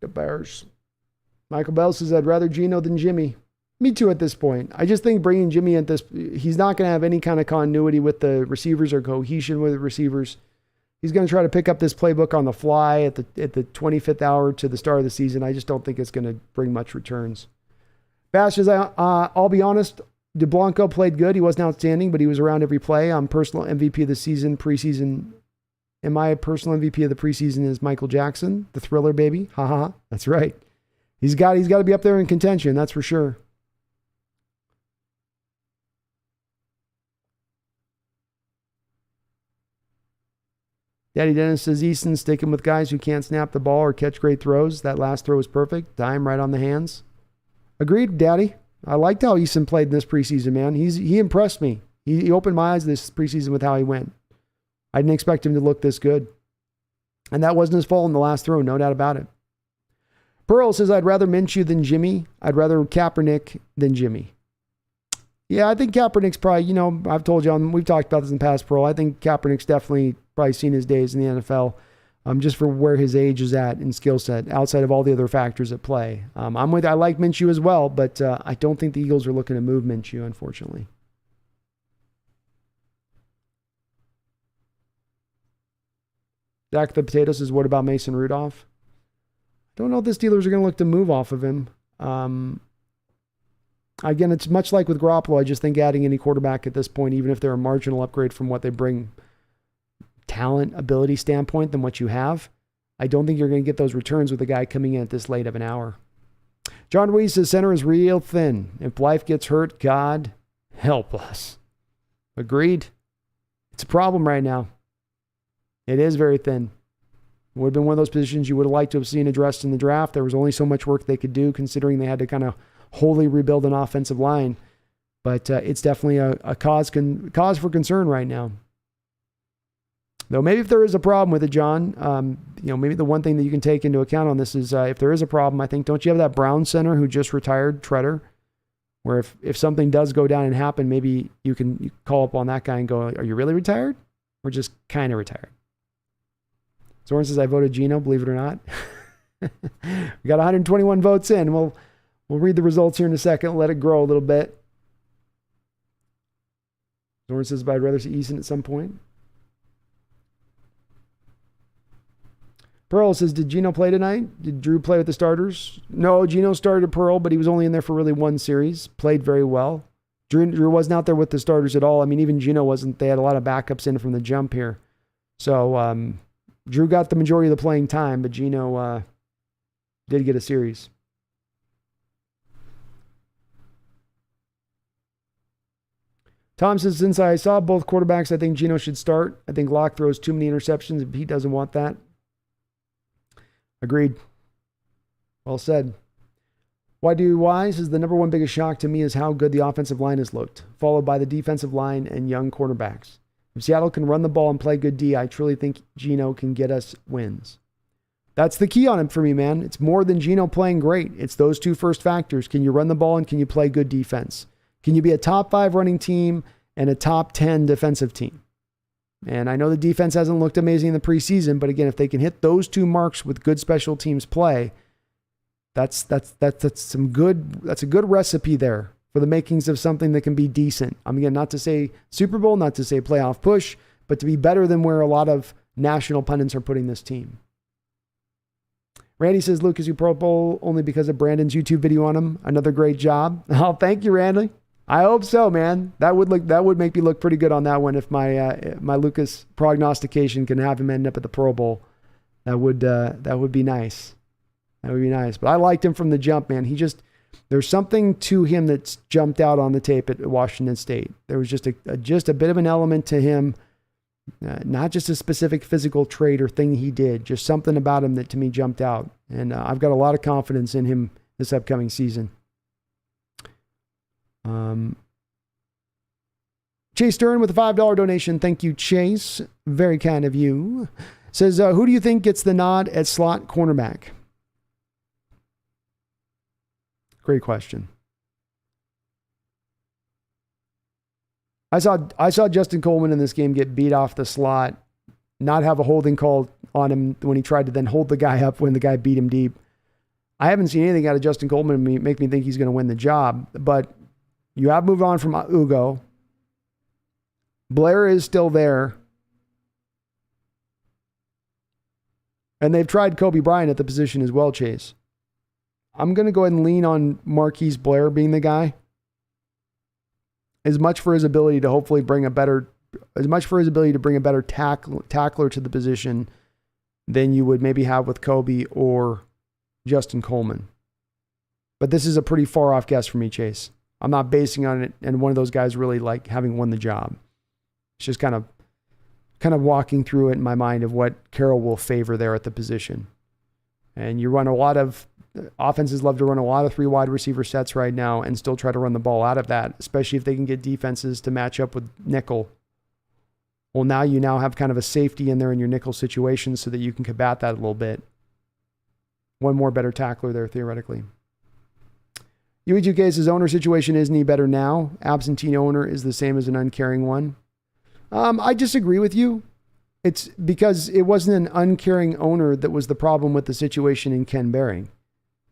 The Bears. Michael Bell says, I'd rather Geno than Jimmy. Me too at this point. I just think bringing Jimmy at this, he's not going to have any kind of continuity with the receivers or cohesion with the receivers. He's going to try to pick up this playbook on the fly at the 25th hour to the start of the season. I just don't think it's going to bring much returns. Bash says, I'll be honest, DeBlanco played good. He wasn't outstanding, but he was around every play. I'm personal MVP of the season, preseason. And my personal MVP of the preseason is Michael Jackson, the Thriller baby. Ha ha. That's right. He's got to be up there in contention. That's for sure. Daddy Dennis says, Eason sticking with guys who can't snap the ball or catch great throws. That last throw was perfect. Dime right on the hands. Agreed, Daddy. I liked how Eason played in this preseason, man. He impressed me. He opened my eyes this preseason with how he went. I didn't expect him to look this good. And that wasn't his fault in the last throw, no doubt about it. Pearl says, I'd rather Minshew than Jimmy. I'd rather Kaepernick than Jimmy. Yeah, I think Kaepernick's probably, I've told you, we've talked about this in the past, Pearl. I think Kaepernick's definitely probably seen his days in the NFL, just for where his age is at and skill set, outside of all the other factors at play. I like Minshew as well, but I don't think the Eagles are looking to move Minshew, unfortunately. Jack the Potato says, what about Mason Rudolph? Don't know if the Steelers are going to look to move off of him. Again, it's much like with Garoppolo. I just think adding any quarterback at this point, even if they're a marginal upgrade from what they bring talent, ability standpoint than what you have, I don't think you're going to get those returns with a guy coming in at this late of an hour. John Ruiz says, center is real thin. If life gets hurt, God help us. Agreed. It's a problem right now. It is very thin. It would have been one of those positions you would have liked to have seen addressed in the draft. There was only so much work they could do, considering they had to kind of wholly rebuild an offensive line. But it's definitely a cause for concern right now. Though maybe if there is a problem with it, John, maybe the one thing that you can take into account on this is if there is a problem, I think, don't you have that Brown center who just retired, Treader, where if something does go down and happen, maybe you can call up on that guy and go, are you really retired? Or just kind of retired? Soren says, I voted Geno, believe it or not. We got 121 votes in. We'll read the results here in a second. Let it grow a little bit. Soren says, but I'd rather see Eason at some point. Pearl says, did Geno play tonight? Did Drew play with the starters? No, Geno started Pearl, but he was only in there for really one series. Played very well. Drew wasn't out there with the starters at all. I mean, even Geno wasn't. They had a lot of backups in from the jump here. So Drew got the majority of the playing time, but Geno did get a series. Tom says, since I saw both quarterbacks, I think Geno should start. I think Locke throws too many interceptions, and Pete doesn't want that. Agreed. Well said. Why says the number one biggest shock to me is how good the offensive line has looked, followed by the defensive line and young cornerbacks. If Seattle can run the ball and play good D, I truly think Geno can get us wins. That's the key on him for me, man. It's more than Geno playing great. It's those two first factors. Can you run the ball and can you play good defense? Can you be a top 5 running team and a top 10 defensive team? And I know the defense hasn't looked amazing in the preseason, but again, if they can hit those two marks with good special teams play, that's a good recipe there for the makings of something that can be decent. I'm again, not to say Super Bowl, not to say playoff push, but to be better than where a lot of national pundits are putting this team. Randy says, Luke, is you Pro Bowl only because of Brandon's YouTube video on him? Another great job. Oh, thank you, Randy. I hope so, man. That would make me look pretty good on that one if my Lucas prognostication can have him end up at the Pro Bowl. That would be nice. That would be nice. But I liked him from the jump, man. There's something to him that's jumped out on the tape at Washington State. There was just a bit of an element to him, not just a specific physical trait or thing he did, just something about him that to me jumped out. And I've got a lot of confidence in him this upcoming season. Chase Stern with a $5 donation. Thank you, Chase. Very kind of you. Says, who do you think gets the nod at slot cornerback? Great question. I saw Justin Coleman in this game get beat off the slot, not have a holding call on him when he tried to then hold the guy up when the guy beat him deep. I haven't seen anything out of Justin Coleman make me think he's going to win the job, but you have moved on from Ugo. Blair is still there. And they've tried Kobe Bryant at the position as well, Chase. I'm going to go ahead and lean on Marquise Blair being the guy. As much for his ability to hopefully bring a better tackler to the position than you would maybe have with Kobe or Justin Coleman. But this is a pretty far off guess for me, Chase. I'm not basing on it and one of those guys really like having won the job. It's just kind of walking through it in my mind of what Carroll will favor there at the position. And you run a lot of offenses love to run a lot of 3 wide receiver sets right now and still try to run the ball out of that, especially if they can get defenses to match up with nickel. Well, now you have kind of a safety in there in your nickel situation so that you can combat that a little bit. One more better tackler there, theoretically. UE2K's owner situation isn't any better now. Absentee owner is the same as an uncaring one. I disagree with you. It's because it wasn't an uncaring owner that was the problem with the situation in Ken Behring.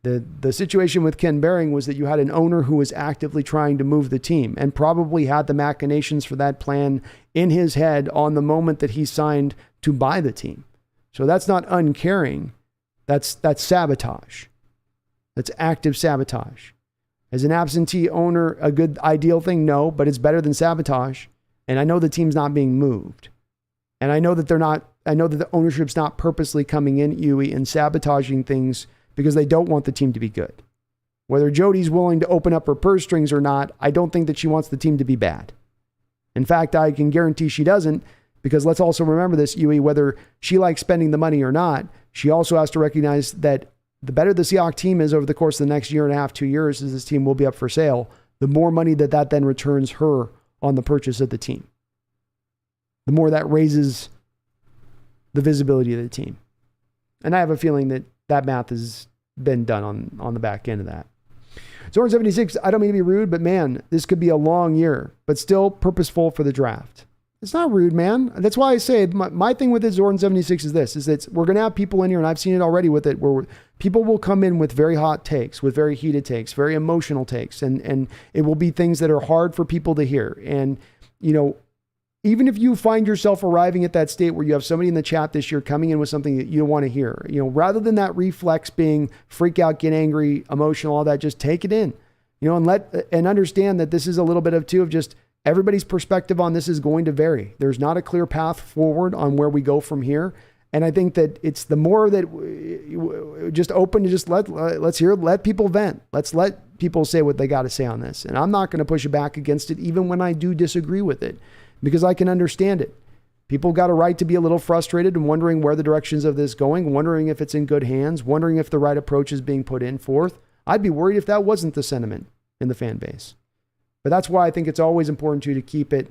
The situation with Ken Behring was that you had an owner who was actively trying to move the team and probably had the machinations for that plan in his head on the moment that he signed to buy the team. So that's not uncaring. That's sabotage. That's active sabotage. As an absentee owner, a good ideal thing? No, but it's better than sabotage. And I know the team's not being moved. And I know that the ownership's not purposely coming in, Huey, and sabotaging things because they don't want the team to be good. Whether Jody's willing to open up her purse strings or not, I don't think that she wants the team to be bad. In fact, I can guarantee she doesn't, because let's also remember this, Huey, whether she likes spending the money or not, she also has to recognize that the better the Seahawks team is over the course of the next year and a half, 2 years, as this team will be up for sale, the more money that then returns her on the purchase of the team. The more that raises the visibility of the team. And I have a feeling that math has been done on the back end of that. Zorn 76, I don't mean to be rude, but man, this could be a long year, but still purposeful for the draft. It's not rude, man. That's why I say my thing with it, Zorn 76, is this, is that we're going to have people in here, and I've seen it already with it, where people will come in with very hot takes, with very heated takes, very emotional takes, and it will be things that are hard for people to hear. And, even if you find yourself arriving at that state where you have somebody in the chat this year coming in with something that you don't want to hear, rather than that reflex being freak out, get angry, emotional, all that, just take it in, and understand that this is a little bit of just everybody's perspective on this is going to vary. There's not a clear path forward on where we go from here. And I think that it's the more that just open to just let people vent. Let's let people say what they got to say on this. And I'm not going to push back against it, even when I do disagree with it, because I can understand it. People got a right to be a little frustrated and wondering where the directions of this going, wondering if it's in good hands, wondering if the right approach is being put in forth. I'd be worried if that wasn't the sentiment in the fan base. But that's why I think it's always important to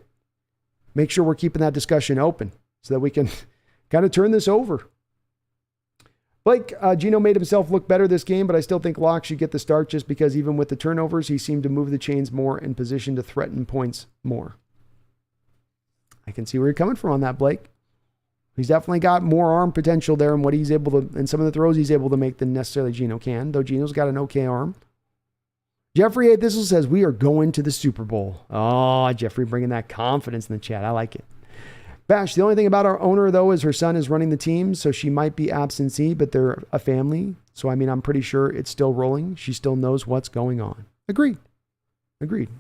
make sure we're keeping that discussion open so that we can kind of turn this over. Blake, Geno made himself look better this game, but I still think Locke should get the start just because even with the turnovers, he seemed to move the chains more in position to threaten points more. I can see where you're coming from on that, Blake. He's definitely got more arm potential there and what he's able to, and some of the throws he's able to make than necessarily Geno can, though Geno's got an okay arm. Jeffrey A. Thistle says, we are going to the Super Bowl. Oh, Jeffrey bringing that confidence in the chat. I like it. Bash, the only thing about our owner, though, is her son is running the team, so she might be absentee, but they're a family. So, I'm pretty sure it's still rolling. She still knows what's going on. Agreed.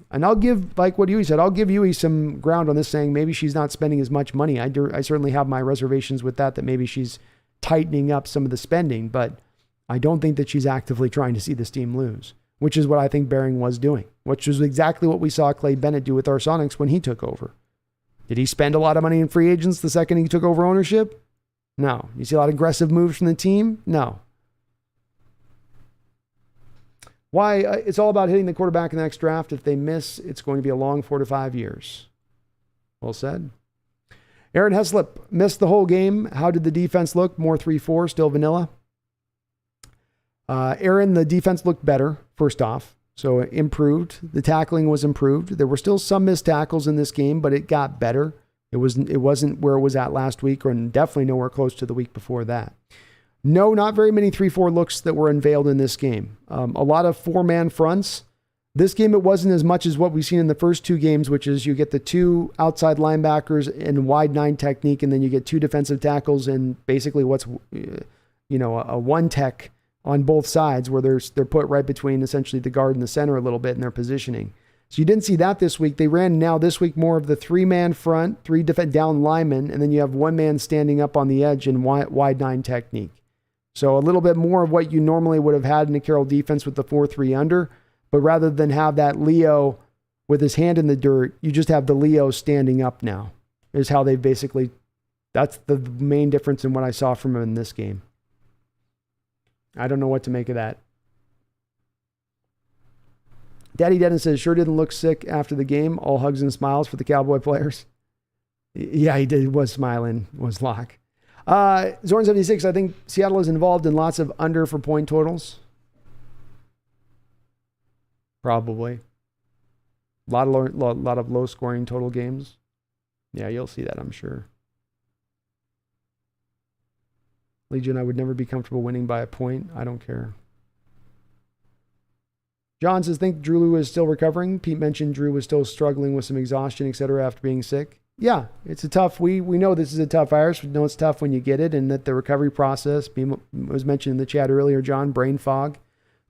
And I'll give, like what Yui said, I'll give Yui some ground on this, saying maybe she's not spending as much money. I certainly have my reservations with that maybe she's tightening up some of the spending, but I don't think that she's actively trying to see this team lose, which is what I think Behring was doing, which is exactly what we saw Clay Bennett do with our Sonics when he took over. Did he spend a lot of money in free agents the second he took over ownership? No. You see a lot of aggressive moves from the team? No. Why? It's all about hitting the quarterback in the next draft. If they miss, it's going to be a long 4 to 5 years. Well said. Aaron Heslip missed the whole game. How did the defense look? More 3-4, still vanilla. Aaron, the defense looked better, first off. So it improved. The tackling was improved. There were still some missed tackles in this game, but it got better. It wasn't where it was at last week, or definitely nowhere close to the week before that. No, not very many 3-4 looks that were unveiled in this game. A lot of 4-man fronts. This game, it wasn't as much as what we've seen in the first 2 games, which is you get the 2 outside linebackers in wide 9 technique, and then you get 2 defensive tackles and basically what's, a 1 tech on both sides where they're put right between essentially the guard and the center a little bit in their positioning. So you didn't see that this week. They ran now this week more of the 3-man front, 3 down linemen, and then you have 1 man standing up on the edge in wide 9 technique. So a little bit more of what you normally would have had in a Carroll defense with the 4-3 under, but rather than have that Leo with his hand in the dirt, you just have the Leo standing up now, is how they basically, that's the main difference in what I saw from him in this game. I don't know what to make of that. Daddy Dennis says, sure didn't look sick after the game. All hugs and smiles for the Cowboy players. Yeah, he did. Was smiling, was Locke. Zorn76, I think Seattle is involved in lots of under for point totals. Probably. A lot of low scoring total games. Yeah, you'll see that, I'm sure. Legion, I would never be comfortable winning by a point. I don't care. John says, think Drew is still recovering. Pete mentioned Drew was still struggling with some exhaustion, etc. after being sick. Yeah, it's a tough, we know this is a tough virus. We know it's tough when you get it, and that the recovery process, was mentioned in the chat earlier, John, brain fog,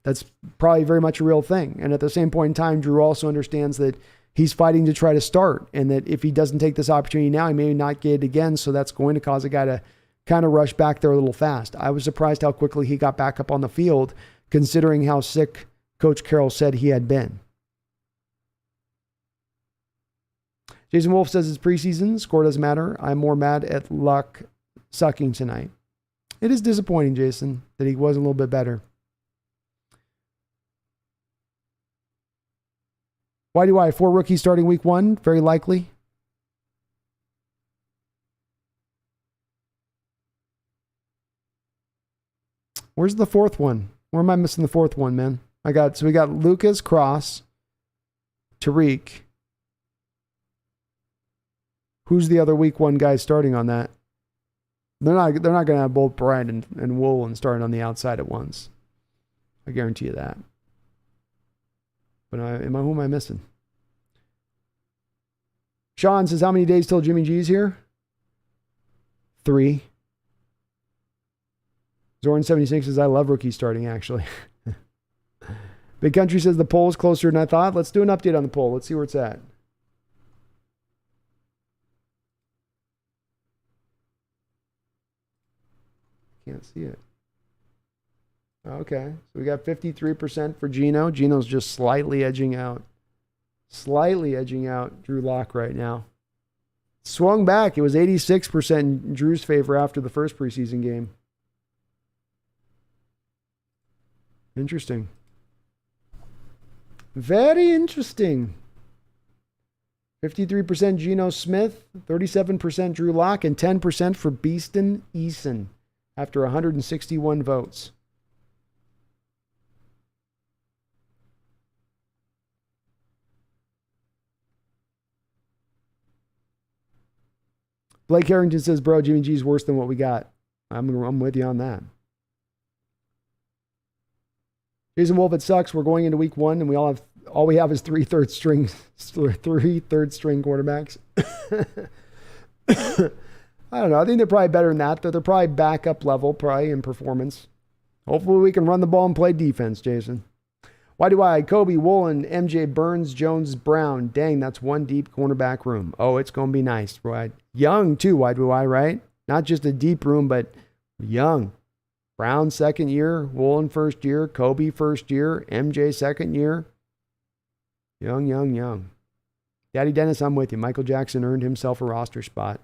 that's probably very much a real thing. And at the same point in time, Drew also understands that he's fighting to try to start, and that if he doesn't take this opportunity now, he may not get it again. So that's going to cause a guy to kind of rush back there a little fast. I was surprised how quickly he got back up on the field, considering how sick Coach Carroll said he had been. Jason Wolf says it's preseason. Score doesn't matter. I'm more mad at Luck sucking tonight. It is disappointing, Jason, that he was a little bit better. Why do I? 4 rookies starting week 1? Very likely. Where's the 4th one? Where am I missing the 4th one, man? We got Lucas, Cross, Tariq. Who's the other week 1 guy starting on that? They're not going to have both Bryant and Woolen starting on the outside at once. I guarantee you that. But who am I missing? Sean says, how many days till Jimmy G's here? 3. Zorn76 says, I love rookie starting, actually. Big Country says, the poll's closer than I thought. Let's do an update on the poll. Let's see where it's at. Can't see it. Okay. So we got 53% for Geno. Geno's just slightly edging out. Slightly edging out Drew Lock right now. Swung back. It was 86% in Drew's favor after the first preseason game. Interesting. Very interesting. 53% Geno Smith, 37% Drew Lock, and 10% for Beaston Eason after 161 votes. Blake Harrington says, bro, Jimmy G's worse than what we got. I'm with you on that. Jason Wolf, it sucks. We're going into week 1 and all we have is 3 third string quarterbacks. I don't know. I think they're probably better than that, though. They're probably backup level, probably in performance. Hopefully we can run the ball and play defense, Jason. Why do I? Kobe, Woolen, MJ, Burns, Jones, Brown. Dang, that's 1 deep cornerback room. Oh, it's going to be nice. Right? Young, too. Why do I, right? Not just a deep room, but young. Brown, 2nd year. Woolen, 1st year. Kobe, 1st year. MJ, 2nd year. Young. Daddy Dennis, I'm with you. Michael Jackson earned himself a roster spot.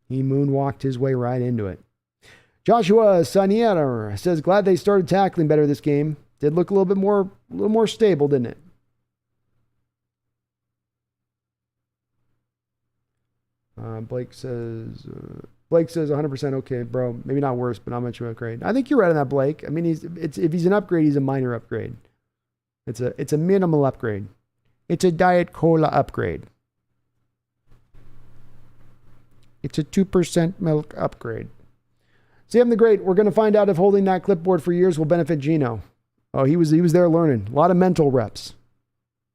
He moonwalked his way right into it. Joshua Sanier says, glad they started tackling better this game. Did look a little more stable, didn't it? Blake says 100% okay, bro. Maybe not worse, but not much of an upgrade. I think you're right on that, Blake. I mean, if he's an upgrade, he's a minor upgrade. It's a minimal upgrade. It's a Diet Cola upgrade. It's a 2% milk upgrade. Sam the Great, we're going to find out if holding that clipboard for years will benefit Geno. Oh, he was there learning. A lot of mental reps.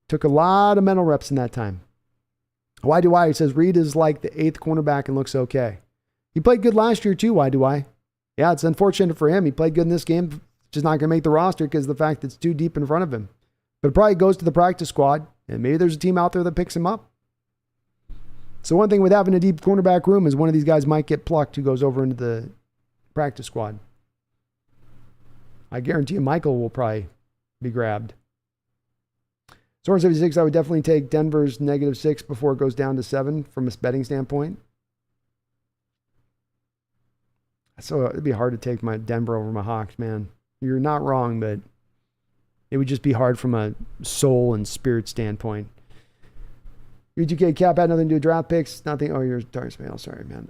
Took a lot of mental reps in that time. Why do I? He says Reed is like the 8th cornerback and looks okay. He played good last year too. Why do I? Yeah, it's unfortunate for him. He played good in this game. Just not going to make the roster because of the fact that it's too deep in front of him. But it probably goes to the practice squad, and maybe there's a team out there that picks him up. So one thing with having a deep cornerback room is one of these guys might get plucked who goes over into the practice squad. I guarantee you Michael will probably be grabbed. Soren 76, I would definitely take Denver's -6 before it goes down to 7 from a betting standpoint. So it'd be hard to take my Denver over my Hawks, man. You're not wrong, but it would just be hard from a soul and spirit standpoint. UGK Cap had nothing to do with draft picks. Nothing. Oh, you're Dark Mail. Sorry, man.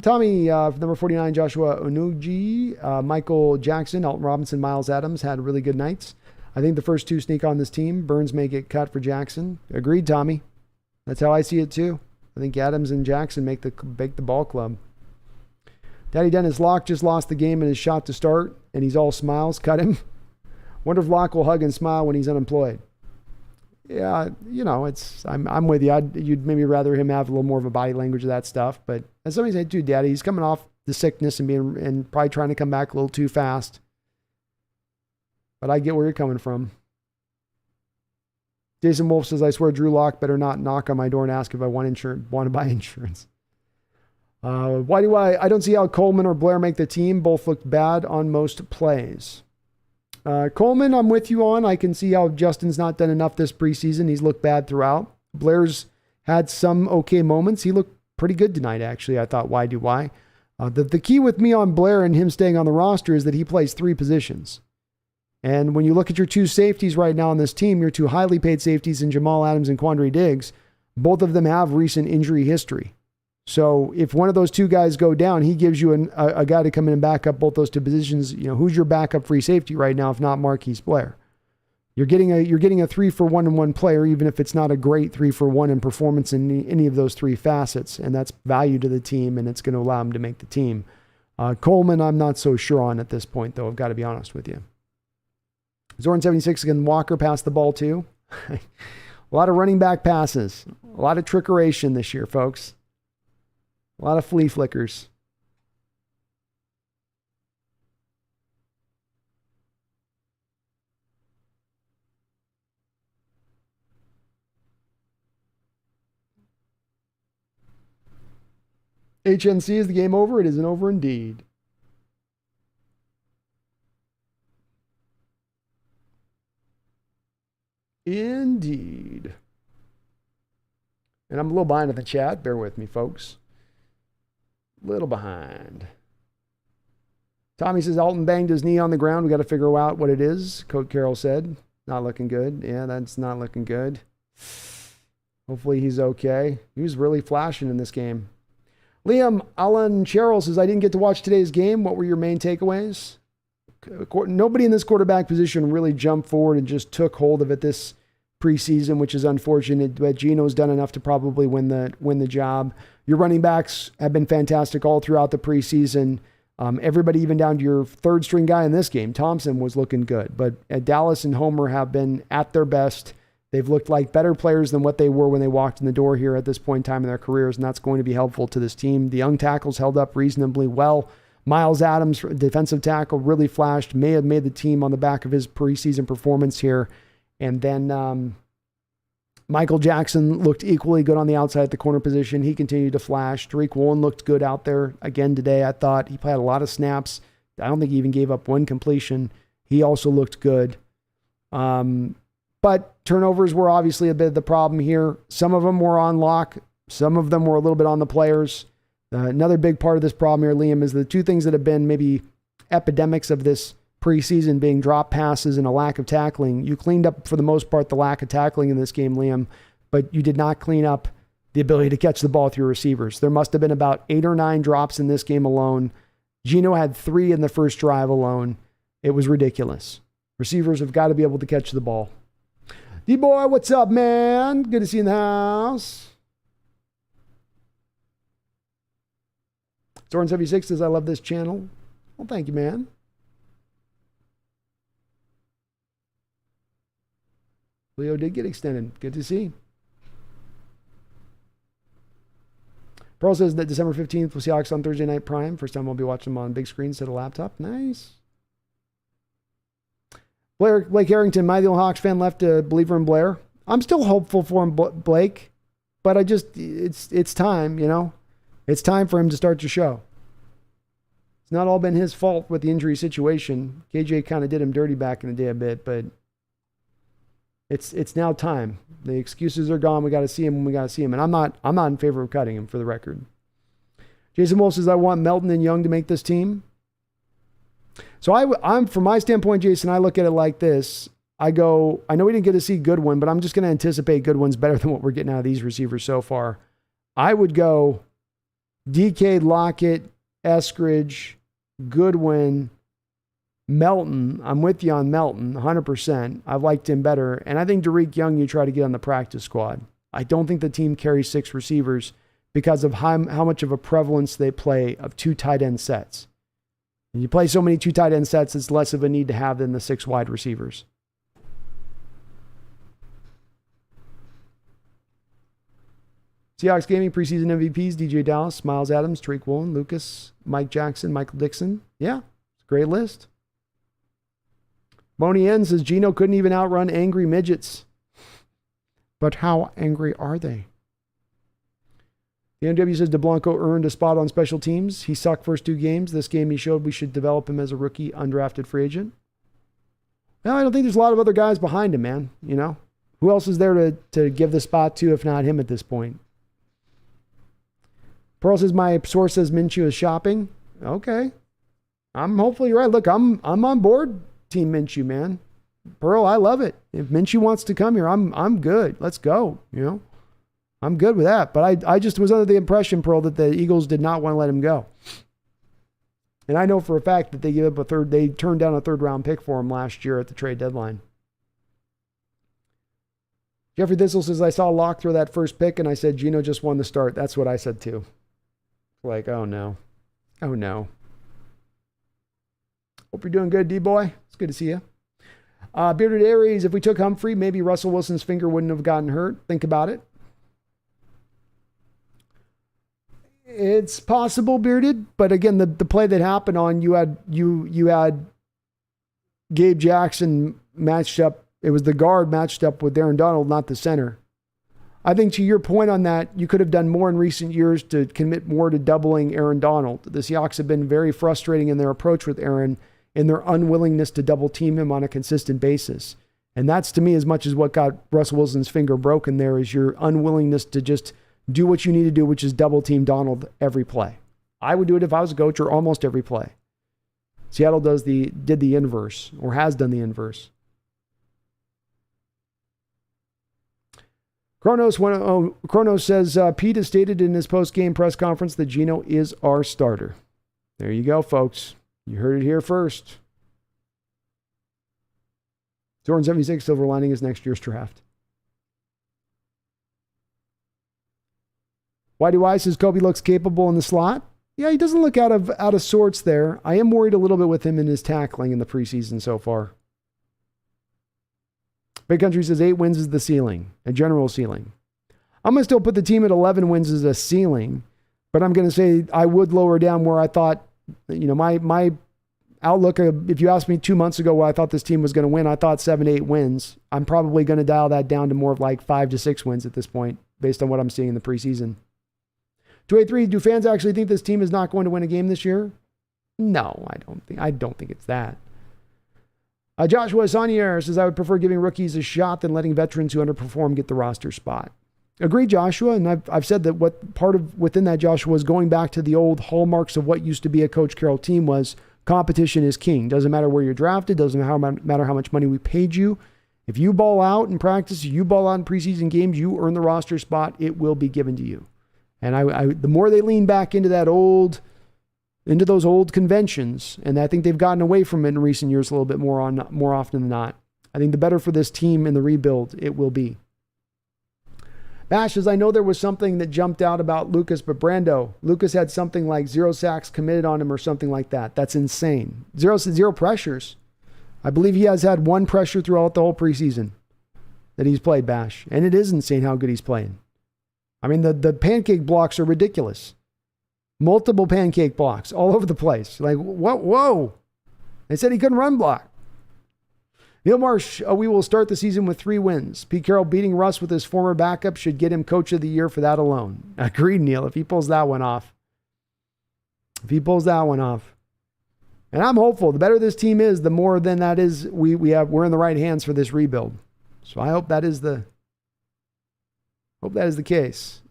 Tommy, number 49, Joshua Onuji, Michael Jackson, Alton Robinson, Miles Adams had really good nights. I think the first 2 sneak on this team. Burns may get cut for Jackson. Agreed, Tommy. That's how I see it too. I think Adams and Jackson make the ball club. Daddy Dennis Locke just lost the game in his shot to start, and he's all smiles. Cut him. Wonder if Locke will hug and smile when he's unemployed. Yeah, I'm with you. You'd maybe rather him have a little more of a body language of that stuff. But as somebody said, dude, Daddy, he's coming off the sickness and probably trying to come back a little too fast. But I get where you're coming from. Jason Wolf says, I swear Drew Lock better not knock on my door and ask if I want to buy insurance. Why do I don't see how Coleman or Blair make the team. Both looked bad on most plays. Coleman, I'm with you on. I can see how Justin's not done enough this preseason. He's looked bad throughout. Blair's had some okay moments. He looked pretty good tonight, actually. I thought, why do I? The key with me on Blair and him staying on the roster is that he plays 3 positions. And when you look at your 2 safeties right now on this team, your 2 highly paid safeties in Jamal Adams and Quandre Diggs, both of them have recent injury history. So if one of those 2 guys go down, he gives you a guy to come in and back up both those 2 positions. Who's your backup free safety right now, if not Marquise Blair? You're getting a 3-for-1 in one player, even if it's not a great 3-for-1 in performance in any of those 3 facets. And that's value to the team, and it's going to allow him to make the team. Coleman, I'm not so sure on at this point, though. I've got to be honest with you. Zorn 76 again. Walker passed the ball too. A lot of running back passes. A lot of trickeration this year, folks. A lot of flea flickers. HNC, is the game over? It isn't over indeed. Indeed. And I'm a little behind in the chat. Bear with me, folks. Little behind. Tommy says Alton banged his knee on the ground. We got to figure out what it is. Coach Carroll said, not looking good. Yeah, that's not looking good. Hopefully he's okay. He was really flashing in this game. Liam Allen Cheryl says, I didn't get to watch today's game. What were your main takeaways? Nobody in this quarterback position really jumped forward and just took hold of it this preseason, which is unfortunate. But Geno's done enough to probably win the job. Your running backs have been fantastic all throughout the preseason. Everybody, even down to your 3rd string guy in this game, Thompson, was looking good. But Dallas and Homer have been at their best. They've looked like better players than what they were when they walked in the door here at this point in time in their careers, and that's going to be helpful to this team. The young tackles held up reasonably well. Miles Adams, defensive tackle, really flashed, may have made the team on the back of his preseason performance here. And then Michael Jackson looked equally good on the outside at the corner position. He continued to flash. Tariq Woolen looked good out there again today, I thought. He played a lot of snaps. I don't think he even gave up one completion. He also looked good. But turnovers were obviously a bit of the problem here. Some of them were on Lock. Some of them were a little bit on the players. Another big part of this problem here, Liam, is the 2 things that have been maybe epidemics of this preseason being drop passes and a lack of tackling. You cleaned up, for the most part, the lack of tackling in this game, Liam, but you did not clean up the ability to catch the ball through receivers. There must have been about 8 or 9 drops in this game alone. Geno had 3 in the first drive alone. It was ridiculous. Receivers have got to be able to catch the ball. D-Boy, what's up, man? Good to see you in the house. Zorn76 says, I love this channel. Well, thank you, man. Leo did get extended. Good to see. Pearl says that December 15th will Seahawks on Thursday Night Prime. First time I'll be watching them on big screen instead of laptop. Nice. Blake Harrington, am I the only Hawks fan left a believer in Blair? I'm still hopeful for him, Blake, but it's time, you know. It's time for him to start to show. It's not all been his fault with the injury situation. KJ kind of did him dirty back in the day a bit, but it's now time. The excuses are gone. We got to see him when we got to see him, and I'm not in favor of cutting him, for the record. Jason Wolf says, I want Melton and Young to make this team. So I'm from my standpoint, Jason, I look at it like this. I know we didn't get to see Goodwin, but I'm just going to anticipate Goodwin's better than what we're getting out of these receivers so far. I would go DK, Lockett, Eskridge, Goodwin, Melton. I'm with you on Melton, 100%. I've liked him better. And I think Tariq Young, you try to get on the practice squad. I don't think the team carries 6 receivers because of how much of a prevalence they play of 2 tight end sets. When you play so many 2 tight end sets, it's less of a need to have than the 6 wide receivers. Seahawks Gaming preseason MVPs, DJ Dallas, Miles Adams, Tariq Woolen, Lucas, Mike Jackson, Michael Dixon. Yeah, it's a great list. Boney N says Geno couldn't even outrun angry midgets. But how angry are they? The MW says DeBlanco earned a spot on special teams. He sucked first 2 games. This game he showed we should develop him as a rookie, undrafted free agent. Well, I don't think there's a lot of other guys behind him, man. You know, who else is there to give the spot to if not him at this point? Pearl says my source says Minshew is shopping. Okay, I'm hopefully right. Look, I'm on board, Team Minshew, man. Pearl, I love it. If Minshew wants to come here, I'm good. Let's go. You know. I'm good with that. But I just was under the impression, Pearl, that the Eagles did not want to let him go. And I know for a fact that they turned down a 3rd-round pick for him last year at the trade deadline. Jeffrey Thistle says, I saw Locke throw that first pick, and I said, Geno just won the start. That's what I said, too. Like, oh, no. Oh, no. Hope you're doing good, D-Boy. It's good to see you. Bearded Aries, if we took Humphrey, maybe Russell Wilson's finger wouldn't have gotten hurt. Think about it. It's possible, Bearded, but again, the play that happened on you had Gabe Jackson matched up. It was the guard matched up with Aaron Donald, not the center. I think to your point on that, you could have done more in recent years to commit more to doubling Aaron Donald. The Seahawks have been very frustrating in their approach with Aaron in their unwillingness to double team him on a consistent basis. And that's to me as much as what got Russell Wilson's finger broken there is your unwillingness to just do what you need to do, which is double team Donald every play. I would do it if I was a coach or almost every play. Seattle did the inverse or has done the inverse. Kronos says, Pete has stated in his post-game press conference that Geno is our starter. There you go, folks. You heard it here first. Jordan 76 silver lining is next year's draft. Why do I says Kobe looks capable in the slot? Yeah, he doesn't look out of sorts there. I am worried a little bit with him in his tackling in the preseason so far. Big Country says 8 wins is the ceiling, a general ceiling. I'm going to still put the team at 11 wins as a ceiling, but I'm going to say I would lower down where I thought, you know, my outlook, if you asked me 2 months ago where I thought this team was going to win, I thought 7 to 8 wins. I'm probably going to dial that down to more of like 5 to 6 wins at this point, based on what I'm seeing in the preseason. 283, do fans actually think this team is not going to win a game this year? No, I don't think it's that. Joshua Sanier says, I would prefer giving rookies a shot than letting veterans who underperform get the roster spot. Agree, Joshua, and I've said that what part of within that, Joshua, is going back to the old hallmarks of what used to be a Coach Carroll team was competition is king. Doesn't matter where you're drafted, doesn't matter how much money we paid you. If you ball out in practice, you ball out in preseason games, you earn the roster spot, it will be given to you. And the more they lean back into those old conventions, and I think they've gotten away from it in recent years a little bit more often than not, I think the better for this team in the rebuild it will be. Bash says, I know there was something that jumped out about Lucas, but Brando, Lucas had something like 0 sacks committed on him or something like that. That's insane. Zero pressures. I believe he has had 1 pressure throughout the whole preseason that he's played, Bash. And it is insane how good he's playing. I mean, the pancake blocks are ridiculous. Multiple pancake blocks all over the place. Like, whoa. They said he couldn't run block. Neil Marsh, we will start the season with 3 wins. Pete Carroll beating Russ with his former backup should get him coach of the year for that alone. Agreed, Neil, if he pulls that one off. And I'm hopeful. The better this team is, the more than that is we're in the right hands for this rebuild. So I hope that is the case.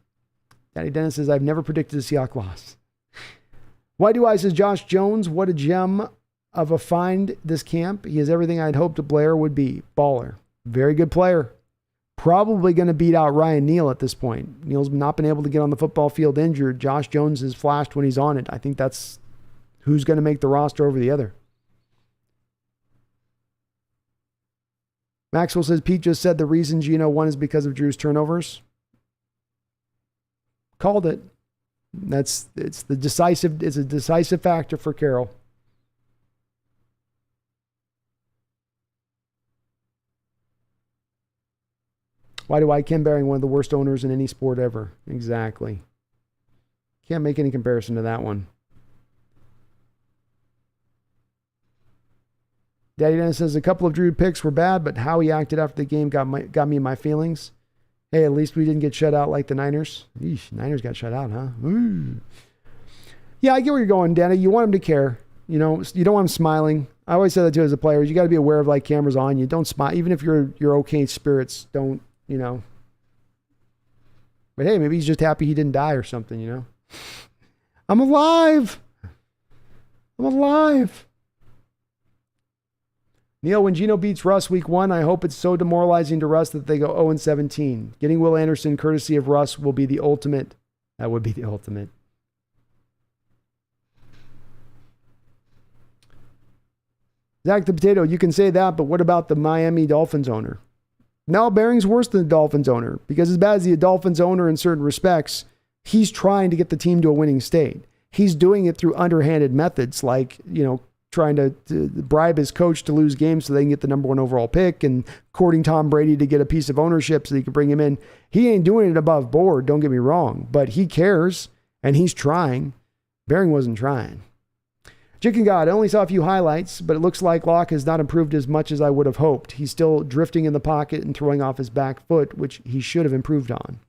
Daddy Dennis says, I've never predicted a Seahawks loss. Why do I says Josh Jones, what a gem of a find this camp. He is everything I'd hoped a player would be. Baller. Very good player. Probably going to beat out Ryan Neal at this point. Neal's not been able to get on the football field injured. Josh Jones has flashed when he's on it. I think that's who's going to make the roster over the other. Maxwell says, Pete just said the reason Geno won is because of Drew's turnovers. Called it. It's a decisive factor for Carroll. Why do I Ken Behring one of the worst owners in any sport ever? Exactly. Can't make any comparison to that one. Daddy Dennis says a couple of Drew picks were bad, but how he acted after the game got me in my feelings. Hey, at least we didn't get shut out like the Niners. Eesh, Niners got shut out, huh? Ooh. Yeah, I get where you're going, Danny. You want him to care. You know, you don't want him smiling. I always say that too as a player. You got to be aware of like cameras on you. Don't smile, even if you're okay spirits. Don't, you know. But hey, maybe he's just happy he didn't die or something. You know. I'm alive. Neil, when Geno beats Russ week 1, I hope it's so demoralizing to Russ that they go 0-17. Getting Will Anderson courtesy of Russ will be the ultimate. That would be the ultimate. Zach the Potato, you can say that, but what about the Miami Dolphins owner? No, Behring's worse than the Dolphins owner, because as bad as the Dolphins owner in certain respects, he's trying to get the team to a winning state. He's doing it through underhanded methods like, you know, trying to bribe his coach to lose games so they can get the number 1 overall pick and courting Tom Brady to get a piece of ownership so he can bring him in. He ain't doing it above board, don't get me wrong, but he cares and he's trying. Behring wasn't trying. Chicken God, I only saw a few highlights, but it looks like Locke has not improved as much as I would have hoped. He's still drifting in the pocket and throwing off his back foot, which he should have improved on.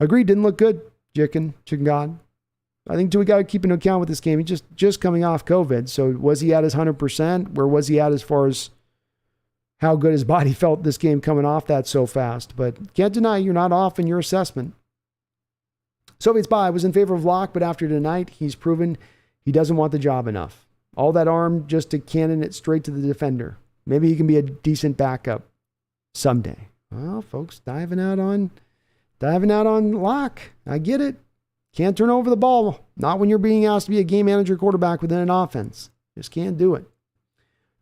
Agreed, didn't look good, Chicken God. I think we got to keep into account with this game. He's just coming off COVID. So was he at his 100%? Where was he at as far as how good his body felt this game coming off that so fast? But can't deny you're not off in your assessment. Soviet Spy was in favor of Locke, but after tonight, he's proven he doesn't want the job enough. All that arm just to cannon it straight to the defender. Maybe he can be a decent backup someday. Well, folks, diving out on Locke. I get it. Can't turn over the ball. Not when you're being asked to be a game manager quarterback within an offense. Just can't do it.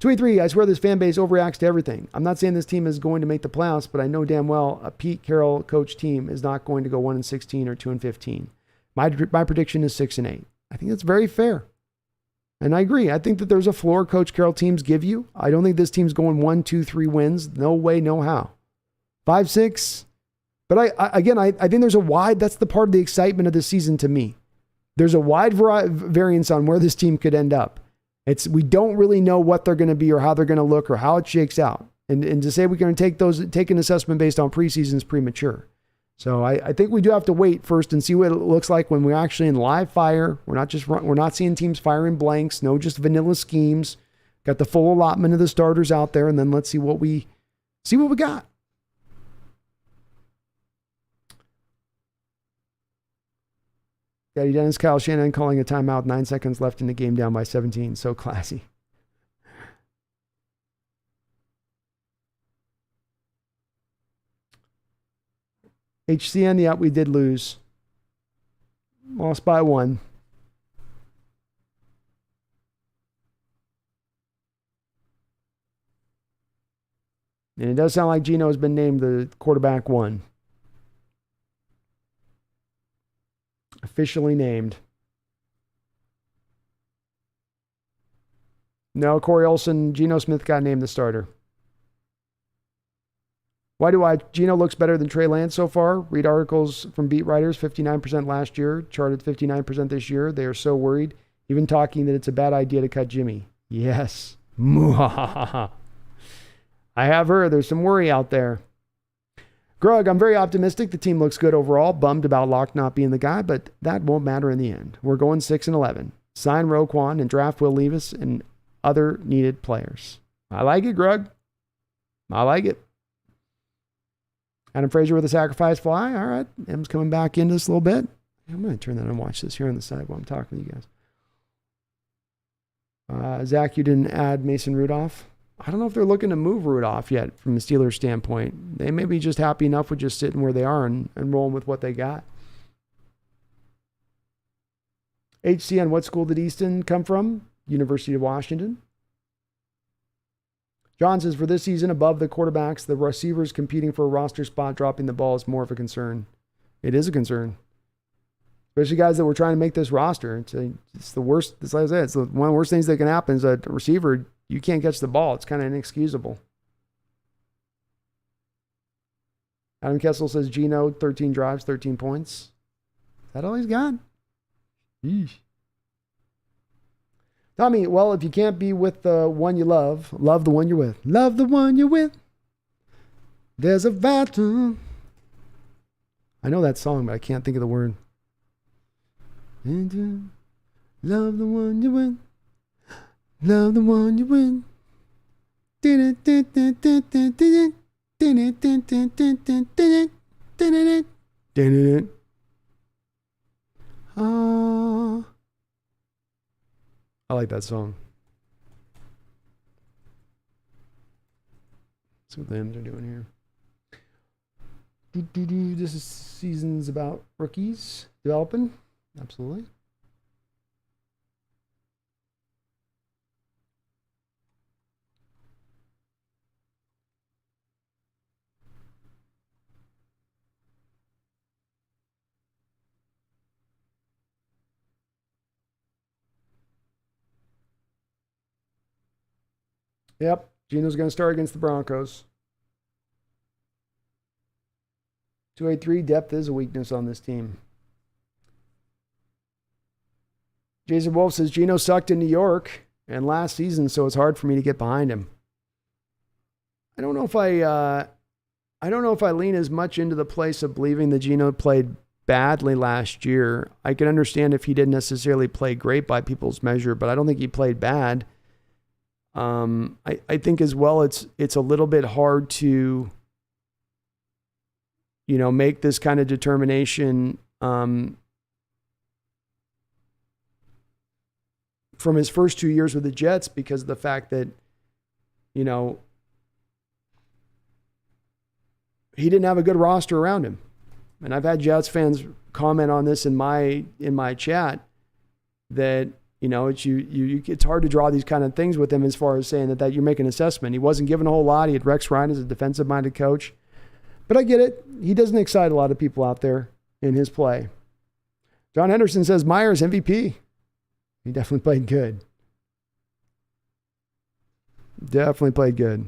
23, I swear this fan base overreacts to everything. I'm not saying this team is going to make the playoffs, but I know damn well a Pete Carroll coach team is not going to go 1-16 or 2-15. My prediction is 6-8. I think that's very fair. And I agree. I think that there's a floor Coach Carroll teams give you. I don't think this team's going 1, 2, 3 wins. No way, no how. 5, 6. But I think there's a wide, that's the part of the excitement of this season to me. There's a wide variance on where this team could end up. We don't really know what they're going to be or how they're going to look or how it shakes out. And to say we're going to take an assessment based on preseason is premature. So I think we do have to wait first and see what it looks like when we're actually in live fire. We're not seeing teams firing blanks, no just vanilla schemes. Got the full allotment of the starters out there, and then let's see what we got. Daddy Dennis, Kyle Shanahan calling a timeout, 9 seconds left in the game, down by 17. So classy. HCN, yeah, we did lose. Lost by 1. And it does sound like Geno has been named the quarterback 1. Officially named. No, Corey Olsen, Geno Smith got named the starter. Geno looks better than Trey Lance so far. Read articles from beat writers, 59% last year, charted 59% this year. They are so worried, even talking that it's a bad idea to cut Jimmy. Yes. I have heard there's some worry out there. Grug, I'm very optimistic. The team looks good overall. Bummed about Locke not being the guy, but that won't matter in the end. We're going 6-11. Sign Roquan and draft Will Levis and other needed players. I like it, Grug. I like it. Adam Frazier with a sacrifice fly. All right. M's coming back into this a little bit. I'm going to turn that and watch this here on the side while I'm talking to you guys. Zach, you didn't add Mason Rudolph. I don't know if they're looking to move Rudolph yet from the Steelers' standpoint. They may be just happy enough with just sitting where they are and rolling with what they got. HCN, what school did Easton come from? University of Washington. John says, for this season, above the quarterbacks, the receivers competing for a roster spot, dropping the ball is more of a concern. It is a concern. Especially guys that were trying to make this roster. It's the worst, like I said, it's one of the worst things that can happen is a receiver, you can't catch the ball. It's kind of inexcusable. Adam Kessel says, Geno, 13 drives, 13 points. Is that all he's got? Yeesh. Tommy, well, if you can't be with the one you love the one you're with. Love the one you're with. There's a battle. I know that song, but I can't think of the word. Love the one you're with. Love the one you're with. I like that song. Let's see what the M's are doing here. This is season's about rookies developing. Absolutely. Yep, Geno's going to start against the Broncos. 283 depth is a weakness on this team. Jason Wolf says Geno sucked in New York and last season, so it's hard for me to get behind him. I don't know if I lean as much into the place of believing that Geno played badly last year. I can understand if he didn't necessarily play great by people's measure, but I don't think he played bad. I think as well, it's a little bit hard to, make this kind of determination from his first 2 years with the Jets because of the fact that, he didn't have a good roster around him. And I've had Jets fans comment on this in my chat that, it's hard to draw these kind of things with him as far as saying that you make an assessment. He wasn't given a whole lot. He had Rex Ryan as a defensive-minded coach. But I get it. He doesn't excite a lot of people out there in his play. John Henderson says Myers MVP. He definitely played good. Definitely played good.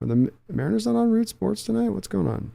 Are the Mariners not on Root Sports tonight? What's going on?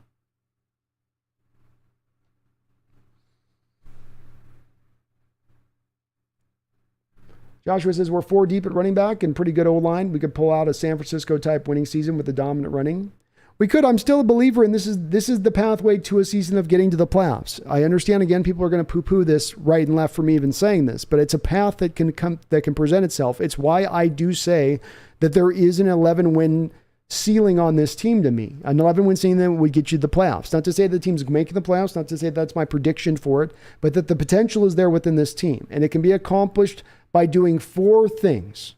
Joshua says, we're 4 deep at running back and pretty good O-line. We could pull out a San Francisco-type winning season with the dominant running. We could. I'm still a believer, and this is the pathway to a season of getting to the playoffs. I understand, again, people are going to poo-poo this right and left for me even saying this, but it's a path that can present itself. It's why I do say that there is an 11-win ceiling on this team to me. An 11-win ceiling would get you the playoffs. Not to say the team's making the playoffs, not to say that's my prediction for it, but that the potential is there within this team, and it can be accomplished by doing 4 things.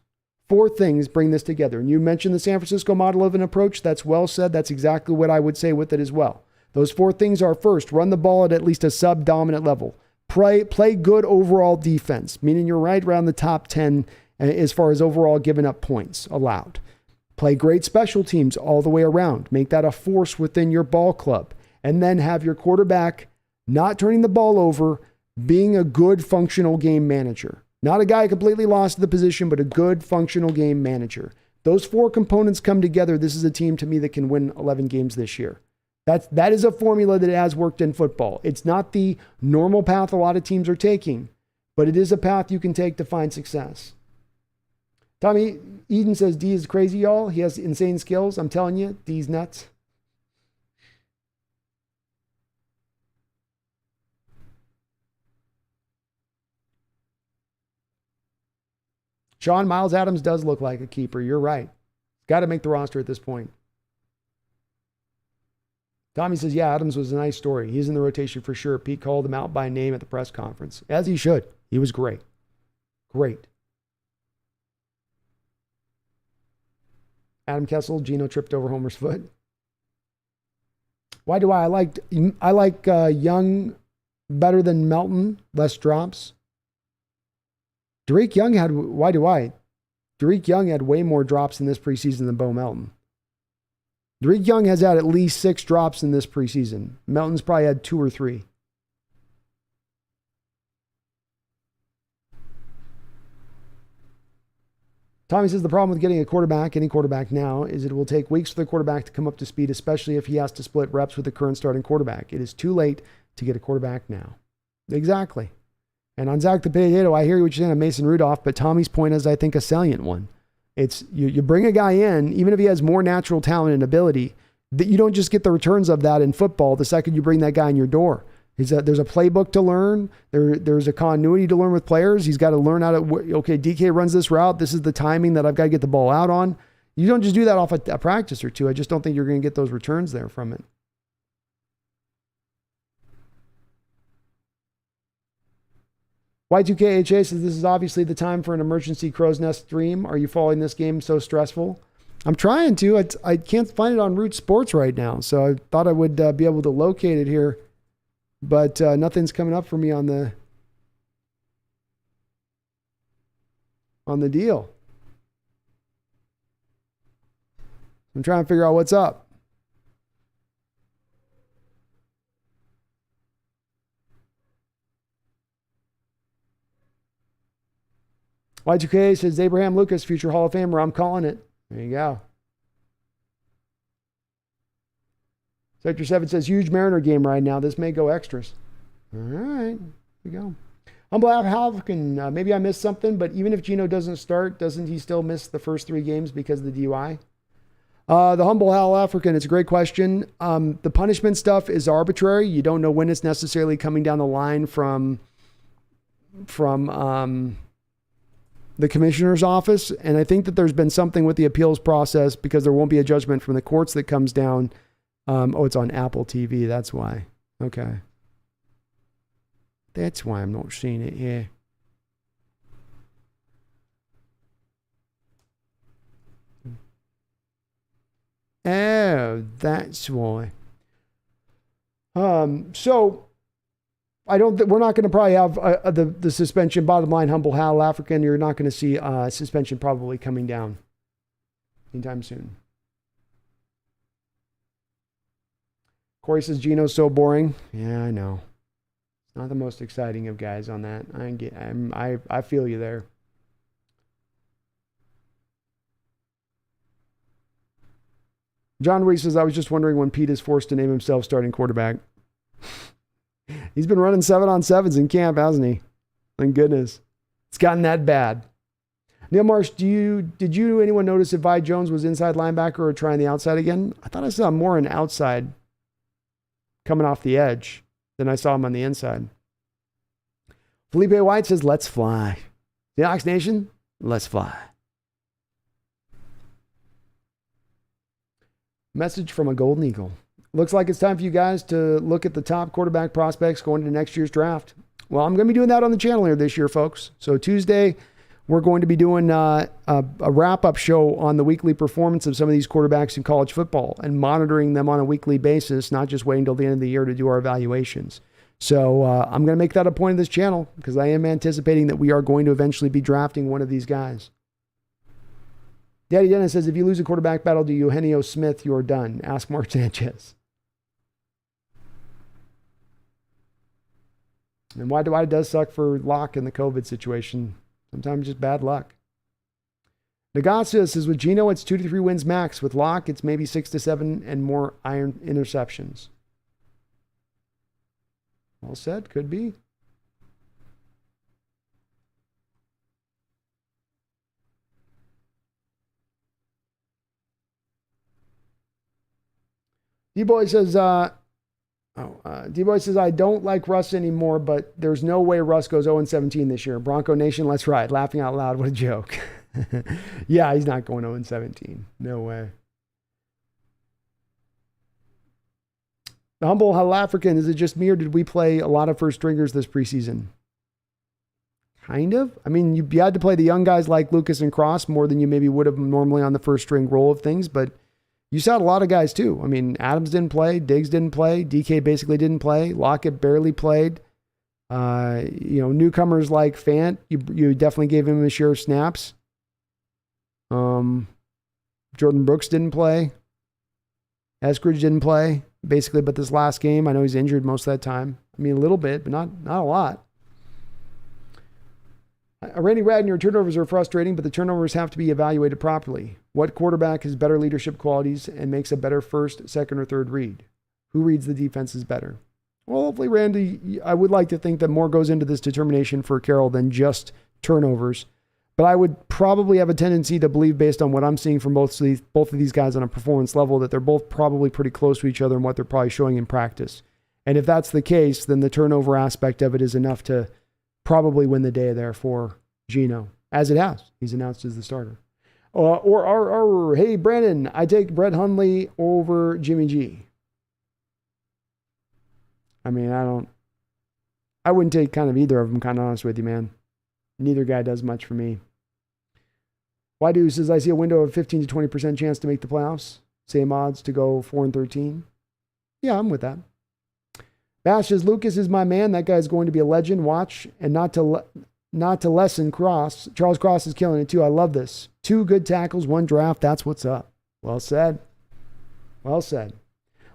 4 things bring this together. And you mentioned the San Francisco model of an approach. That's well said. That's exactly what I would say with it as well. Those 4 things are: first, run the ball at least a sub-dominant level. Play good overall defense, meaning you're right around the top 10 as far as overall giving up points allowed. Play great special teams all the way around. Make that a force within your ball club. And then have your quarterback not turning the ball over, being a good functional game manager. Not a guy completely lost to the position, but a good functional game manager. Those 4 components come together. This is a team to me that can win 11 games this year. That is a formula that has worked in football. It's not the normal path a lot of teams are taking, but it is a path you can take to find success. Tommy Eden says D is crazy, y'all. He has insane skills. I'm telling you, D's nuts. Sean, Miles Adams does look like a keeper. You're right. Got to make the roster at this point. Tommy says, yeah, Adams was a nice story. He's in the rotation for sure. Pete called him out by name at the press conference, as he should. He was great. Great. Adam Kessel, Geno tripped over Homer's foot. Why do I like Young better than Melton? Less drops. Tariq Young had way more drops in this preseason than Bo Melton. Tariq Young has had at least 6 drops in this preseason. Melton's probably had 2 or 3. Tommy says the problem with getting any quarterback now, is it will take weeks for the quarterback to come up to speed, especially if he has to split reps with the current starting quarterback. It is too late to get a quarterback now. Exactly. And on Zach the Potato, I hear what you're saying on Mason Rudolph, but Tommy's point is, I think, a salient one. It's you bring a guy in, even if he has more natural talent and ability, that you don't just get the returns of that in football the second you bring that guy in your door. There's a playbook to learn. There's a continuity to learn with players. He's got to learn how to, okay, DK runs this route. This is the timing that I've got to get the ball out on. You don't just do that off a practice or 2. I just don't think you're going to get those returns there from it. Y2KHA says, this is obviously the time for an emergency Crow's Nest stream. Are you following this game so stressful? I'm trying to. I can't find it on Root Sports right now, so I thought I would be able to locate it here, but nothing's coming up for me on the deal. I'm trying to figure out what's up. Y2K says, Abraham Lucas, future Hall of Famer. I'm calling it. There you go. Sector 7 says, huge Mariner game right now. This may go extras. All right. Here we go. Humble African, maybe I missed something, but even if Geno doesn't start, doesn't he still miss the first 3 games because of the DUI? The Humble Hal African, it's a great question. The punishment stuff is arbitrary. You don't know when it's necessarily coming down the line from the commissioner's office. And I think that there's been something with the appeals process because there won't be a judgment from the courts that comes down. It's on Apple TV. That's why. Okay. That's why I'm not seeing it here. Oh, that's why. So we're not going to probably have the suspension. Bottom line, Humble Hal African, you're not going to see suspension probably coming down anytime soon. Corey says Geno's so boring. Yeah, I know. Not the most exciting of guys on that. I feel you there. John Reese says, I was just wondering when Pete is forced to name himself starting quarterback. He's been running 7-on-7s in camp, hasn't he? Thank goodness. It's gotten that bad. Neil Marsh, did anyone notice if Vi Jones was inside linebacker or trying the outside again? I thought I saw more an outside coming off the edge than I saw him on the inside. Felipe White says, let's fly. Seahawks Nation, let's fly. Message from a Golden Eagle. Looks like it's time for you guys to look at the top quarterback prospects going into next year's draft. Well, I'm going to be doing that on the channel here this year, folks. So Tuesday, we're going to be doing a wrap-up show on the weekly performance of some of these quarterbacks in college football and monitoring them on a weekly basis, not just waiting until the end of the year to do our evaluations. So I'm going to make that a point of this channel because I am anticipating that we are going to eventually be drafting one of these guys. Daddy Dennis says, if you lose a quarterback battle to Eugenio Smith, you're done. Ask Mark Sanchez. And why it does suck for Locke in the COVID situation. Sometimes just bad luck. Nagasia says, with Geno, it's 2 to 3 wins max. With Locke, it's maybe 6 to 7 and more iron interceptions. Well said. Could be. D-Boy says, D-Boy says, I don't like Russ anymore, but there's no way Russ goes 0-17 this year. Bronco Nation, let's ride. Laughing out loud. What a joke. Yeah, he's not going 0-17. No way. The humble Hell African, is it just me or did we play a lot of first stringers this preseason? Kind of. I mean, you had to play the young guys like Lucas and Cross more than you maybe would have normally on the first string role of things, but you saw a lot of guys too. I mean, Adams didn't play, Diggs didn't play, DK basically didn't play, Lockett barely played. Newcomers like Fant, you definitely gave him a share of snaps. Jordan Brooks didn't play. Eskridge didn't play, basically, but this last game, I know he's injured most of that time. I mean, a little bit, but not a lot. Randy Radden, your turnovers are frustrating, but the turnovers have to be evaluated properly. What quarterback has better leadership qualities and makes a better first, second, or third read? Who reads the defenses better? Well, hopefully, Randy, I would like to think that more goes into this determination for Carroll than just turnovers. But I would probably have a tendency to believe, based on what I'm seeing from both of these guys on a performance level, that they're both probably pretty close to each other in what they're probably showing in practice. And if that's the case, then the turnover aspect of it is enough to probably win the day there for Geno, as it has. He's announced as the starter. Hey, Brandon, I take Brett Hundley over Jimmy G. I mean, I wouldn't take kind of either of them, kind of honest with you, man. Neither guy does much for me. Waidu says, I see a window of 15 to 20% chance to make the playoffs. Same odds to go 4-13. Yeah, I'm with that. Bash says, Lucas is my man. That guy's going to be a legend. Watch, and not to lessen Cross. Charles Cross is killing it too. I love this. 2 good tackles, 1 draft. That's what's up. Well said. Well said.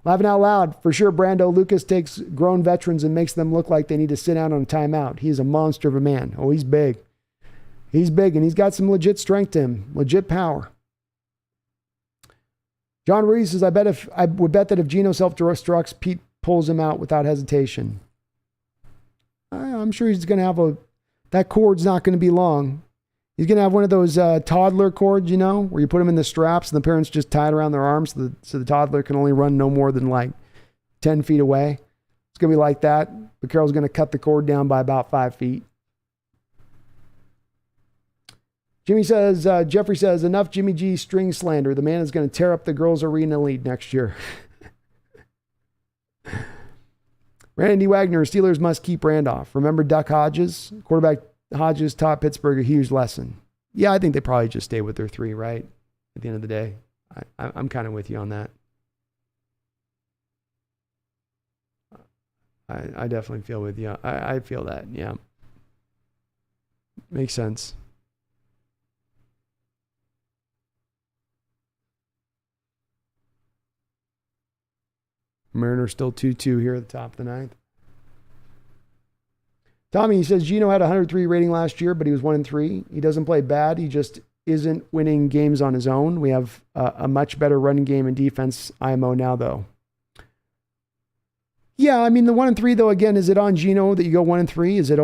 Laughing out loud. For sure, Brando, Lucas takes grown veterans and makes them look like they need to sit down on a timeout. He is a monster of a man. Oh, he's big. He's big, and he's got some legit strength to him. Legit power. John Reese says, I would bet that if Geno self-destructs, Pete pulls him out without hesitation. I'm sure he's going to have that cord's not going to be long. He's going to have one of those toddler cords, where you put them in the straps and the parents just tie it around their arms so the toddler can only run no more than like 10 feet away. It's going to be like that. But Carroll's going to cut the cord down by about 5 feet. Jeffrey says, enough Jimmy G string slander. The man is going to tear up the girls' arena lead next year. Randy Wagner, Steelers must keep Randolph. Remember Duck Hodges? Quarterback Hodges taught Pittsburgh a huge lesson. Yeah, I think they probably just stay with their 3, right? At the end of the day. I'm kind of with you on that. I definitely feel with you. I feel that, yeah. Makes sense. Mariners still 2-2 here at the top of the 9th. Tommy, he says, Geno had a 103 rating last year, but he was 1-3. He doesn't play bad. He just isn't winning games on his own. We have a much better running game and defense IMO now, though. Yeah, I mean, the 1-3, though, again, is it on Geno that you go 1-3? Is it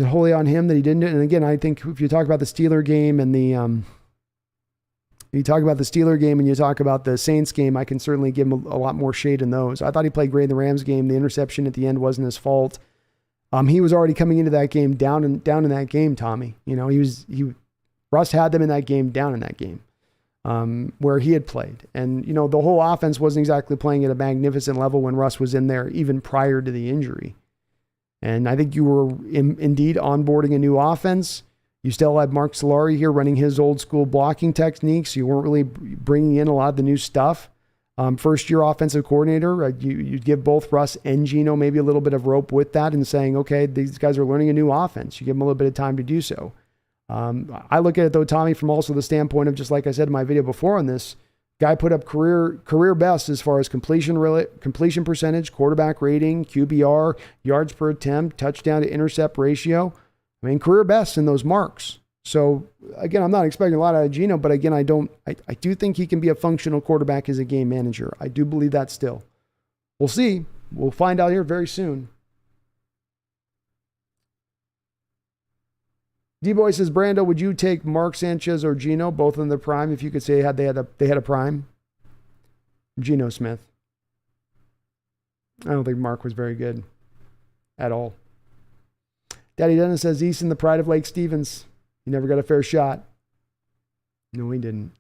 wholly on him that he didn't? And again, I think if you talk about the Steeler game and you talk about the Saints game, I can certainly give him a lot more shade in those. I thought he played great in the Rams game. The interception at the end wasn't his fault. He was already coming into that game down in that game, Tommy. Russ had them in that game, down in that game, where he had played. And, the whole offense wasn't exactly playing at a magnificent level when Russ was in there, even prior to the injury. And I think you were indeed onboarding a new offense. You still had Mark Solari here running his old school blocking techniques. You weren't really bringing in a lot of the new stuff. First year offensive coordinator, you'd give both Russ and Geno maybe a little bit of rope with that and saying, okay, these guys are learning a new offense. You give them a little bit of time to do so. I look at it though, Tommy, from also the standpoint of, just like I said in my video before on this, guy put up career best as far as completion percentage, quarterback rating, QBR, yards per attempt, touchdown to intercept ratio. I mean, career best in those marks. So again, I'm not expecting a lot out of Geno, but again, I do think he can be a functional quarterback as a game manager. I do believe that still. We'll see. We'll find out here very soon. D-Boy says, Brando, would you take Mark Sanchez or Geno, both in their prime, if you could say they had a prime? Geno Smith. I don't think Mark was very good at all. Daddy Dennis says, Eason, the pride of Lake Stevens. He never got a fair shot. No, he didn't.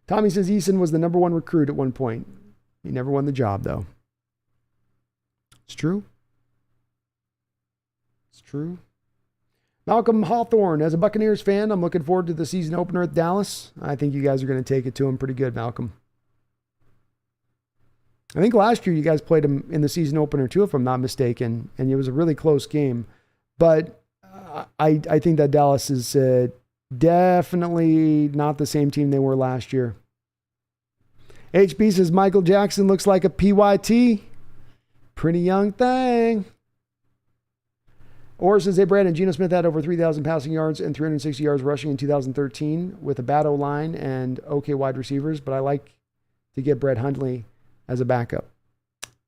Tommy says Eason was the number one recruit at one point. He never won the job, though. It's true. It's true. Malcolm Hawthorne, as a Buccaneers fan, I'm looking forward to the season opener at Dallas. I think you guys are going to take it to him pretty good, Malcolm. I think last year you guys played him in the season opener too, if I'm not mistaken, and it was a really close game. But I think that Dallas is definitely not the same team they were last year. HB says Michael Jackson looks like a PYT. Pretty young thing. Or says, hey, Brandon, Geno Smith had over 3,000 passing yards and 360 yards rushing in 2013 with a bad O-line and okay wide receivers, but I like to get Brett Hundley as a backup.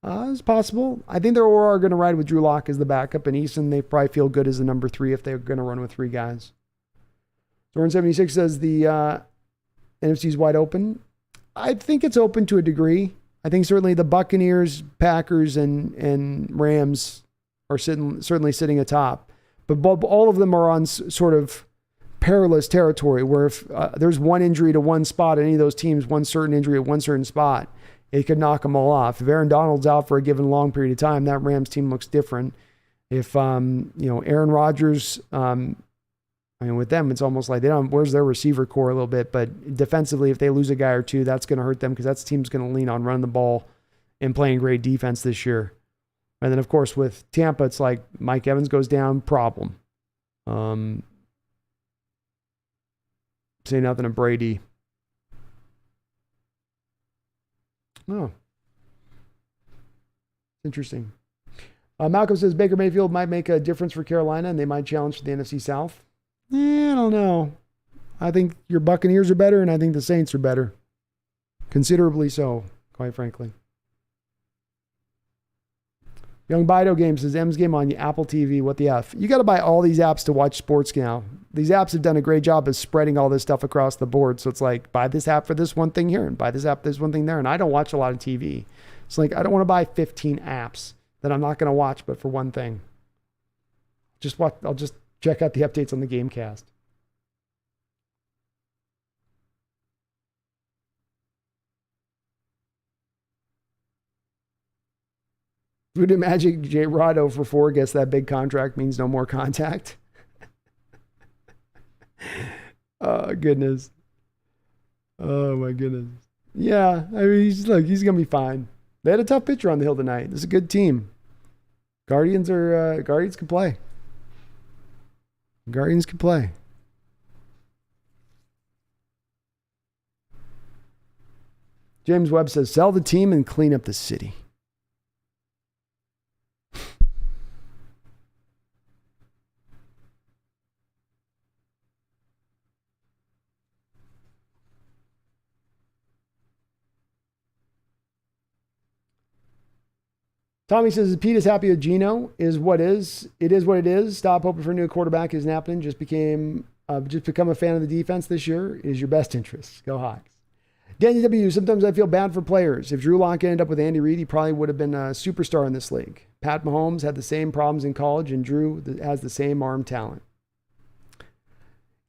It's possible. I think they are going to ride with Drew Lock as the backup, and Eason, they probably feel good as the number 3 if they're going to run with 3 guys. Zorn76 says the NFC's wide open. I think it's open to a degree. I think certainly the Buccaneers, Packers, and Rams are certainly sitting atop. But all of them are on sort of perilous territory where if there's one injury to one spot, any of those teams, one certain injury at one certain spot, it could knock them all off. If Aaron Donald's out for a given long period of time, that Rams team looks different. If, Aaron Rodgers, with them, it's almost like where's their receiver core a little bit, but defensively, if they lose a guy or two, that's going to hurt them because that team's going to lean on running the ball and playing great defense this year. And then, of course, with Tampa, it's like Mike Evans goes down, problem. Say nothing of Brady. Oh. Interesting. Malcolm says Baker Mayfield might make a difference for Carolina and they might challenge for the NFC South. I don't know. I think your Buccaneers are better and I think the Saints are better. Considerably so, quite frankly. Young Bido Game says, M's Game on Apple TV. What the F? You got to buy all these apps to watch sports now. These apps have done a great job of spreading all this stuff across the board. So it's like, buy this app for this one thing here and buy this app for this one thing there. And I don't watch a lot of TV. It's like, I don't want to buy 15 apps that I'm not going to watch, but for one thing. I'll just check out the updates on the Gamecast. Voodoo Magic J. Rod 0-for-4 guess that big contract means no more contact. Oh, goodness. Oh, my goodness. Yeah, I mean, he's going to be fine. They had a tough pitcher on the hill tonight. This is a good team. Guardians can play. Guardians can play. James Webb says, sell the team and clean up the city. Tommy says, Pete is happy with Geno. Is what is. It is what it is. Stop hoping for a new quarterback. Isn't happening. Just become a fan of the defense this year. It is your best interest. Go Hawks. Danny W. Sometimes I feel bad for players. If Drew Lock ended up with Andy Reid, he probably would have been a superstar in this league. Pat Mahomes had the same problems in college, and Drew has the same arm talent.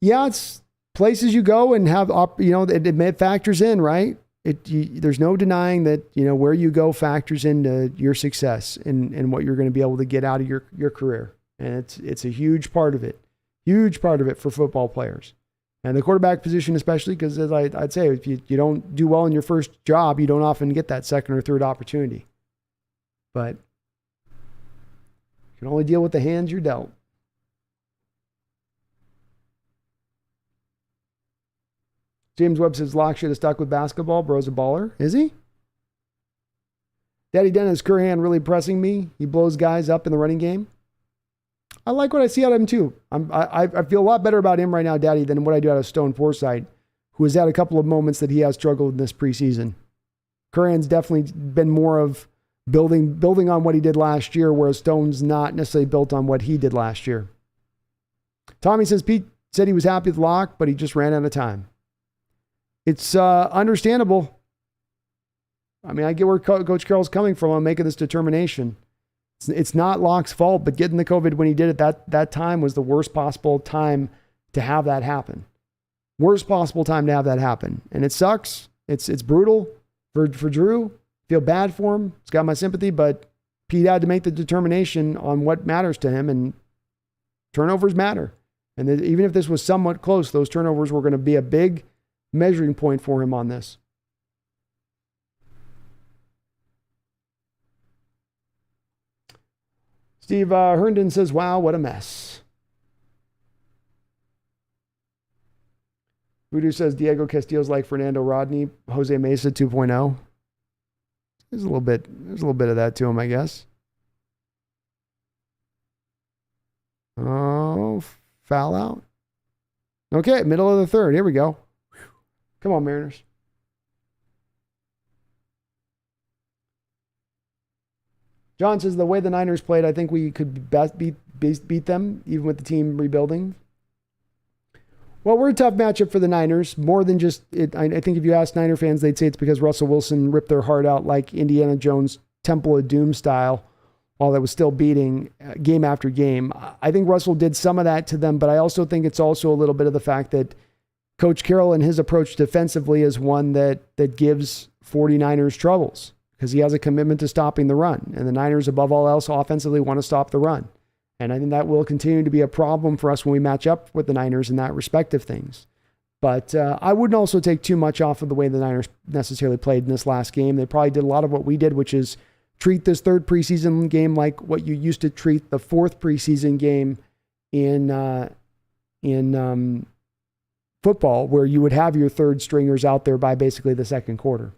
Yeah, it's places you go and have, it factors in, right? There's no denying that, where you go factors into your success and what you're going to be able to get out of your career. And it's a huge part of it. Huge part of it for football players. And the quarterback position especially, because as I'd say, if you don't do well in your first job, you don't often get that second or third opportunity. But you can only deal with the hands you're dealt. James Webb says Locke should have stuck with basketball. Bro's a baller. Is he? Daddy Dennis Curhan really pressing me. He blows guys up in the running game. I like what I see out of him too. I feel a lot better about him right now, Daddy, than what I do out of Stone Forsythe, who has had a couple of moments that he has struggled in this preseason. Curran's definitely been more of building on what he did last year, whereas Stone's not necessarily built on what he did last year. Tommy says Pete said he was happy with Locke, but he just ran out of time. It's understandable. I mean, I get where Coach Carroll's coming from on making this determination. It's not Locke's fault, but getting the COVID when he did it, that time was the worst possible time to have that happen. Worst possible time to have that happen. And it sucks. It's brutal for Drew. Feel bad for him. It's got my sympathy, but Pete had to make the determination on what matters to him, and turnovers matter. And even if this was somewhat close, those turnovers were going to be a big measuring point for him on this. Steve Herndon says, wow, what a mess. Voodoo says Diego Castillo's like Fernando Rodney, Jose Mesa 2.0. There's a little bit of that to him, I guess. Oh, foul out. Okay, middle of the third. Here we go. Come on, Mariners. John says the way the Niners played, I think we could best beat them, even with the team rebuilding. Well, we're a tough matchup for the Niners. More than just it. I think if you ask Niner fans, they'd say it's because Russell Wilson ripped their heart out like Indiana Jones' Temple of Doom style, while they was still beating game after game. I think Russell did some of that to them, but I also think it's also a little bit of the fact that Coach Carroll and his approach defensively is one that gives 49ers troubles, because he has a commitment to stopping the run. And the Niners, above all else, offensively want to stop the run. And I think that will continue to be a problem for us when we match up with the Niners in that respect of things. But I wouldn't also take too much off of the way the Niners necessarily played in this last game. They probably did a lot of what we did, which is treat this third preseason game like what you used to treat the fourth preseason game in football, where you would have your third stringers out there by basically the second quarter.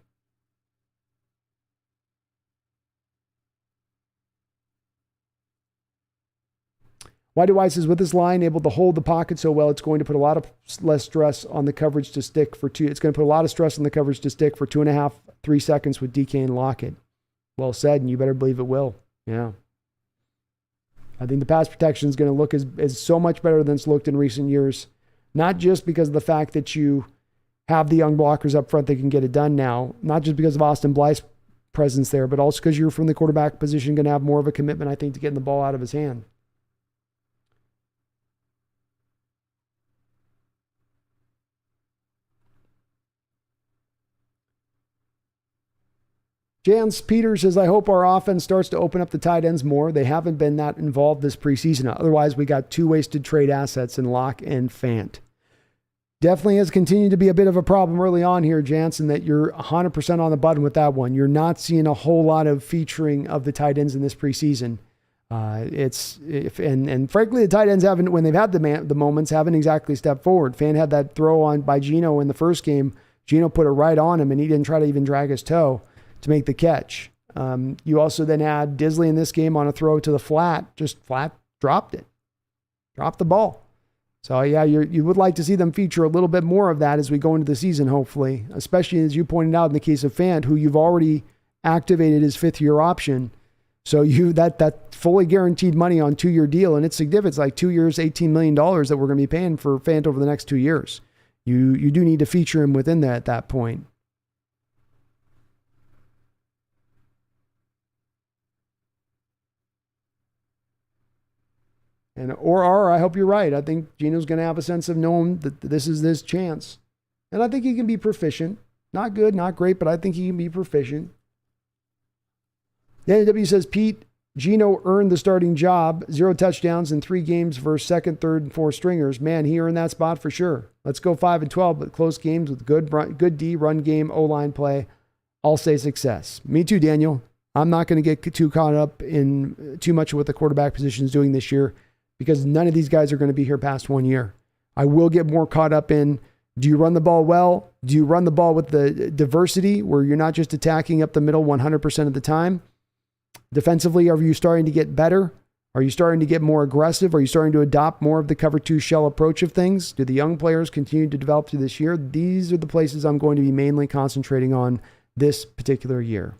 Whitey White says, with this line able to hold the pocket so well, it's going to put a lot of less stress on the coverage to stick for two. It's going to put a lot of stress on the coverage to stick for 2.5, 3 seconds with DK and Lockett. Well said, and you better believe it will. Yeah. I think the pass protection is going to look as so much better than it's looked in recent years. Not just because of the fact that you have the young blockers up front that can get it done now. Not just because of Austin Blythe's presence there, but also because you're from the quarterback position going to have more of a commitment, I think, to getting the ball out of his hand. Jans Peters says, I hope our offense starts to open up the tight ends more. They haven't been that involved this preseason. Otherwise, we got two wasted trade assets in Locke and Fant. Definitely has continued to be a bit of a problem early on here, Jansen, that you're 100% on the button with that one. You're not seeing a whole lot of featuring of the tight ends in this preseason. And frankly, the tight ends haven't, when they've had the moments, haven't exactly stepped forward. Fant had that throw on by Geno in the first game. Geno put it right on him, and he didn't try to even drag his toe to make the catch. You also then had Disley in this game on a throw to the flat, just flat dropped it. Dropped the ball. So yeah, you would like to see them feature a little bit more of that as we go into the season, hopefully, especially as you pointed out in the case of Fant, who you've already activated his 5th-year option. So that fully guaranteed money on 2-year deal, and it's significant. It's like 2 years, $18 million that we're going to be paying for Fant over the next 2 years. You do need to feature him within that at that point. I hope you're right. I think Geno's going to have a sense of knowing that this is this chance. And I think he can be proficient. Not good, not great, but I think he can be proficient. The NW says, Pete, Geno earned the starting job, 0 touchdowns in 3 games versus second, third, and fourth stringers. Man, he earned that spot for sure. Let's go 5-12, but close games with good D, run game, O-line play. I'll say success. Me too, Daniel. I'm not going to get too caught up in too much of what the quarterback position is doing this year because none of these guys are going to be here past 1 year. I will get more caught up in, do you run the ball well? Do you run the ball with the diversity where you're not just attacking up the middle 100% of the time? Defensively, are you starting to get better? Are you starting to get more aggressive? Are you starting to adopt more of the cover 2 shell approach of things? Do the young players continue to develop through this year? These are the places I'm going to be mainly concentrating on this particular year.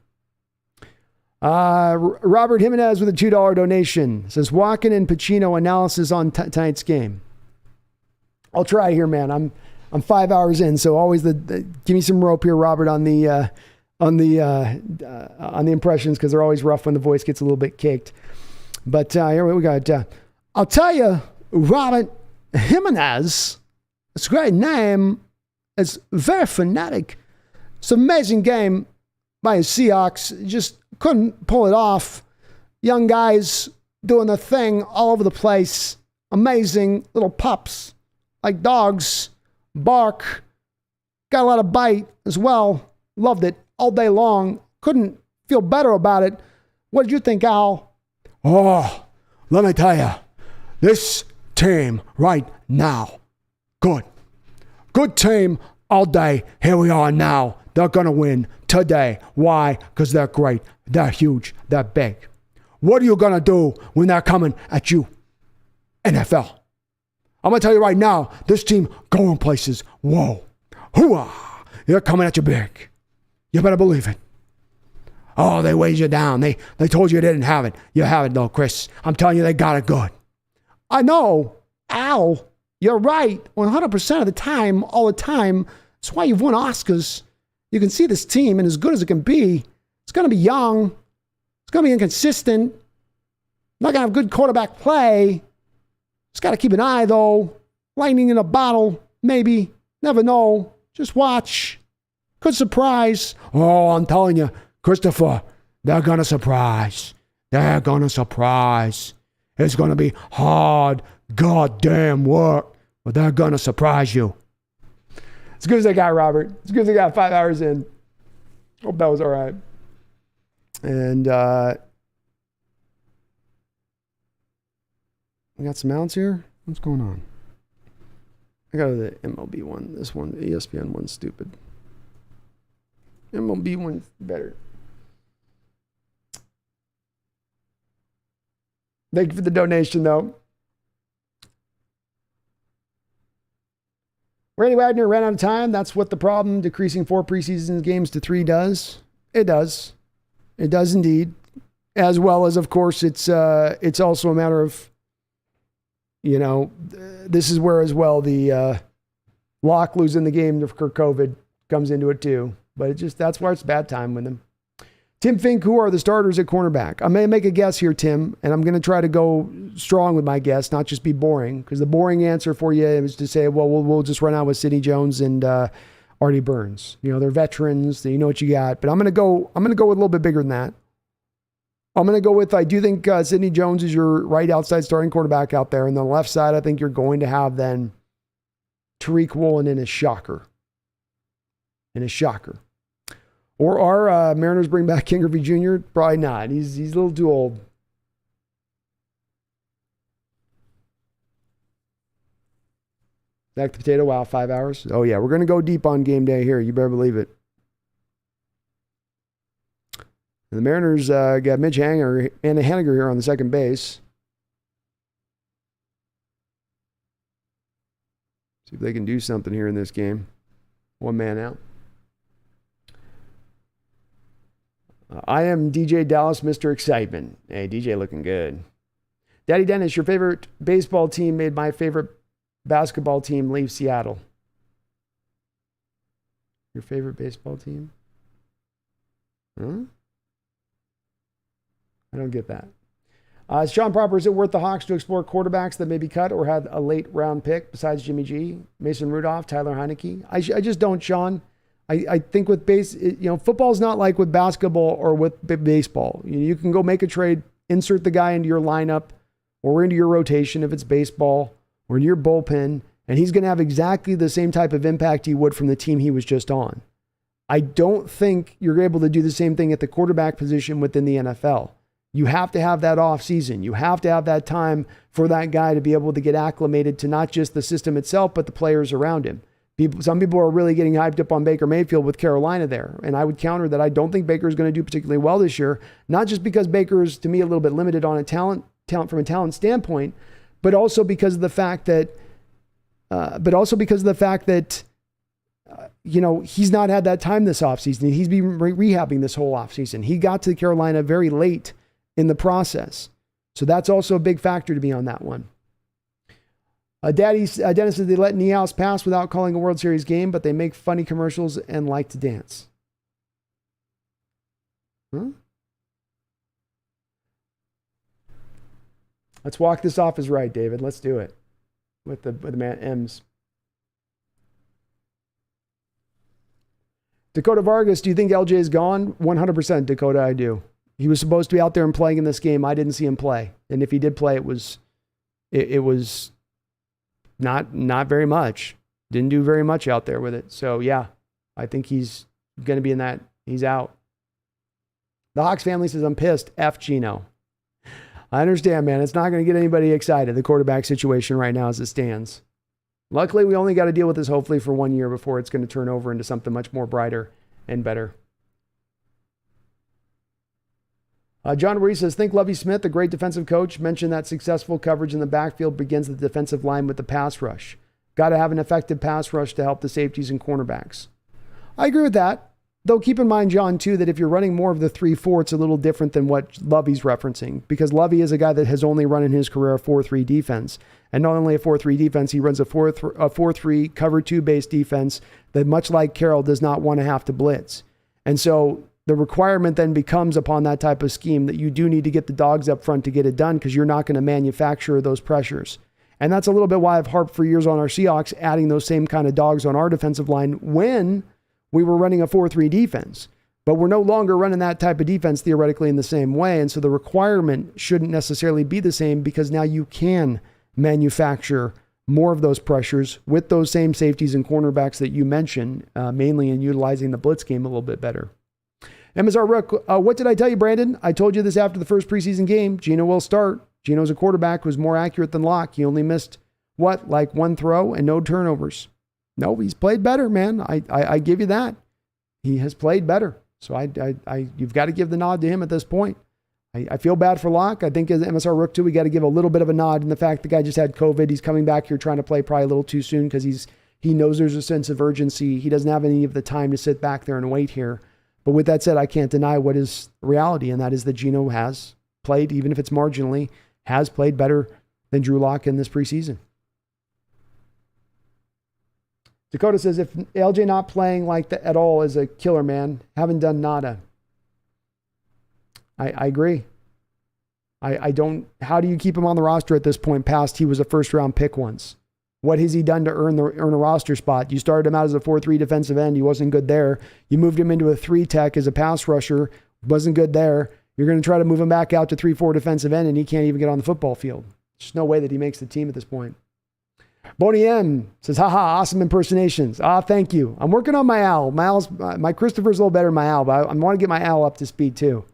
Robert Jimenez with a $2 donation says, Walken and Pacino analysis on tonight's game. I'll try here, man. I'm 5 hours in, so always give me some rope here, Robert, on the impressions because they're always rough when the voice gets a little bit caked. But here we got. I'll tell you, Robert Jimenez. It's a great name. It's very phonetic. It's an amazing game by the Seahawks. Just couldn't pull it off. Young guys doing their thing all over the place. Amazing little pups, like dogs, bark. Got a lot of bite as well. Loved it all day long. Couldn't feel better about it. What did you think, Al? Oh, let me tell you, this team right now, good team all day. Here we are now. They're going to win today. Why? Because they're great. They're huge. They're big. What are you going to do when they're coming at you? NFL. I'm going to tell you right now, this team going places. Whoa. Hoo-ah. They're coming at you big. You better believe it. Oh, they weighed you down. They told you you didn't have it. You have it, though, Chris. I'm telling you, they got it good. I know. Al, you're right. 100% of the time, all the time. That's why you've won Oscars. You can see this team, and as good as it can be, it's going to be young. It's going to be inconsistent. Not going to have good quarterback play. Just got to keep an eye, though. Lightning in a bottle, maybe. Never know. Just watch. Could surprise. Oh, I'm telling you, Christopher, they're going to surprise. They're going to surprise. It's going to be hard, goddamn work, but they're going to surprise you. As good as I got, Robert. As good as I got 5 hours in. Hope that was all right. And we got some outs here. What's going on? I got the MLB one. This one, the ESPN one's stupid. MLB one's better. Thank you for the donation, though. Randy Wagner ran out of time. That's what the problem decreasing 4 preseason games to 3 does. It does. It does indeed. As well as, of course, it's also a matter of, this is where as well the Locke losing the game for COVID comes into it too. But that's why it's bad time with them. Tim Fink, who are the starters at cornerback? I'm going to make a guess here, Tim, and I'm going to try to go strong with my guess, not just be boring, because the boring answer for you is to say, well, we'll just run out with Sidney Jones and Artie Burns. They're veterans. You know what you got. But I'm going to go with a little bit bigger than that. I'm going to go with, I do think Sidney Jones is your right outside starting quarterback out there. And on the left side, I think you're going to have then Tariq Woolen in a shocker. Or are Mariners bring back King Griffey Jr.? Probably not. He's a little too old. Back to potato. Wow, 5 hours. Oh, yeah. We're going to go deep on game day here. You better believe it. And the Mariners got Mitch Hanger and Henniger here on the second base. See if they can do something here in this game. 1 man out. I am DJ Dallas, Mr. Excitement. Hey, DJ looking good. Daddy Dennis, your favorite baseball team made my favorite basketball team leave Seattle. Your favorite baseball team? Huh? I don't get that. Sean Proper, is it worth the Hawks to explore quarterbacks that may be cut or had a late round pick besides Jimmy G, Mason Rudolph, Tyler Heineke? I just don't, Sean. I think with football's not like with basketball or with baseball. You can go make a trade insert the guy into your lineup or into your rotation if it's baseball or into your bullpen, and he's going to have exactly the same type of impact he would from the team he was just on. I don't think you're able to do the same thing at the quarterback position within the NFL. You have to have that off season. You have to have that time for that guy to be able to get acclimated to not just the system itself, but the players around him. Some people are really getting hyped up on Baker Mayfield with Carolina there. And I would counter that I don't think Baker is going to do particularly well this year, not just because Baker's, to me, a little bit limited on a talent from a talent standpoint, but also because of the fact that, he's not had that time this offseason. He's been rehabbing this whole offseason. He got to Carolina very late in the process. So that's also a big factor to me on that one. Dennis says they let Niehaus pass without calling a World Series game, but they make funny commercials and like to dance. Huh? Let's walk this off as right, David. Let's do it with the man M's. Dakota Vargas, do you think LJ is gone? 100%, Dakota, I do. He was supposed to be out there and playing in this game. I didn't see him play. And if he did play, it was not very much. Didn't do very much out there with it. So, yeah, I think he's going to be in that. He's out. The Hawks family says, I'm pissed. F Geno. I understand, man. It's not going to get anybody excited, the quarterback situation right now as it stands. Luckily, we only got to deal with this hopefully for 1 year before it's going to turn over into something much more brighter and better. John Reese says, think Lovie Smith, a great defensive coach, mentioned that successful coverage in the backfield begins the defensive line with the pass rush. Got to have an effective pass rush to help the safeties and cornerbacks. I agree with that. Though keep in mind, John, too, that if you're running more of the 3-4, it's a little different than what Lovey's referencing, because Lovey is a guy that has only run in his career a 4-3 defense. And not only a 4-3 defense, he runs a 4-3 cover 2 based defense that, much like Carroll, does not want to have to blitz. And so the requirement then becomes upon that type of scheme that you do need to get the dogs up front to get it done, because you're not going to manufacture those pressures. And that's a little bit why I've harped for years on our Seahawks, adding those same kind of dogs on our defensive line when we were running a 4-3 defense. But we're no longer running that type of defense theoretically in the same way. And so the requirement shouldn't necessarily be the same, because now you can manufacture more of those pressures with those same safeties and cornerbacks that you mentioned, mainly in utilizing the blitz game a little bit better. MSR Rook, what did I tell you, Brandon? I told you this after the first preseason game. Geno will start. Geno's a quarterback who's more accurate than Locke. He only missed, like one throw and no turnovers. No, he's played better, man. I give you that. He has played better. So you've got to give the nod to him at this point. I feel bad for Locke. I think as MSR Rook too, we got to give a little bit of a nod in the fact the guy just had COVID. He's coming back here trying to play probably a little too soon because he knows there's a sense of urgency. He doesn't have any of the time to sit back there and wait here. But with that said, I can't deny what is reality, and that is that Geno has played, even if it's marginally, has played better than Drew Lock in this preseason. Dakota says, if LJ not playing like that at all is a killer, man. Haven't done nada. I agree. I don't, how do you keep him on the roster at this point past he was a first round pick once? What has he done to earn a roster spot? You started him out as a 4-3 defensive end. He wasn't good there. You moved him into a 3 tech as a pass rusher. Wasn't good there. You're going to try to move him back out to 3-4 defensive end, and he can't even get on the football field. There's no way that he makes the team at this point. Boney M says, haha, awesome impersonations. Thank you. I'm working on my owl. My Christopher's a little better than my owl, but I want to get my owl up to speed too.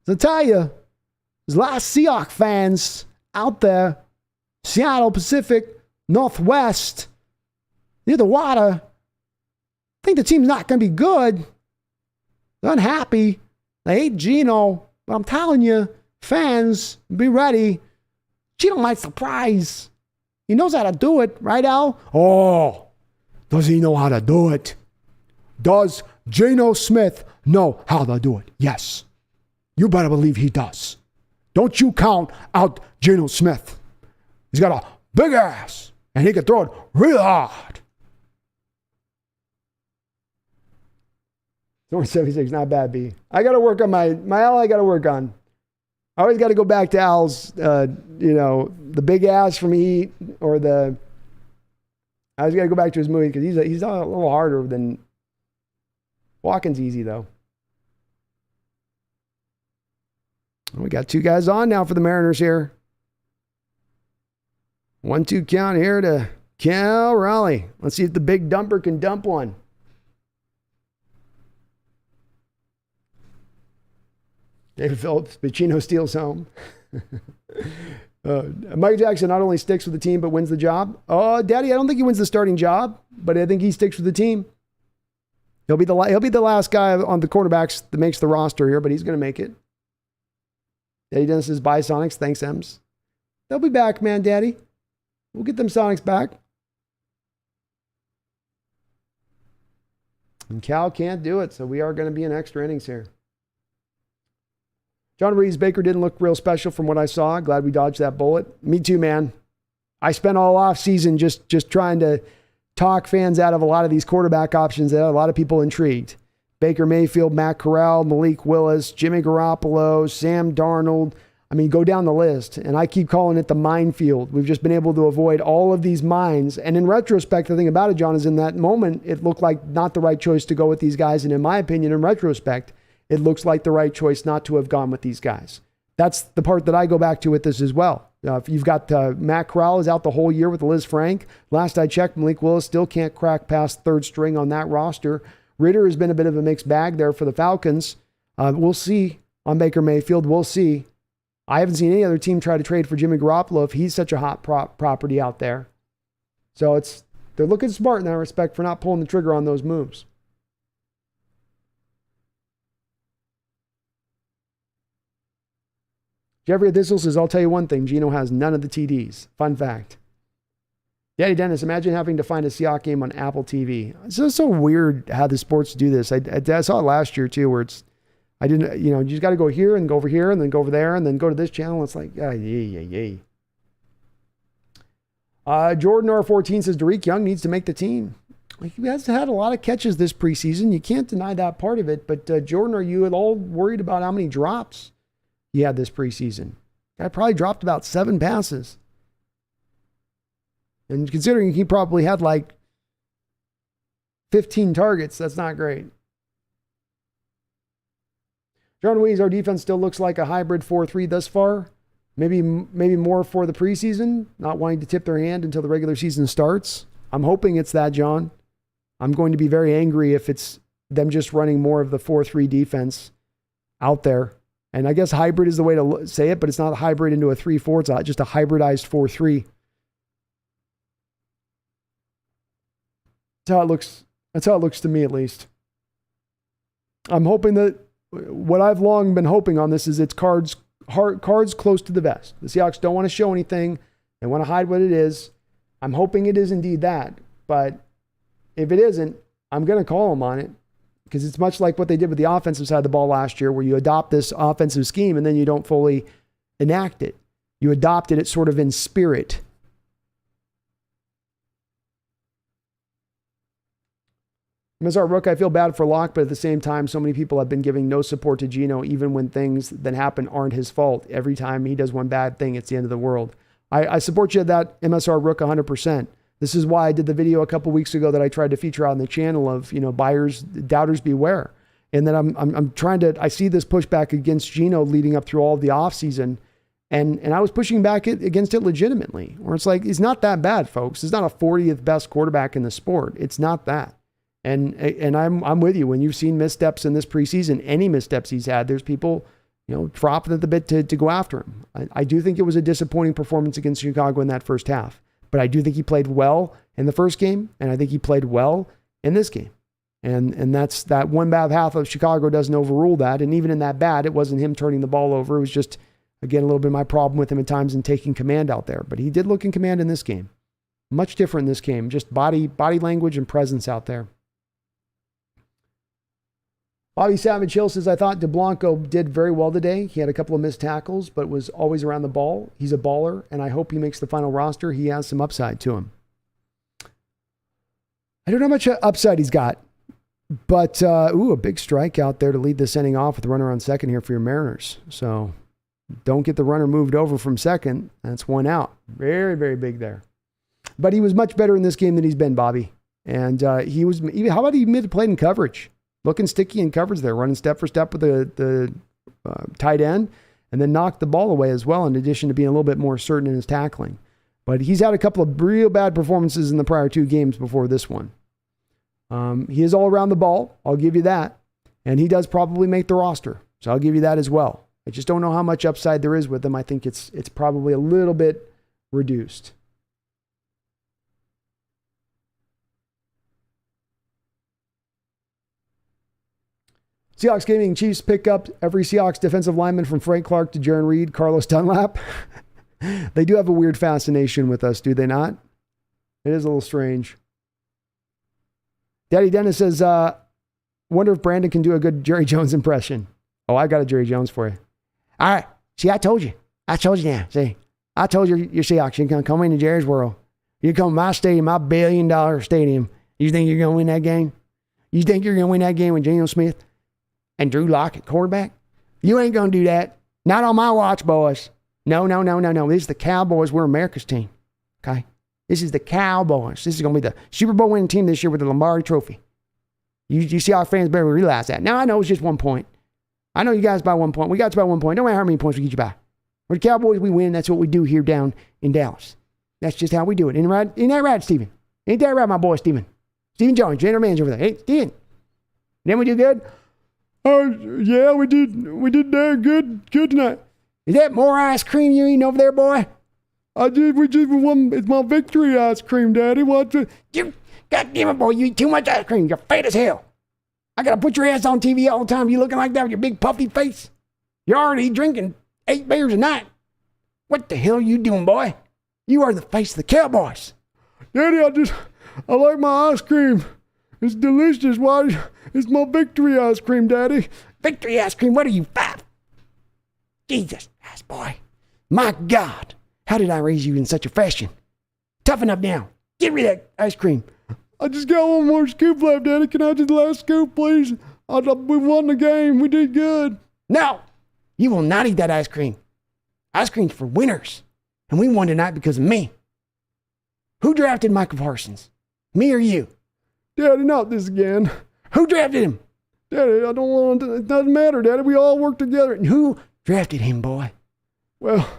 So I tell you, there's a lot of Seahawks fans out there, Seattle, Pacific, Northwest, near the water. Think the team's not going to be good. They're unhappy. They hate Geno. But I'm telling you, fans, be ready. Geno might surprise. He knows how to do it, right, Al? Oh, does he know how to do it? Does Geno Smith know how to do it? Yes. You better believe he does. Don't you count out Geno Smith. He's got a big ass, and he can throw it real hard. 76, not bad, B. I got to work on my Al. I got to work on. I always got to go back to Al's, the big ass from Heat, or I always got to go back to his movie because he's a little harder than Walken's easy though. We got 2 guys on now for the Mariners here. 1-2 count here to Cal Raleigh. Let's see if the big dumper can dump one. David Phillips, Pacino steals home. Mike Jackson not only sticks with the team, but wins the job. Oh, Daddy, I don't think he wins the starting job, but I think he sticks with the team. He'll be the last guy on the quarterbacks that makes the roster here, but he's going to make it. Daddy Dennis says, bye, Sonics. Thanks, Ems. They'll be back, man, Daddy. We'll get them Sonics back. And Cal can't do it, so we are going to be in extra innings here. John Reeves Baker didn't look real special from what I saw. Glad we dodged that bullet. Me too, man. I spent all off season just trying to talk fans out of a lot of these quarterback options that had a lot of people intrigued. Baker Mayfield, Matt Corral, Malik Willis, Jimmy Garoppolo, Sam Darnold. I mean, go down the list. And I keep calling it the minefield. We've just been able to avoid all of these mines. And in retrospect, the thing about it, John, is in that moment, it looked like not the right choice to go with these guys. And in my opinion, in retrospect, it looks like the right choice not to have gone with these guys. That's the part that I go back to with this as well. If you've got Matt Corral is out the whole year with Liz Frank. Last I checked, Malik Willis still can't crack past third string on that roster. Ritter has been a bit of a mixed bag there for the Falcons. We'll see on Baker Mayfield. We'll see. I haven't seen any other team try to trade for Jimmy Garoppolo if he's such a hot property out there. So they're looking smart in that respect for not pulling the trigger on those moves. Jeffrey Thistle says, I'll tell you one thing. Geno has none of the TDs. Fun fact. Daddy Dennis, imagine having to find a Seahawks game on Apple TV. It's just so weird how the sports do this. I saw it last year too, where you just got to go here and go over here and then go over there and then go to this channel. It's like, yay. Jordan R14 says, Tariq Young needs to make the team. He has had a lot of catches this preseason. You can't deny that part of it. But Jordan, are you at all worried about how many drops he had this preseason? Guy probably dropped about 7 passes. And considering he probably had like 15 targets, that's not great. John Wees, our defense still looks like a hybrid 4-3 thus far. Maybe more for the preseason, not wanting to tip their hand until the regular season starts. I'm hoping it's that, John. I'm going to be very angry if it's them just running more of the 4-3 defense out there. And I guess hybrid is the way to say it, but it's not a hybrid into a 3-4. It's just a hybridized 4-3. That's how it looks. That's how it looks to me, at least. I'm hoping that what I've long been hoping on this is it's cards close to the vest. The Seahawks don't want to show anything. They want to hide what it is. I'm hoping it is indeed that. But if it isn't, I'm going to call them on it, because it's much like what they did with the offensive side of the ball last year, where you adopt this offensive scheme and then you don't fully enact it. You adopted it sort of in spirit. MSR Rook, I feel bad for Locke, but at the same time, so many people have been giving no support to Geno, even when things that happen aren't his fault. Every time he does one bad thing, it's the end of the world. I support you at that, MSR Rook, 100%. This is why I did the video a couple weeks ago that I tried to feature out on the channel of, buyers, doubters beware. And then I'm trying to, I see this pushback against Geno leading up through all of the offseason. And I was pushing back against it legitimately, where it's like, he's not that bad, folks. He's not a 40th best quarterback in the sport. It's not that. And I'm with you. When you've seen missteps in this preseason, any missteps he's had, there's people, dropping at the bit to go after him. I do think it was a disappointing performance against Chicago in that first half, but I do think he played well in the first game, and I think he played well in this game. And that's that one bad half of Chicago doesn't overrule that. And even in that bad, it wasn't him turning the ball over. It was just, again, a little bit of my problem with him at times in taking command out there. But he did look in command in this game. Much different in this game. Just body language and presence out there. Bobby Savage Hill says, I thought DeBlanco did very well today. He had a couple of missed tackles, but was always around the ball. He's a baller, and I hope he makes the final roster. He has some upside to him. I don't know how much upside he's got, but a big strike out there to lead this inning off with the runner on second here for your Mariners. So don't get the runner moved over from second. That's one out. Very, very big there. But he was much better in this game than he's been, Bobby. And how about he mid-played in coverage? Looking sticky in coverage there, running step for step with the tight end. and then knocked the ball away as well, in addition to being a little bit more certain in his tackling. But he's had a couple of real bad performances in the prior 2 games before this one. He is all around the ball. I'll give you that. And he does probably make the roster. So I'll give you that as well. I just don't know how much upside there is with him. I think it's probably a little bit reduced. Seahawks Gaming Chiefs pick up every Seahawks defensive lineman from Frank Clark to Jaron Reed, Carlos Dunlap. They do have a weird fascination with us, do they not? It is a little strange. Daddy Dennis says, wonder if Brandon can do a good Jerry Jones impression. Oh, I got a Jerry Jones for you. All right. See, I told you. Now. See, I told you your Seahawks, you're going to come into Jerrysworld. You come to my stadium, my $1 billion stadium. You think you're going to win that game? You think you're going to win that game with Geno Smith and Drew Lock at quarterback? You ain't going to do that. Not on my watch, boys. No. This is the Cowboys. We're America's team. Okay? This is the Cowboys. This is going to be the Super Bowl winning team this year with the Lombardi Trophy. You see our fans better realize that. Now, I know it's just 1 point. I know you guys by 1 point. We got you by 1 point. Don't matter how many points we get you by. We're the Cowboys. We win. That's what we do here down in Dallas. That's just how we do it. Ain't that right, Steven? Ain't that right, my boy, Steven? Steven Jones, general manager over there. Hey, Steven. Then we do good? Yeah, we did good tonight. Is that more ice cream you eating over there, boy? We just won. It's my victory ice cream, Daddy. You, goddamn it, boy, you eat too much ice cream. You're fat as hell. I gotta put your ass on TV all the time. You looking like that with your big puffy face? You're already drinking 8 beers a night. What the hell are you doing, boy? You are the face of the Cowboys. Daddy, I like my ice cream. It's delicious. Why? It's my victory ice cream, Daddy. Victory ice cream? What are you, 5? Jesus, ass boy. My God. How did I raise you in such a fashion? Toughen up now. Get rid of that ice cream. I just got one more scoop left, Daddy. Can I have the last scoop, please? We won the game. We did good. No, you will not eat that ice cream. Ice cream's for winners. And we won tonight because of me. Who drafted Michael Parsons? Me or you? Daddy, not this again. Who drafted him? Daddy, I don't want to. It doesn't matter, Daddy. We all work together. And who drafted him, boy? Well,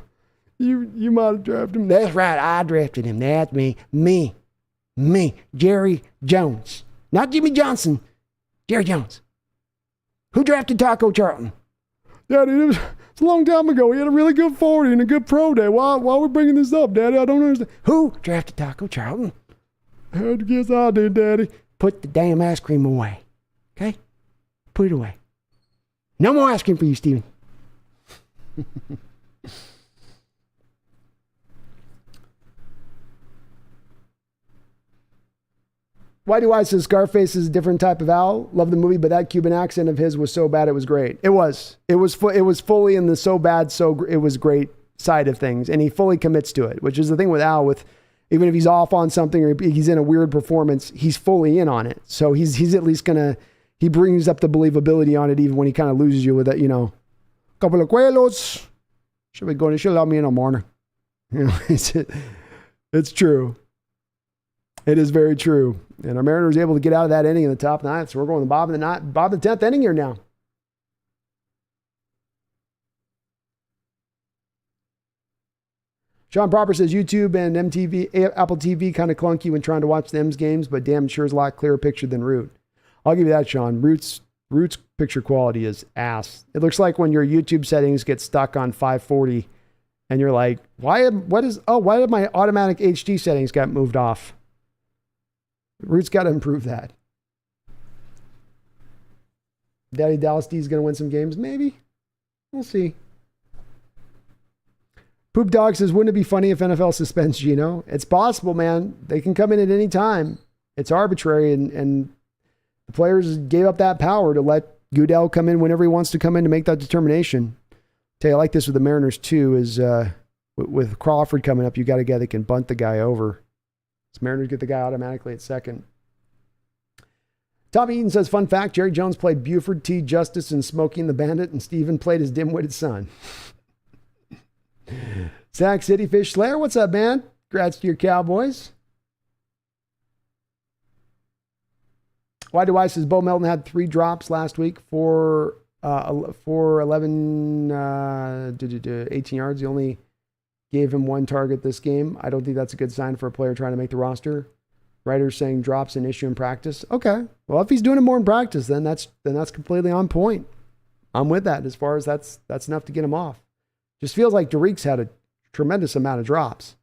you might have drafted him. That's right. I drafted him. That's me. Me. Jerry Jones. Not Jimmy Johnson. Jerry Jones. Who drafted Taco Charlton? Daddy, it's a long time ago. He had a really good 40 and a good pro day. Why are we bringing this up, Daddy? I don't understand. Who drafted Taco Charlton? I guess I did, Daddy. Put the damn ice cream away. Okay? Put it away. No more ice cream for you, Steven. Why do I say Scarface is a different type of owl? Love the movie, but that Cuban accent of his was so bad it was great. It was fully in the so bad, so it was great side of things, and he fully commits to it, which is the thing with Al. With even if he's off on something or he's in a weird performance, he's fully in on it. So he's at least he brings up the believability on it, even when he kind of loses you with that, couple of cuelos. Should be going to she'll love me in the morning. It's true. It is very true. And our Mariners able to get out of that inning in the top 9. So we're going to Bob the 10th inning here now. Sean Proper says YouTube and Apple TV kind of clunky when trying to watch the M's games, but damn sure is a lot clearer picture than Root. I'll give you that, Sean. Root's picture quality is ass. It looks like when your YouTube settings get stuck on 540 and you're like, why did my automatic HD settings got moved off? Root's got to improve that. Daddy Dallas D is going to win some games? Maybe. We'll see. Poop Dog says, wouldn't it be funny if NFL suspends Geno? It's possible, man. They can come in at any time. It's arbitrary, and the players gave up that power to let Goodell come in whenever he wants to come in to make that determination. Tell you, I like this with the Mariners, too, is with Crawford coming up, you got a guy that can bunt the guy over. Mariners get the guy automatically at second. Tom Eaton says, fun fact, Jerry Jones played Buford T. Justice in Smoking the Bandit, and Steven played his dim-witted son. Sac City Fish Slayer, what's up, man? Congrats to your Cowboys. Why do I says Bo Melton had 3 drops last week for 11 18 yards. You only gave him 1 target this game. I don't think that's a good sign for a player trying to make the roster. Writers saying drops an issue in practice. Okay. Well, if he's doing it more in practice, then that's completely on point. I'm with that as far as that's enough to get him off. Just feels like Tariq's had a tremendous amount of drops.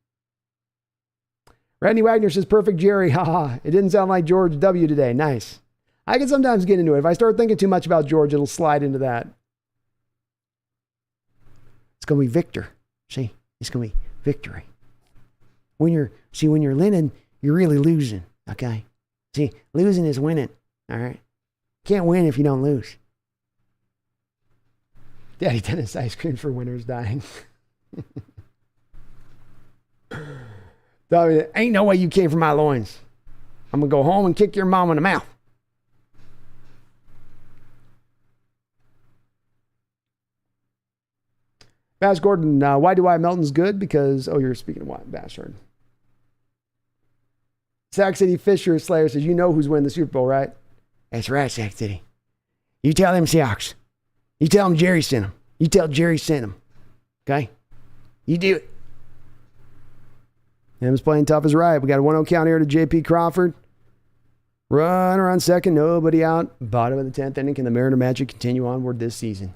Randy Wagner says, perfect Jerry. Haha. It didn't sound like George W. today. Nice. I can sometimes get into it. If I start thinking too much about George, it'll slide into that. It's going to be Victor. See? It's going to be victory. When you're winning, you're really losing. Okay? See, losing is winning. All right? Can't win if you don't lose. Daddy Dennis ice cream for winners dying. Ain't no way you came from my loins. I'm going to go home and kick your mom in the mouth. Bass Gordon, why do I Melton's good? Because, you're speaking of what? Bastard. Sac City Fisher Slayer says, you know who's winning the Super Bowl, right? That's right, Sac City. You tell them Seahawks. You tell them Jerry sent them. You tell Jerry sent them. Okay? You do it. Him's playing tough as right. We got a 1-0 count here to J.P. Crawford. Runner on second. Nobody out. Bottom of the 10th inning. Can the Mariner Magic continue onward this season?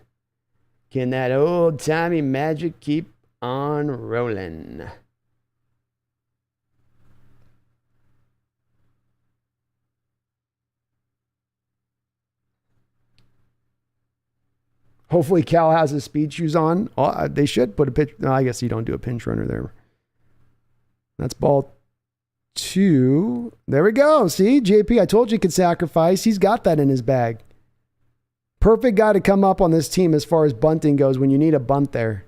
Can that old-timey magic keep on rolling? Hopefully Cal has his speed shoes on. They should put a pitch. No, I guess you don't do a pinch runner there. That's ball 2. There we go. See, JP, I told you he could sacrifice. He's got that in his bag. Perfect guy to come up on this team as far as bunting goes when you need a bunt there.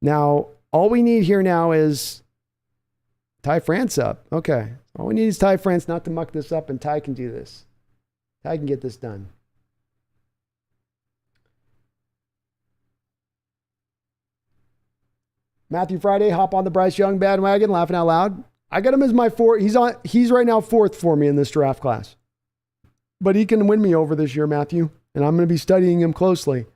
Now, all we need here now is Ty France up. Okay. All we need is Ty France not to muck this up, and Ty can do this. Ty can get this done. Matthew Friday, hop on the Bryce Young bandwagon, laughing out loud. I got him as my 4. He's right now 4th for me in this draft class. But he can win me over this year, Matthew. And I'm going to be studying him closely.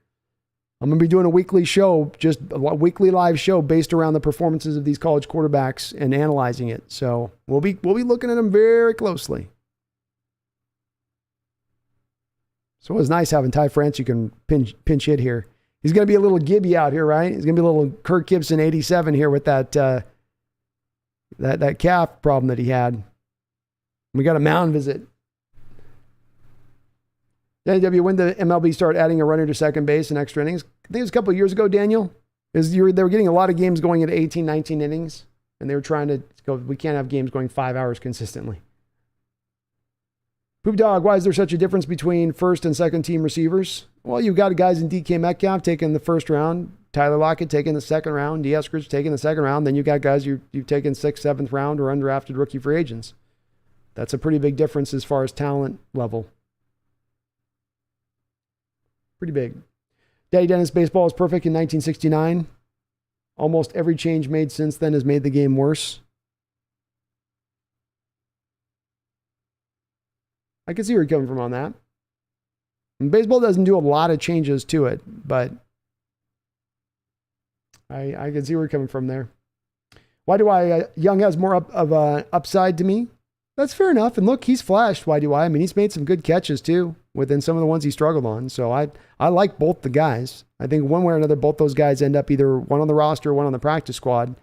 I'm going to be doing a weekly show, just a weekly live show based around the performances of these college quarterbacks and analyzing it. So we'll be looking at them very closely. So it was nice having Ty France. You can pinch hit here. He's going to be a little Gibby out here, right? He's going to be a little Kirk Gibson 87 here with that calf problem that he had. We got a mound visit. NW, when the MLB start adding a runner to second base in extra innings? I think it was a couple of years ago, Daniel. They were getting a lot of games going at 18, 19 innings, and they were trying to go, we can't have games going 5 hours consistently. Poop Dog, why is there such a difference between first and second team receivers? Well, you've got guys in DK Metcalf taking the first round, Tyler Lockett taking the second round, D. Eskridge taking the second round. Then you've got guys you've taken 6th, 7th round or undrafted rookie free agents. That's a pretty big difference as far as talent level. Pretty big. Daddy Dennis, baseball is perfect in 1969. Almost every change made since then has made the game worse. I can see where you're coming from on that. And baseball doesn't do a lot of changes to it, but I can see where you're coming from there. Why do I? Young has more of an upside to me. That's fair enough. And look, he's flashed. Why do I? I mean, he's made some good catches too within some of the ones he struggled on. So I like both the guys. I think one way or another, both those guys end up either one on the roster, one on the practice squad.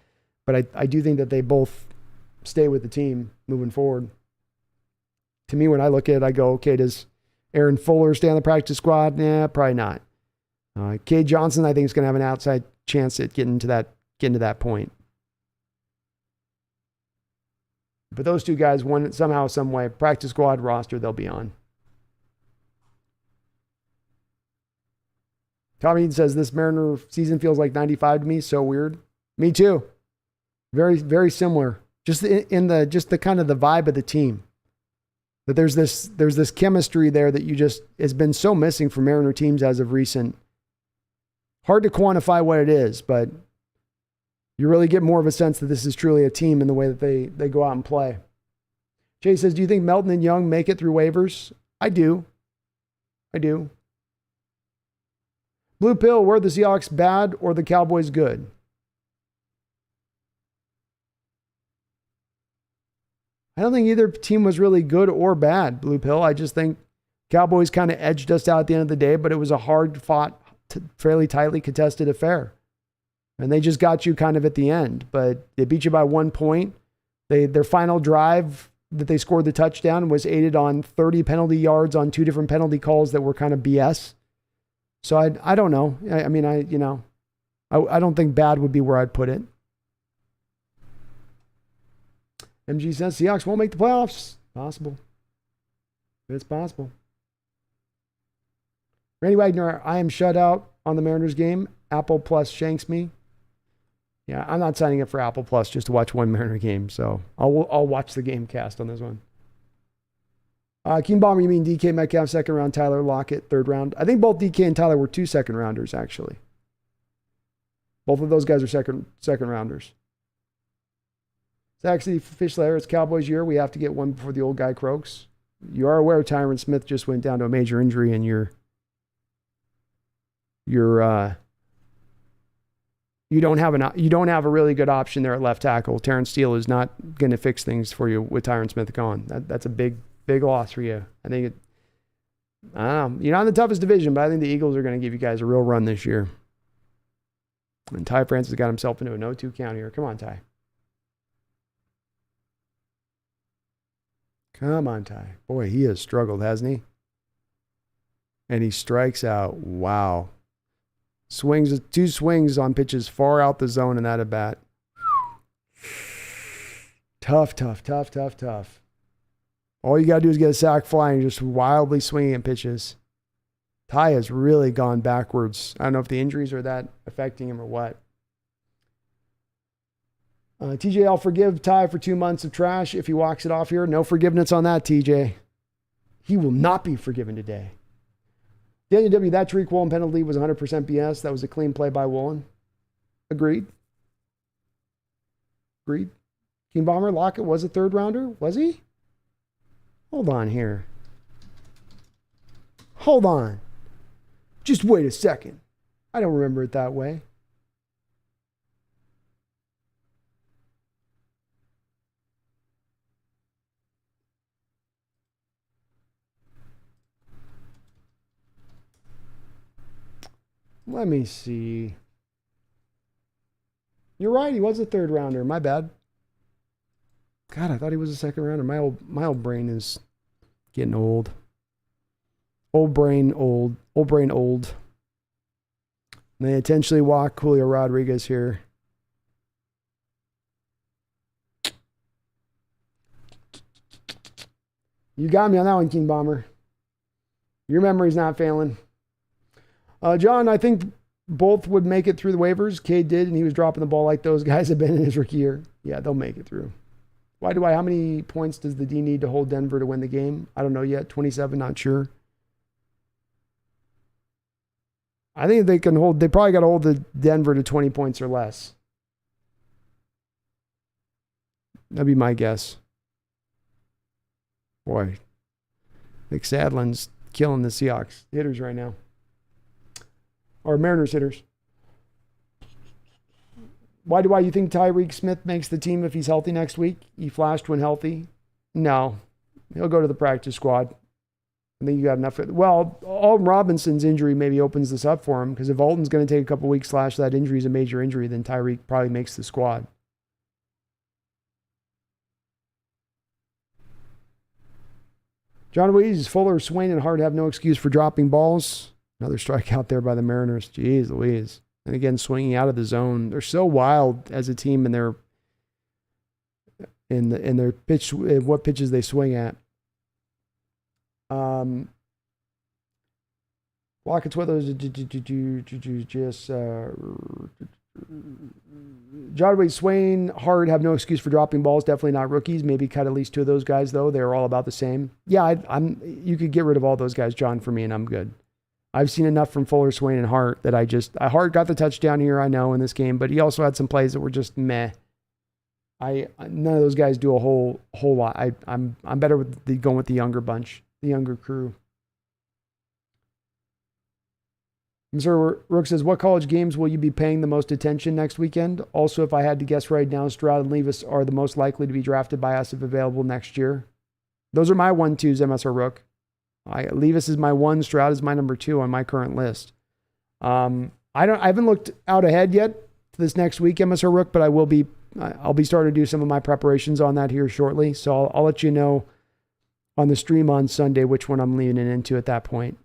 But I do think that they both stay with the team moving forward. To me, when I look at it, I go, okay, does Aaron Fuller stay on the practice squad? Nah, probably not. Cade Johnson, I think, is going to have an outside chance at getting to that point. But those two guys, one somehow, some way, practice squad roster, they'll be on. Tommy Eden says, this Mariner season feels like 95 to me. So weird. Me too. Very, very similar. Just in the kind of the vibe of the team. That there's this chemistry there that has been so missing from Mariner teams as of recent. Hard to quantify what it is, but you really get more of a sense that this is truly a team in the way that they go out and play. Jay says, do you think Melton and Young make it through waivers? I do. Blue Pill, were the Seahawks bad or the Cowboys good? I don't think either team was really good or bad, Blue Pill. I just think Cowboys kind of edged us out at the end of the day, but it was a hard-fought, fairly tightly contested affair. And they just got you kind of at the end, but they beat you by 1 point. Their final drive that they scored the touchdown was aided on 30 penalty yards on 2 different penalty calls that were kind of BS. So I don't know. I don't think bad would be where I'd put it. MG says Seahawks won't make the playoffs. Possible. It's possible. Randy Wagner, I am shut out on the Mariners game. Apple Plus shanks me. Yeah, I'm not signing up for Apple Plus just to watch one Mariner game, so I'll watch the game cast on this one. Keen Bomber, you mean DK Metcalf, second round, Tyler Lockett, third round? I think both DK and Tyler were 2 second rounders, actually. Both of those guys are second rounders. It's actually Fish Lair. It's Cowboys year. We have to get one before the old guy croaks. You are aware Tyron Smith just went down to a major injury, and you don't have a really good option there at left tackle. Terrence Steele is not going to fix things for you with Tyron Smith gone. That's a big loss for you. I think you're not in the toughest division, but I think the Eagles are going to give you guys a real run this year. And Ty Francis got himself into a 0-2 count here. Come on, Ty. Come on, Ty. Boy, he has struggled, hasn't he? And he strikes out. Wow. 2 swings on pitches far out the zone in that at bat. Tough. All you got to do is get a sack fly and just wildly swinging at pitches. Ty has really gone backwards. I don't know if the injuries are that affecting him or what. TJ, I'll forgive Ty for 2 months of trash if he walks it off here. No forgiveness on that, TJ. He will not be forgiven today. Daniel W., that Tariq Woolen penalty was 100% BS. That was a clean play by Woolen. Agreed. King Bomber, Lockett was a third rounder? Was he? Hold on here. Hold on. Just wait a second. I don't remember it that way. Let me see. You're right. He was a third rounder. My bad. God, I thought he was a second rounder. My old brain is getting old. Old brain old. And they intentionally walk Julio Rodriguez here. You got me on that one, King Bomber. Your memory's not failing. John, I think both would make it through the waivers. Cade did, and he was dropping the ball like those guys have been in his rookie year. Yeah, they'll make it through. How many points does the D need to hold Denver to win the game? I don't know yet. 27, not sure. I think they probably got to hold the Denver to 20 points or less. That'd be my guess. Boy, Nick Sadlin's killing the Seahawks hitters right now. Or Mariners hitters. Why do you think Tariq Smith makes the team if he's healthy next week? He flashed when healthy. No. He'll go to the practice squad. I think you got enough. Well, Alton Robinson's injury maybe opens this up for him, because if Alton's going to take a couple weeks / that injury is a major injury, then Tariq probably makes the squad. John Louise, Fuller, Swain, and Hart have no excuse for dropping balls. Another strikeout there by the Mariners. Jeez Louise. And again, swinging out of the zone. They're so wild as a team in their pitch, what pitches they swing at. Lockett's weather just Jadway, Swain, Hart have no excuse for dropping balls. Definitely not rookies. Maybe cut at least 2 of those guys though. They're all about the same. Yeah, you could get rid of all those guys, John, for me, and I'm good. I've seen enough from Fuller, Swain, and Hart that Hart got the touchdown here, I know, in this game, but he also had some plays that were just meh. None of those guys do a whole lot. I'm better with going with the younger bunch, the younger crew. Mr. Rook says, what college games will you be paying the most attention next weekend? Also, if I had to guess right now, Stroud and Levis are the most likely to be drafted by us if available next year. Those are my 1-2s, MSR Rook. Levis is my 1, Stroud is my number 2 on my current list. I haven't looked out ahead yet to this next week, MSR Rook, but I'll be starting to do some of my preparations on that here shortly. So I'll let you know on the stream on Sunday which one I'm leaning into at that point.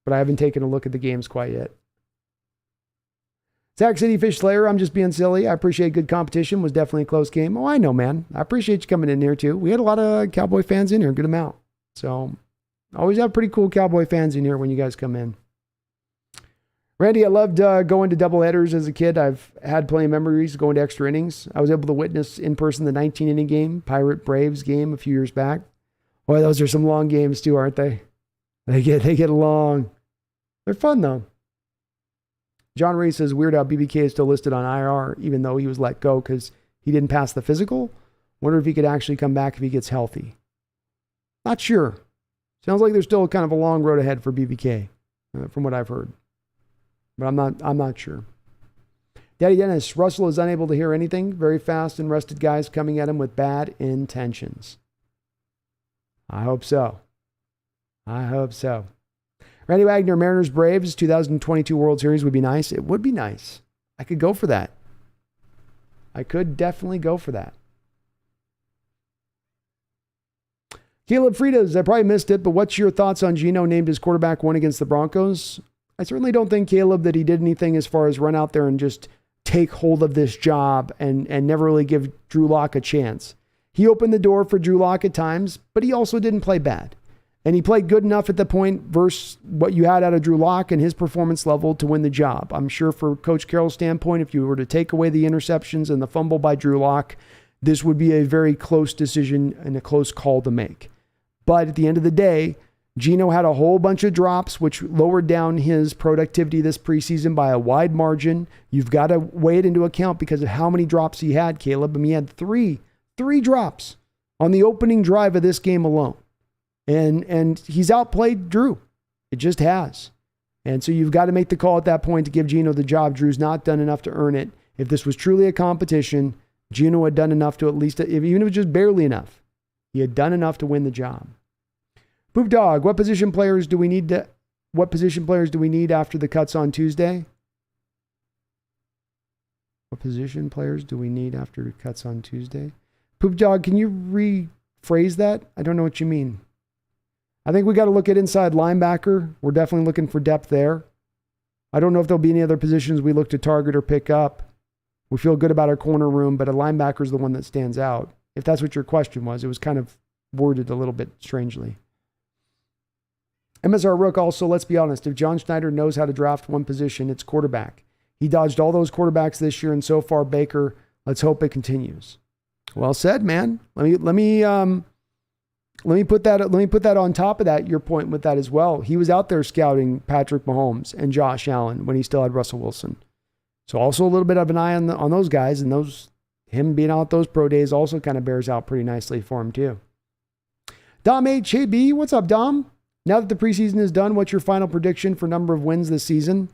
But I haven't taken a look at the games quite yet. Sac City Fish Slayer, I'm just being silly. I appreciate good competition. Was definitely a close game. Oh, I know, man. I appreciate you coming in here, too. We had a lot of Cowboy fans in here, a good amount. So, always have pretty cool Cowboy fans in here when you guys come in. Randy, I loved going to doubleheaders as a kid. I've had plenty of memories going to extra innings. I was able to witness in person the 19-inning game, Pirate Braves game a few years back. Boy, those are some long games, too, aren't they? They get long. They're fun, though. John Ray says, weird how BBK is still listed on IR, even though he was let go because he didn't pass the physical. Wonder if he could actually come back if he gets healthy. Not sure. Sounds like there's still kind of a long road ahead for BBK, from what I've heard. But I'm not sure. Daddy Dennis, Russell is unable to hear anything. Very fast and rested guys coming at him with bad intentions. I hope so. Randy Wagner, Mariners Braves, 2022 World Series would be nice. It would be nice. I could go for that. I could definitely go for that. Caleb Fridas, I probably missed it, but what's your thoughts on Geno named as quarterback 1 against the Broncos? I certainly don't think, Caleb, that he did anything as far as run out there and just take hold of this job and never really give Drew Lock a chance. He opened the door for Drew Lock at times, but he also didn't play bad. And he played good enough at the point versus what you had out of Drew Lock and his performance level to win the job. I'm sure for Coach Carroll's standpoint, if you were to take away the interceptions and the fumble by Drew Lock, this would be a very close decision and a close call to make. But at the end of the day, Geno had a whole bunch of drops, which lowered down his productivity this preseason by a wide margin. You've got to weigh it into account because of how many drops he had, Caleb. I mean, he had three drops on the opening drive of this game alone. And he's outplayed Drew. It just has. And so you've got to make the call at that point to give Geno the job. Drew's not done enough to earn it. If this was truly a competition, Geno had done enough to at least, even if it was just barely enough, he had done enough to win the job. Poop Dog, what position players do we need after the cuts on Tuesday? What position players do we need after the cuts on Tuesday? Poop Dog, can you rephrase that? I don't know what you mean. I think we got to look at inside linebacker. We're definitely looking for depth there. I don't know if there'll be any other positions we look to target or pick up. We feel good about our corner room, but a linebacker is the one that stands out. If that's what your question was, it was kind of worded a little bit strangely. MSR Rook also, let's be honest, if John Schneider knows how to draft one position, it's quarterback. He dodged all those quarterbacks this year, and so far, Baker, let's hope it continues. Well said, man. Let me put that on top of that, your point with that as well. He was out there scouting Patrick Mahomes and Josh Allen when he still had Russell Wilson. So also a little bit of an eye on those guys, and him being out those pro days also kind of bears out pretty nicely for him too. Dom HB, what's up, Dom? Now that the preseason is done, what's your final prediction for number of wins this season?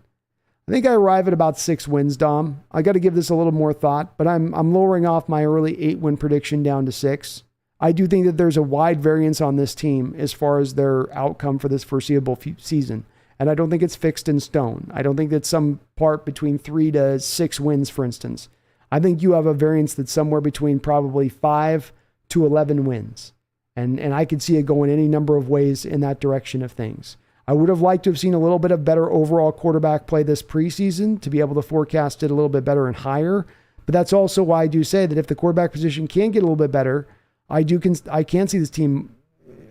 I think I arrive at about 6 wins, Dom. I got to give this a little more thought, but I'm lowering off my early 8-win prediction down to 6. I do think that there's a wide variance on this team as far as their outcome for this foreseeable season. And I don't think it's fixed in stone. I don't think that's some part between 3 to 6 wins, for instance. I think you have a variance that's somewhere between probably 5 to 11 wins. And I could see it going any number of ways in that direction of things. I would have liked to have seen a little bit of better overall quarterback play this preseason to be able to forecast it a little bit better and higher. But that's also why I do say that if the quarterback position can get a little bit better, I can see this team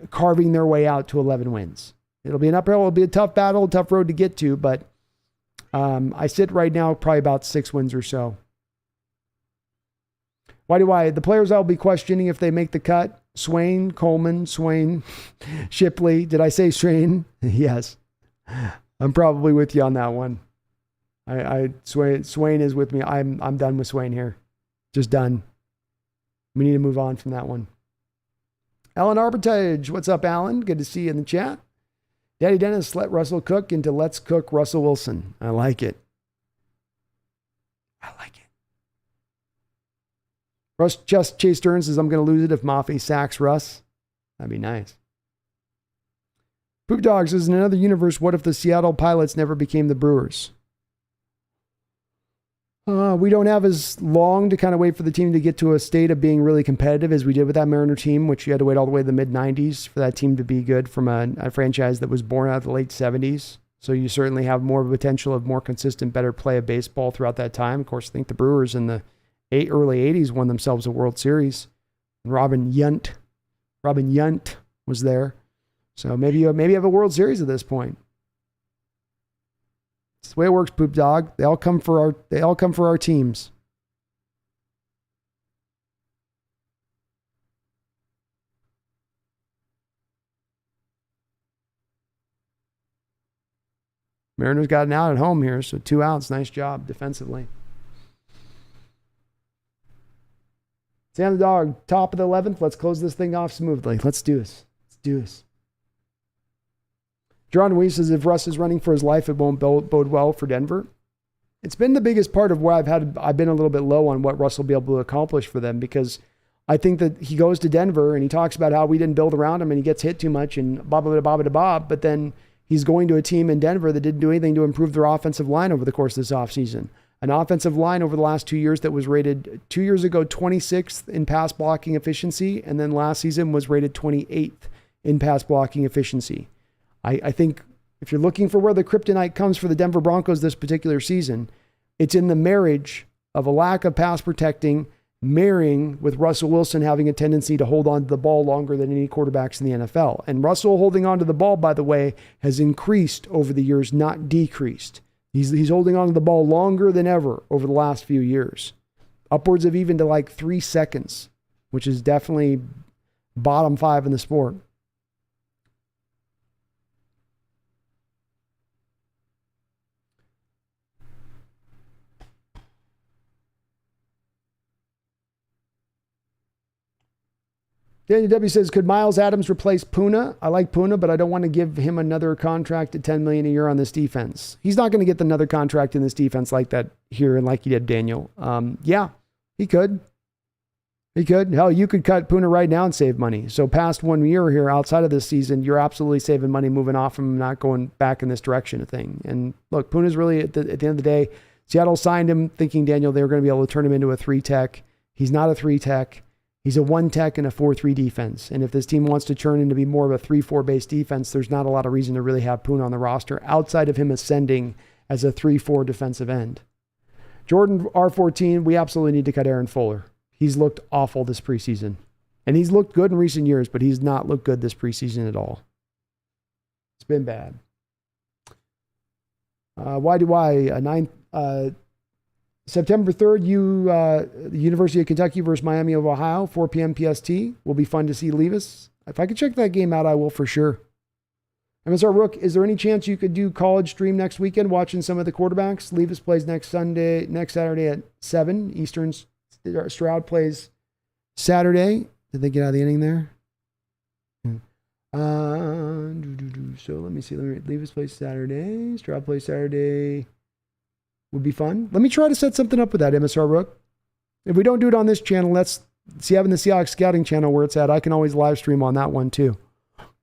carving their way out to 11 wins. It'll be an uphill, it'll be a tough battle, a tough road to get to, but I sit right now probably about 6 wins or so. The players I'll be questioning if they make the cut, Swain, Coleman, Shipley. Did I say Swain? Yes. I'm probably with you on that one. Swain is with me. I'm done with Swain here. Just done. We need to move on from that one. Alan Arbitage. What's up, Alan? Good to see you in the chat. Daddy Dennis let Russell cook into let's cook Russell Wilson. I like it. I like it. Chase Stearns says, I'm going to lose it if Mafe sacks Russ. That'd be nice. Poop Dog says, in another universe, what if the Seattle Pilots never became the Brewers? We don't have as long to kind of wait for the team to get to a state of being really competitive as we did with that Mariner team, which you had to wait all the way to the mid-90s for that team to be good from a franchise that was born out of the late 70s. So you certainly have more of a potential of more consistent, better play of baseball throughout that time. Of course, I think the Brewers in the early 80s won themselves a World Series. Robin Yount was there. So maybe you have a World Series at this point. It's the way it works, Poop Dog. They all come for our teams. Mariners got an out at home here, so 2 outs. Nice job defensively. Sam the Dog, top of the 11th. Let's close this thing off smoothly. Let's do this. John Weiss says if Russ is running for his life, it won't bode well for Denver. It's been the biggest part of where I've been a little bit low on what Russ will be able to accomplish for them, because I think that he goes to Denver and he talks about how we didn't build around him and he gets hit too much and bob, but then he's going to a team in Denver that didn't do anything to improve their offensive line over the course of this offseason. An offensive line over the last 2 years that was rated 2 years ago 26th in pass blocking efficiency, and then last season was rated 28th in pass blocking efficiency. I think if you're looking for where the kryptonite comes for the Denver Broncos this particular season, it's in the marriage of a lack of pass protecting, marrying with Russell Wilson having a tendency to hold on to the ball longer than any quarterbacks in the NFL. And Russell holding on to the ball, by the way, has increased over the years, not decreased. He's holding on to the ball longer than ever over the last few years. Upwards of even to like 3 seconds, which is definitely bottom 5 in the sport. Daniel W. says, could Miles Adams replace Puna? I like Puna, but I don't want to give him another contract at $10 million a year on this defense. He's not going to get another contract in this defense like that here and like he did Daniel. Yeah, he could. Hell, you could cut Puna right now and save money. So past 1 year here outside of this season, you're absolutely saving money moving off from him, not going back in this direction of thing. And look, Puna's really, at the end of the day, Seattle signed him thinking, Daniel, they were going to be able to turn him into a 3-tech. He's not a 3-tech. He's a 1-tech and a 4-3 defense. And if this team wants to turn into be more of a 3-4 base defense, there's not a lot of reason to really have Puna on the roster outside of him ascending as a 3-4 defensive end. Jordan R14, we absolutely need to cut Aaron Fuller. He's looked awful this preseason. And he's looked good in recent years, but he's not looked good this preseason at all. It's been bad. September 3rd, the University of Kentucky versus Miami of Ohio, 4 p.m. PST. Will be fun to see Levis. If I could check that game out, I will for sure. MSR Rook, is there any chance you could do college stream next weekend watching some of the quarterbacks? Levis plays next Saturday at 7 Eastern. Stroud plays Saturday. Did they get out of the inning there? So let me see. Levis plays Saturday. Stroud plays Saturday. Would be fun. Let me try to set something up with that, MSR Rook. If we don't do it on this channel, let's see, having the Seahawks scouting channel where it's at. I can always live stream on that one too.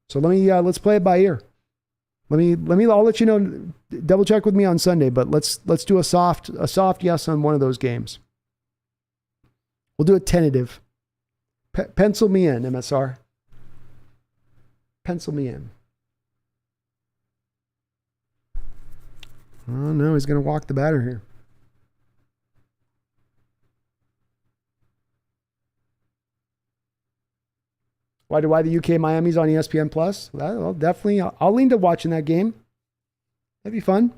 So let's play it by ear. I'll let you know. Double check with me on Sunday, but let's do a soft yes on one of those games. We'll do a tentative. Pencil me in, MSR. Pencil me in. Oh, no, he's going to walk the batter here. Why the UK Miami's on ESPN Plus? Well, definitely. I'll lean to watching that game. That'd be fun.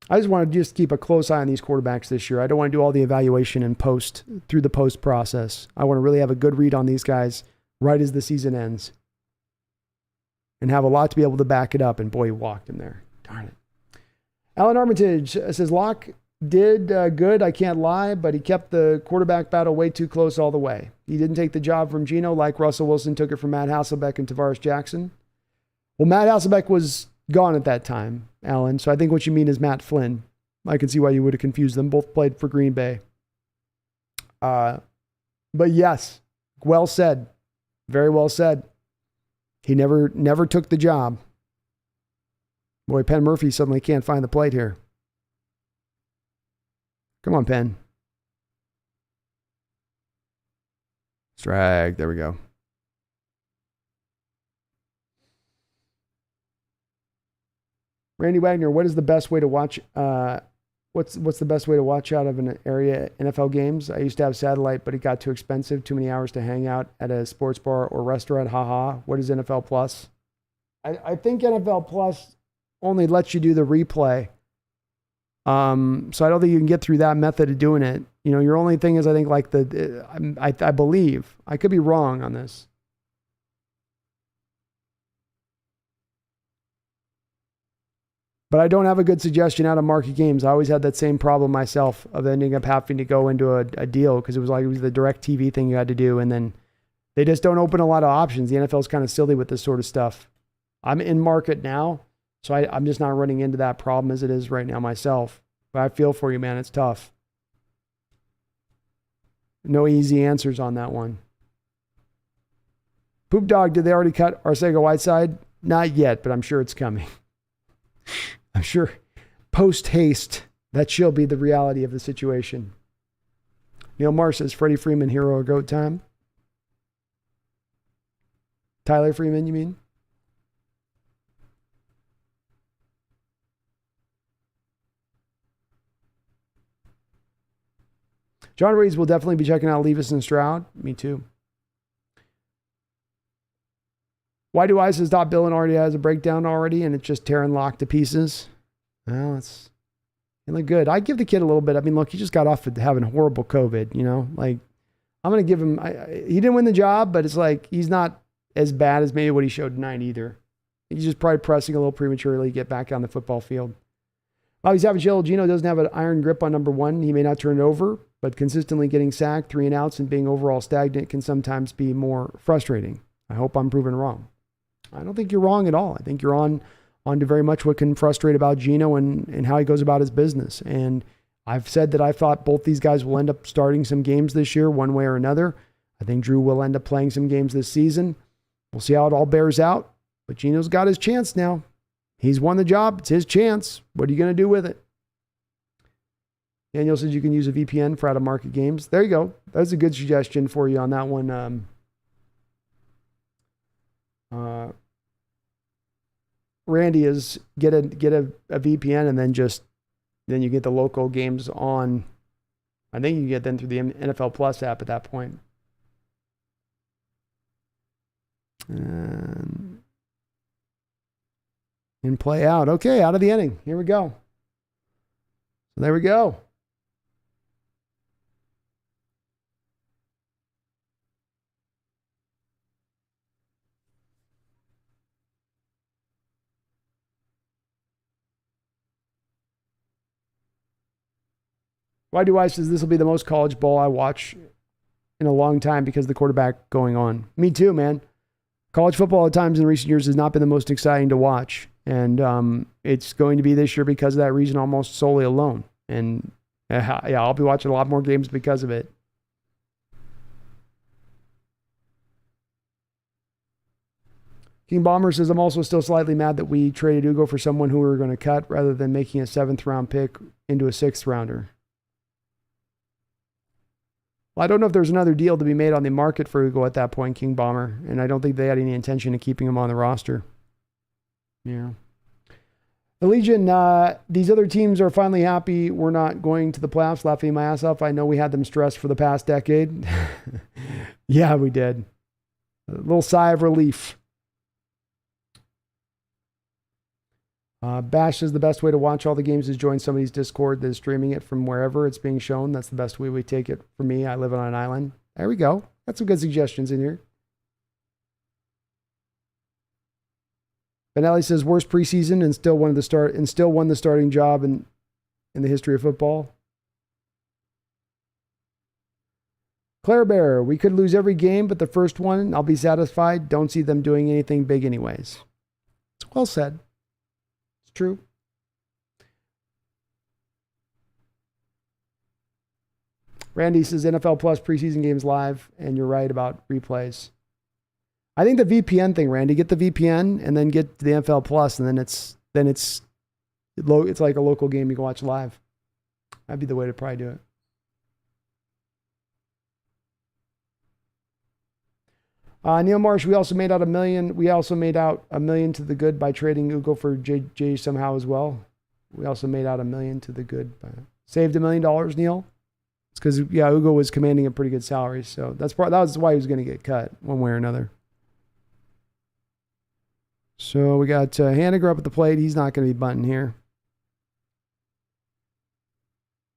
I just want to keep a close eye on these quarterbacks this year. I don't want to do all the evaluation and through the post process. I want to really have a good read on these guys right as the season ends. And have a lot to be able to back it up. And boy, he walked him there. Darn it. Alan Armitage says, Locke did good, I can't lie, but he kept the quarterback battle way too close all the way. He didn't take the job from Geno like Russell Wilson took it from Matt Hasselbeck and Tavares Jackson. Well, Matt Hasselbeck was gone at that time, Alan, so I think what you mean is Matt Flynn. I can see why you would have confused them. Both played for Green Bay. But yes, well said. Very well said. He never took the job. Boy, Penn Murphy suddenly can't find the plate here. Come on, Penn. Strike. There we go. Randy Wagner, what is the best way to watch? What's the best way to watch out of an area NFL games? I used to have satellite, but it got too expensive. Too many hours to hang out at a sports bar or restaurant. Haha. What is NFL Plus? I think NFL Plus only lets you do the replay. So I don't think you can get through that method of doing it. You know, your only thing is, I think, like I believe, I could be wrong on this. But I don't have a good suggestion out of market games. I always had that same problem myself of ending up having to go into a deal because it was the direct TV thing you had to do. And then they just don't open a lot of options. The NFL is kind of silly with this sort of stuff. I'm in market now, so I'm just not running into that problem as it is right now myself. But I feel for you, man. It's tough. No easy answers on that one. Poop Dog, did they already cut Arcega-Whiteside? Not yet, but I'm sure it's coming. I'm sure post haste, that shall be the reality of the situation. Neil Marr says, Freddie Freeman, hero or goat time? Tyler Freeman, you mean? John Reeves will definitely be checking out Levis and Stroud. Me too. Why do I says Dot Billin already has a breakdown already and it's just tearing locked to pieces? Well, it look good. I give the kid a little bit. I mean, look, he just got off of having horrible COVID, you know? Like, I'm going to give him... he didn't win the job, but it's like he's not as bad as maybe what he showed tonight either. He's just probably pressing a little prematurely to get back on the football field. Bobby Savage Hill, Geno doesn't have an iron grip on number one. He may not turn it over, but consistently getting sacked, 3 and outs, and being overall stagnant can sometimes be more frustrating. I hope I'm proven wrong. I don't think you're wrong at all. I think you're on to very much what can frustrate about Geno and how he goes about his business. And I've said that I thought both these guys will end up starting some games this year, one way or another. I think Drew will end up playing some games this season. We'll see how it all bears out. But Geno's got his chance now. He's won the job. It's his chance. What are you going to do with it? Daniel says you can use a VPN for out-of-market games. There you go. That's a good suggestion for you on that one. Randy is get a VPN and then you get the local games on. I think you get them through the NFL Plus app at that point. And play out. Okay, out of the inning. Here we go. So there we go. Why do I says this will be the most college ball I watch in a long time because of the quarterback going on? Me too, man. College football at times in recent years has not been the most exciting to watch. And it's going to be this year because of that reason almost solely alone. And yeah, I'll be watching a lot more games because of it. King Bomber says, I'm also still slightly mad that we traded Ugo for someone who we were going to cut rather than making a 7th round pick into a 6th rounder. Well, I don't know if there's another deal to be made on the market for Ugo at that point, King Bomber. And I don't think they had any intention of keeping him on the roster. Yeah. The Legion, these other teams are finally happy we're not going to the playoffs, laughing my ass off. I know we had them stressed for the past decade. Yeah, we did. A little sigh of relief. Bash says the best way to watch all the games is join somebody's Discord that is streaming it from wherever it's being shown. That's the best way we take it. For me, I live on an island. There we go. Got some good suggestions in here. Benelli says worst preseason and still won the starting job in in the history of football. Claire Bear, we could lose every game, but the first one, I'll be satisfied. Don't see them doing anything big anyways. It's well said. It's true. Randy says NFL Plus preseason games live, and you're right about replays. I think the VPN thing, Randy, get the VPN and then get the NFL Plus, and then it's like a local game you can watch live. That'd be the way to probably do it. Neil Marsh, we also made out $1 million. We also made out $1 million to the good by trading Ugo for Jay somehow as well. We also made out $1 million to the good. Saved $1 million, Neil. It's because Ugo was commanding a pretty good salary, so that was why he was going to get cut one way or another. So we got Haniger up at the plate. He's not going to be bunting here.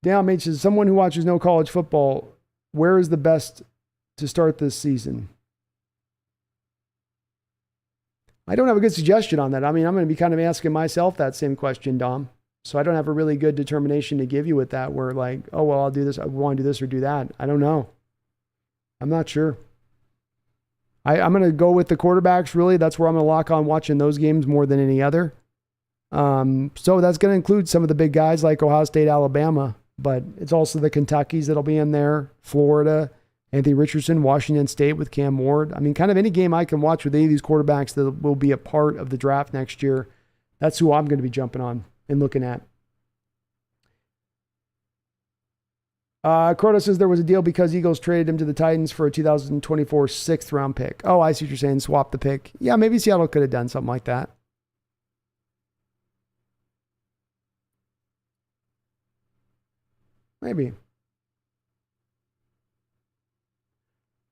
Down H says, someone who watches no college football, where is the best to start this season? I don't have a good suggestion on that. I mean, I'm going to be kind of asking myself that same question, Dom. So I don't have a really good determination to give you with that. Where like, oh, well, I'll do this. I want to do this or do that. I don't know. I'm not sure. I'm going to go with the quarterbacks, really. That's where I'm going to lock on watching those games more than any other. So that's going to include some of the big guys like Ohio State, Alabama. But it's also the Kentuckys that'll be in there, Florida, Anthony Richardson, Washington State with Cam Ward. I mean, kind of any game I can watch with any of these quarterbacks that will be a part of the draft next year. That's who I'm going to be jumping on and looking at. Croto says there was a deal because Eagles traded him to the Titans for a 2024 6th round pick. Oh, I see what you're saying. Swap the pick. Yeah, maybe Seattle could have done something like that. Maybe.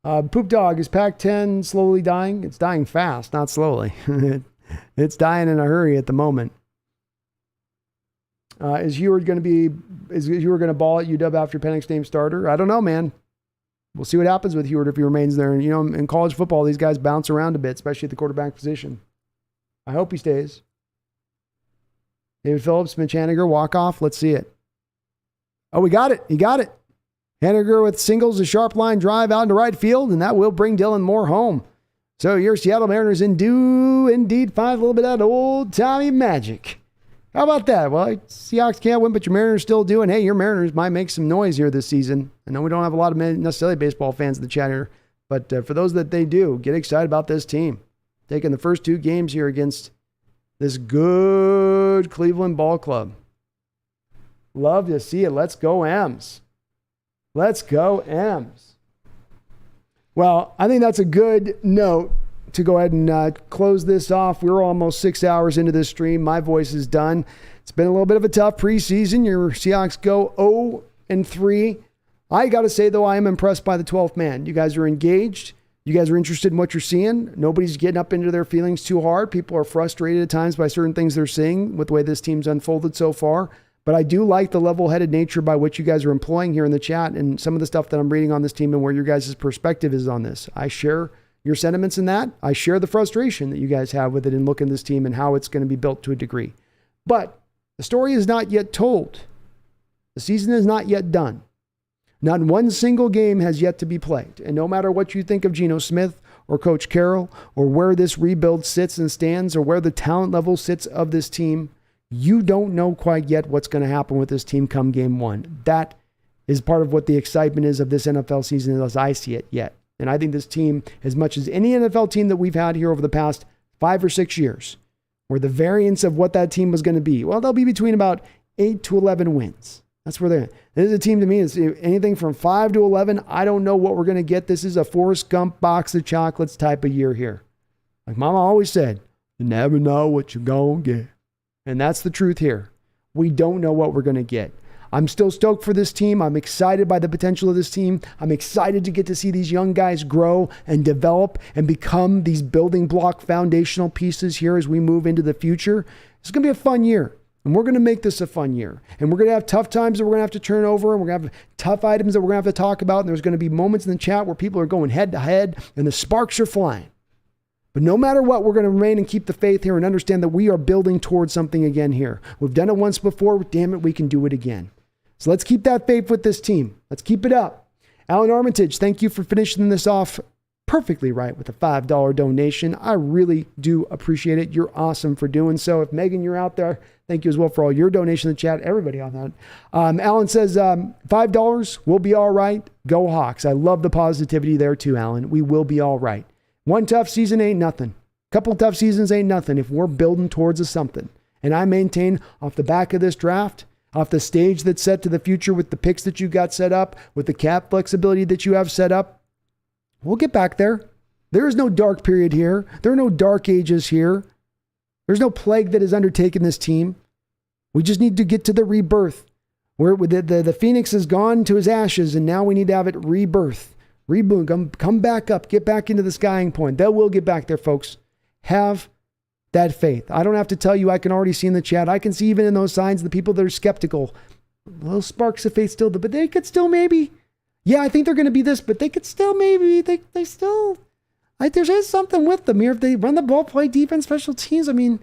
Poop Dog, is Pac-10 slowly dying? It's dying fast, not slowly. It's dying in a hurry at the moment. Is Heward going to ball at UW after Penix named starter? I don't know, man. We'll see what happens with Heward if he remains there. And, in college football, these guys bounce around a bit, especially at the quarterback position. I hope he stays. David Phillips, Mitch Haniger, walk-off. Let's see it. Oh, we got it. He got it. Haniger with singles, a sharp line drive out into right field, and that will bring Dylan Moore home. So your Seattle Mariners do indeed find a little bit of that old-timey magic. How about that? Well, Seahawks can't win, but your Mariners still do. And hey, your Mariners might make some noise here this season. I know we don't have a lot of necessarily baseball fans in the chat here, but for those that they do, get excited about this team. Taking the first 2 games here against this good Cleveland ball club. Love to see it. Let's go M's. Let's go M's. Well, I think that's a good note to go ahead and close this off. We're almost 6 hours into this stream. My voice is done. It's been a little bit of a tough preseason. Your Seahawks go 0-3. I got to say, though, I am impressed by the 12th man. You guys are engaged. You guys are interested in what you're seeing. Nobody's getting up into their feelings too hard. People are frustrated at times by certain things they're seeing with the way this team's unfolded so far. But I do like the level-headed nature by which you guys are employing here in the chat and some of the stuff that I'm reading on this team and where your guys' perspective is on this. I share your sentiments in that. I share the frustration that you guys have with it and look at this team and how it's going to be built to a degree. But the story is not yet told. The season is not yet done. Not one single game has yet to be played. And no matter what you think of Geno Smith or Coach Carroll or where this rebuild sits and stands or where the talent level sits of this team, you don't know quite yet what's going to happen with this team come game 1. That is part of what the excitement is of this NFL season as I see it yet. And I think this team, as much as any NFL team that we've had here over the past 5 or 6 years, where the variance of what that team was going to be, well, they'll be between about 8 to 11 wins. That's where they're at. This is a team to me, it's anything from 5 to 11. I don't know what we're going to get. This is a Forrest Gump box of chocolates type of year here. Like Mama always said, you never know what you're going to get. And that's the truth here. We don't know what we're going to get. I'm still stoked for this team. I'm excited by the potential of this team. I'm excited to get to see these young guys grow and develop and become these building block foundational pieces here as we move into the future. It's going to be a fun year. And we're going to make this a fun year. And we're going to have tough times that we're going to have to turn over. And we're going to have tough items that we're going to have to talk about. And there's going to be moments in the chat where people are going head to head and the sparks are flying. But no matter what, we're going to remain and keep the faith here and understand that we are building towards something again here. We've done it once before. Damn it, we can do it again. So let's keep that faith with this team. Let's keep it up. Alan Armitage, thank you for finishing this off perfectly right with a $5 donation. I really do appreciate it. You're awesome for doing so. If Megan, you're out there, thank you as well for all your donation in the chat. Everybody on that. Alan says, $5, we'll be all right. Go Hawks. I love the positivity there too, Alan. We will be all right. One tough season ain't nothing. Couple tough seasons ain't nothing if we're building towards something. And I maintain off the back of this draft, off the stage that's set to the future with the picks that you got set up, with the cap flexibility that you have set up, we'll get back there. There is no dark period here. There are no dark ages here. There's no plague that has undertaken this team. We just need to get to the rebirth where the Phoenix has gone to his ashes, and now we need to have it rebirth. Reboot, come back up, get back into the skying point. That will get back there, folks. Have that faith. I don't have to tell you, I can already see in the chat. I can see even in those signs, the people that are skeptical, little sparks of faith still, but they could still maybe, yeah, I think they're going to be this, but they could still maybe, they still, there is something with them here. If they run the ball, play defense, special teams, I mean,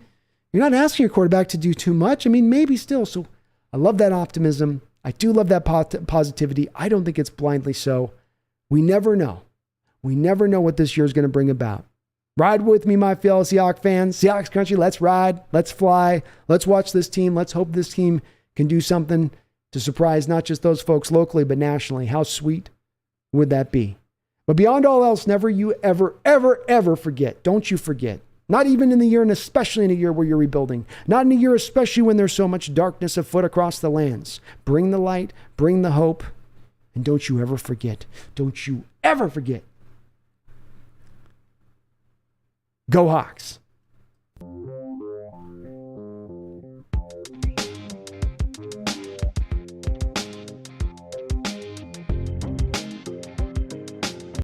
you're not asking your quarterback to do too much. I mean, maybe still. So I love that optimism. I do love that positivity. I don't think it's blindly so. We never know. We never know what this year is going to bring about. Ride with me, my fellow Seahawks fans. Seahawks country, let's ride. Let's fly. Let's watch this team. Let's hope this team can do something to surprise not just those folks locally, but nationally. How sweet would that be? But beyond all else, never you ever, ever, ever forget. Don't you forget. Not even in the year, and especially in a year where you're rebuilding. Not in a year, especially when there's so much darkness afoot across the lands. Bring the light. Bring the hope. And don't you ever forget. Don't you ever forget. Go Hawks.